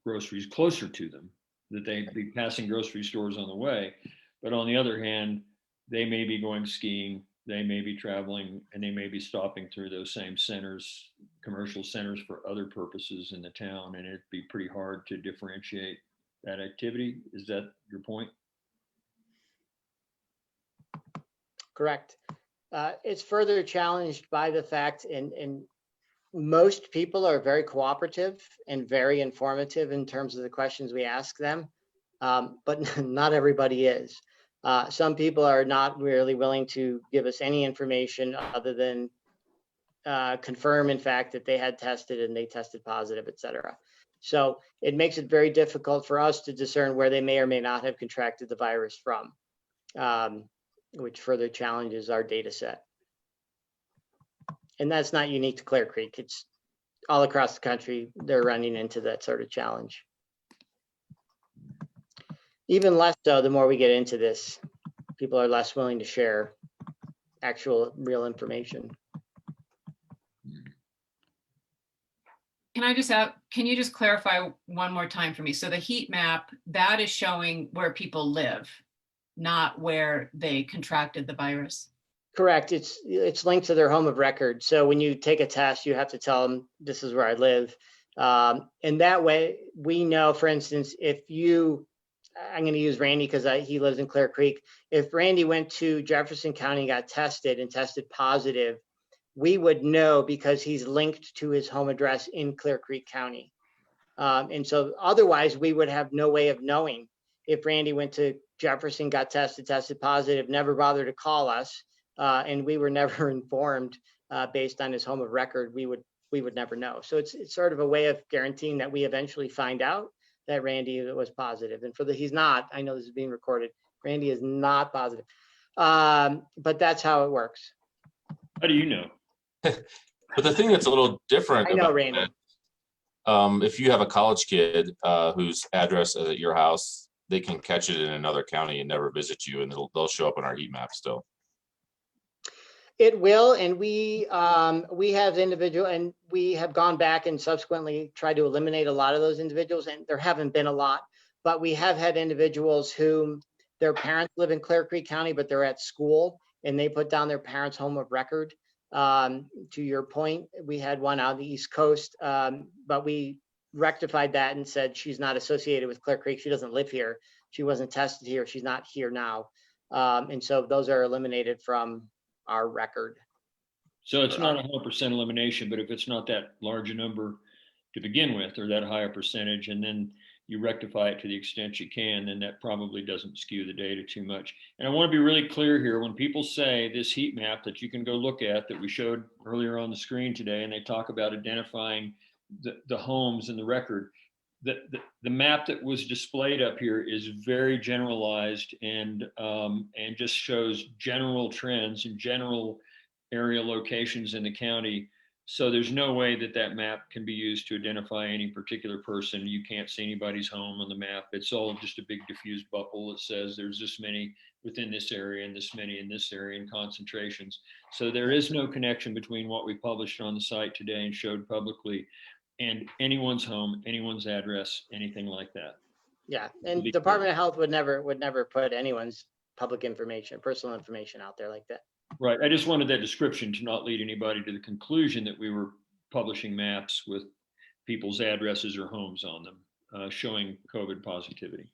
groceries closer to them, that they'd be passing grocery stores on the way. But on the other hand, they may be going skiing, they may be traveling, and they may be stopping through those same centers, commercial centers, for other purposes in the town, and it'd be pretty hard to differentiate that activity. Is that your point? Correct. It's further challenged by the fact, and most people are very cooperative and very informative in terms of the questions we ask them, but not everybody is. Some people are not really willing to give us any information other than confirm, in fact, that they had tested and they tested positive, et cetera. So it makes it very difficult for us to discern where they may or may not have contracted the virus from, which further challenges our data set. And that's not unique to Clear Creek. It's all across the country. They're running into that sort of challenge. Even less so, the more we get into this, people are less willing to share actual real information. Can I just have, can you just clarify one more time for me? So the heat map, that is showing where people live, not where they contracted the virus. Correct. It's linked to their home of record. So when you take a test, you have to tell them this is where I live. And that way we know, for instance, if you, I'm going to use Randy because he lives in Clear Creek. If Randy went to Jefferson County and got tested and tested positive, we would know because he's linked to his home address in Clear Creek County. And so otherwise we would have no way of knowing if Randy went to Jefferson, got tested positive, never bothered to call us. And we were never informed based on his home of record, we would never know. So it's sort of a way of guaranteeing that we eventually find out that Randy was positive. And he's not, I know this is being recorded, Randy is not positive. But that's how it works. How do you know? But the thing that's a little different, I know, Randy. If you have a college kid whose address is at your house, they can catch it in another county and never visit you, and they'll show up on our heat map still. It will, and we have individual, and we have gone back and subsequently tried to eliminate a lot of those individuals, and there haven't been a lot, but we have had individuals whom their parents live in Clear Creek County, but they're at school, and they put down their parents' home of record. To your point, we had one out on the East Coast, but we rectified that and said she's not associated with Clear Creek. She doesn't live here. She wasn't tested here. She's not here now. And so those are eliminated from our record. So it's not 100% elimination, but if it's not that large a number to begin with, or that higher percentage, and then you rectify it to the extent you can, then that probably doesn't skew the data too much. And I want to be really clear here. When people say this heat map that you can go look at that we showed earlier on the screen today, and they talk about identifying the homes in the record, the map that was displayed up here is very generalized and just shows general trends and general area locations in the county. So there's no way that map can be used to identify any particular person. You can't see anybody's home on the map. It's all just a big diffused bubble that says there's this many within this area and this many in this area in concentrations. So there is no connection between what we published on the site today and showed publicly and anyone's home, anyone's address, anything like that. Yeah, and Department of Health would never put anyone's public information, personal information out there like that. Right. I just wanted that description to not lead anybody to the conclusion that we were publishing maps with people's addresses or homes on them, showing COVID positivity.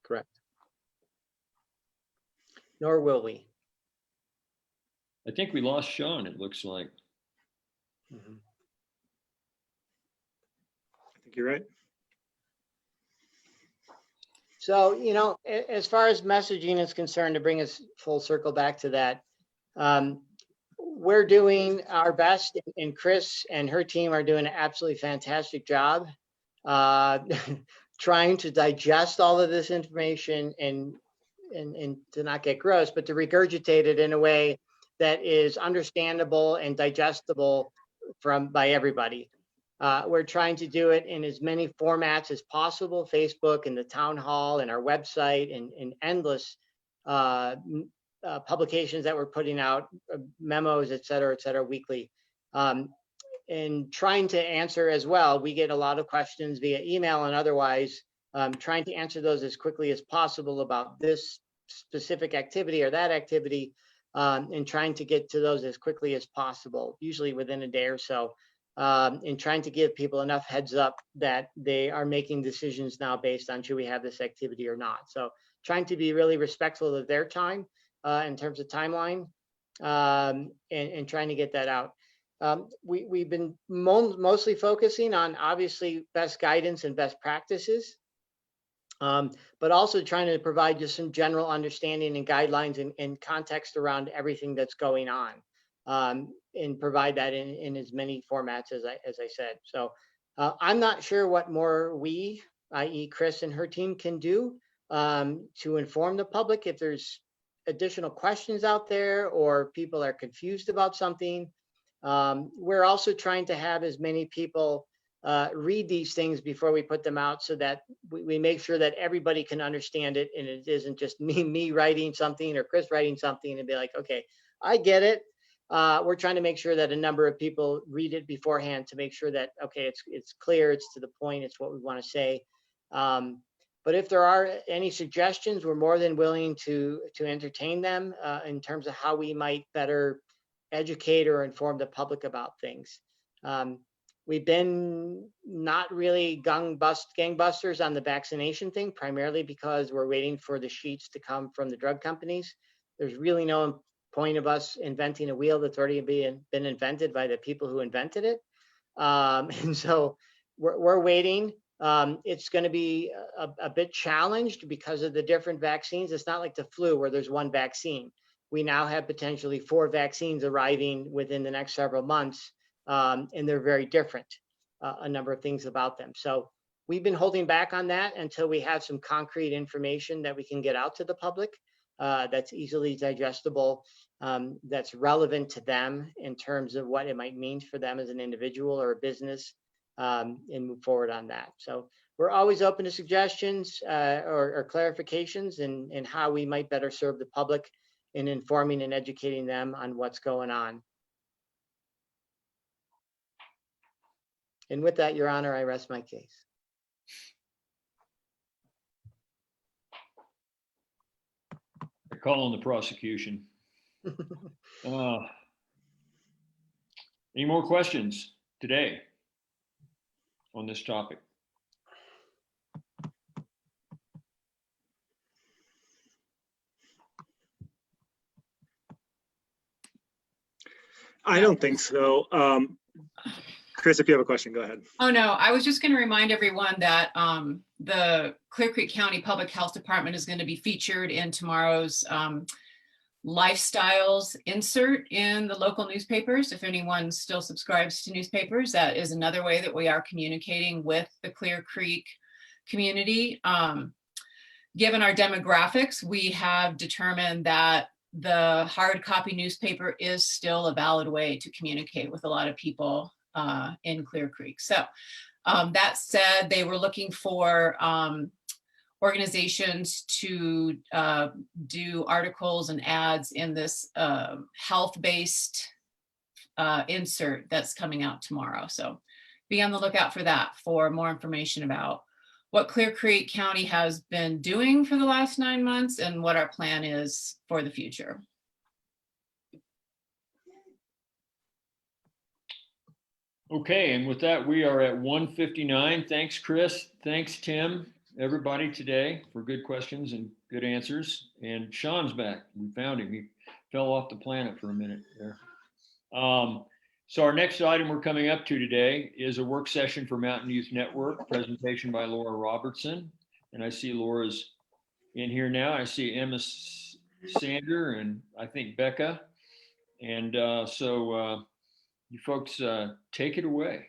Correct. Nor will we. I think we lost Sean, it looks like. Mm-hmm. I think you're right. So, you know, as far as messaging is concerned, to bring us full circle back to that, we're doing our best, and Chris and her team are doing an absolutely fantastic job trying to digest all of this information and to not get gross, but to regurgitate it in a way that is understandable and digestible by everybody. We're trying to do it in as many formats as possible, Facebook and the town hall and our website and endless publications that we're putting out, memos, et cetera, weekly. And trying to answer as well. We get a lot of questions via email and otherwise, trying to answer those as quickly as possible about this specific activity or that activity, and trying to get to those as quickly as possible, usually within a day or so. And trying to give people enough heads up that they are making decisions now based on should we have this activity or not. So trying to be really respectful of their time in terms of timeline, and trying to get that out. We've been mostly focusing on obviously best guidance and best practices, but also trying to provide just some general understanding and guidelines and context around everything that's going on. And provide that in as many formats as I said. So I'm not sure what more we, i.e. Chris and her team, can do to inform the public if there's additional questions out there or people are confused about something. We're also trying to have as many people read these things before we put them out so that we make sure that everybody can understand it and it isn't just me writing something or Chris writing something and be like, okay, I get it. we're trying to make sure that a number of people read it beforehand to make sure that, okay, it's clear, it's to the point, it's what we want to say. But if there are any suggestions, we're more than willing to entertain them in terms of how we might better educate or inform the public about things. We've been not really gangbusters on the vaccination thing, primarily because we're waiting for the sheets to come from the drug companies. There's really no point of us inventing a wheel that's already been invented by the people who invented it. And so we're waiting. It's going to be a bit challenged because of the different vaccines. It's not like the flu where there's one vaccine. We now have potentially 4 vaccines arriving within the next several months, and they're very different, a number of things about them. So we've been holding back on that until we have some concrete information that we can get out to the public that's easily digestible, that's relevant to them in terms of what it might mean for them as an individual or a business, and move forward on that. So we're always open to suggestions or clarifications in how we might better serve the public in informing and educating them on what's going on. And with that, Your Honor, I rest my case. I call on the prosecution. Any more questions today on this topic? I don't think so. Chris, if you have a question, go ahead. Oh, no, I was just going to remind everyone that the Clear Creek County Public Health Department is going to be featured in tomorrow's lifestyles insert in the local newspapers. If anyone still subscribes to newspapers, that is another way that we are communicating with the Clear Creek community. Given our demographics, we have determined that the hard copy newspaper is still a valid way to communicate with a lot of people in Clear Creek. So that said, they were looking for organizations to do articles and ads in this health-based insert that's coming out tomorrow. So be on the lookout for that for more information about what Clear Creek County has been doing for the last 9 months and what our plan is for the future. Okay, and with that, we are at 1:59. Thanks, Chris. Thanks, Tim, everybody today for good questions and good answers. And Sean's back. We found him. He fell off the planet for a minute there. So our next item we're coming up to today is a work session for Mountain Youth Network, presentation by Laura Robertson. And I see Laura's in here now. I see Emma Sander and I think Becca. And so you folks take it away.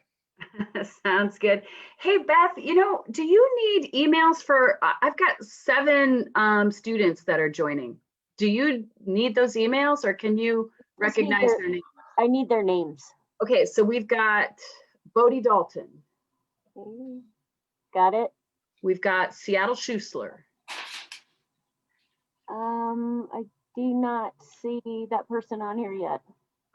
Sounds good. Hey, Beth, do you need emails for, I've got 7 students that are joining. Do you need those emails or can you recognize their names? I need their names. Okay, so we've got Bodie Dalton. Got it. We've got Seattle Schuessler. I do not see that person on here yet.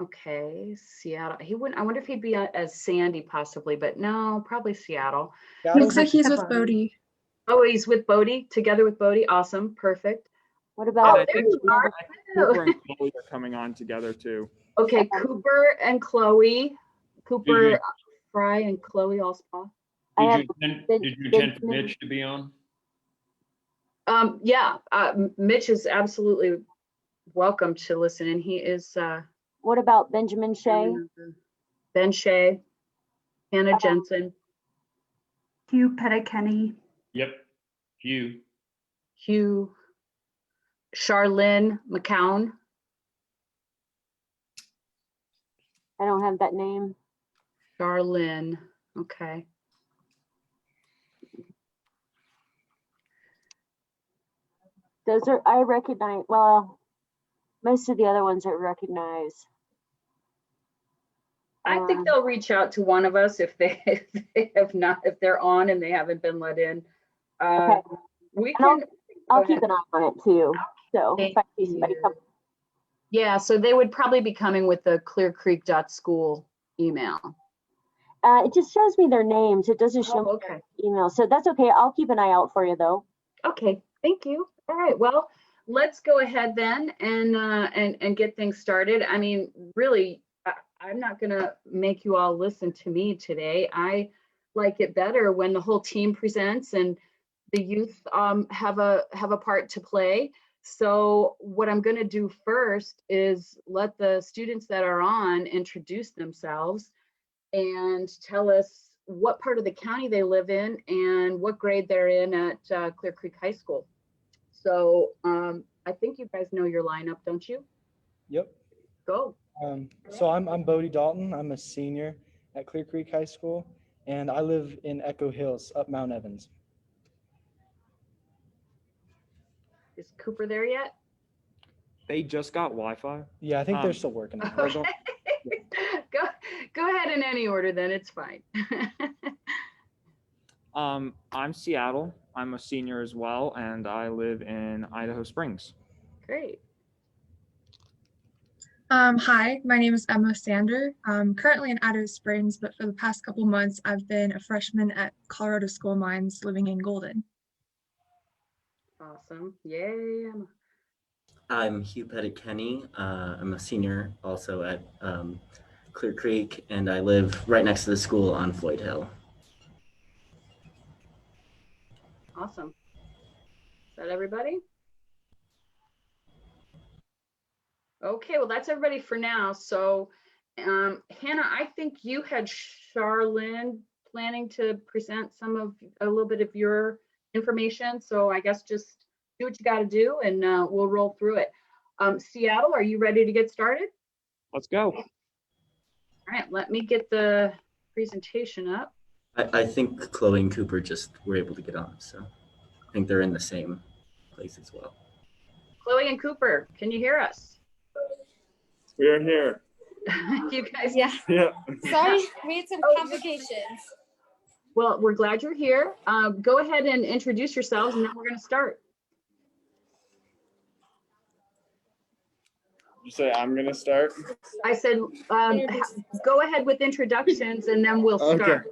Okay, Seattle. He wouldn't. I wonder if he'd be as Sandy possibly, but no, probably Seattle. Looks like he's with Bodie. Oh, he's with Bodie, together with Bodie. Awesome, perfect. What about? Oh, there you are. Cooper and Chloe are coming on together too. Okay, Cooper and Chloe. Cooper, Fry, and Chloe Allspaw. Did you intend for Mitch to be on? Yeah, Mitch is absolutely welcome to listen in. He is. What about Benjamin Shea? Ben Shea, Hannah Jensen. Hugh Pettikenny. Yep, Hugh. Charlene McCown. I don't have that name. Charlene, okay. Those are, I recognize, well, most of the other ones I recognize. I think they'll reach out to one of us if they have not, if they're on and they haven't been let in. Okay. We can. I'll keep an eye on it too. So if I see somebody come. Yeah, so they would probably be coming with the clearcreek.school email. It just shows me their names. It doesn't show me okay. their email. So that's okay. I'll keep an eye out for you though. Okay, thank you. All right, well, let's go ahead then and get things started. I mean, really, I'm not gonna make you all listen to me today. I like it better when the whole team presents and the youth have a part to play. So what I'm gonna do first is let the students that are on introduce themselves and tell us what part of the county they live in and what grade they're in at Clear Creek High School. So I think you guys know your lineup, don't you? Yep. Go. So I'm Bodie Dalton. I'm a senior at Clear Creek High School, and I live in Echo Hills, up Mount Evans. Is Cooper there yet? They just got Wi-Fi. Yeah, I think they're still working on it. Okay. Go ahead in any order then, it's fine. I'm Seattle. I'm a senior as well, and I live in Idaho Springs. Great. Hi, my name is Emma Sander. I'm currently in Idaho Springs, but for the past couple months, I've been a freshman at Colorado School Mines living in Golden. Awesome. Yay, Emma. I'm Hugh Pettit-Kenny. I'm a senior also at Clear Creek, and I live right next to the school on Floyd Hill. Awesome. Is that everybody? Okay, well, that's everybody for now. So, Hannah, I think you had Charlene planning to present a little bit of your information. So I guess just do what you got to do and we'll roll through it. Seattle, are you ready to get started? Let's go. All right, let me get the presentation up. I think Chloe and Cooper just were able to get on, so I think they're in the same place as well. Chloe and Cooper, can you hear us? We are here. You guys? Yeah. Yeah. Sorry, we had some complications. Well, we're glad you're here. Go ahead and introduce yourselves and then we're going to start. You say I'm gonna start? I said, go ahead with introductions and then we'll start.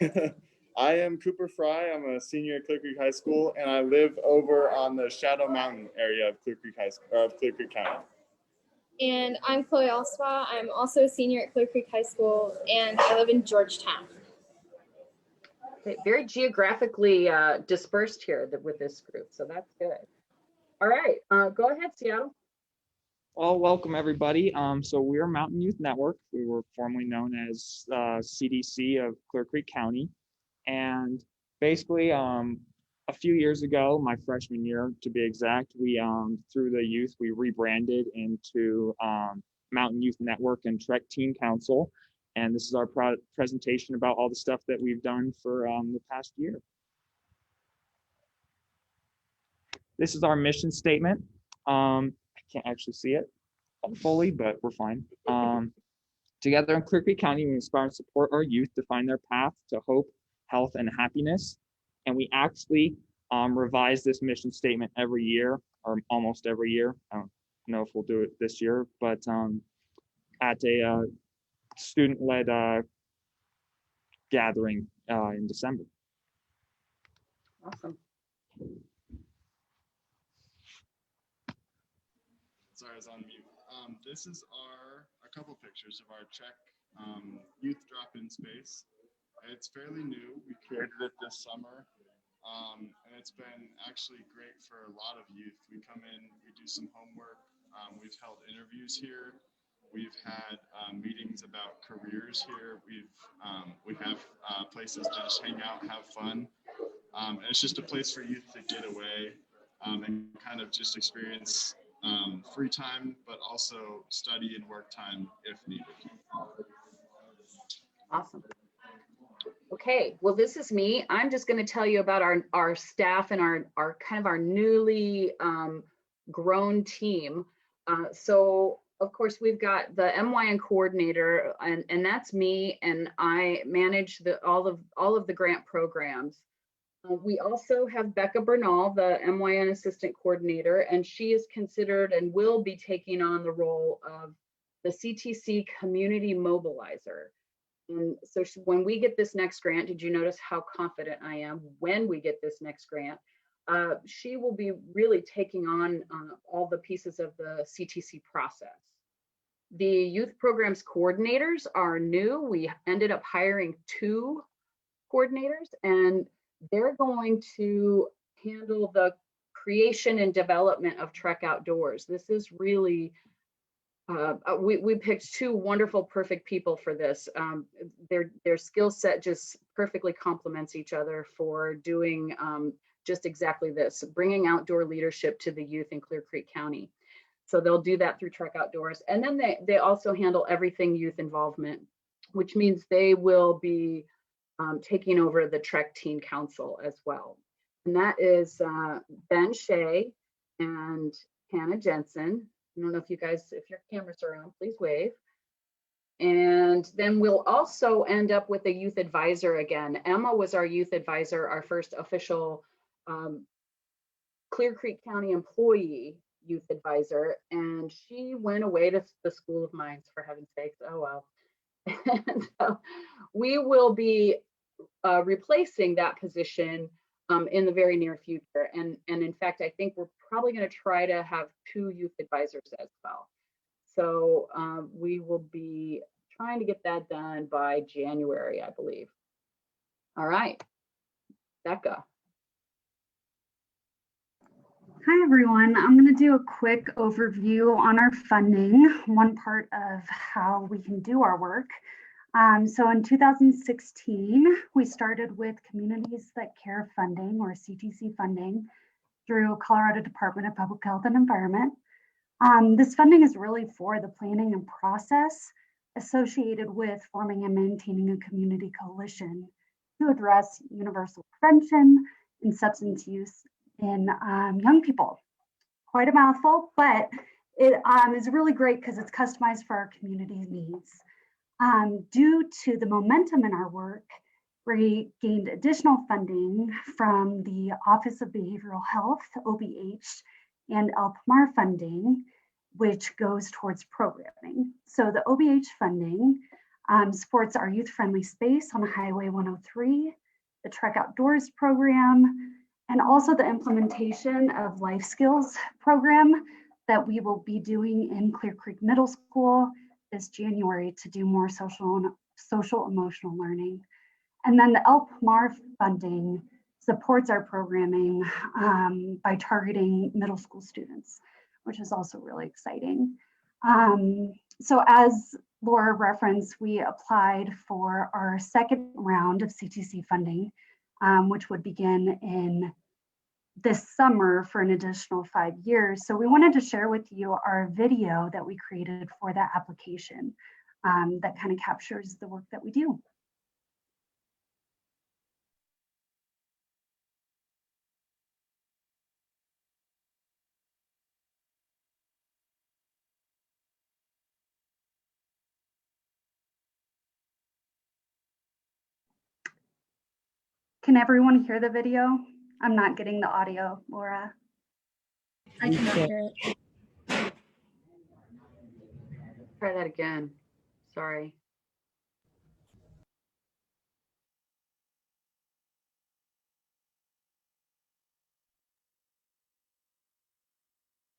Okay. I am Cooper Fry. I'm a senior at Clear Creek High School, and I live over on the Shadow Mountain area of Clear Creek Clear Creek County. And I'm Chloe Alspa. I'm also a senior at Clear Creek High School, and I live in Georgetown. Okay, very geographically dispersed here with this group, so that's good. All right, go ahead, Seattle. Well, welcome everybody. So we're Mountain Youth Network. We were formerly known as CDC of Clear Creek County. And basically, a few years ago, my freshman year to be exact, we through the youth, we rebranded into Mountain Youth Network and Trek Teen Council. And this is our presentation about all the stuff that we've done for the past year. This is our mission statement. I can't actually see it fully, but we're fine. Together in Clear Creek County, we inspire and support our youth to find their path to hope, health, and happiness. And we actually revise this mission statement every year, or almost every year. I don't know if we'll do it this year, but at a student-led gathering in December. Awesome. Sorry, I was on mute. This is a couple pictures of our Trek youth drop-in space. It's fairly new. We created it this summer, and it's been actually great for a lot of youth. We come in, we do some homework. We've held interviews here. We've had meetings about careers here. We have places to just hang out, have fun. And it's just a place for youth to get away and kind of just experience free time, but also study and work time if needed. Awesome. Okay, well, this is me. I'm just going to tell you about our staff and our kind of our newly grown team. So of course we've got the MYN coordinator, and that's me, and I manage all of the grant programs. We also have Becca Bernal, the MYN Assistant Coordinator, and she is considered and will be taking on the role of the CTC Community Mobilizer. And so when we get this next grant, did you notice how confident I am when we get this next grant? She will be really taking on all the pieces of the CTC process. The youth programs coordinators are new. We ended up hiring 2 coordinators, and they're going to handle the creation and development of Trek Outdoors. This is really, we picked 2 wonderful, perfect people for this. Their skill set just perfectly complements each other for doing just exactly this, bringing outdoor leadership to the youth in Clear Creek County. So they'll do that through Trek Outdoors. And then they also handle everything youth involvement, which means they will be taking over the Trek Teen Council as well. And that is Ben Shea and Hannah Jensen. I don't know if you guys, if your cameras are on, please wave. And then we'll also end up with a youth advisor again. Emma was our youth advisor, our first official Clear Creek County employee youth advisor, and she went away to the School of Mines, for heaven's sakes. Oh well. And so we will be replacing that position in the very near future. And in fact, I think we're probably going to try to have 2 youth advisors as well. So we will be trying to get that done by January, I believe. All right, Becca. Hi, everyone. I'm going to do a quick overview on our funding, one part of how we can do our work. So in 2016, we started with Communities That Care funding, or CTC funding, through Colorado Department of Public Health and Environment. This funding is really for the planning and process associated with forming and maintaining a community coalition to address universal prevention and substance use in young people. Quite a mouthful, but it is really great because it's customized for our community's needs. Due to the momentum in our work, we gained additional funding from the Office of Behavioral Health, OBH, and LPMAR funding, which goes towards programming. So the OBH funding supports our youth-friendly space on Highway 103, the Trek Outdoors program, and also the implementation of life skills program that we will be doing in Clear Creek Middle School this January to do more social emotional learning. And then the LPMAR funding supports our programming by targeting middle school students, which is also really exciting. So as Laura referenced, we applied for our second round of CTC funding, which would begin in this summer for an additional 5 years. So we wanted to share with you our video that we created for that application that kind of captures the work that we do. Can everyone hear the video? I'm not getting the audio, Laura. I cannot hear it. Try that again. Sorry.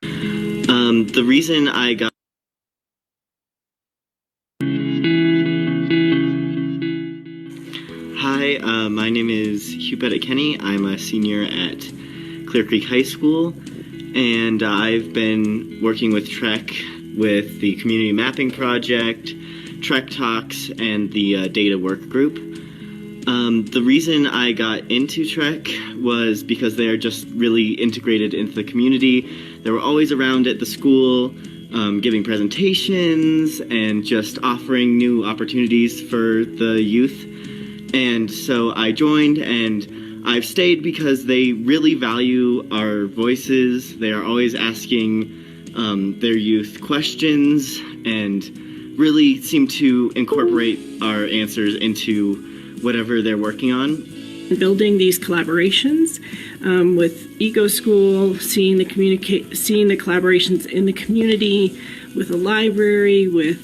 The reason I got Hi, my name is Hugh Kenny. I'm a senior at Clear Creek High School, and I've been working with Trek with the Community Mapping Project, Trek Talks, and the Data Work Group. The reason I got into Trek was because they're just really integrated into the community. They were always around at the school, giving presentations and just offering new opportunities for the youth. And so I joined, and I've stayed because they really value our voices. They are always asking their youth questions and really seem to incorporate our answers into whatever they're working on. building these collaborations with Eco School, seeing the collaborations in the community, with the library, with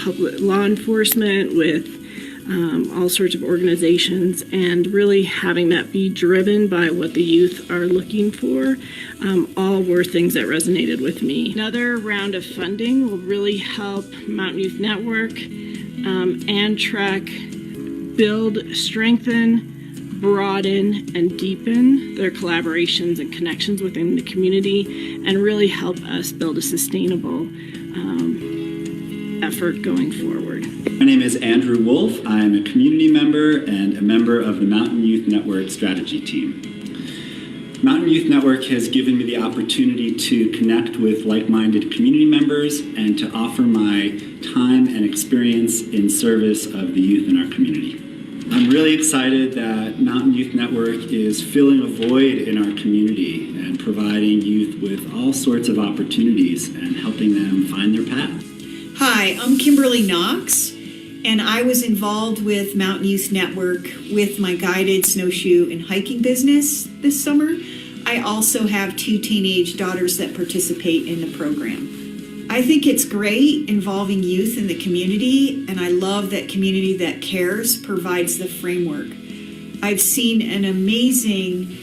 public law enforcement, with all sorts of organizations, and really having that be driven by what the youth are looking for. All were things that resonated with me. Another round of funding will really help Mountain Youth Network and TREC build, strengthen, broaden, and deepen their collaborations and connections within the community, and really help us build a sustainable effort going forward. My name is Andrew Wolf. I'm a community member and a member of the Mountain Youth Network strategy team. Mountain Youth Network has given me the opportunity to connect with like-minded community members and to offer my time and experience in service of the youth in our community. I'm really excited that Mountain Youth Network is filling a void in our community and providing youth with all sorts of opportunities and helping them find their path. Hi, I'm Kimberly Knox, and I was involved with Mountain Youth Network with my guided snowshoe and hiking business this summer. I also have 2 teenage daughters that participate in the program. I think it's great involving youth in the community, and I love that Community That Cares provides the framework. I've seen an amazing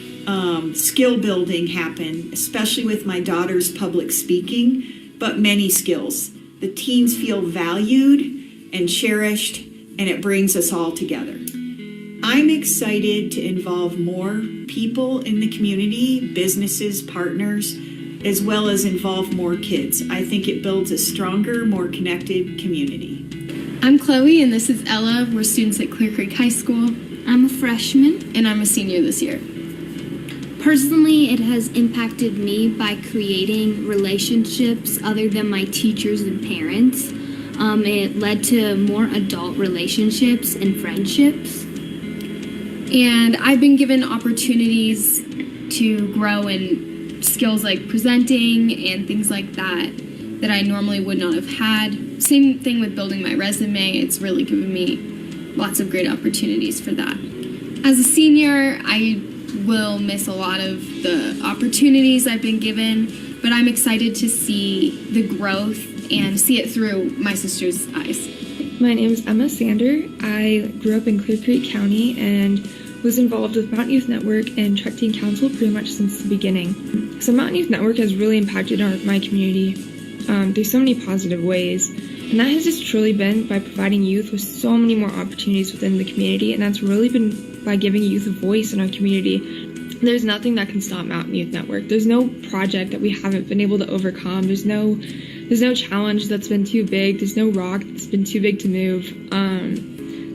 skill building happen, especially with my daughter's public speaking, but many skills. The teens feel valued and cherished, and it brings us all together. I'm excited to involve more people in the community, businesses, partners, as well as involve more kids. I think it builds a stronger, more connected community. I'm Chloe, and this is Ella. We're students at Clear Creek High School. I'm a freshman, and I'm a senior this year. Personally, it has impacted me by creating relationships other than my teachers and parents. It led to more adult relationships and friendships. And I've been given opportunities to grow in skills like presenting and things like that that I normally would not have had. Same thing with building my resume. It's really given me lots of great opportunities for that. As a senior, I will miss a lot of the opportunities I've been given, but I'm excited to see the growth and see it through my sister's eyes. My name is Emma Sander. I grew up in Clear Creek County and was involved with Mountain Youth Network and Trek Teen Council pretty much since the beginning. So Mountain Youth Network has really impacted my community through so many positive ways. And that has just truly been by providing youth with so many more opportunities within the community, and that's really been by giving youth a voice in our community. There's nothing that can stop Mountain Youth Network. There's no project that we haven't been able to overcome. There's no challenge that's been too big. There's no rock that's been too big to move.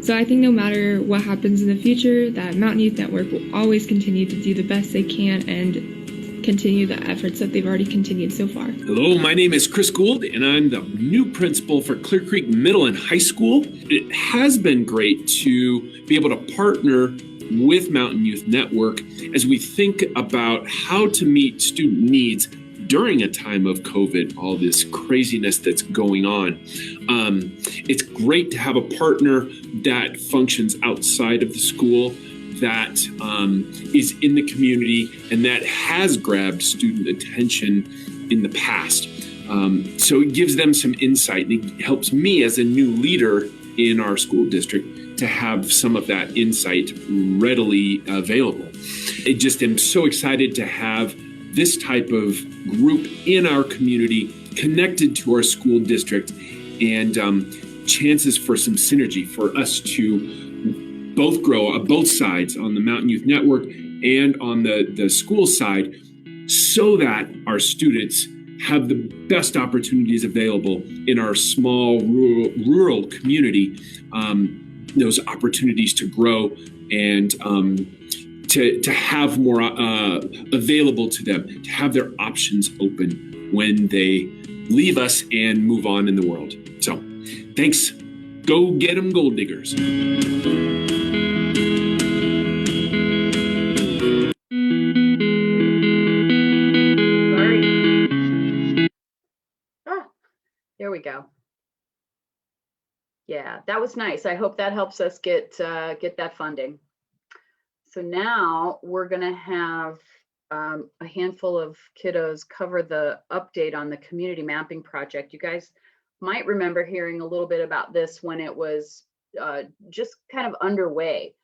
So I think no matter what happens in the future, that Mountain Youth Network will always continue to do the best they can and continue the efforts that they've already continued so far. Hello, my name is Chris Gould, and I'm the new principal for Clear Creek Middle and High School. It has been great to be able to partner with Mountain Youth Network as we think about how to meet student needs during a time of COVID, all this craziness that's going on. It's great to have a partner that functions outside of the school, that is in the community, and that has grabbed student attention in the past. So it gives them some insight, and it helps me as a new leader in our school district to have some of that insight readily available. I just am so excited to have this type of group in our community connected to our school district, and chances for some synergy for us to both grow on both sides, on the Mountain Youth Network and on the school side, so that our students have the best opportunities available in our small rural community, those opportunities to grow and to have more available to them, to have their options open when they leave us and move on in the world. So thanks. Go get 'em, gold diggers. There we go. Yeah, that was nice. I hope that helps us get that funding. So now we're gonna have a handful of kiddos cover the update on the community mapping project. You guys might remember hearing a little bit about this when it was just kind of underway,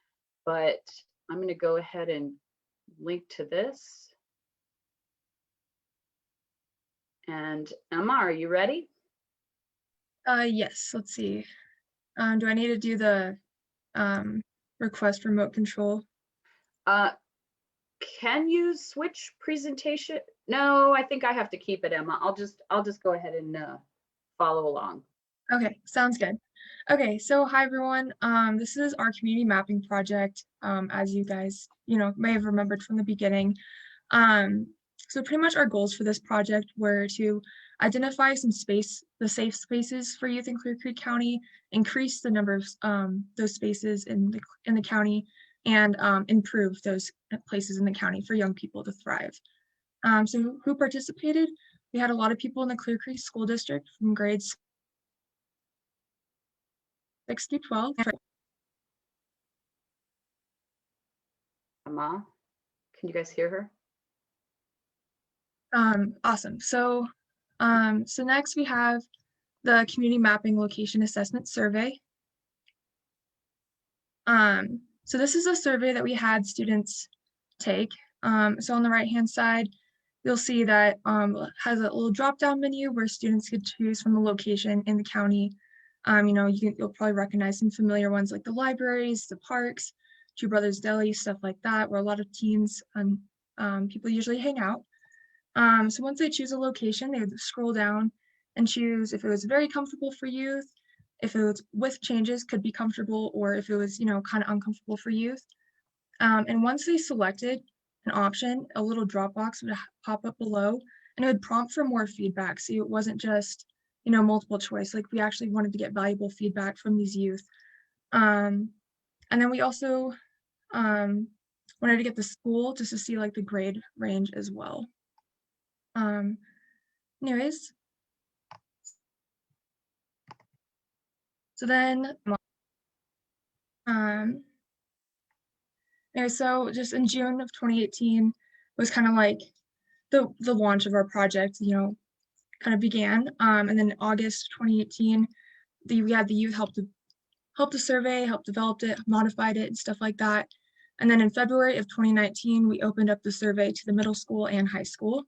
but I'm gonna go ahead and link to this. And Emma, are you ready? Yes, let's see. Do I need to do the request remote control? Can you switch presentation? No, I think I have to keep it, Emma. I'll just go ahead and follow along. Okay, sounds good. Okay, so hi everyone. This is our community mapping project, as you guys, may have remembered from the beginning. So pretty much our goals for this project were to identify the safe spaces for youth in Clear Creek County, increase the number of those spaces in the county, and improve those places in the county for young people to thrive. So who participated? We had a lot of people in the Clear Creek School District from grades 6 through 12. Emma, can you guys hear her? Awesome. So next we have the community mapping location assessment survey. So this is a survey that we had students take. So on the right-hand side, you'll see that has a little drop-down menu where students could choose from the location in the county. You'll probably recognize some familiar ones like the libraries, the parks, Two Brothers Deli, stuff like that, where a lot of teens and people usually hang out. So once they choose a location, they would scroll down and choose if it was very comfortable for youth, if it was with changes could be comfortable, or if it was, kind of uncomfortable for youth. And once they selected an option, a little drop box would pop up below and it would prompt for more feedback. So it wasn't just, multiple choice, like we actually wanted to get valuable feedback from these youth. And then we also wanted to get the school just to see like the grade range as well. Anyways, so then, so just in June of 2018 was kind of like the launch of our project, kind of began. And then in August 2018, we had the youth help the survey, help develop it, modified it, and stuff like that. And then in February of 2019, we opened up the survey to the middle school and high school.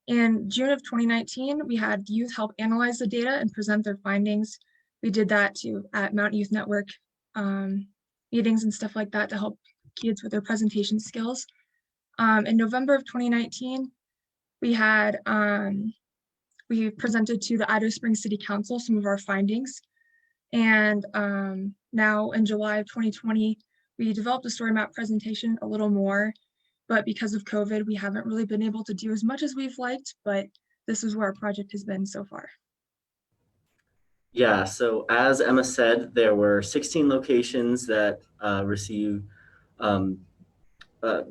In June of 2019, we had youth help analyze the data and present their findings. We did that at Mountain Youth Network meetings and stuff like that to help kids with their presentation skills. In November of 2019, we presented to the Idaho Springs City Council some of our findings. And now in July of 2020, we developed a story map presentation a little more, but because of COVID, we haven't really been able to do as much as we've liked, but this is where our project has been so far. Yeah, so as Emma said, there were 16 locations that received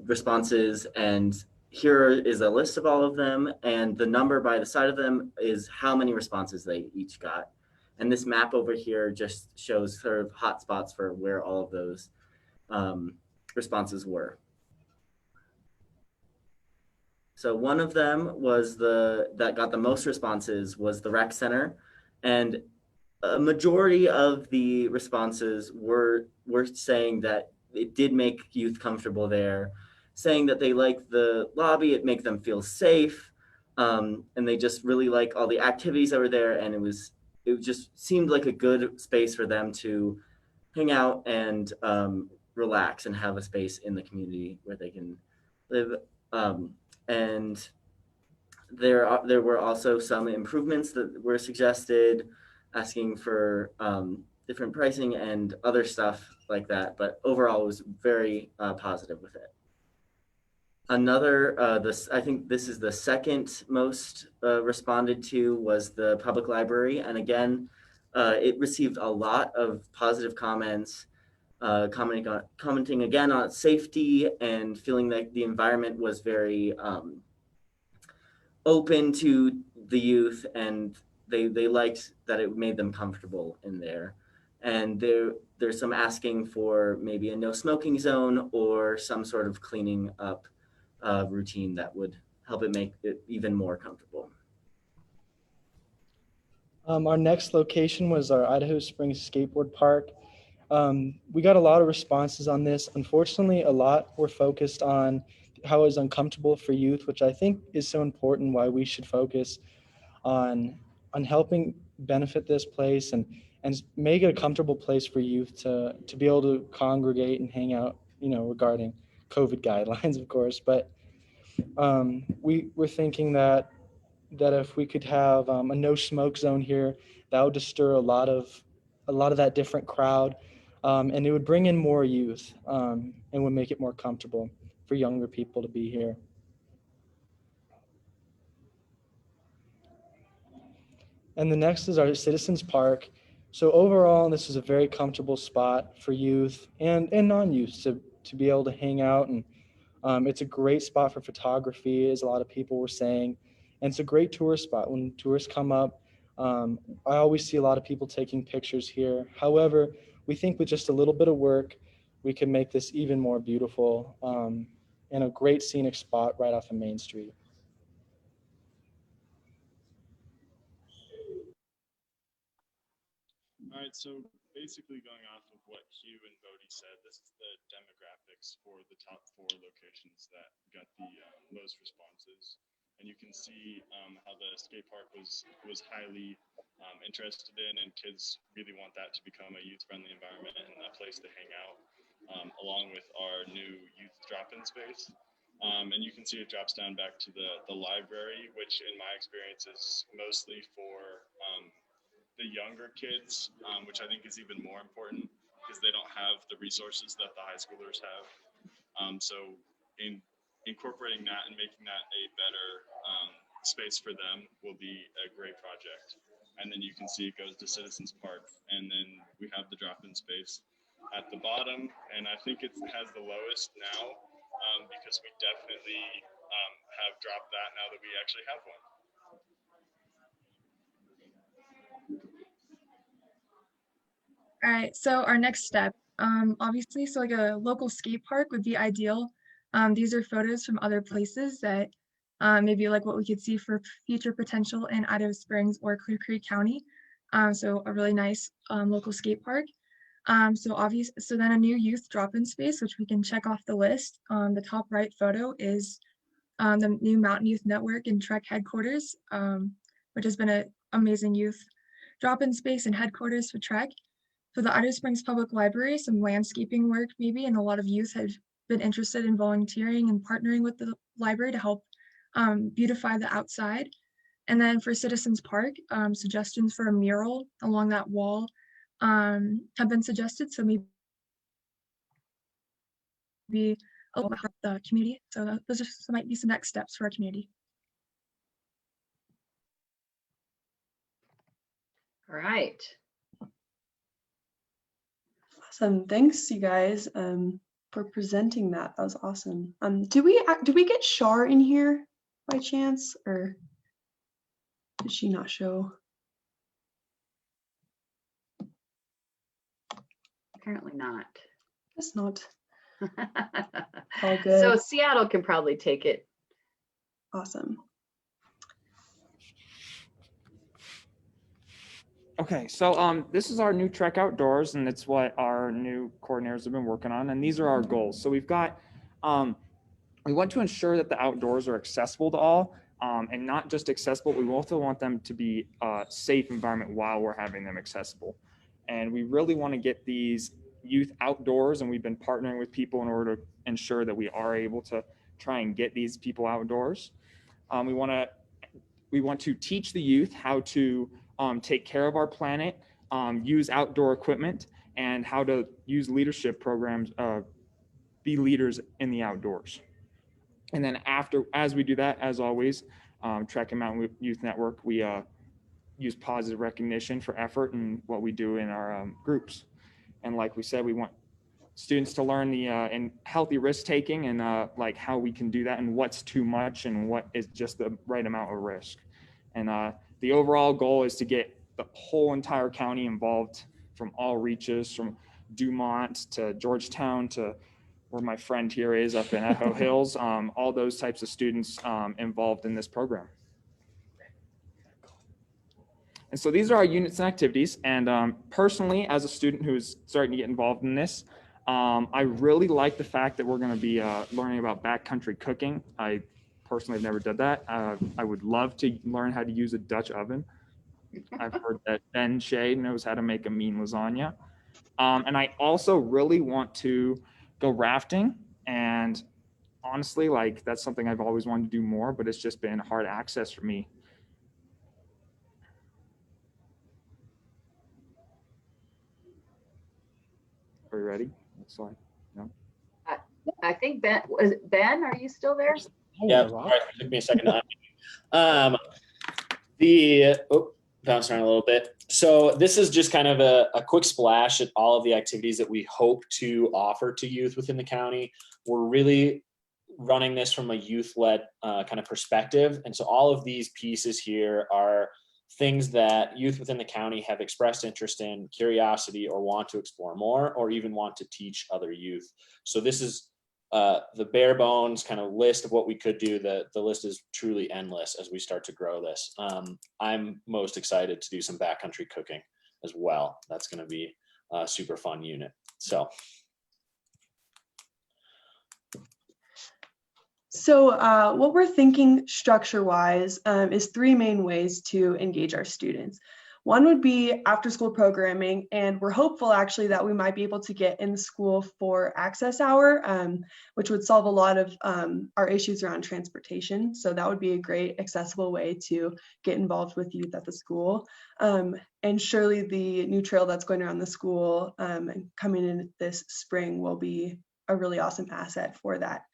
responses, and here is a list of all of them, and the number by the side of them is how many responses they each got. And this map over here just shows sort of hotspots for where all of those responses were. So one of them was that got the most responses was the rec center, and a majority of the responses were saying that it did make youth comfortable there, saying that they like the lobby, it made them feel safe, and they just really like all the activities that were there, and it just seemed like a good space for them to hang out and relax and have a space in the community where they can live. And there were also some improvements that were suggested, asking for different pricing and other stuff like that. But overall, it was very positive with it. Another, I think this is the second most responded to, was the public library. And again, it received a lot of positive comments, commenting again on safety and feeling that the environment was very open to the youth, and they liked that it made them comfortable in there. And there's some asking for maybe a no smoking zone or some sort of cleaning up routine that would help it make it even more comfortable. Our next location was our Idaho Springs Skateboard Park. We got a lot of responses on this. Unfortunately, a lot were focused on how it's uncomfortable for youth, which I think is so important, why we should focus on helping benefit this place and make it a comfortable place for youth to be able to congregate and hang out, regarding COVID guidelines, of course. But we're thinking that if we could have a no smoke zone here, that would disturb a lot of that different crowd, and it would bring in more youth, and would make it more comfortable for younger people to be here. And the next is our Citizens Park. So overall, this is a very comfortable spot for youth and non-youth to be able to hang out. And it's a great spot for photography, as a lot of people were saying. And it's a great tourist spot. When tourists come up, I always see a lot of people taking pictures here. However, we think with just a little bit of work, we can make this even more beautiful, and a great scenic spot right off of Main Street. All right, so basically going off of what Hugh and Bodie said, this is the demographics for the top 4 locations that got the most responses. And you can see how the skate park was highly interested in, and kids really want that to become a youth-friendly environment and a place to hang out, along with our new youth drop-in space. And you can see it drops down back to the library, which in my experience is mostly for the younger kids, which I think is even more important because they don't have the resources that the high schoolers have. So in incorporating that and making that a better space for them will be a great project. And then you can see it goes to Citizens Park, and then we have the drop-in space at the bottom, and I think it has the lowest now because we definitely have dropped that now that we actually have one. All right, so our next step, obviously, so like a local skate park would be ideal. These are photos from other places that maybe like what we could see for future potential in Idaho Springs or Clear Creek County. So a really nice local skate park. So then a new youth drop-in space, which we can check off the list. The top right photo is the new Mountain Youth Network and Trek headquarters, which has been an amazing youth drop-in space and headquarters for Trek. For the Idaho Springs Public Library, some landscaping work maybe, and a lot of youth have been interested in volunteering and partnering with the library to help beautify the outside. And then for Citizens Park, suggestions for a mural along that wall have been suggested, so maybe a little bit of the community. So those might be some next steps for our community. All right. Awesome. Thanks, you guys, for presenting that. That was awesome. Do we get Shar in here by chance, or did she not show? Apparently not. Guess not. All good. So Seattle can probably take it. Awesome. Okay, so this is our new Trek Outdoors, and it's what our new coordinators have been working on, and these are our goals. So we've got, we want to ensure that the outdoors are accessible to all, and not just accessible, we also want them to be a safe environment while we're having them accessible. And we really want to get these youth outdoors, and we've been partnering with people in order to ensure that we are able to try and get these people outdoors. We want to teach the youth how to take care of our planet, use outdoor equipment, and how to use leadership programs, be leaders in the outdoors. And then as we do that, as always, Trek and Mountain Youth Network, we use positive recognition for effort and what we do in our groups. And like we said, we want students to learn the in healthy risk taking and like how we can do that and what's too much and what is just the right amount of risk. And the overall goal is to get the whole entire county involved from all reaches, from Dumont to Georgetown to where my friend here is up in Echo Hills, all those types of students involved in this program. And so these are our units and activities. And personally, as a student who's starting to get involved in this, I really like the fact that we're going to be learning about backcountry cooking. I personally have never done that. I would love to learn how to use a Dutch oven. I've heard that Ben Shea knows how to make a mean lasagna. And I also really want to go rafting. And honestly, like that's something I've always wanted to do more, but it's just been hard access for me. Are you ready? Next slide. No. I think Ben, are you still there? Yeah, sorry, it took me a second to unmute. Bouncing around a little bit. So this is just kind of a quick splash at all of the activities that we hope to offer to youth within the county. We're really running this from a youth-led kind of perspective. And so all of these pieces here are things that youth within the county have expressed interest in, curiosity, or want to explore more, or even want to teach other youth. So this is the bare bones kind of list of what we could do. The list is truly endless as we start to grow this. I'm most excited to do some backcountry cooking as well. That's going to be a super fun unit. So what we're thinking structure-wise is three main ways to engage our students. One would be after-school programming, and we're hopeful actually that we might be able to get in school for access hour, which would solve a lot of our issues around transportation. So that would be a great accessible way to get involved with youth at the school. And surely the new trail that's going around the school and coming in this spring will be a really awesome asset for that.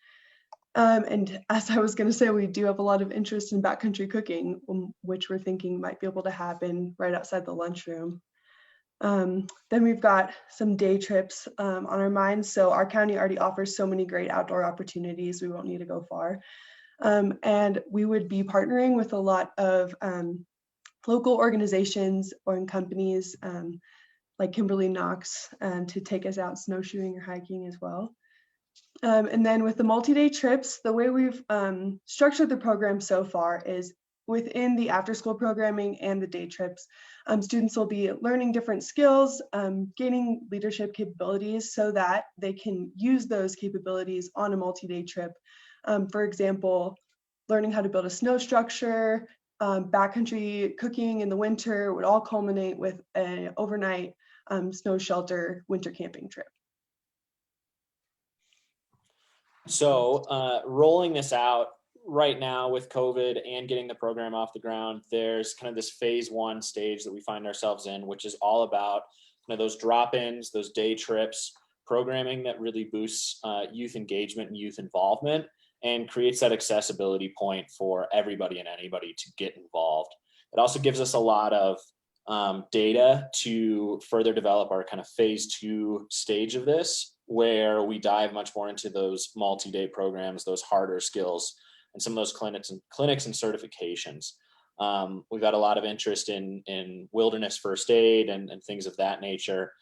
And as I was going to say, we do have a lot of interest in backcountry cooking, which we're thinking might be able to happen right outside the lunchroom. Then we've got some day trips on our minds. So our county already offers so many great outdoor opportunities, we won't need to go far. And we would be partnering with a lot of local organizations or companies like Kimberly Knox to take us out snowshoeing or hiking as well. And then with the multi-day trips, the way we've structured the program so far is within the after-school programming and the day trips, students will be learning different skills, gaining leadership capabilities so that they can use those capabilities on a multi-day trip. For example, learning how to build a snow structure, backcountry cooking in the winter would all culminate with an overnight snow shelter winter camping trip. So rolling this out right now with COVID and getting the program off the ground, there's kind of this phase one stage that we find ourselves in, which is all about those drop-ins, those day trips, programming that really boosts youth engagement and youth involvement and creates that accessibility point for everybody and anybody to get involved. It also gives us a lot of data to further develop our kind of phase two stage of this, where we dive much more into those multi-day programs, those harder skills, and some of those clinics and certifications. We've got a lot of interest in wilderness first aid and things of that nature,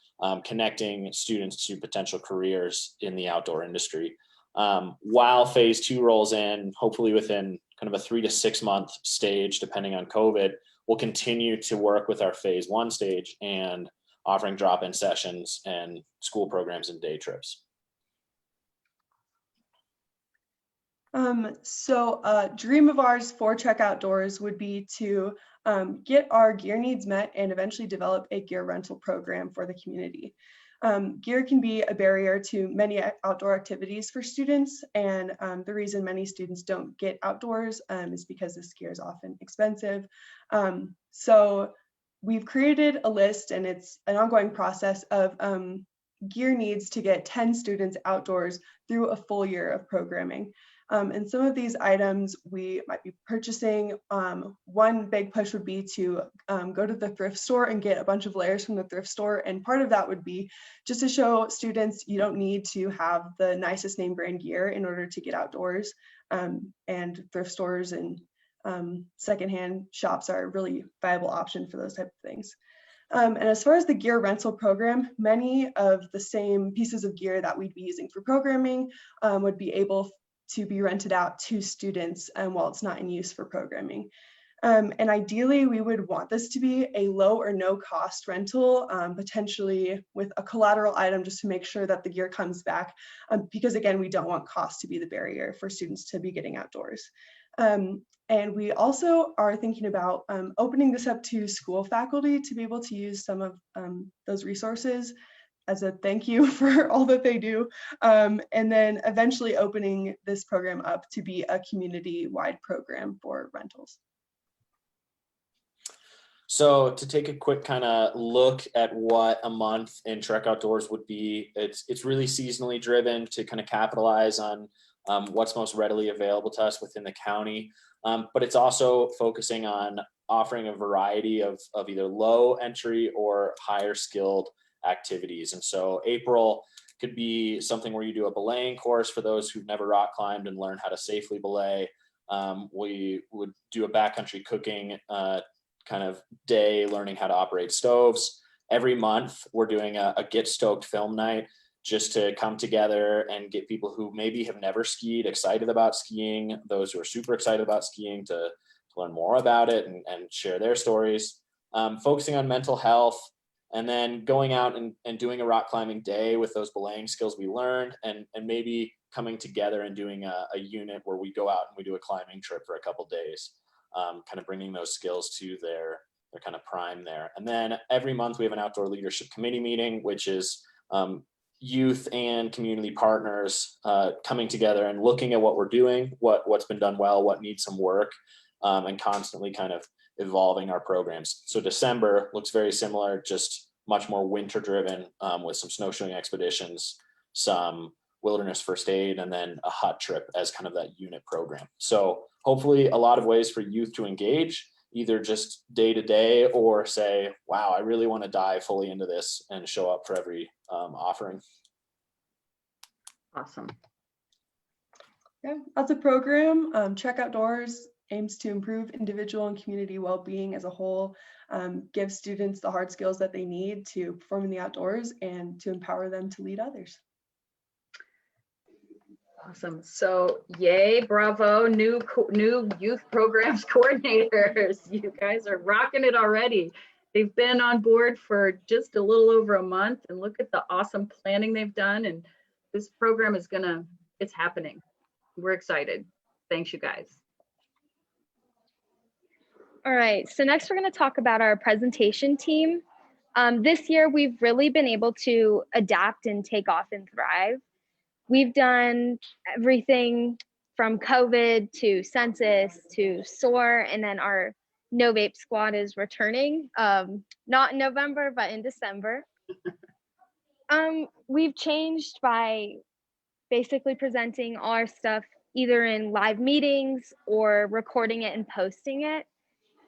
connecting students to potential careers in the outdoor industry. While phase two rolls in, hopefully within kind of a 3 to 6 month stage, depending on COVID, we'll continue to work with our phase one stage and offering drop-in sessions and school programs and day trips. So a dream of ours for Trek Outdoors would be to get our gear needs met and eventually develop a gear rental program for the community. Gear can be a barrier to many outdoor activities for students, and the reason many students don't get outdoors is because this gear is often expensive. So we've created a list, and it's an ongoing process of gear needs to get 10 students outdoors through a full year of programming. And some of these items we might be purchasing. One big push would be to go to the thrift store and get a bunch of layers from the thrift store. And part of that would be just to show students you don't need to have the nicest name brand gear in order to get outdoors. And thrift stores and secondhand shops are a really viable option for those type of things. And as far as the gear rental program, many of the same pieces of gear that we'd be using for programming would be able to be rented out to students while it's not in use for programming. And ideally, we would want this to be a low or no cost rental, potentially with a collateral item just to make sure that the gear comes back, because again, we don't want cost to be the barrier for students to be getting outdoors. And we also are thinking about opening this up to school faculty to be able to use some of those resources as a thank you for all that they do. And then eventually opening this program up to be a community-wide program for rentals. So to take a quick kind of look at what a month in Trek Outdoors would be, it's really seasonally driven to kind of capitalize on what's most readily available to us within the county. But it's also focusing on offering a variety of either low entry or higher skilled activities. And so April could be something where you do a belaying course for those who've never rock climbed and learn how to safely belay. We would do a backcountry cooking kind of day, learning how to operate stoves. Every month we're doing a Get Stoked film night, just to come together and get people who maybe have never skied excited about skiing, those who are super excited about skiing to learn more about it and share their stories. Focusing on mental health, and then going out and doing a rock climbing day with those belaying skills we learned, and maybe coming together and doing a unit where we go out and we do a climbing trip for a couple days, kind of bringing those skills to their kind of prime there. And then every month we have an outdoor leadership committee meeting, which is youth and community partners coming together and looking at what we're doing, what's been done well, what needs some work, and constantly kind of evolving our programs. So December looks very similar, just much more winter driven, with some snowshoeing expeditions, some wilderness first aid, and then a hut trip as kind of that unit program. So hopefully a lot of ways for youth to engage, either just day to day or say, wow, I really want to dive fully into this and show up for every offering. Awesome. Yeah, as a program, Trek Outdoors aims to improve individual and community well-being as a whole, give students the hard skills that they need to perform in the outdoors, and to empower them to lead others. Awesome. So yay, bravo, new youth programs coordinators. You guys are rocking it already. They've been on board for just a little over a month, and look at the awesome planning they've done. And this program is it's happening. We're excited. Thanks, you guys. All right, so next we're going to talk about our presentation team. This year, we've really been able to adapt and take off and thrive. We've done everything from COVID to census to SOAR, and then our No Vape squad is returning, not in November, but in December. We've changed by basically presenting all our stuff either in live meetings or recording it and posting it,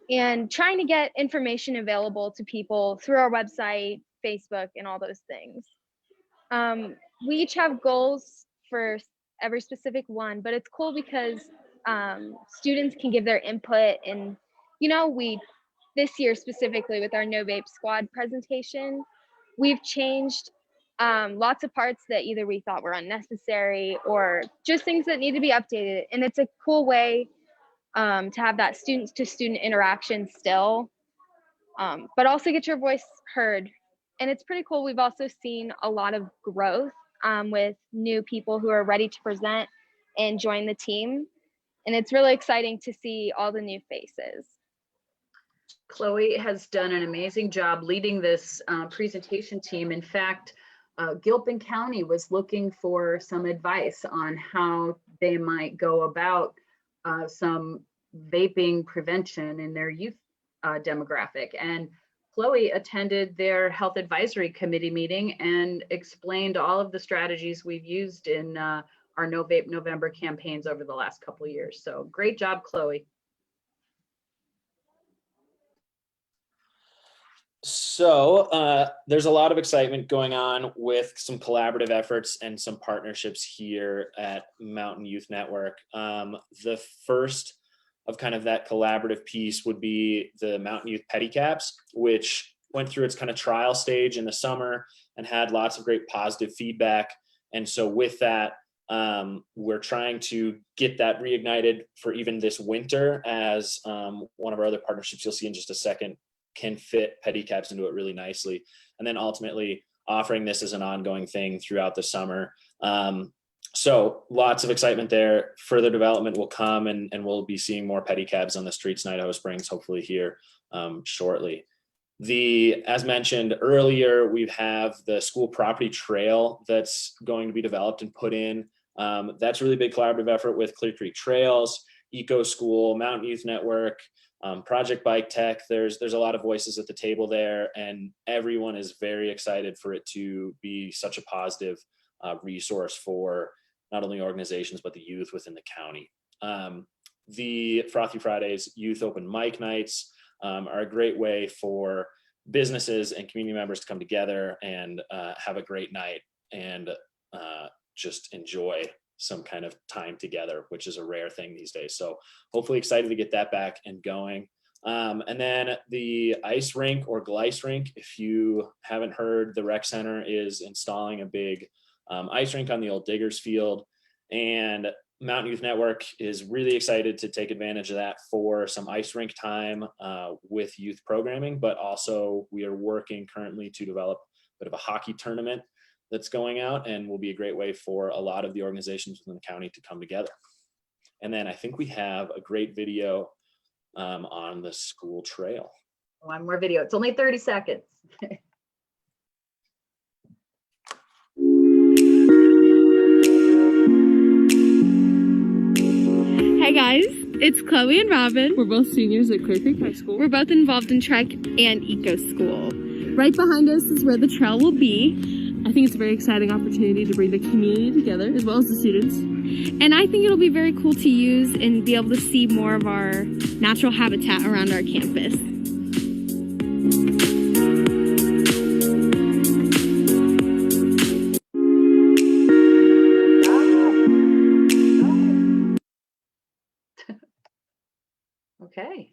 and trying to get information available to people through our website, Facebook, and all those things. We each have goals for every specific one, but it's cool because students can give their input. And, this year specifically with our No Vape squad presentation, we've changed lots of parts that either we thought were unnecessary or just things that need to be updated. And it's a cool way to have that student to student interaction still, but also get your voice heard. And it's pretty cool. We've also seen a lot of growth with new people who are ready to present and join the team. And it's really exciting to see all the new faces. Chloe has done an amazing job leading this presentation team. In fact, Gilpin County was looking for some advice on how they might go about some vaping prevention in their youth demographic. And Chloe attended their health advisory committee meeting and explained all of the strategies we've used in our No Vape November campaigns over the last couple of years. So great job, Chloe. So there's a lot of excitement going on with some collaborative efforts and some partnerships here at Mountain Youth Network. The first of kind of that collaborative piece would be the Mountain Youth Petty Caps, which went through its kind of trial stage in the summer and had lots of great positive feedback. And so with that, we're trying to get that reignited for even this winter, as one of our other partnerships you'll see in just a second can fit pedicabs into it really nicely. And then ultimately offering this as an ongoing thing throughout the summer. So lots of excitement there. Further development will come, and we'll be seeing more pedicabs on the streets in Idaho Springs, hopefully here shortly. As mentioned earlier, we have the school property trail that's going to be developed and put in. That's a really big collaborative effort with Clear Creek Trails, Eco School, Mountain Youth Network, Project Bike Tech. There's a lot of voices at the table there, and everyone is very excited for it to be such a positive resource for not only organizations, but the youth within the county. The Frothy Fridays youth open mic nights are a great way for businesses and community members to come together and have a great night and just enjoy some kind of time together, which is a rare thing these days. So hopefully excited to get that back and going. And then the ice rink or glice rink, if you haven't heard, the rec center is installing a big ice rink on the old Diggers Field, and Mountain Youth Network is really excited to take advantage of that for some ice rink time with youth programming, but also we are working currently to develop a bit of a hockey tournament that's going out and will be a great way for a lot of the organizations within the county to come together. And then I think we have a great video on the school trail. One more video. It's only 30 seconds. Hi guys, it's Chloe and Robin. We're both seniors at Clear Creek High School. We're both involved in Trek and Eco School. Right behind us is where the trail will be. I think it's a very exciting opportunity to bring the community together as well as the students. And I think it'll be very cool to use and be able to see more of our natural habitat around our campus. Okay.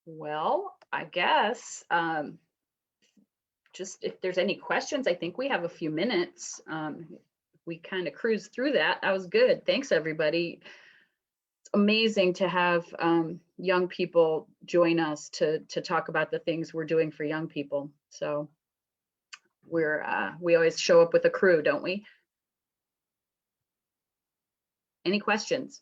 Well, I guess just if there's any questions, I think we have a few minutes. We kind of cruised through that. That was good. Thanks, everybody. It's amazing to have young people join us to talk about the things we're doing for young people. So we always show up with a crew, don't we? Any questions?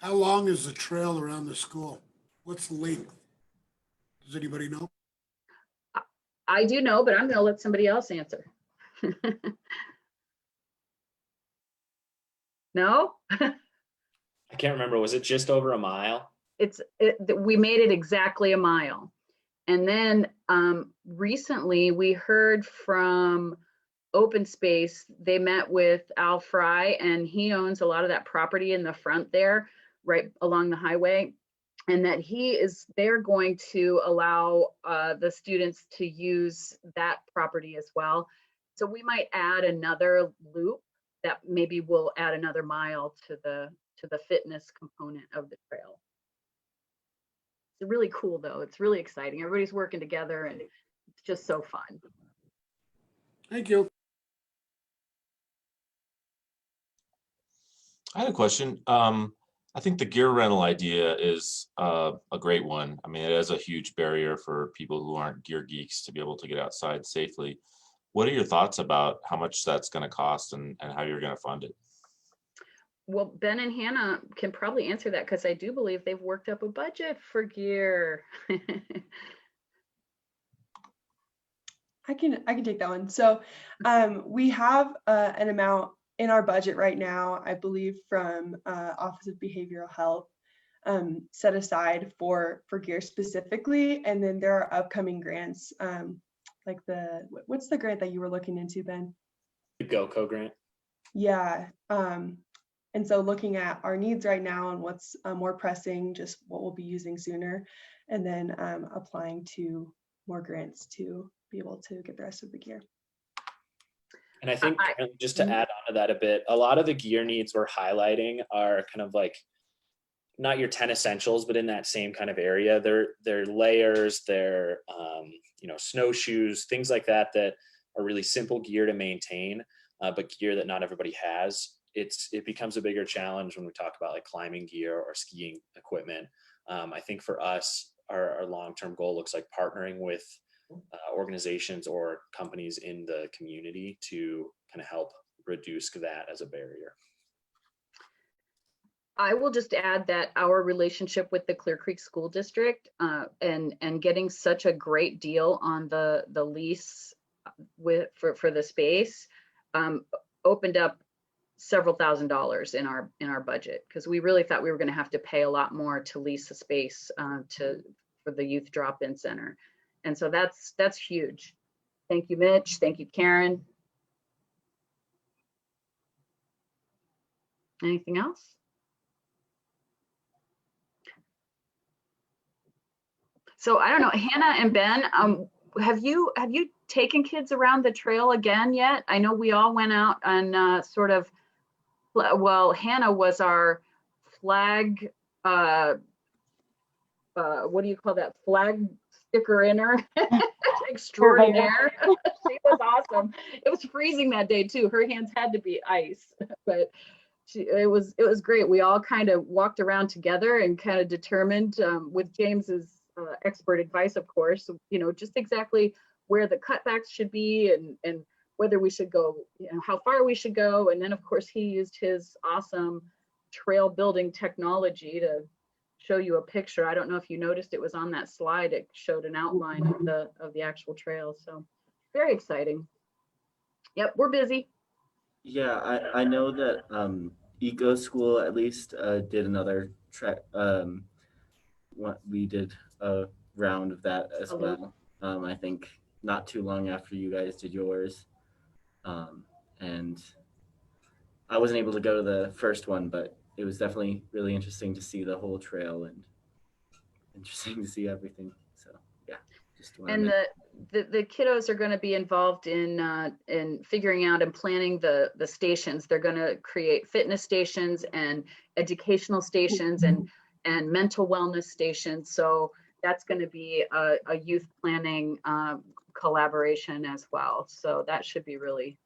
How long is the trail around the school? What's the length? Does anybody know? I do know, but I'm going to let somebody else answer. No? I can't remember. Was it just over a mile? We made it exactly a mile. And then recently we heard from Open Space. They met with Al Fry, and he owns a lot of that property in the front there, right along the highway, and that they're going to allow the students to use that property as well. So we might add another loop that maybe will add another mile to the fitness component of the trail. It's really cool though. It's really exciting. Everybody's working together and it's just so fun. Thank you. I had a question. I think the gear rental idea is a great one. I mean, it is a huge barrier for people who aren't gear geeks to be able to get outside safely. What are your thoughts about how much that's going to cost and how you're going to fund it? Well, Ben and Hannah can probably answer that because I do believe they've worked up a budget for gear. I can take that one. So we have an amount in our budget right now, I believe from Office of Behavioral Health set aside for gear specifically. And then there are upcoming grants like what's the grant that you were looking into, Ben? The GoCo grant. Yeah. And so looking at our needs right now and what's more pressing, just what we'll be using sooner, and then applying to more grants to be able to get the rest of the gear. And I think just to add on to that a bit, a lot of the gear needs we're highlighting are kind of like not your 10 essentials, but in that same kind of area. They're layers, they're snowshoes, things like that are really simple gear to maintain, but gear that not everybody has. It becomes a bigger challenge when we talk about like climbing gear or skiing equipment. I think for us, our long-term goal looks like partnering with organizations or companies in the community to kind of help reduce that as a barrier. I will just add that our relationship with the Clear Creek School District and getting such a great deal on the lease for the space opened up several $1,000s in our budget, because we really thought we were going to have to pay a lot more to lease the space for the youth drop-in center, and so that's huge. Thank you, Mitch. Thank you, Karen. Anything else? So I don't know, Hannah and Ben, have you taken kids around the trail again yet? I know we all went out on Hannah was our flag, what do you call that? Flag sticker inner extraordinaire. She was awesome. It was freezing that day too. Her hands had to be ice, but it was great. We all kind of walked around together and kind of determined with James's expert advice, of course, just exactly where the cutbacks should be and whether we should go, how far we should go. And then of course he used his awesome trail building technology to show you a picture. I don't know if you noticed, it was on that slide. It showed an outline of the actual trail. So very exciting. Yep, we're busy. Yeah, I know that Eco School at least did another track. We did a round of that as well. I think not too long after you guys did yours. And I wasn't able to go to the first one, but it was definitely really interesting to see the whole trail and interesting to see everything. So yeah, just and the kiddos are going to be involved in figuring out and planning the stations. They're going to create fitness stations and educational stations and mental wellness stations. So that's going to be a youth planning collaboration as well. So that should be really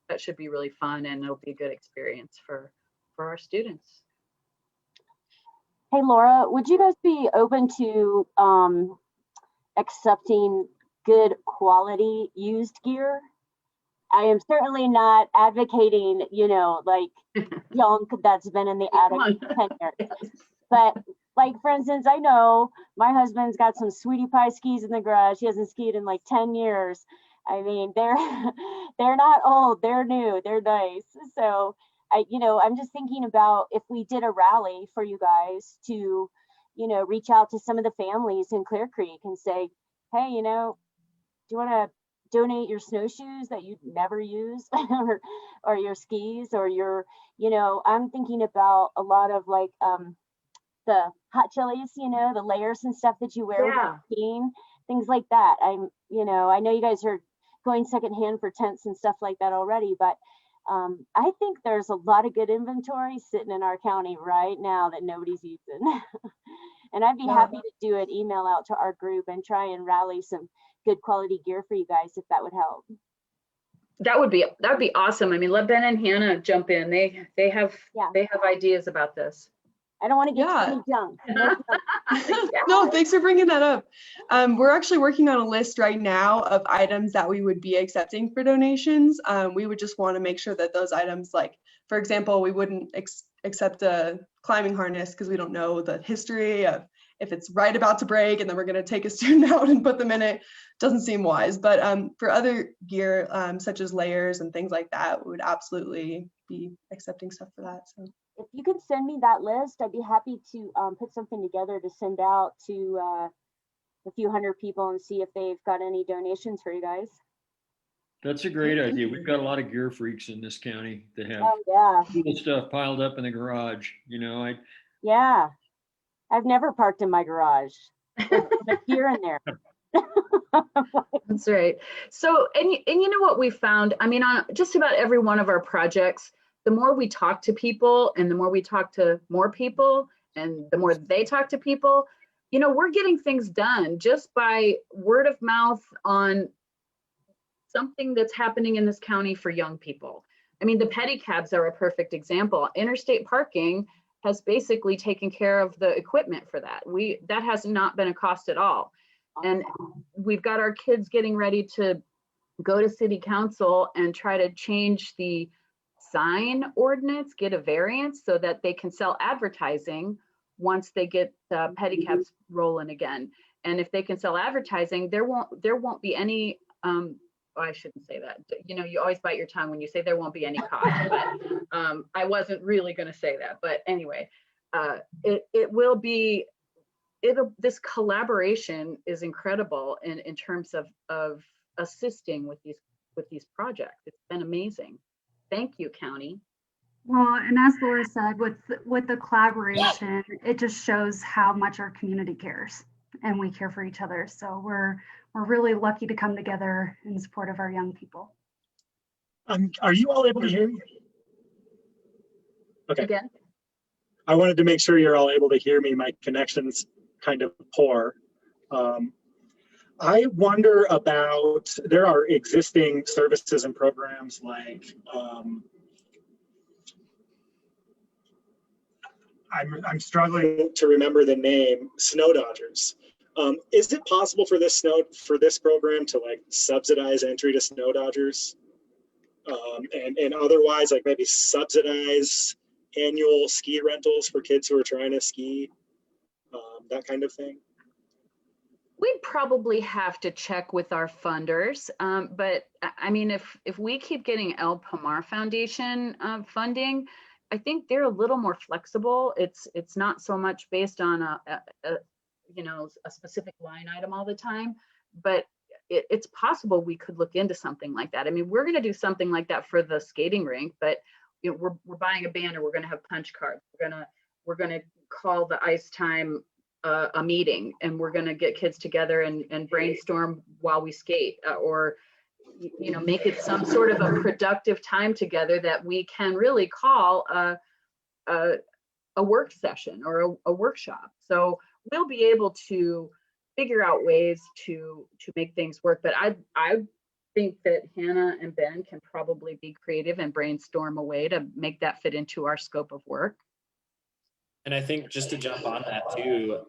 fun, and it'll be a good experience for our students. Hey Laura, would you guys be open to accepting good quality used gear? I am certainly not advocating, like junk that's been in the attic for 10 years. But like, for instance, I know my husband's got some Sweetie Pie skis in the garage. He hasn't skied in like 10 years. I mean, they're not old, they're new, they're nice. So I'm just thinking about if we did a rally for you guys to, reach out to some of the families in Clear Creek and say, hey, do you want to donate your snowshoes that you never use or your skis or your, I'm thinking about a lot of like the hot chilies, the layers and stuff that you wear with skiing, things like that. I know you guys are going secondhand for tents and stuff like that already, but I think there's a lot of good inventory sitting in our county right now that nobody's using. And I'd be happy to do an email out to our group and try and rally some good quality gear for you guys if that would help. That would be awesome. I mean, let Ben and Hannah jump in. They have ideas about this. I don't want to get too junk. No, thanks for bringing that up. We're actually working on a list right now of items that we would be accepting for donations. We would just want to make sure that those items, like, for example, we wouldn't accept a climbing harness because we don't know the history of if it's right about to break and then we're going to take a student out and put them in it. Doesn't seem wise. But for other gear, such as layers and things like that, we would absolutely be accepting stuff for that. So if you could send me that list, I'd be happy to put something together to send out to a few hundred people and see if they've got any donations for you guys. That's a great idea. We've got a lot of gear freaks in this county that have cool stuff piled up in the garage. Yeah, I've never parked in my garage. There's gear in there. That's right. So, and you know what we found? I mean, on just about every one of our projects, the more we talk to people and the more we talk to more people and the more they talk to people, you know, we're getting things done just by word of mouth on something that's happening in this county for young people. I mean, the pedicabs are a perfect example. Interstate parking has basically taken care of the equipment for that. That has not been a cost at all. And we've got our kids getting ready to go to city council and try to change the sign ordinance, get a variance so that they can sell advertising once they get pedicabs rolling again. And if they can sell advertising, there won't be any, I shouldn't say that. You know, you always bite your tongue when you say there won't be any cost, but I wasn't really going to say that. But anyway, it will be, this collaboration is incredible in terms of assisting with these projects. It's been amazing. Thank you, County. Well, and as Laura said, with the collaboration, it just shows how much our community cares and we care for each other. So we're really lucky to come together in support of our young people. Are you all able to hear me? Okay. Again? I wanted to make sure you're all able to hear me. My connection's kind of poor. I wonder about, there are existing services and programs like, I'm struggling to remember the name, Snow Dodgers. Is it possible for this program to like subsidize entry to Snow Dodgers? And otherwise like maybe subsidize annual ski rentals for kids who are trying to ski, that kind of thing? We'd probably have to check with our funders, but I mean, if we keep getting El Pomar Foundation funding, I think they're a little more flexible. It's not so much based on a specific line item all the time, but it's possible we could look into something like that. I mean, we're going to do something like that for the skating rink, but you know, we're buying a banner. We're going to have punch cards. We're going to call the ice time a meeting, and we're going to get kids together and brainstorm while we skate, or you know, make it some sort of a productive time together that we can really call a work session or a workshop. So we'll be able to figure out ways to make things work. But I think that Hannah and Ben can probably be creative and brainstorm a way to make that fit into our scope of work. And I think just to jump on that too,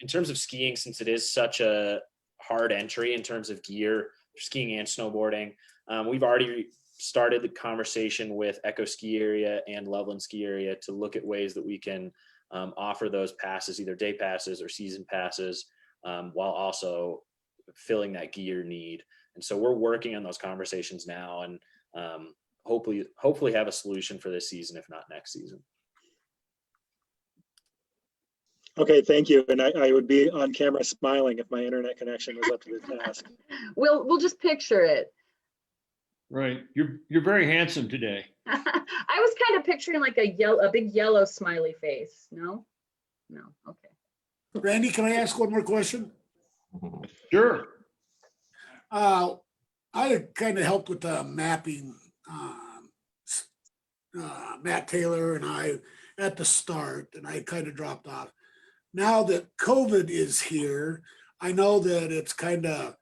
in terms of skiing, since it is such a hard entry in terms of gear, skiing and snowboarding, we've already started the conversation with Echo Ski Area and Loveland Ski Area to look at ways that we can offer those passes, either day passes or season passes, while also filling that gear need. And so we're working on those conversations now, and hopefully have a solution for this season, if not next season. Okay, thank you. And I would be on camera smiling if my internet connection was up to the task. We'll just picture it. Right. You're very handsome today. I was kind of picturing like a big yellow smiley face. No? No. Okay. Randy, can I ask one more question? Sure. I kind of helped with the mapping. Matt Taylor and I at the start, and I kind of dropped off. Now that COVID is here, I know that it's kind of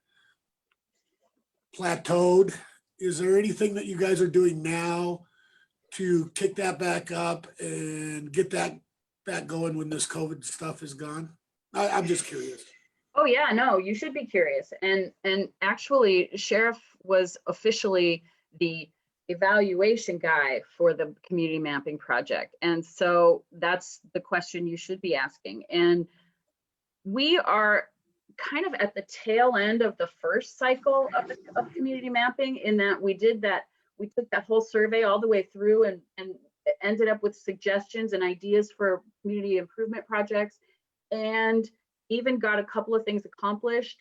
plateaued. Is there anything that you guys are doing now to kick that back up and get that back going when this COVID stuff is gone? I'm just curious. Oh yeah, no, you should be curious. And actually, Sheriff was officially the evaluation guy for the community mapping project. And so that's the question you should be asking. And we are kind of at the tail end of the first cycle of community mapping, in that we took that whole survey all the way through and ended up with suggestions and ideas for community improvement projects, and even got a couple of things accomplished.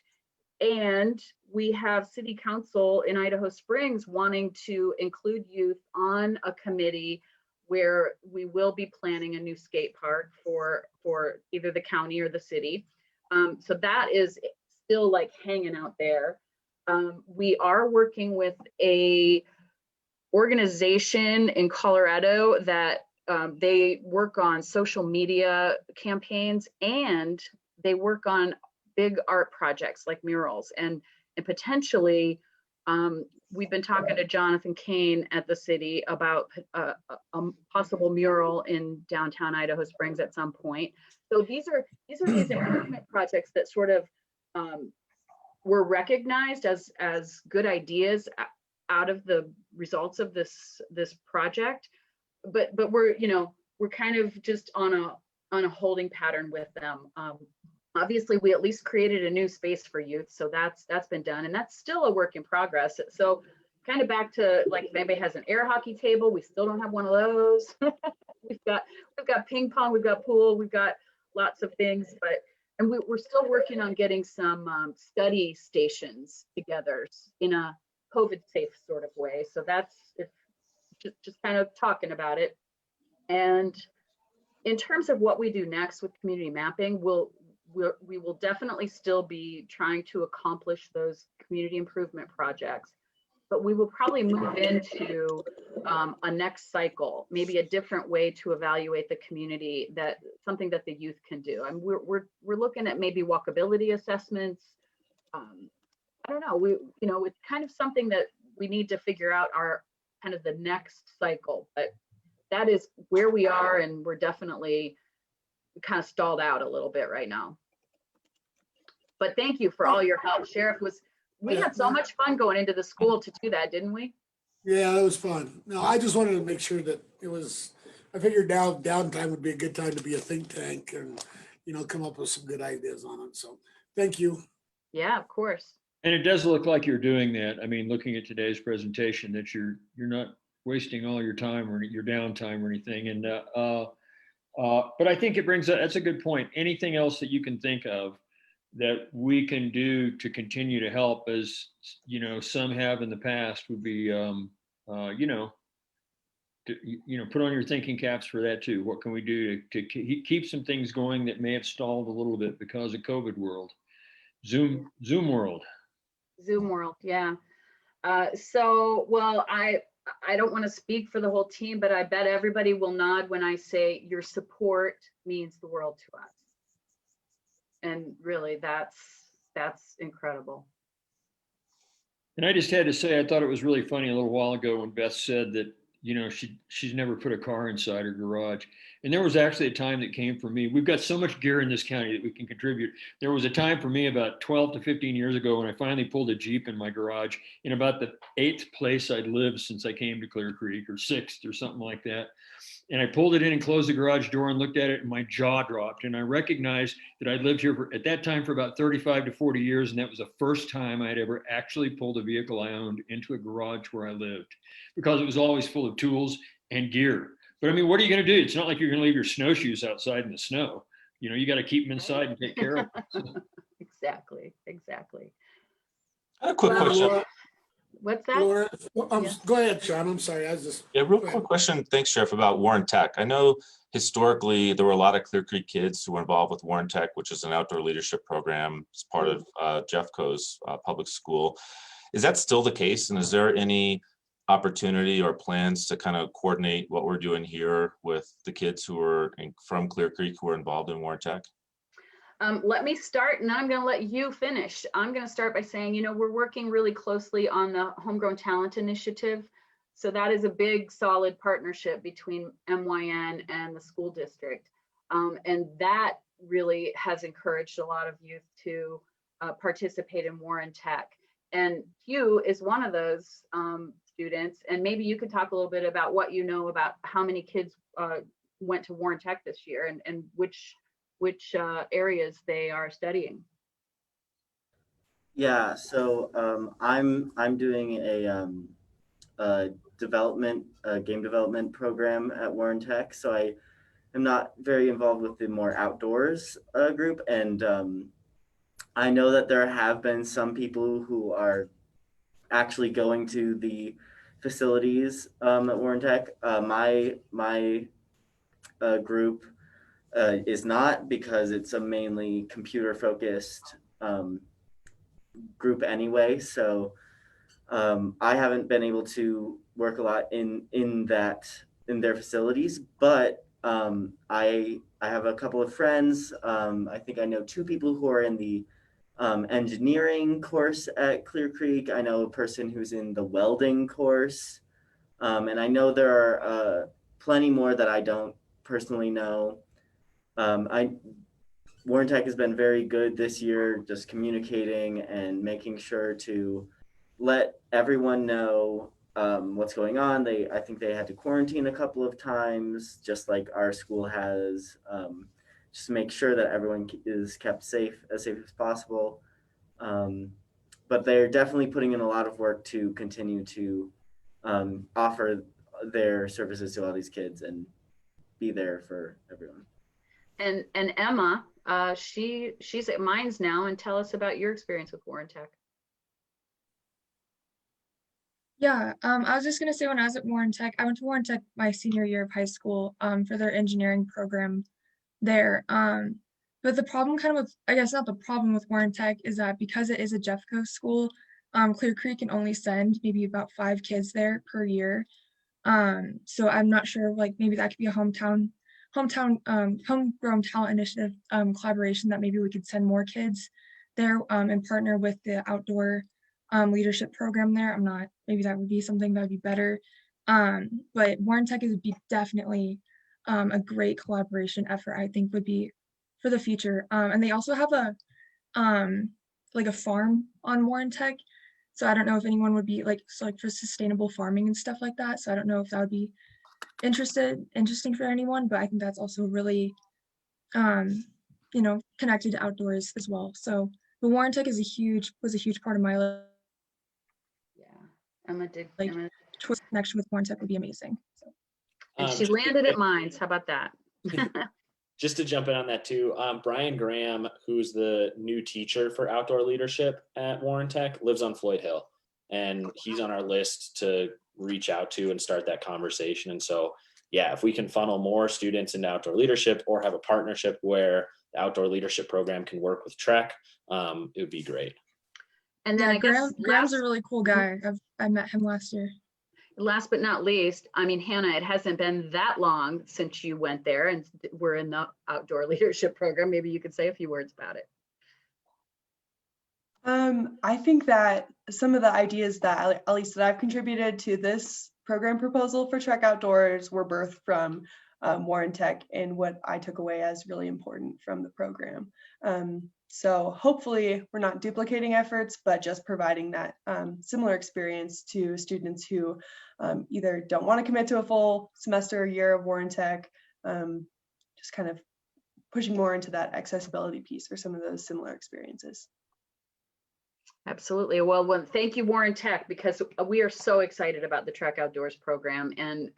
And we have city council in Idaho Springs wanting to include youth on a committee where we will be planning a new skate park for either the county or the city. So that is still like hanging out there. We are working with a organization in Colorado that they work on social media campaigns, and they work on big art projects like murals, and potentially we've been talking to Jonathan Kane at the city about a possible mural in downtown Idaho Springs at some point. So these are these improvement projects that sort of were recognized as good ideas out of the results of this project, but we're we're kind of just on a holding pattern with them. Obviously, we at least created a new space for youth, so that's been done, and that's still a work in progress. So kind of back to, like, if anybody has an air hockey table, we still don't have one of those. we've got ping pong, we've got pool, we've got lots of things, and we're still working on getting some study stations together in a COVID safe sort of way. So that's just kind of talking about it. And in terms of what we do next with community mapping, we will definitely still be trying to accomplish those community improvement projects, but we will probably move into a next cycle, maybe a different way to evaluate the community, something that the youth can do. And we're looking at maybe walkability assessments. I don't know, it's kind of something that we need to figure out our kind of the next cycle, but that is where we are, and we're definitely kind of stalled out a little bit right now. But thank you for all your help. Sheriff, we had so much fun going into the school to do that, didn't we? Yeah, it was fun. No, I just wanted to make sure that I figured downtime would be a good time to be a think tank and, come up with some good ideas on it. So thank you. Yeah, of course. And it does look like you're doing that. I mean, looking at today's presentation, that you're not wasting all your time or your downtime or anything. And but I think that's a good point. Anything else that you can think of that we can do to continue to help, as some have in the past, would be put on your thinking caps for that too. What can we do to keep some things going that may have stalled a little bit because of COVID world? Zoom world. Zoom world, yeah. So, well, I don't want to speak for the whole team, but I bet everybody will nod when I say your support means the world to us. And really, that's incredible. And I just had to say, I thought it was really funny a little while ago when Beth said that, she's never put a car inside her garage. And there was actually a time that came for me. We've got so much gear in this county that we can contribute. There was a time for me about 12 to 15 years ago when I finally pulled a Jeep in my garage in about the 8th place I'd lived since I came to Clear Creek, or 6th or something like that. And I pulled it in and closed the garage door and looked at it, and my jaw dropped. And I recognized that I'd lived here at that time for about 35 to 40 years. And that was the first time I'd ever actually pulled a vehicle I owned into a garage where I lived, because it was always full of tools and gear. But I mean, what are you going to do? It's not like you're going to leave your snowshoes outside in the snow. You got to keep them inside and take care of them. Exactly. I had a quick question. What's that? Laura, go ahead, Sean. I'm sorry. Real quick question. Thanks, Sheriff, about Warren Tech. I know historically there were a lot of Clear Creek kids who were involved with Warren Tech, which is an outdoor leadership program. It's part of Jeffco's public school. Is that still the case? And is there any opportunity or plans to kind of coordinate what we're doing here with the kids who are from Clear Creek who are involved in Warren Tech? Let me start, and then I'm going to let you finish. I'm going to start by saying, we're working really closely on the Homegrown Talent Initiative. So that is a big, solid partnership between MYN and the school district. And that really has encouraged a lot of youth to participate in Warren Tech. And Hugh is one of those students. And maybe you could talk a little bit about what you know about how many kids went to Warren Tech this year, and which areas they are studying. Yeah, so I'm doing a game development program at Warren Tech. So I am not very involved with the more outdoors group, and I know that there have been some people who are actually going to the facilities at Warren Tech. My group is not, because it's a mainly computer focused group anyway. So I haven't been able to work a lot in that in their facilities, but I have a couple of friends. I think I know 2 people who are in the engineering course at Clear Creek. I know a person who's in the welding course. And I know there are plenty more that I don't personally know. Warren Tech has been very good this year, just communicating and making sure to let everyone know what's going on. I think they had to quarantine a couple of times, just like our school has, just to make sure that everyone is kept safe as possible. But they're definitely putting in a lot of work to continue to offer their services to all these kids and be there for everyone. And Emma, she's at Mines now, and tell us about your experience with Warren Tech. Yeah, I was just gonna say when I was at Warren Tech, I went to Warren Tech my senior year of high school for their engineering program there. But the problem kind of with, I guess not the problem with Warren Tech is that because it is a Jeffco school, Clear Creek can only send maybe about 5 kids there per year. So I'm not sure, like maybe that could be a homegrown talent initiative collaboration that maybe we could send more kids there and partner with the outdoor leadership program there. Maybe that would be something that would be better. But Warren Tech would be definitely a great collaboration effort, I think would be for the future. And they also have a farm on Warren Tech. So I don't know if anyone would be like for sustainable farming and stuff like that. So I don't know if that would be interesting for anyone, but I think that's also really, connected to outdoors as well. So the Warren Tech was a huge part of my life. Emma did. Connection with Warren Tech would be amazing. So. And she landed at Mines. How about that? Just to jump in on that too, Brian Graham, who's the new teacher for outdoor leadership at Warren Tech, lives on Floyd Hill, and he's on our list to reach out to and start that conversation. And so, yeah, if we can funnel more students into outdoor leadership or have a partnership where the outdoor leadership program can work with Trek, it would be great. And then Graham's a really cool guy. I met him last year. Last but not least, I mean, Hannah, it hasn't been that long since you went there and we're in the outdoor leadership program. Maybe you could say a few words about it. I think that some of the ideas that, at least that I've contributed to this program proposal for Trek Outdoors were birthed from Warren Tech and what I took away as really important from the program. So hopefully we're not duplicating efforts, but just providing that similar experience to students who either don't want to commit to a full semester or year of Warren Tech, just kind of pushing more into that accessibility piece for some of those similar experiences. Absolutely. Well, thank you, Warren Tech, because we are so excited about the Trek Outdoors program. And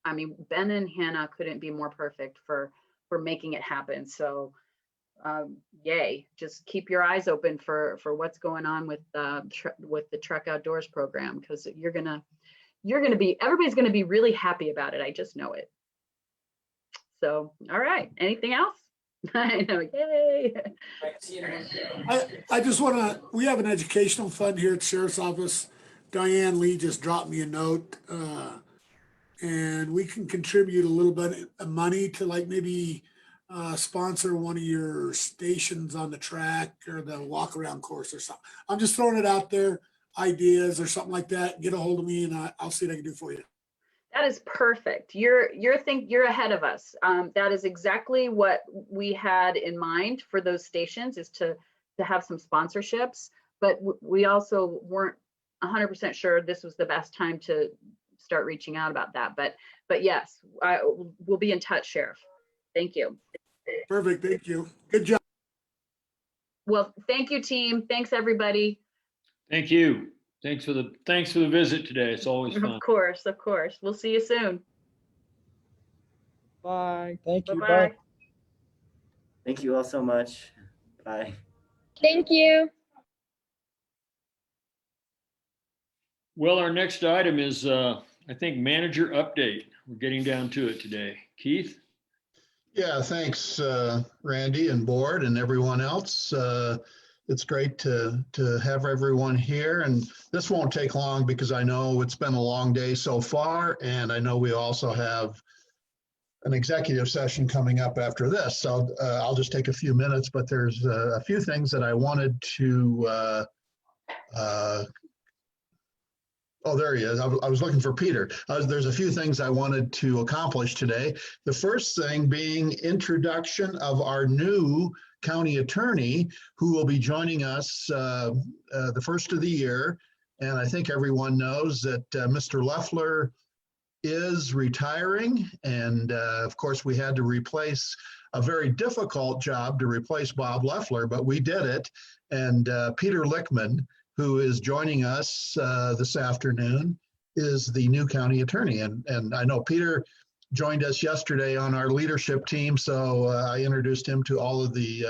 I mean, Ben and Hannah couldn't be more perfect for making it happen. So yay, just keep your eyes open for what's going on with the Trek Outdoors program, because everybody's gonna be really happy about it. I just know it. So, all right, anything else? I know, yay. I just want to, we have an educational fund here at the Sheriff's Office. Diane Lee just dropped me a note, and we can contribute a little bit of money to like maybe sponsor one of your stations on the track or the walk around course or something. I'm just throwing it out there, ideas or something like that. Get a hold of me and I'll see what I can do for you. That is perfect. You're ahead of us. That is exactly what we had in mind for those stations, is to have some sponsorships, but we also weren't 100% sure this was the best time to start reaching out about that. But yes, we'll be in touch, Sheriff. Thank you. Perfect. Thank you. Good job. Well, thank you, team. Thanks, everybody. Thank you. Thanks for the visit today. It's always fun. Of course. We'll see you soon. Bye. Thank you. Bye-bye. Bye. Thank you all so much. Bye. Thank you. Well, our next item is, I think, manager update. We're getting down to it today. Keith? Yeah, thanks, Randy and board and everyone else. it's great to have everyone here. And this won't take long because I know it's been a long day so far. And I know we also have an executive session coming up after this. So I'll just take a few minutes, but there's a few things that I wanted to, oh, there he is. I was looking for Peter. There's a few things I wanted to accomplish today. The first thing being introduction of our new county attorney who will be joining us the first of the year. And I think everyone knows that Mr. Loeffler is retiring. And of course, we had to replace a very difficult job to replace Bob Loeffler, but we did it. And Peter Lickman, who is joining us this afternoon, is the new county attorney. And I know Peter joined us yesterday on our leadership team, so I introduced him to all of the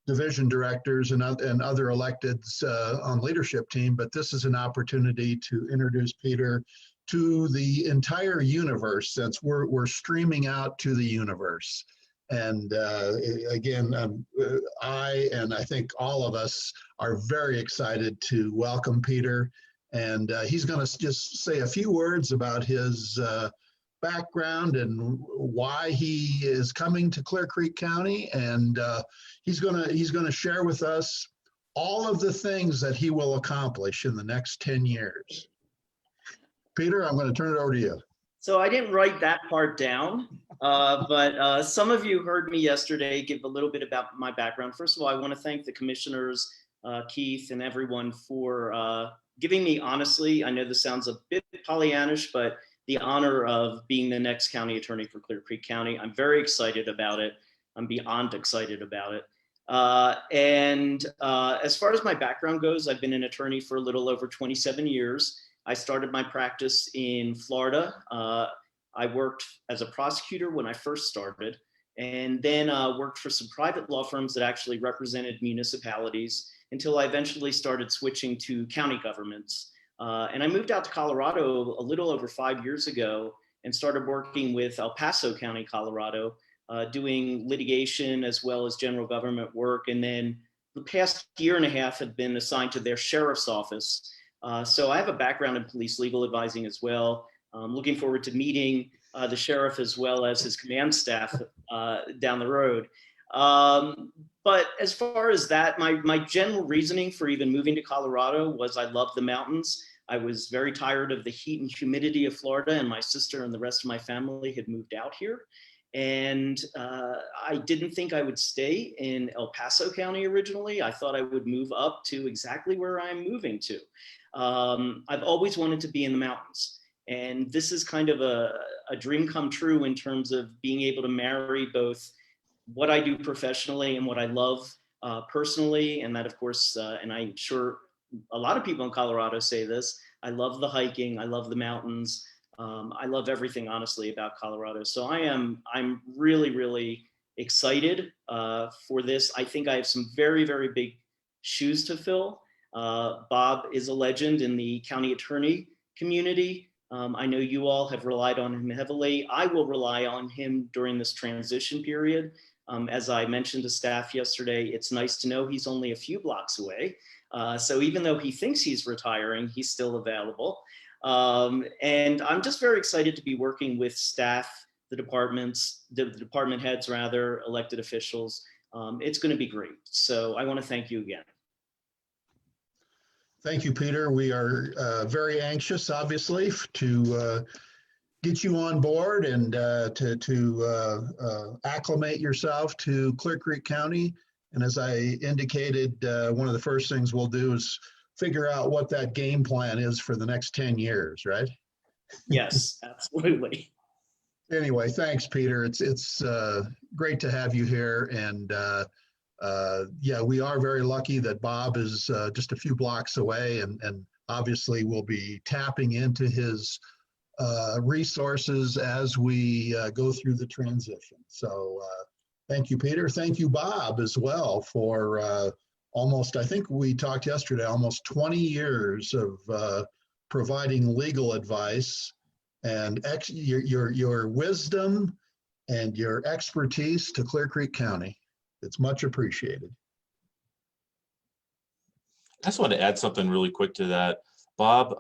division directors and other electeds on leadership team. But this is an opportunity to introduce Peter to the entire universe, since we're streaming out to the universe. And again, I think all of us are very excited to welcome Peter. And he's going to just say a few words about his background and why he is coming to Clear Creek County. And he's going to share with us all of the things that he will accomplish in the next 10 years. Peter, I'm going to turn it over to you. So I didn't write that part down, but some of you heard me yesterday give a little bit about my background. First of all, I want to thank the commissioners, Keith and everyone, for giving me, honestly, I know this sounds a bit Pollyannish, but the honor of being the next county attorney for Clear Creek County. I'm very excited about it. I'm beyond excited about it. As far as my background goes, I've been an attorney for a little over 27 years. I started my practice in Florida. I worked as a prosecutor when I first started, and then worked for some private law firms that actually represented municipalities until I eventually started switching to county governments. And I moved out to Colorado a little over 5 years ago and started working with El Paso County, Colorado, doing litigation as well as general government work. And then the past year and a half have been assigned to their sheriff's office. So I have a background in police legal advising as well. I'm looking forward to meeting the sheriff as well as his command staff down the road. But as far as that, my general reasoning for even moving to Colorado was I love the mountains. I was very tired of the heat and humidity of Florida, and my sister and the rest of my family had moved out here. And I didn't think I would stay in El Paso County originally. I thought I would move up to exactly where I'm moving to. I've always wanted to be in the mountains. And this is kind of a dream come true in terms of being able to marry both what I do professionally and what I love personally. And that, of course, and I'm sure a lot of people in Colorado say this, I love the hiking, I love the mountains. I love everything, honestly, about Colorado. So I'm really, really excited for this. I think I have some very, very big shoes to fill. Bob is a legend in the county attorney community. I know you all have relied on him heavily. I will rely on him during this transition period. As I mentioned to staff yesterday, it's nice to know he's only a few blocks away. So even though he thinks he's retiring, he's still available. And I'm just very excited to be working with staff, the departments, the department heads rather, elected officials. It's going to be great. So I want to thank you again. Thank you, Peter. We are very anxious, obviously, to get you on board and to acclimate yourself to Clear Creek County. And as I indicated, one of the first things we'll do is figure out what that game plan is for the next 10 years, right? Yes, absolutely. Anyway, thanks, Peter. It's great to have you here. And yeah, we are very lucky that Bob is just a few blocks away, and obviously we'll be tapping into his resources as we go through the transition. So thank you, Peter. Thank you, Bob, as well, for almost, I think we talked yesterday, almost 20 years of providing legal advice and your wisdom and your expertise to Clear Creek County. It's much appreciated. I just want to add something really quick to that. Bob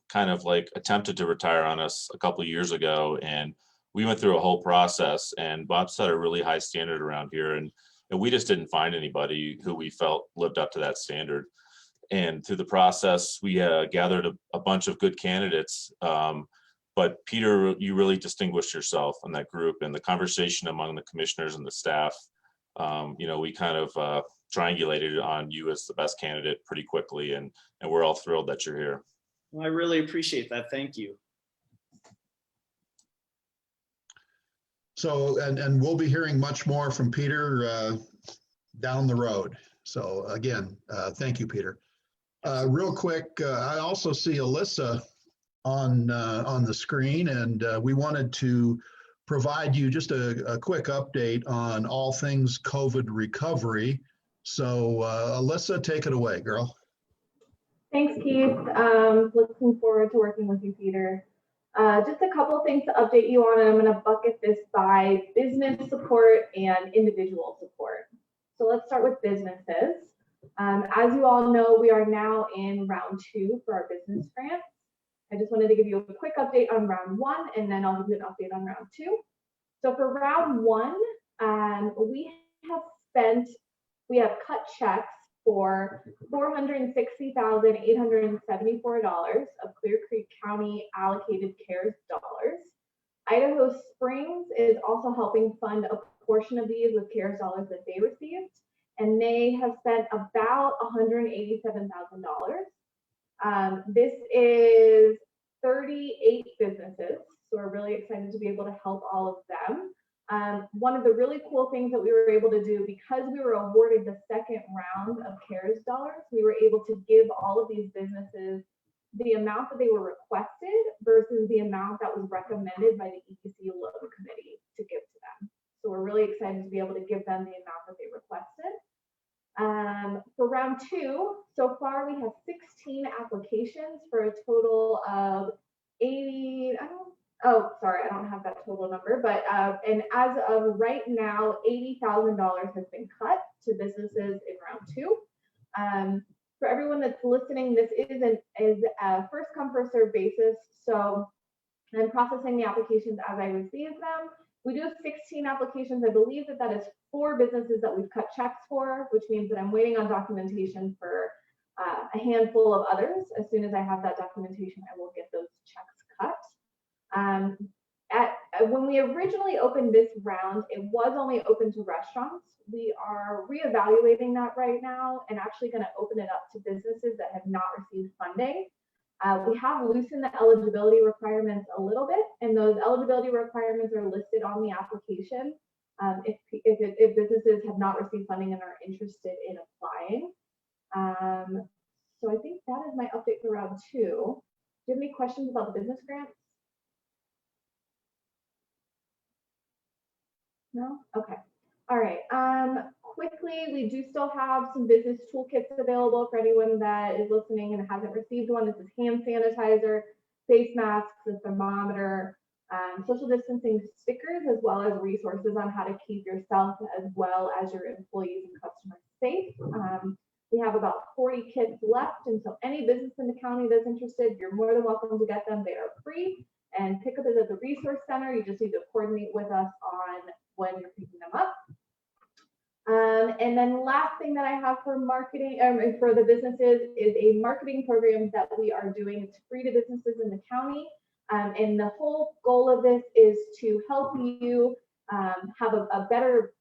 kind of like attempted to retire on us a couple of years ago, and we went through a whole process, and Bob set a really high standard around here, and we just didn't find anybody who we felt lived up to that standard. And through the process, we gathered a bunch of good candidates. But Peter, you really distinguished yourself in that group, and the conversation among the commissioners and the staff, we kind of triangulated on you as the best candidate pretty quickly, and we're all thrilled that you're here. Well, I really appreciate that. Thank you. So, and we'll be hearing much more from Peter down the road. So again, thank you, Peter. Real quick, I also see Alyssa on the screen, and we wanted to provide you just a quick update on all things COVID recovery. So Alyssa, take it away, girl. Thanks, Keith. Looking forward to working with you, Peter. Just a couple things to update you on, and I'm going to bucket this by business support and individual support. So let's start with businesses. As you all know, we are now in round 2 for our business grants. I just wanted to give you a quick update on round 1, and then I'll give you an update on round 2. So for round 1, we have cut checks for $460,874 of Clear Creek County allocated CARES dollars. Idaho Springs is also helping fund a portion of these with CARES dollars that they received, and they have spent about $187,000. This is 38 businesses, so we're really excited to be able to help all of them. One of the really cool things that we were able to do, because we were awarded the second round of CARES dollars, we were able to give all of these businesses the amount that they were requested versus the amount that was recommended by the EPC loan committee to give to them. So we're really excited to be able to give them the amount that they requested. For round 2, so far we have 16 applications for a total of 80, I don't have that total number, but and as of right now, $80,000 has been cut to businesses in round 2. For everyone that's listening, this is a first come first serve basis. So I'm processing the applications as I receive them. We do have 16 applications. I believe that is 4 businesses that we've cut checks for, which means that I'm waiting on documentation for a handful of others. As soon as I have that documentation, I will get those checks cut. When we originally opened this round, it was only open to restaurants. We are reevaluating that right now and actually going to open it up to businesses that have not received funding. We have loosened the eligibility requirements a little bit, and those eligibility requirements are listed on the application if businesses have not received funding and are interested in applying. So I think that is my update for round 2. Do you have any questions about the business grants? No? Okay. All right. Quickly, we do still have some business toolkits available for anyone that is listening and hasn't received one. This is hand sanitizer, face masks, a thermometer, social distancing stickers, as well as resources on how to keep yourself as well as your employees and customers safe. We have about 40 kits left, and so any business in the county that's interested, you're more than welcome to get them. They are free, and pick up is at the resource center. You just need to coordinate with us on when you're picking them up. And then last thing that I have for marketing, for the businesses, is a marketing program that we are doing. It's free to businesses in the county. And the whole goal of this is to help you have a better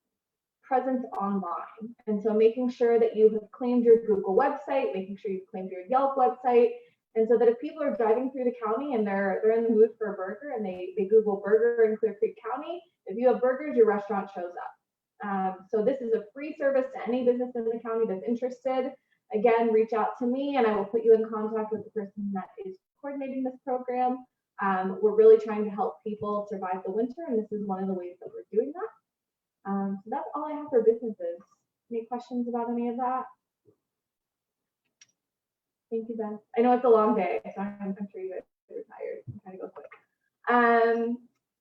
presence online. And so making sure that you have claimed your Google website, making sure you've claimed your Yelp website. And so that if people are driving through the county and they're in the mood for a burger and they Google burger in Clear Creek County, if you have burgers, your restaurant shows up. So this is a free service to any business in the county that's interested. Again, reach out to me and I will put you in contact with the person that is coordinating this program. We're really trying to help people survive the winter, and this is one of the ways that we're doing that. So that's all I have for businesses. Any questions about any of that? Thank you, Ben. I know it's a long day, so I'm sure you guys are tired. I'm trying to go quick.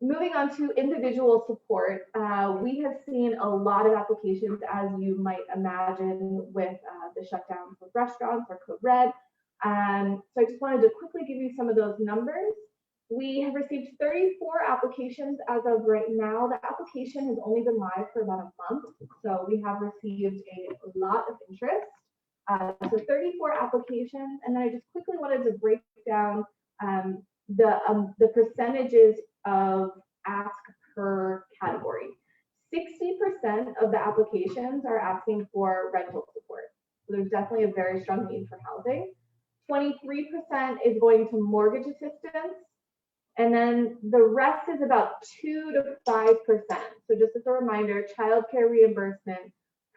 Moving on to individual support, we have seen a lot of applications, as you might imagine, with the shutdowns with restaurants or Code Red. So I just wanted to quickly give you some of those numbers. We have received 34 applications as of right now. The application has only been live for about a month, so we have received a lot of interest. So 34 applications, and then I just quickly wanted to break down the percentages of ask per category. 60% of the applications are asking for rental support. So there's definitely a very strong need for housing. 23% is going to mortgage assistance. And then the rest is about 2 to 5%. So just as a reminder, childcare reimbursement,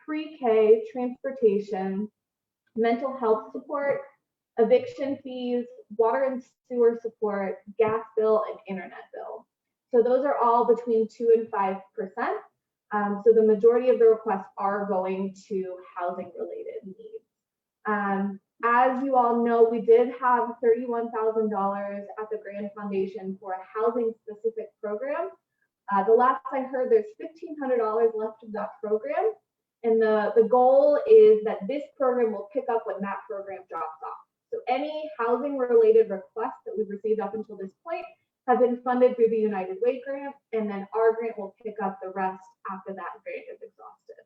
pre-K, transportation, mental health support, eviction fees, water and sewer support, gas bill, and internet bill. So those are all between 2 and 5%. So the majority of the requests are going to housing related needs. As you all know, we did have $31,000 at the Grand Foundation for a housing specific program. The last I heard, there's $1,500 left of that program. And the goal is that this program will pick up when that program drops off. So any housing related requests that we've received up until this point have been funded through the United Way grant, and then our grant will pick up the rest after that grant is exhausted.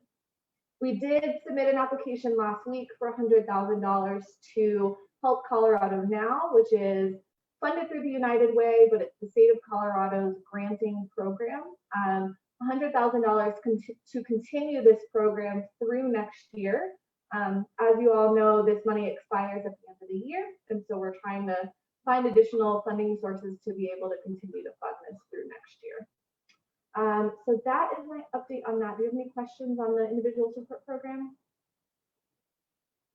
We did submit an application last week for $100,000 to Help Colorado Now, which is funded through the United Way, but it's the state of Colorado's granting program. $100,000 to continue this program through next year. As you all know, this money expires at the end of the year, and so we're trying to find additional funding sources to be able to continue to fund this through next year. So that is my update on that. Do you have any questions on the individual support program?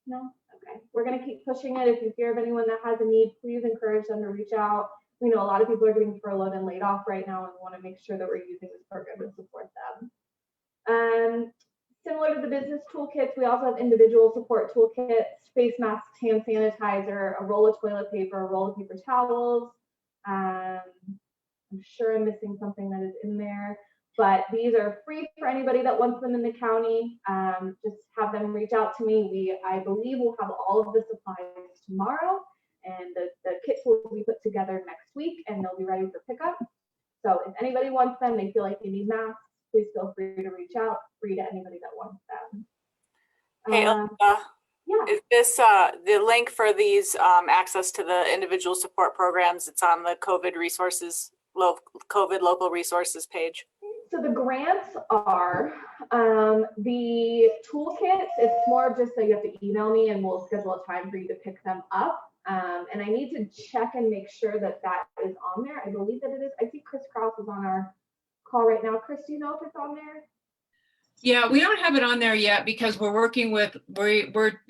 No? Okay. We're going to keep pushing it. If you hear of anyone that has a need, please encourage them to reach out. We know a lot of people are getting furloughed and laid off right now, and we want to make sure that we're using this program to support them. Similar to the business toolkits, we also have individual support toolkits, face masks, hand sanitizer, a roll of toilet paper, a roll of paper towels. I'm sure I'm missing something that is in there, but these are free for anybody that wants them in the county. Just have them reach out to me. I believe we'll have all of the supplies tomorrow, and the kits will be put together next week, and they'll be ready for pickup. So if anybody wants them, they feel like they need masks, please feel free to reach out, free to anybody that wants them. Hey, yeah. Is this the link for these access to the individual support programs? It's on the COVID resources, COVID local resources page. So the grants are the toolkits. It's more of just so you have to email me and we'll schedule a time for you to pick them up. And I need to check and make sure that that is on there. I believe that it is. I see Chris Krause is on our call right now. Chris, do you know if it's on there? Yeah, we don't have it on there yet because we're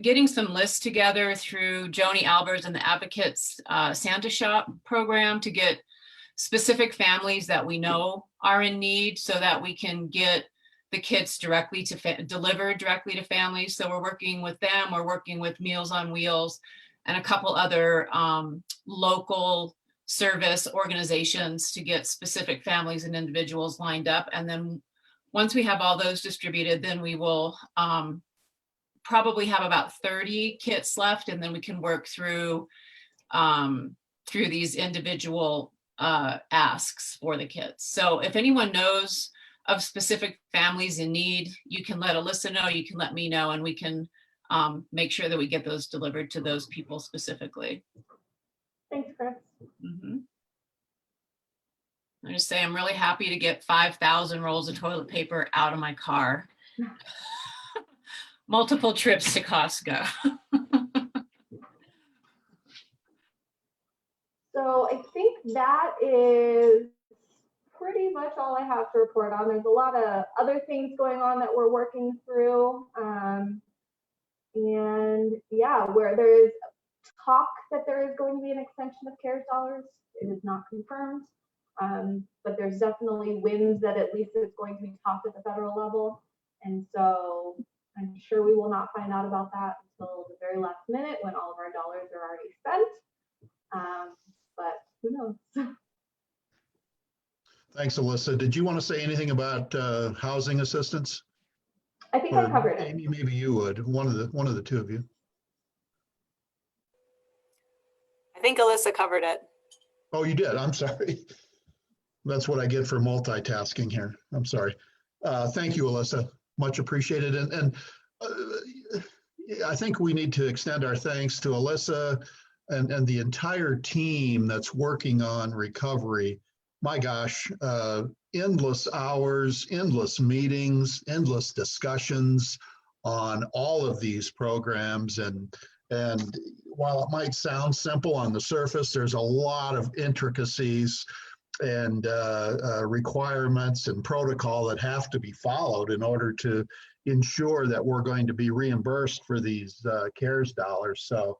getting some lists together through Joni Albers and the Advocates Santa Shop program to get specific families that we know are in need so that we can get the kits directly to delivered directly to families. So we're working with them. We're working with Meals on Wheels and a couple other local service organizations to get specific families and individuals lined up. And then once we have all those distributed, then we will probably have about 30 kits left, and then we can work through these individual asks for the kits. So if anyone knows of specific families in need, you can let Alyssa know, you can let me know, and we can make sure that we get those delivered to those people specifically. Thanks, Chris. Mm-hmm. I just say I'm really happy to get 5,000 rolls of toilet paper out of my car. Multiple trips to Costco. So I think that is pretty much all I have to report on. There's a lot of other things going on that we're working through. And yeah, where there is talk that there is going to be an extension of CARES dollars, it is not confirmed. But there's definitely wins that at least it's going to be talked at the federal level. And so I'm sure we will not find out about that until the very last minute when all of our dollars are already spent. But who knows? Thanks, Alyssa. Did you want to say anything about housing assistance? I think I Or covered it. Amy, maybe you would. One of the two of you. I think Alyssa covered it. Oh, you did. I'm sorry. That's what I get for multitasking here. I'm sorry. Thank you, Alyssa. Much appreciated. And I think we need to extend our thanks to Alyssa and the entire team that's working on recovery. My gosh, endless hours, endless meetings, endless discussions on all of these programs. And while it might sound simple on the surface, there's a lot of intricacies and requirements and protocol that have to be followed in order to ensure that we're going to be reimbursed for these CARES dollars. So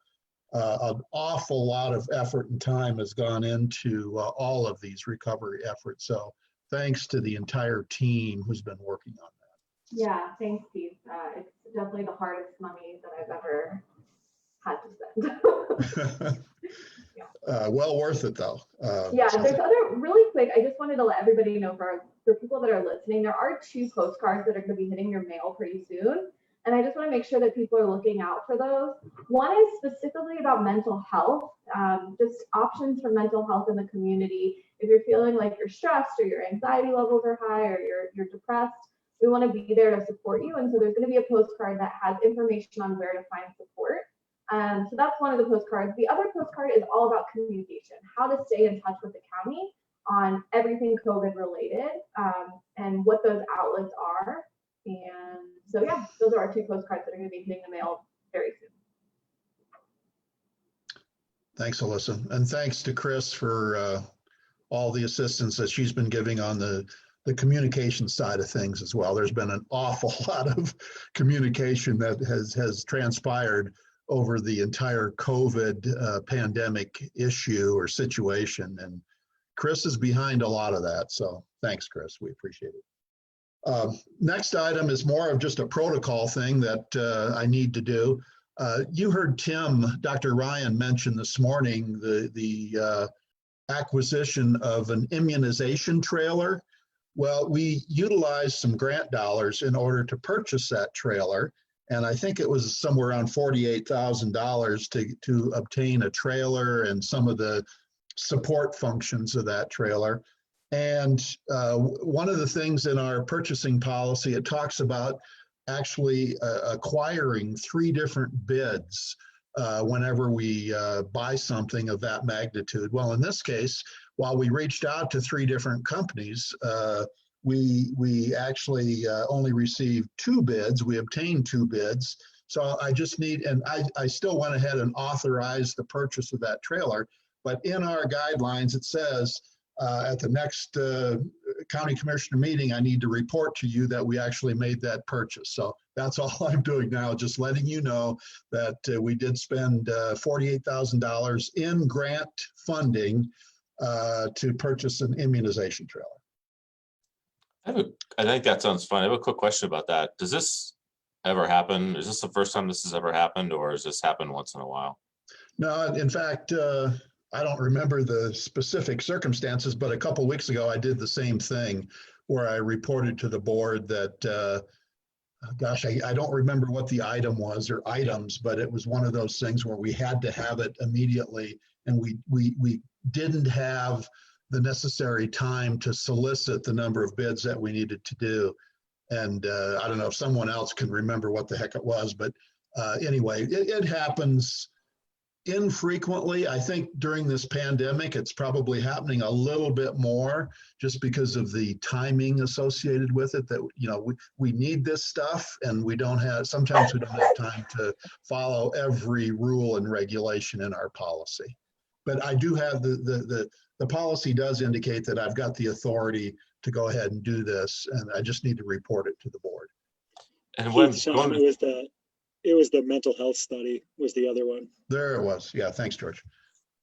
an awful lot of effort and time has gone into all of these recovery efforts. So thanks to the entire team who's been working on that. Yeah, thanks, Steve. It's definitely the hardest money that I've ever had to spend. Well worth it though. Yeah, there's other, really quick, I just wanted to let everybody know for people that are listening, there are 2 postcards that are going to be hitting your mail pretty soon. And I just want to make sure that people are looking out for those. One is specifically about mental health, just options for mental health in the community. If you're feeling like you're stressed or your anxiety levels are high or you're depressed, we want to be there to support you. And so there's going to be a postcard that has information on where to find support. So that's one of the postcards. The other postcard is all about communication, how to stay in touch with the county on everything COVID related, and what those outlets are. And so, yeah, those are our 2 postcards that are going to be hitting the mail very soon. Thanks, Alyssa. And thanks to Chris for all the assistance that she's been giving on the communication side of things as well. There's been an awful lot of communication that has transpired over the entire COVID pandemic issue or situation. And Chris is behind a lot of that. So thanks, Chris. We appreciate it. Next item is more of just a protocol thing that I need to do. You heard Dr. Ryan mention this morning the acquisition of an immunization trailer. Well, we utilized some grant dollars in order to purchase that trailer. And I think it was somewhere around $48,000 to obtain a trailer and some of the support functions of that trailer. And one of the things in our purchasing policy, it talks about actually acquiring 3 different bids whenever we buy something of that magnitude. Well, in this case, while we reached out to 3 different companies, we actually only received 2 bids. We obtained 2 bids. So I just need, and I still went ahead and authorized the purchase of that trailer. But in our guidelines, it says at the next county commissioner meeting, I need to report to you that we actually made that purchase. So that's all I'm doing now, just letting you know that we did spend $48,000 in grant funding to purchase an immunization trailer. I think that sounds fun. I have a quick question about that. Does this ever happen? Is this the first time this has ever happened, or has this happened once in a while? No, in fact, I don't remember the specific circumstances, but a couple of weeks ago, I did the same thing where I reported to the board that, gosh, I don't remember what the item was or items, but it was one of those things where we had to have it immediately, and we didn't have the necessary time to solicit the number of bids that we needed to do. And I don't know if someone else can remember what the heck it was, but anyway, it happens infrequently. I think during this pandemic, it's probably happening a little bit more just because of the timing associated with it, that, you know, we need this stuff and sometimes we don't have time to follow every rule and regulation in our policy. But I do have the policy does indicate that I've got the authority to go ahead and do this, and I just need to report it to the board. And Sean, it was the mental health study was the other one. There it was. Yeah, thanks, George.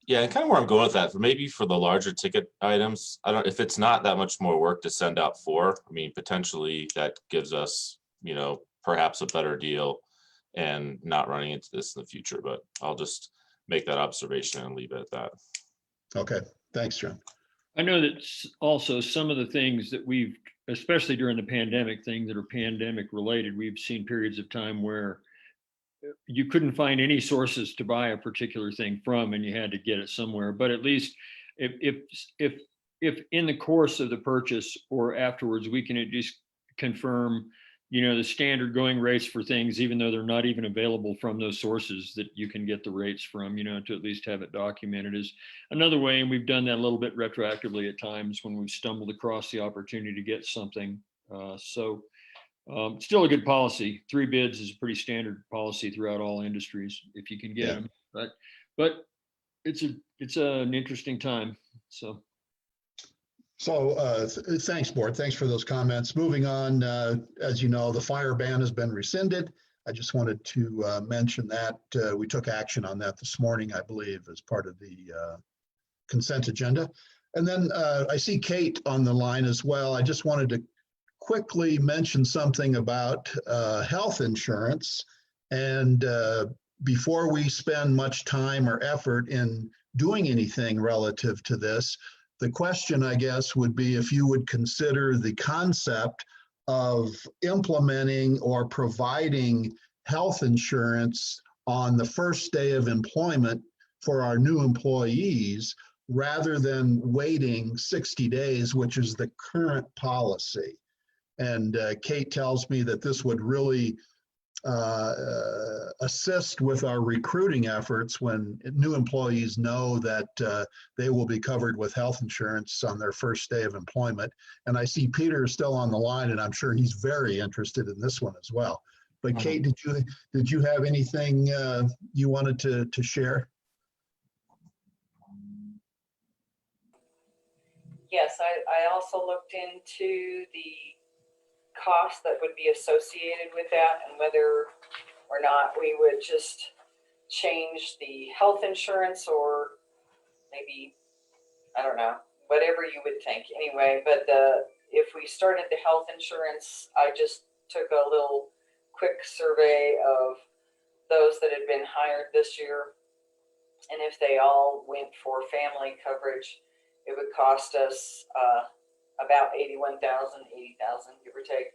Yeah, and kind of where I'm going with that, maybe for the larger ticket items, I don't, if it's not that much more work to send out for, I mean, potentially that gives us, you know, perhaps a better deal and not running into this in the future, but I'll just make that observation and leave it at that. Okay, thanks, John. I know that also some of the things that we've, especially during the pandemic, things that are pandemic related, we've seen periods of time where you couldn't find any sources to buy a particular thing from, and you had to get it somewhere. But at least if in the course of the purchase or afterwards, we can at least confirm, the standard going rates for things, even though they're not even available from those sources that you can get the rates from, to at least have it documented is another way. And we've done that a little bit retroactively at times when we've stumbled across the opportunity to get something. Still a good policy. 3 bids is a pretty standard policy throughout all industries if you can get them. But it's an interesting time. So thanks, board. Thanks for those comments. Moving on, as you know, the fire ban has been rescinded. I just wanted to mention that we took action on that this morning, I believe, as part of the consent agenda. And then I see Kate on the line as well. I just wanted to quickly mention something about health insurance. And before we spend much time or effort in doing anything relative to this, the question, I guess, would be if you would consider the concept of implementing or providing health insurance on the first day of employment for our new employees rather than waiting 60 days, which is the current policy. And Kate tells me that this would really assist with our recruiting efforts when new employees know that they will be covered with health insurance on their first day of employment. And I see Peter is still on the line, and I'm sure he's very interested in this one as well. But Kate, did you have anything you wanted to share? Yes, I also looked into the costs that would be associated with that and whether or not we would just change the health insurance or maybe, I don't know, whatever you would think anyway. But if we started the health insurance, I just took a little quick survey of those that had been hired this year. And if they all went for family coverage, it would cost us about $81,000, $80,000, give or take.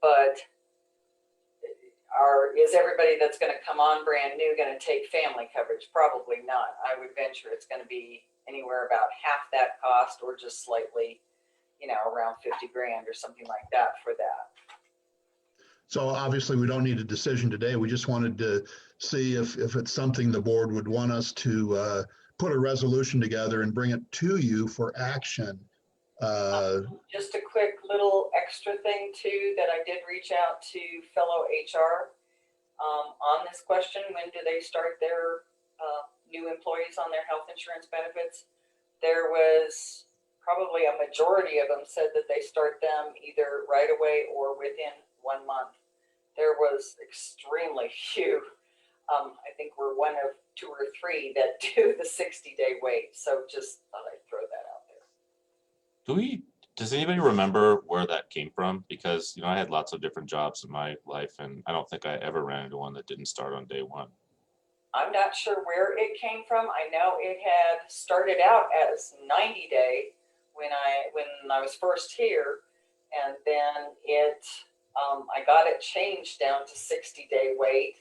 But is everybody that's going to come on brand new going to take family coverage? Probably not. I would venture it's going to be anywhere about half that cost, or just slightly, around 50 grand or something like that for that. So obviously we don't need a decision today. We just wanted to see if it's something the board would want us to put a resolution together and bring it to you for action. Just a quick little extra thing too, that I did reach out to fellow HR on this question. When do they start their new employees on their health insurance benefits? There was probably a majority of them said that they start them either right away or within 1 month. There was extremely few. I think we're one of 2 or 3 that do the 60-day wait. So just thought I'd throw that out there. Does anybody remember where that came from? Because, I had lots of different jobs in my life, and I don't think I ever ran into one that didn't start on day 1. I'm not sure where it came from. I know it had started out as 90-day when I was first here, and then I got it changed down to 60-day wait.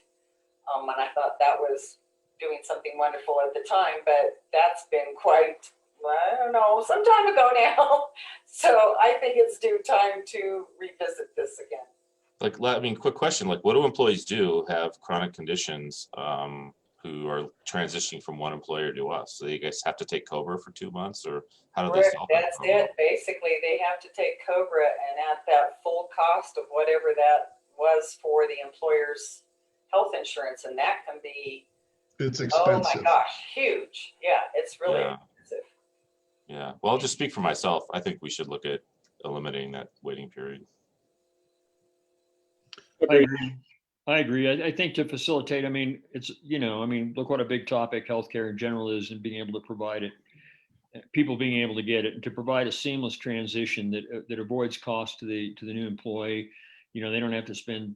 And I thought that was doing something wonderful at the time, but that's been quite, I don't know, some time ago now. So I think it's due time to revisit this again. Quick question, what do employees do who have chronic conditions who are transitioning from one employer to us? So they guys have to take COBRA for 2 months, or how do they solve that? That's it. Basically, they have to take COBRA, and at that full cost of whatever that was for the employer's health insurance, and that can be, it's expensive. Oh my gosh, huge. Yeah, it's really expensive. Yeah, well, I'll just speak for myself. I think we should look at eliminating that waiting period. I agree. I think to facilitate, it's, look what a big topic healthcare in general is, and being able to provide it, people being able to get it, and to provide a seamless transition that avoids cost to the new employee. They don't have to spend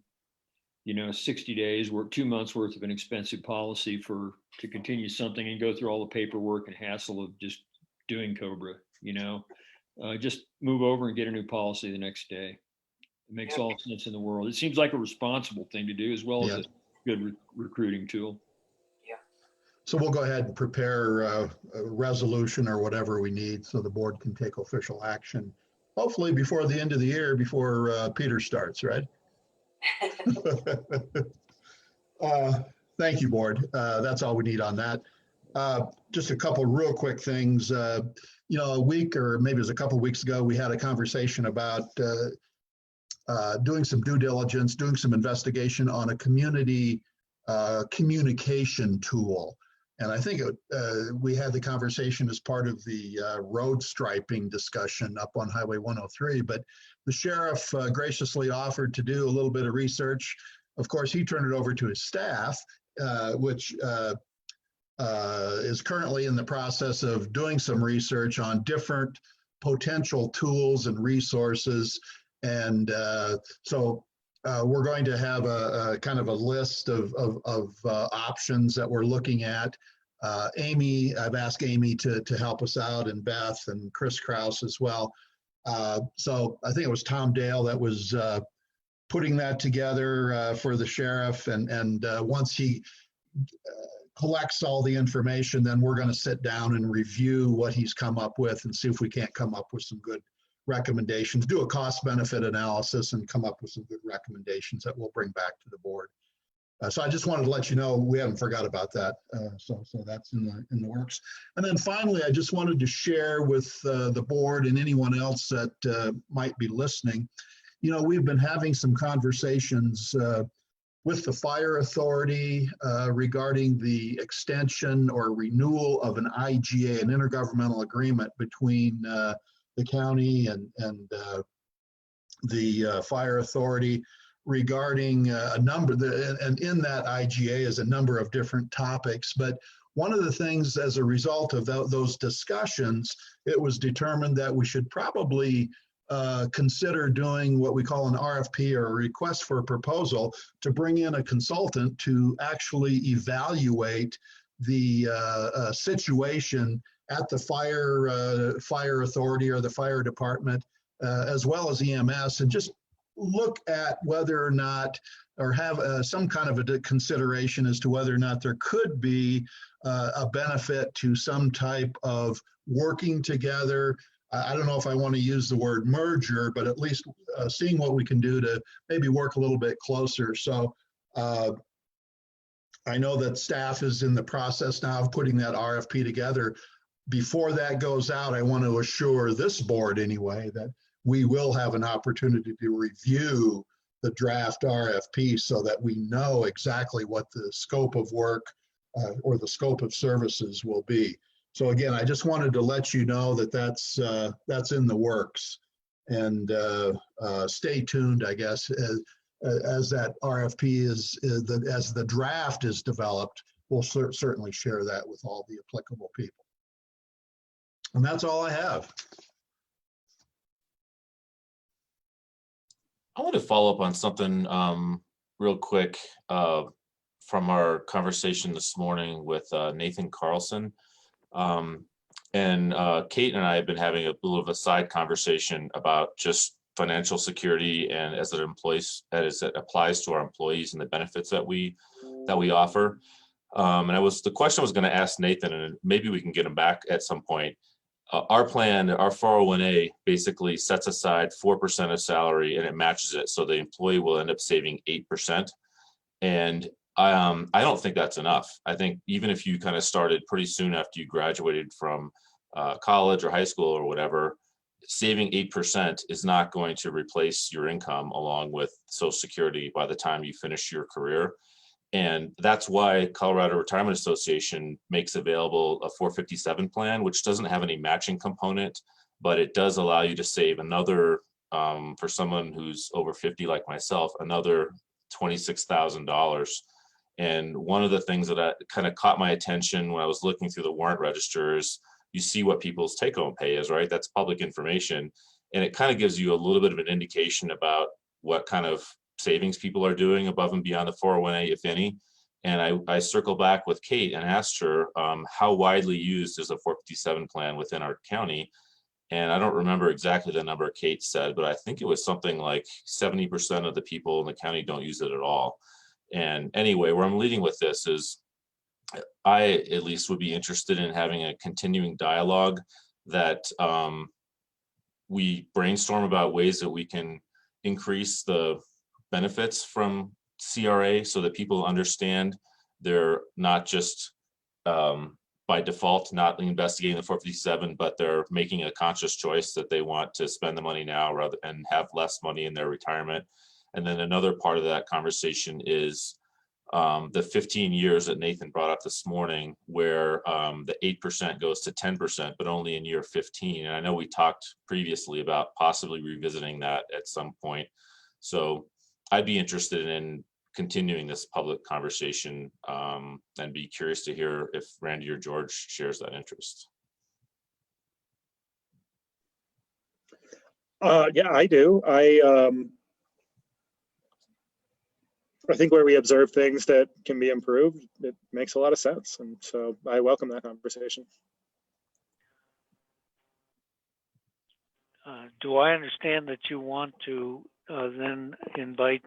60 days, work 2 months worth of an expensive policy to continue something and go through all the paperwork and hassle of just doing COBRA, just move over and get a new policy the next day. It makes all sense in the world. It seems like a responsible thing to do as well as a good recruiting tool. So we'll go ahead and prepare a resolution or whatever we need so the board can take official action, hopefully before the end of the year, before Peter starts, right? Thank you, board. That's all we need on that. Just a couple real quick things. A week or maybe it was a couple weeks ago, we had a conversation about doing some due diligence, doing some investigation on a community communication tool. And I think we had the conversation as part of the road striping discussion up on Highway 103, but the sheriff graciously offered to do a little bit of research. Of course, he turned it over to his staff, which is currently in the process of doing some research on different potential tools and resources. And so we're going to have a kind of a list of options that we're looking at. Amy, I've asked Amy to help us out, and Beth and Chris Kraus as well. So I think it was Tom Dale that was putting that together for the sheriff. And once he collects all the information, then we're going to sit down and review what he's come up with and see if we can't come up with some good recommendations, do a cost benefit analysis and come up with some good recommendations that we'll bring back to the board. So I just wanted to let you know we haven't forgot about that. So that's in the works. And then finally, I just wanted to share with the board and anyone else that might be listening. We've been having some conversations with the fire authority regarding the extension or renewal of an IGA, an intergovernmental agreement between the county and the fire authority regarding a number, and in that IGA is a number of different topics. But one of the things as a result of those discussions, it was determined that we should probably consider doing what we call an RFP, or a request for a proposal, to bring in a consultant to actually evaluate the situation at the fire authority or the fire department, as well as EMS, and just look at whether or not, or have some kind of a consideration as to whether or not there could be a benefit to some type of working together. I don't know if I want to use the word merger, but at least seeing what we can do to maybe work a little bit closer. So I know that staff is in the process now of putting that RFP together. Before that goes out, I want to assure this board anyway that we will have an opportunity to review the draft RFP so that we know exactly what the scope of work or the scope of services will be. So again, I just wanted to let you know that that's in the works, and stay tuned, I guess, as that RFP as the draft is developed. We'll certainly share that with all the applicable people. And that's all I have. I want to follow up on something real quick from our conversation this morning with Nathan Carlson. And Kate and I have been having a little of a side conversation about just financial security and as it applies to our employees and the benefits that we offer. And the question I was going to ask Nathan, and maybe we can get him back at some point. Our plan, our 401A, basically sets aside 4% of salary and it matches it, so the employee will end up saving 8%. And I don't think that's enough. I think even if you kind of started pretty soon after you graduated from college or high school or whatever, saving 8% is not going to replace your income along with Social Security by the time you finish your career. And that's why Colorado Retirement Association makes available a 457 plan, which doesn't have any matching component, but it does allow you to save another, for someone who's over 50 like myself, another $26,000. And one of the things that kind of caught my attention when I was looking through the warrant registers, you see what people's take-home pay is, right? That's public information. And it kind of gives you a little bit of an indication about what kind of savings people are doing above and beyond the 401A, if any. And I circle back with Kate and asked her how widely used is a 457 plan within our county. And I don't remember exactly the number Kate said, but I think it was something like 70% of the people in the county don't use it at all. And anyway, where I'm leading with this is I at least would be interested in having a continuing dialogue that we brainstorm about ways that we can increase the benefits from CRA so that people understand they're not just by default not investigating the 457, but they're making a conscious choice that they want to spend the money now rather and have less money in their retirement. And then another part of that conversation is the 15 years that Nathan brought up this morning, where the 8% goes to 10%, but only in year 15. And I know we talked previously about possibly revisiting that at some point. So I'd be interested in continuing this public conversation and be curious to hear if Randy or George shares that interest. Yeah, I do. I think where we observe things that can be improved, it makes a lot of sense. And so I welcome that conversation. Do I understand that you want to then invite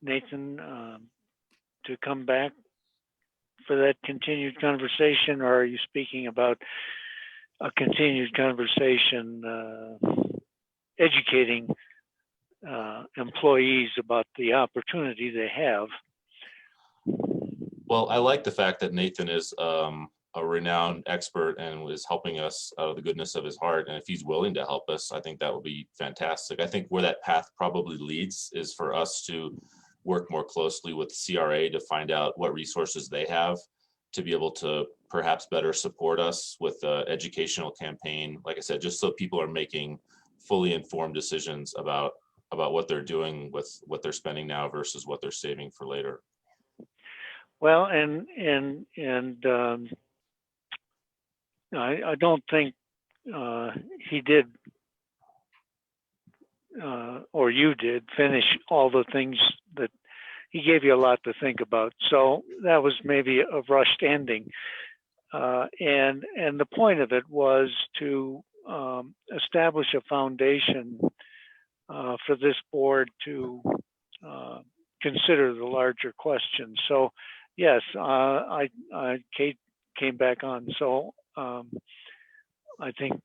Nathan to come back for that continued conversation, or are you speaking about a continued conversation educating employees about the opportunity they have? Well, I like the fact that Nathan is a renowned expert and is helping us out of the goodness of his heart. And if he's willing to help us, I think that would be fantastic. I think where that path probably leads is for us to work more closely with CRA to find out what resources they have to be able to perhaps better support us with the educational campaign. Like I said, just so people are making fully informed decisions about what they're doing with what they're spending now versus what they're saving for later. Well, I don't think he did or you did finish all the things that he gave you a lot to think about. So that was maybe a rushed ending. And the point of it was to establish a foundation for this board to consider the larger questions. So yes, Kate came back on. So I think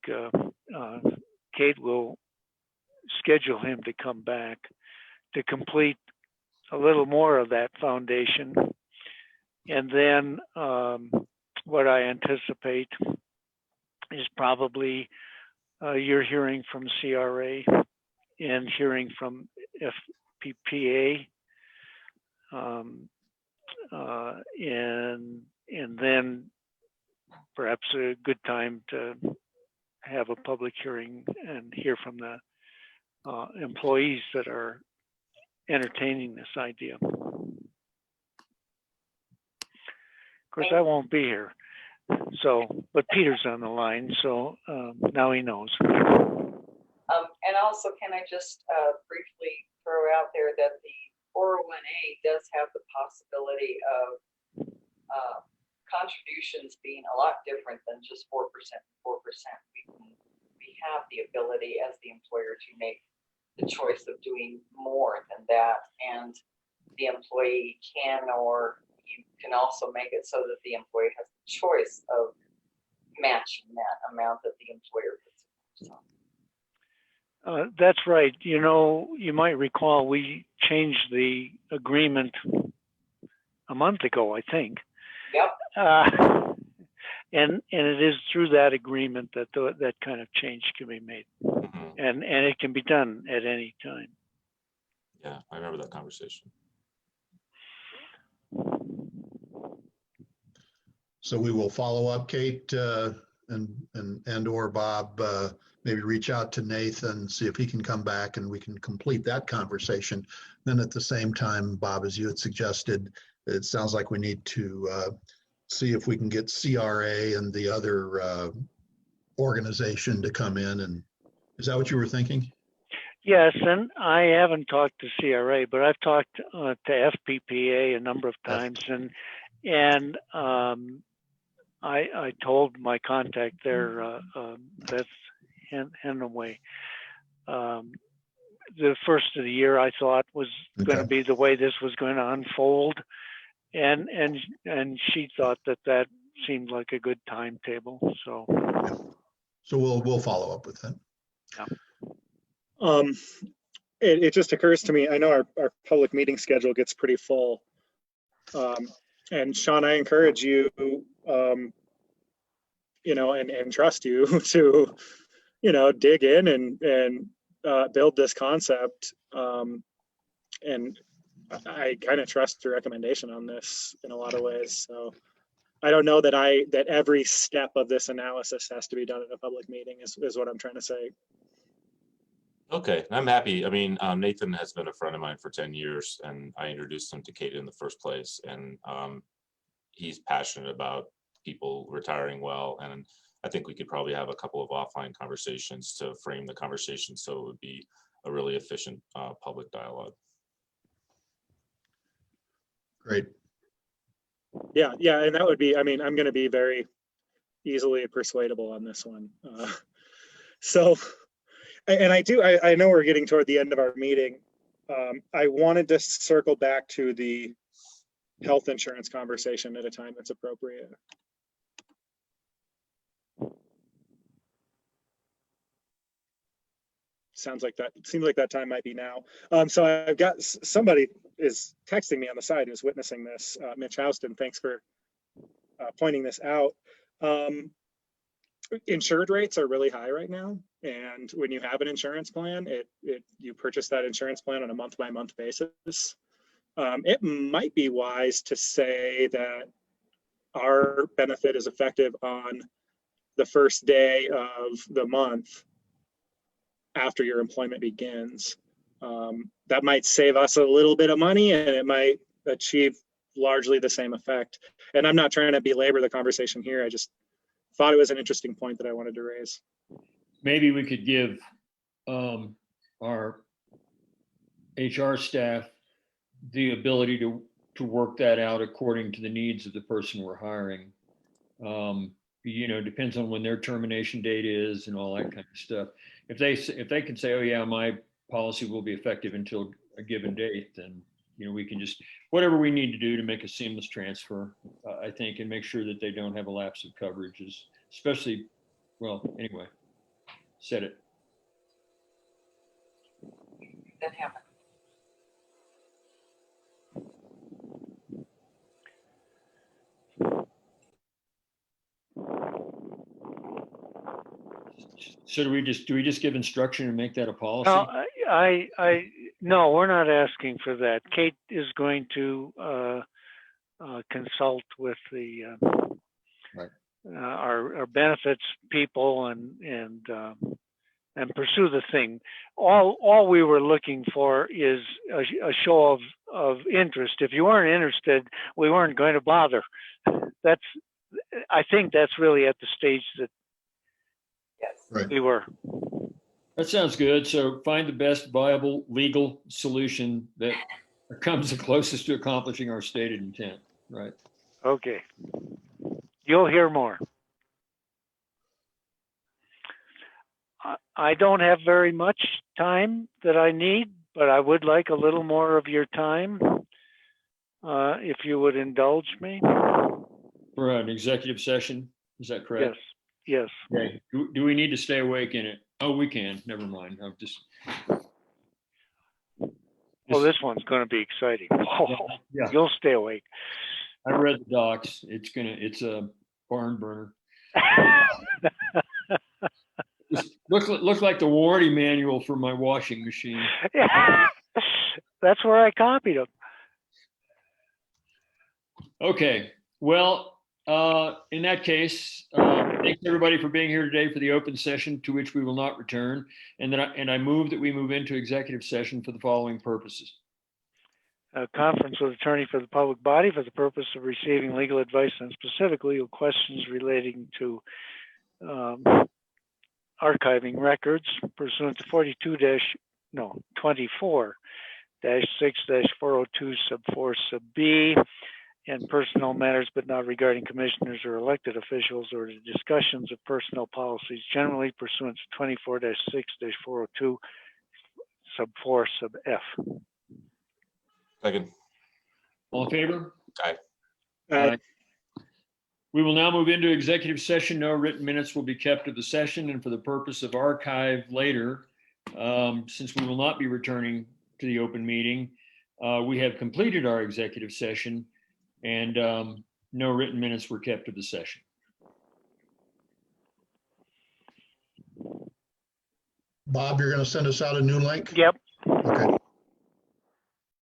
Kate will schedule him to come back to complete a little more of that foundation. And then what I anticipate is probably you're hearing from CRA and hearing from FPPA, and then perhaps a good time to have a public hearing and hear from the employees that are entertaining this idea. Of course, I won't be here. So, but Peter's on the line, so now he knows. And also, can I just briefly throw out there that the 401A does have the possibility of contributions being a lot different than just 4%. 4%. We have the ability as the employer to make the choice of doing more than that, and the employee can, or you can also make it so that the employee has the choice of matching that amount that the employer puts in. That's right. You know, you might recall we changed the agreement a month ago, I think. Yep. And it is through that agreement that that kind of change can be made, and it can be done at any time. Yeah, I remember that conversation. So we will follow up, Kate, and or Bob, maybe reach out to Nathan, see if he can come back and we can complete that conversation. Then at the same time, Bob, as you had suggested, it sounds like we need to see if we can get CRA and the other organization to come in. And is that what you were thinking? Yes, and I haven't talked to CRA, but I've talked to FPPA a number of times, and I told my contact there, Beth Henaway, the first of the year I thought was going to be the way this was going to unfold, and she thought that seemed like a good timetable. So we'll follow up with that. Yeah. It just occurs to me, I know our public meeting schedule gets pretty full. And Sean, I encourage you, you know, and trust you to, you know, dig in and build this concept. And I kind of trust your recommendation on this in a lot of ways. So I don't know that every step of this analysis has to be done in a public meeting is what I'm trying to say. Okay, I'm happy. I mean, Nathan has been a friend of mine for 10 years, and I introduced him to Kate in the first place. And he's passionate about people retiring well. And I think we could probably have a couple of offline conversations to frame the conversation so it would be a really efficient public dialogue. Great. Yeah, and that would be, I mean, I'm going to be very easily persuadable on this one. So, and I know we're getting toward the end of our meeting. I wanted to circle back to the health insurance conversation at a time that's appropriate. Seems like that time might be now. So I've got somebody is texting me on the side who's witnessing this. Mitch Houston, thanks for pointing this out. Insured rates are really high right now, and when you have an insurance plan, you purchase that insurance plan on a month-by-month basis. It might be wise to say that our benefit is effective on the first day of the month after your employment begins. That might save us a little bit of money, and it might achieve largely the same effect. And I'm not trying to belabor the conversation here. I just thought it was an interesting point that I wanted to raise. Maybe we could give our HR staff the ability to work that out according to the needs of the person we're hiring. You know, depends on when their termination date is and all that kind of stuff. If they can say, oh yeah, my policy will be effective until a given date, then, you know, we can just, whatever we need to do to make a seamless transfer, I think, and make sure that they don't have a lapse of coverages, especially, well, anyway, said it. That happened. So do we just give instruction and make that a policy? No, no, we're not asking for that. Kate is going to consult with the our benefits people and pursue the thing. All we were looking for is a show of interest. If you weren't interested, we weren't going to bother. I think that's really at the stage that we were. That sounds good. So find the best viable legal solution that comes the closest to accomplishing our stated intent, right? Okay. You'll hear more. I don't have very much time that I need, but I would like a little more of your time, if you would indulge me. For an executive session, is that correct? Yes. Okay. Do we need to stay awake in it? Oh, we can. Never mind. I'm just. Well, this one's going to be exciting. Oh, yeah. You'll stay awake. I read the docs. It's a barn burner. Look like the warranty manual for my washing machine. That's where I copied them. Okay. Well, in that case, thanks everybody for being here today for the open session to which we will not return. And I move that we move into executive session for the following purposes. A conference with attorney for the public body for the purpose of receiving legal advice on specific legal questions relating to archiving records pursuant to 42 24-6-402 sub 4 sub B, and personnel matters but not regarding commissioners or elected officials, or the discussions of personnel policies generally pursuant to 24-6-402 sub 4 sub F. Second. All in favor? Aye. Aye. We will now move into executive session. No written minutes will be kept of the session, and for the purpose of archive later, since we will not be returning to the open meeting, we have completed our executive session, and no written minutes were kept of the session. Bob, you're going to send us out a new link? Yep.